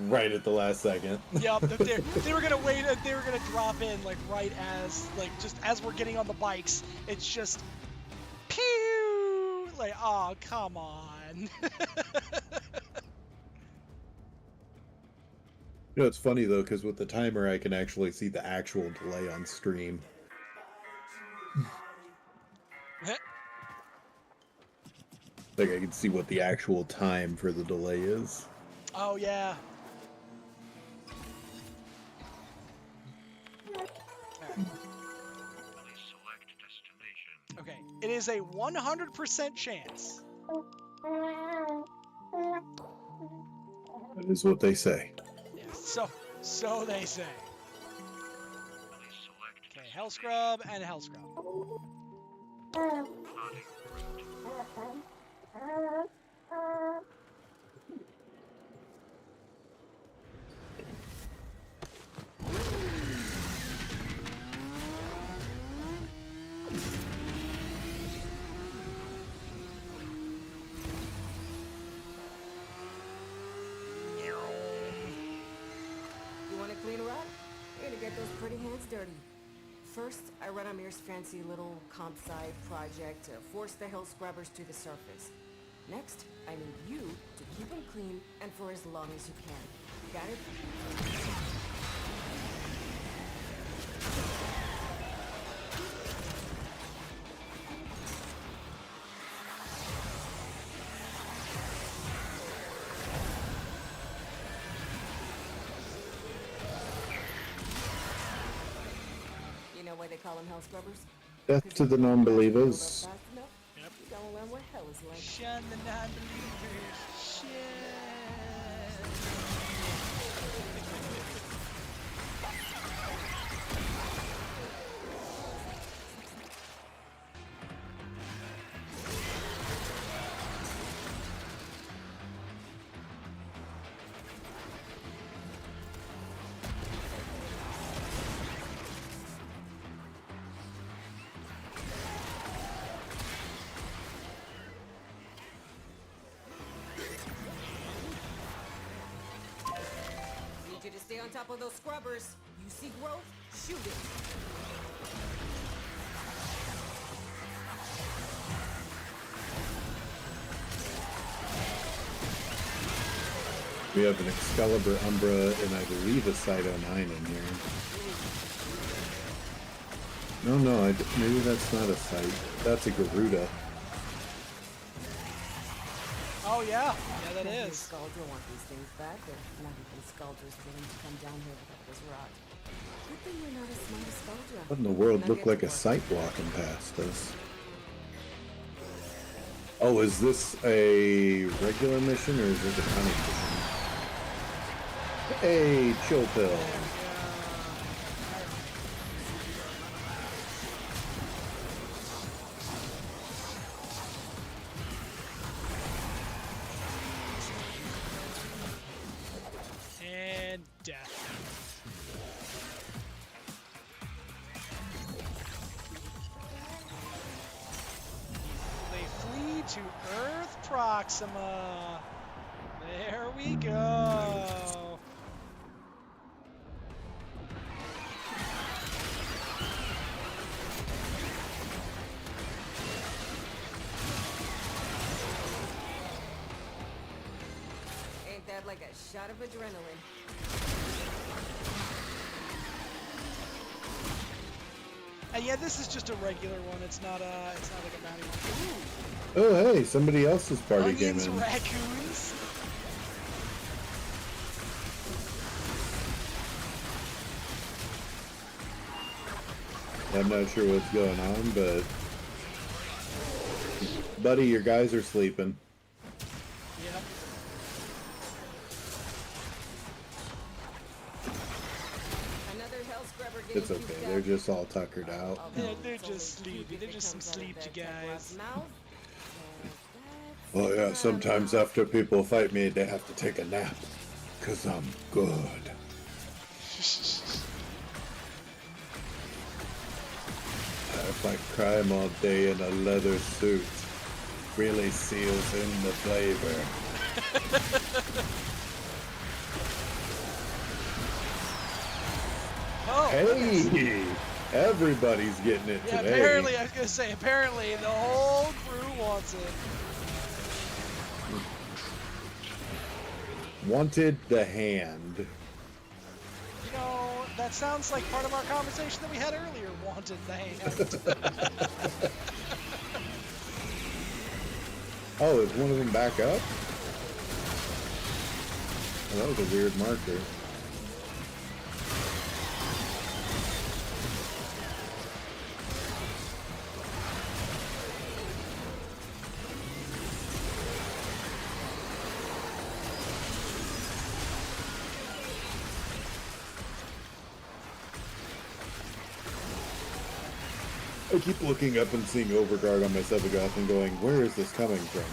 right at the last second. Yep, they were gonna wait and they were gonna drop in like right as just as we're getting on the bikes. It's just pew like, oh come on. You know, it's funny though, because with the timer I can actually see the actual delay on stream. Like I can see what the actual time for the delay is. Oh yeah. Okay, it is a 100% chance. That is what they say. Yes, so they say. Okay, Hell Scrub and Hell Scrub. You want to clean her up? You're gonna get those pretty hands dirty. First, I run Amir's fancy little comp sci project to force the hill scrubbers to the surface. Next, I need you to keep them clean and for as long as you can. Got it? You know why they call them hell scrubbers? Death to the non-believers. Yep. You gotta learn what hell is like. Shun the non-believers. Shun. Need you to stay on top of those scrubbers. You see growth? Shoot it. We have an Excalibur Umbra and I believe a Cyto 9 in here. No, maybe that's not a sight. That's a Garuda. Oh yeah, that is. Scalder want these things back, or not even Scalder's willing to come down here with all this rot. Good thing we're not as smart as Scalder. What in the world looked like a sight walking past us? Oh, is this a regular mission or is it a hunting mission? Hey, chill pill. And death. They flee to Earth Proxima. There we go. Ain't that like a shot of adrenaline? And yeah, this is just a regular one. It's not like a bounty one. Oh, hey, somebody else's party Onions, came in. raccoons. I'm not sure what's going on, but... Buddy, your guys are sleeping. Yep. Another hell scrubber getting It's okay, they're just all tuckered out. Yeah, they're just sleepy. They're just some sleepy guys. Oh yeah, sometimes after people fight me, they have to take a nap. 'Cause I'm good. I fight crime all day in a leather suit. Really seals in the flavor. Oh, hey! Everybody's getting it yeah, today. apparently, I was gonna say, apparently the whole crew wants it. Wanted the hand. You know, that sounds like part of our conversation that we had earlier. Wanted the hand. Oh, is one of them back up? Oh, that was a weird marker. I keep looking up and seeing Overguard on my Sevagoth and going, where is this coming from?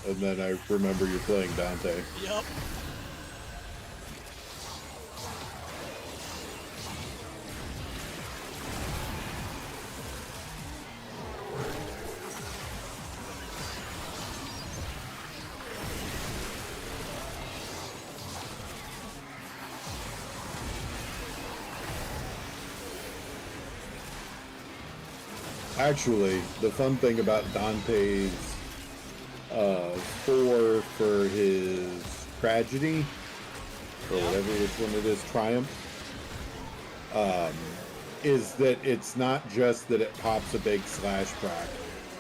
And then I remember you're playing Dante. Yep. Actually, the fun thing about Dante's 4 for his tragedy, or whatever which one it is, triumph, is that it's not just that it pops a big slash proc,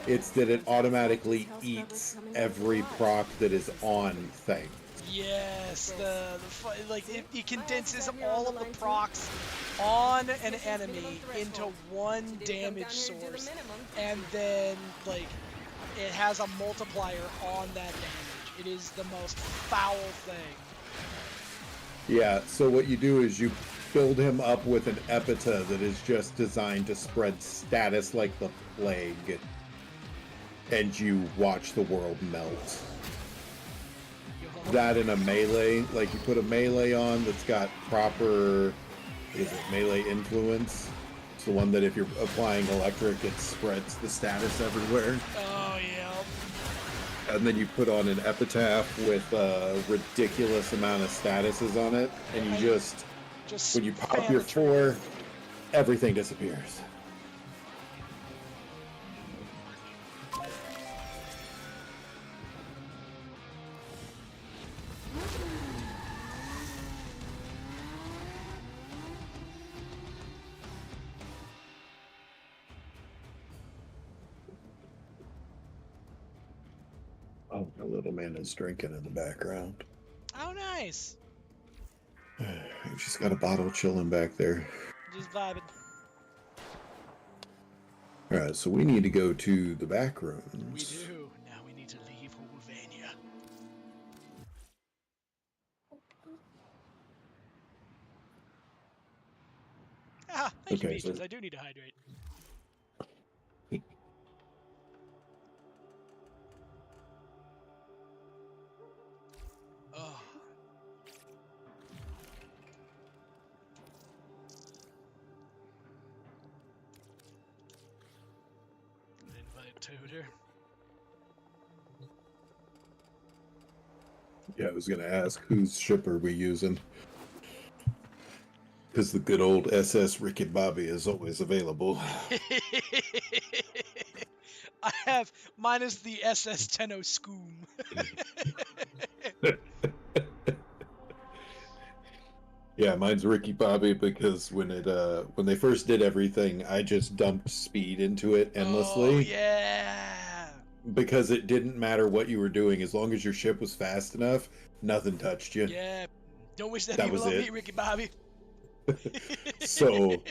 it's that it automatically eats every proc that is on thing. Yes, it condenses all of the procs on an enemy into one damage source, and then it has a multiplier on that damage. It is the most foul thing. Yeah, so what you do is you build him up with an epita that is just designed to spread status like the plague, and you watch the world melt. That in a melee, like you put a melee on that's got proper, melee influence? It's the one that if you're applying electric, it spreads the status everywhere. Oh, yeah. And then you put on an epitaph with a ridiculous amount of statuses on it, and you just when you pop your 4, everything disappears. Oh, the little man is drinking in the background. Oh, nice. He just got a bottle chilling back there. Just vibing. Alright, so we need to go to the back rooms. We do. Now we need to leave Hulvania. Ah, thank you, Peaches. So... I do need to hydrate. Oh. Invite Toter. Yeah, I was gonna ask, whose ship are we using? Because the good old SS Ricky Bobby is always available. I have minus the SS Tenno Scoom. Yeah, mine's Ricky Bobby because when they first did everything, I just dumped speed into it endlessly. Oh yeah. Because it didn't matter what you were doing, as long as your ship was fast enough, nothing touched you. Yeah. Don't wish that That evil was on it. me, Ricky Bobby. So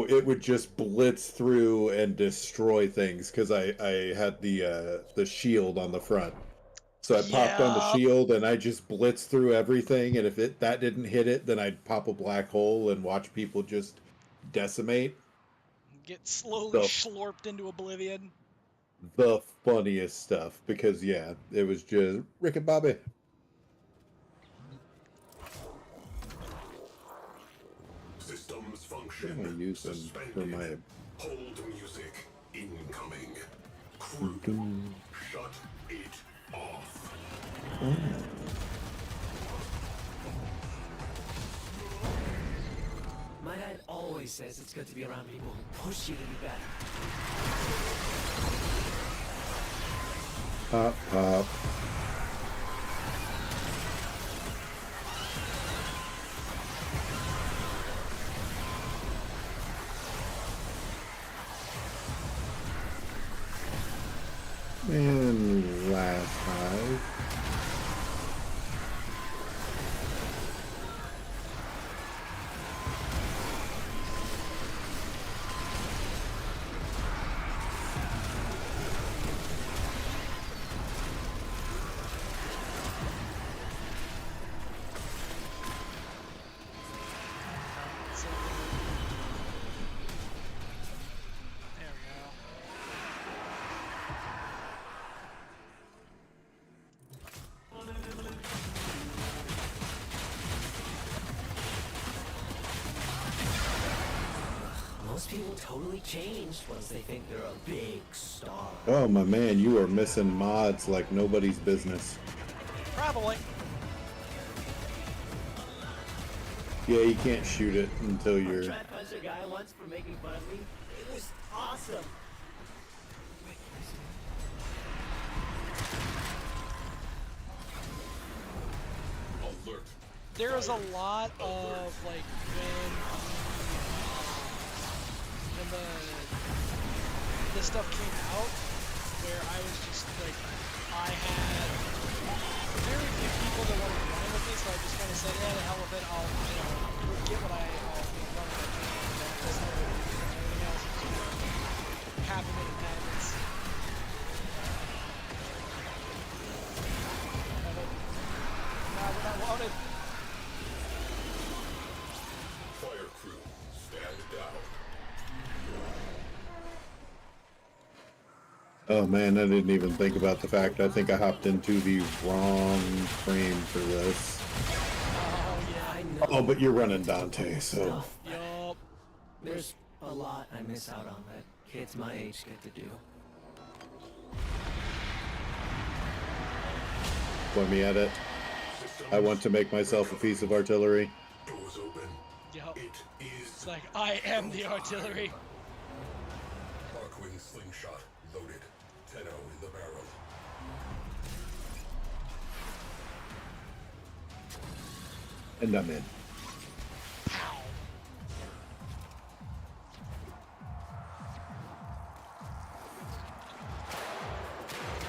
it would just blitz through and destroy things because I had the shield on the front. So I popped on the shield and I just blitzed through everything, and if that didn't hit it, then I'd pop a black hole and watch people just decimate. Get slowly slurped into oblivion. The funniest stuff, because yeah, it was just Rick and Bobby. Systems function. What am I using for my... Hold music incoming. Crew, shut it off. My dad always says it's good to be around people who push you to be better. Pop, pop. And last hive. Most people totally changed once they think they're a big star. Oh my man, you are missing mods like nobody's business. Probably. Yeah, you can't shoot it until you're... I tried to punch a guy once for making fun of me. It was awesome. Alert. There is a lot of like when this stuff came out, where I was just like, I had very few people that wanted to run with me, so I just kind of said, yeah, the hell with it, I'll get what I'll run with it. Everything else is just happen when it happens. Not what I wanted. Fire crew, stand down. Oh man, I didn't even think about the fact I think I hopped into the wrong frame for this. Oh yeah, I know. Oh, but you're running Dante, so... Yup. There's a lot I miss out on that kids my age get to do. Point me at it. I want to make myself a piece of artillery. Doors open. Yup. It is. It's like, I am the artillery. Darkwing slingshot loaded. Tenno in the barrel. And I'm in.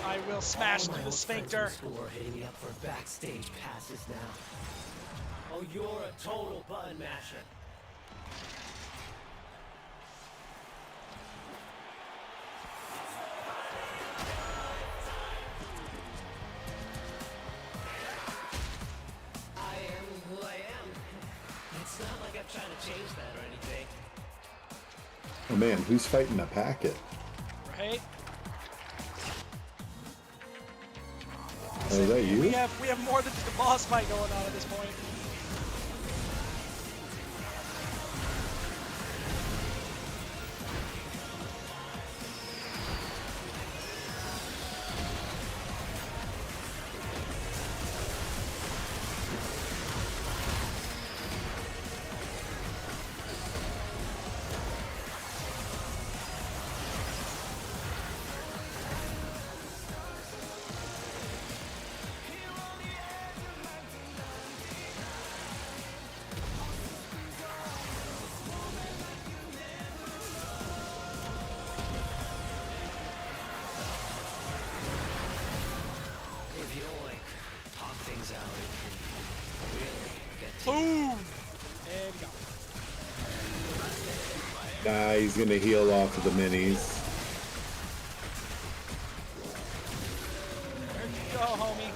I will It'll smash through the sphincter. School are hitting me up for backstage passes now. Oh, you're a total button masher. I am who I am. It's not like I'm trying to change that or anything. Oh man, who's fighting a packet? Right? Oh, is that you? We have more than just a boss fight going on at this point. If you don't like talk things out, it can really get to Boom! And go. Nah, he's gonna heal off of the minis. There you go, homie.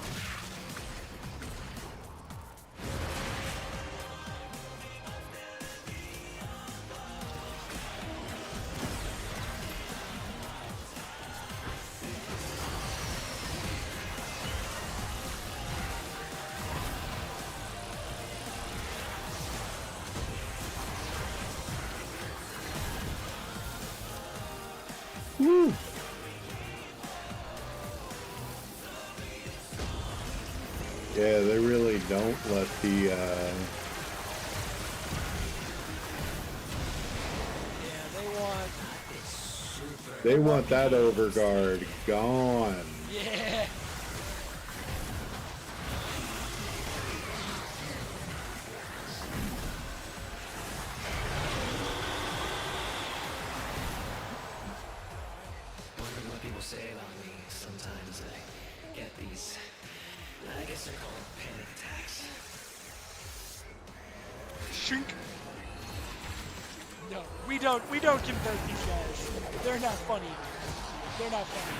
Woo! Yeah, they really don't let the they want that overguard gone. Yeah. wondering what people say about me. Sometimes I get these, I guess they're called panic attacks. Shink. No, we don't convert these guys. They're not funny. They're not funny.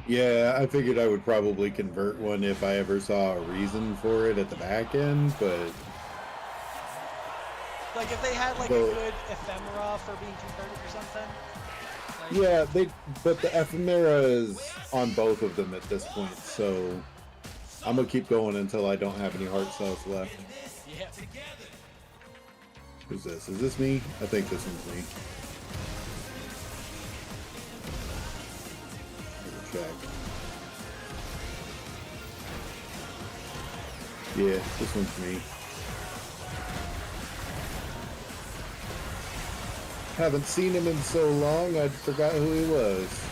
Yeah, I figured I would probably convert one if I ever saw a reason for it at the back end, but Like if they had like a good ephemera for being converted or something. Like, yeah, but the ephemera is on both of them at this point, so I'm gonna keep going until I don't have any heart cells left. Yeah. Who's this? Is this me? I think this one's me. Check. Yeah, this one's me. Haven't seen him in so long, I forgot who he was.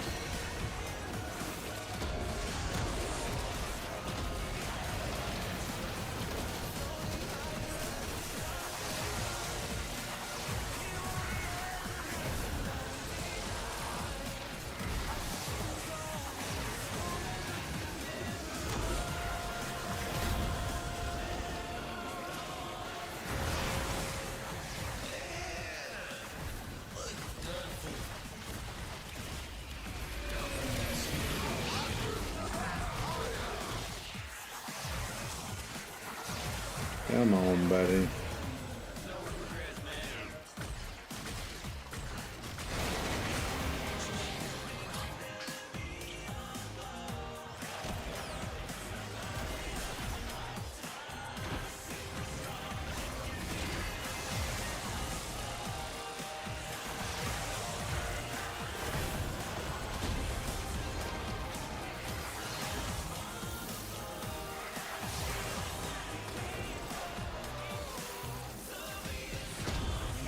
Come on, buddy.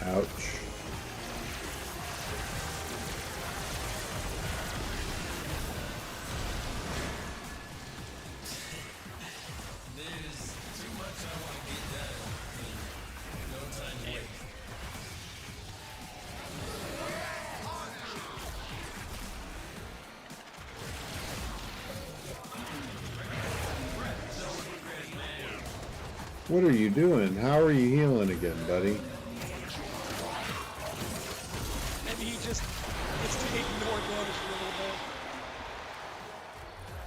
Ouch. What are you doing? How are you healing again, buddy? Maybe he just gets to ignore damage for a little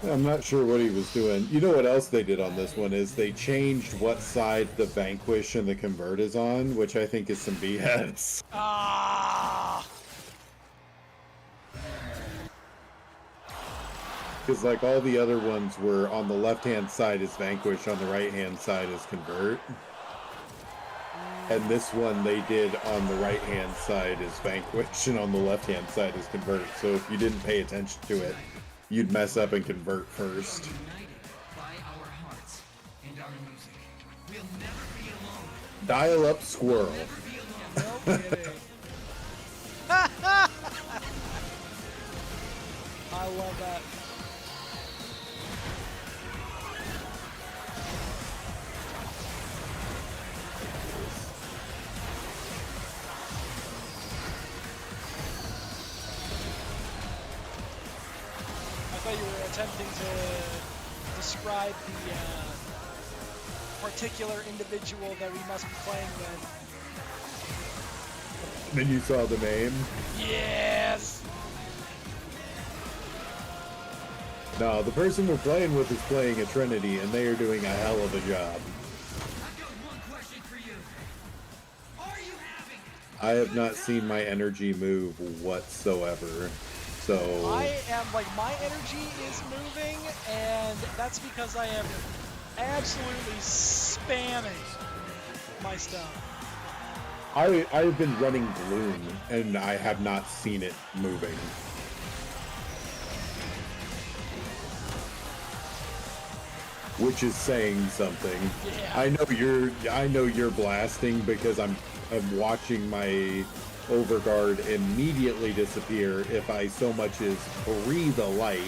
bit. I'm not sure what he was doing. You know what else they did on this one is they changed what side the Vanquish and the Convert is on, which I think is some BS. Ah! Because like all the other ones were on the left-hand side is Vanquish, on the right-hand side is Convert. And this one they did on the right-hand side is Vanquish, and on the left-hand side is Convert. So if you didn't pay attention to it, you'd mess up and Convert first. Dial up squirrel. No kidding. I love that. I thought you were attempting to describe the particular individual that we must be playing with. Then you saw the name? Yes! No, the person we're playing with is playing a Trinity, and they are doing a hell of a job. I have not seen my energy move whatsoever. So I am, like, my energy is moving, and that's because I am absolutely spamming my stuff. I've been running Gloom, and I have not seen it moving. Which is saying something. Yeah. I know you're blasting because I'm watching my Overguard immediately disappear if I so much as breathe a light.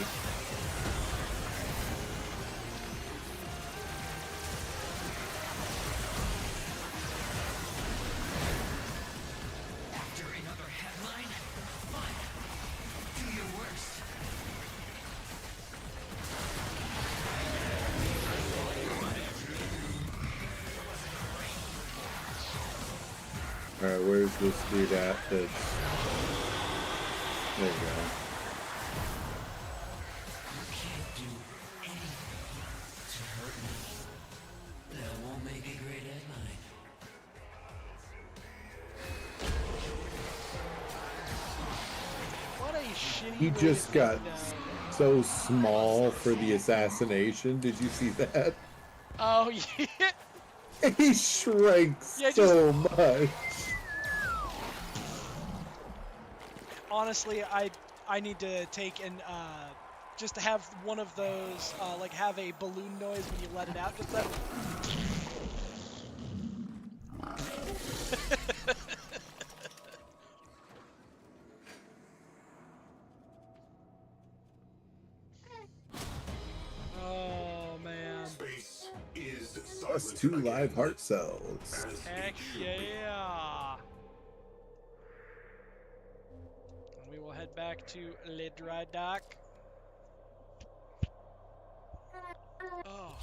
After another headline, fine. Do your worst. Alright, where's this dude at that's... There you go. You can't do anything to hurt me. That won't make a great headline. What a shitty He way just to got go down. so small for the assassination. Did you see that? Oh, yeah. He shrinks Yeah, so much. Honestly, I need to take and just to have one of those, like have a balloon noise when you let it out. Just that. Oh man. Space is Plus 2 live heart cells. Heck yeah. We will head back to Le Dry Dock. Oh.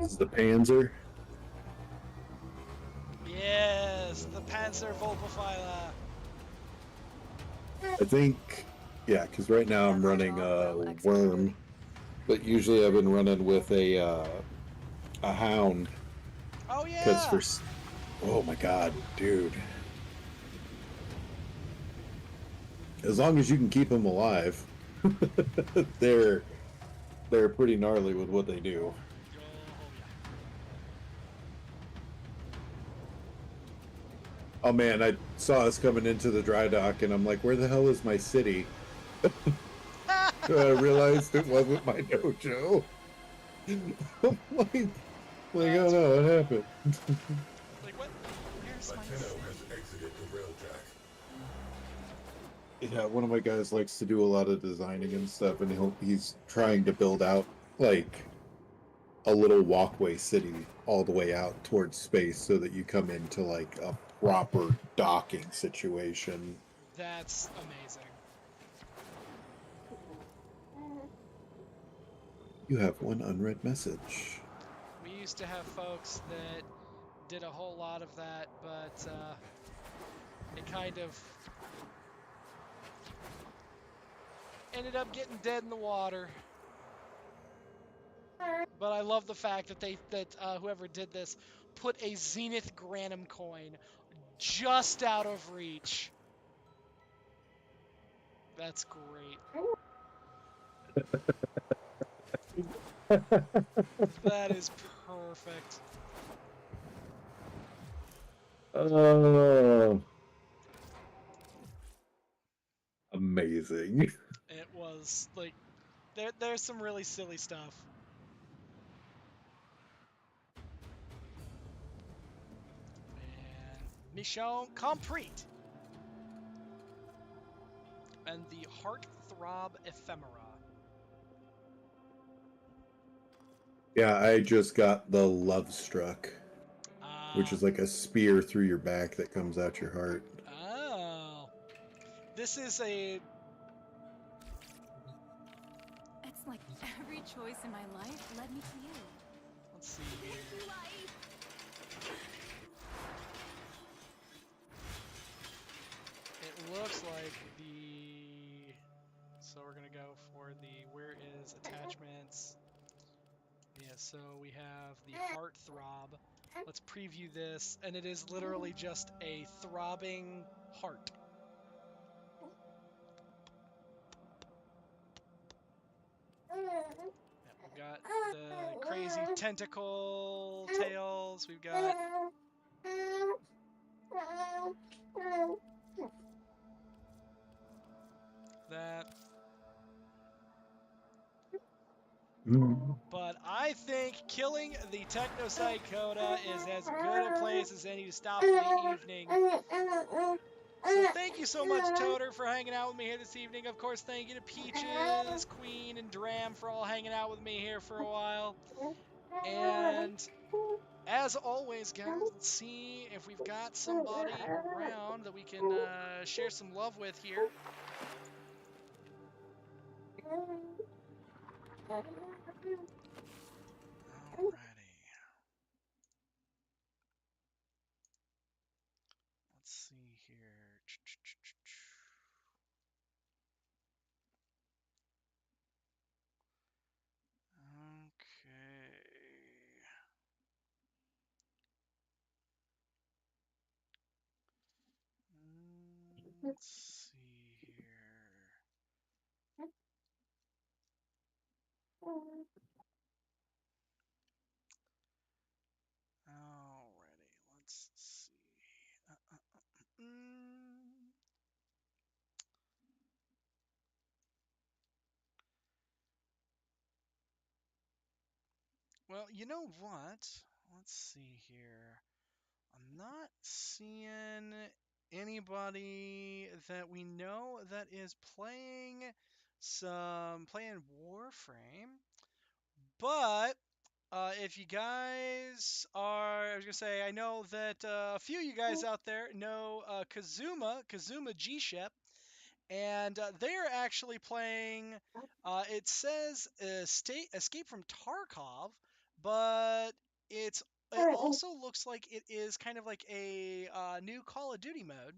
This is the Panzer. Yes, the Panzer Volpophyla. I think, yeah, because right now I'm running a Worm, but usually I've been running with a Hound. Oh yeah. Because oh my god, dude. As long as you can keep them alive, they're pretty gnarly with what they do. Oh man, I saw us coming into the dry dock and I'm like, where the hell is my city? I realized it wasn't my dojo. like, oh no, what happened? Like what? Where's my Latino has exited the railjack. Yeah, one of my guys likes to do a lot of designing and stuff, and he's trying to build out like a little walkway city all the way out towards space so that you come into like a proper docking situation. That's amazing. You have one unread message. We used to have folks that did a whole lot of that, but it kind of ended up getting dead in the water. But I love the fact that whoever did this put a Zenith Granum coin just out of reach. That's great. That is perfect. Oh, amazing. It was like there's some really silly stuff. And mission complete. And the Heartthrob Ephemera. Yeah, I just got the Love Struck, which is like a spear through your back that comes out your heart. Oh. This is a... It's like every choice in my life led me to you. Let's see here. It looks like the... So we're going to go for the where is attachments. Yeah, so we have the Heartthrob. Let's preview this, and it is literally just a throbbing heart. Yeah, we've got the crazy tentacle tails. We've got that. But I think killing the Technocyte Coda is as good a place as any to stop for the evening. So thank you so much, Toter, for hanging out with me here this evening. Of course, thank you to Peaches, Queen, and Dram for all hanging out with me here for a while. And as always, guys, let's see if we've got somebody around that we can share some love with here. Alrighty. Let's see here. Okay. Let's see here. Alrighty, let's see. Well, you know what? Let's see here. I'm not seeing anybody that we know that is playing Warframe. But if you guys are, I was gonna say, I know that a few of you guys out there know Kazuma G-Shep, and they're actually playing. It says Escape from Tarkov, but it's it also looks like it is kind of like a new Call of Duty mode.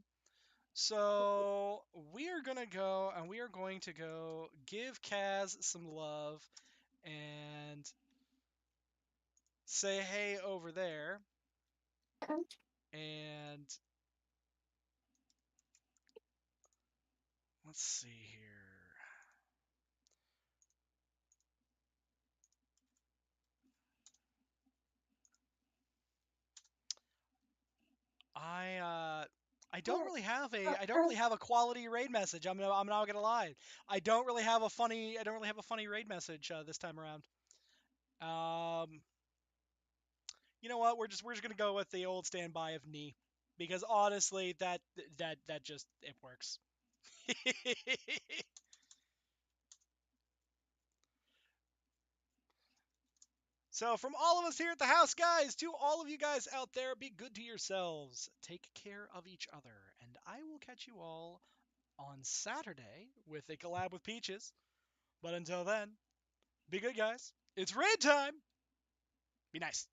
So we are gonna go and we are going to go give Kaz some love and say hey over there. And let's see here. I don't really have a quality raid message. I'm not gonna lie. I don't really have a funny raid message this time around. You know what? We're just gonna go with the old standby of knee, because honestly, that just it works. So from all of us here at the house, guys, to all of you guys out there, be good to yourselves. Take care of each other, and I will catch you all on Saturday with a collab with Peaches. But until then, Be good, guys. It's raid time. Be nice.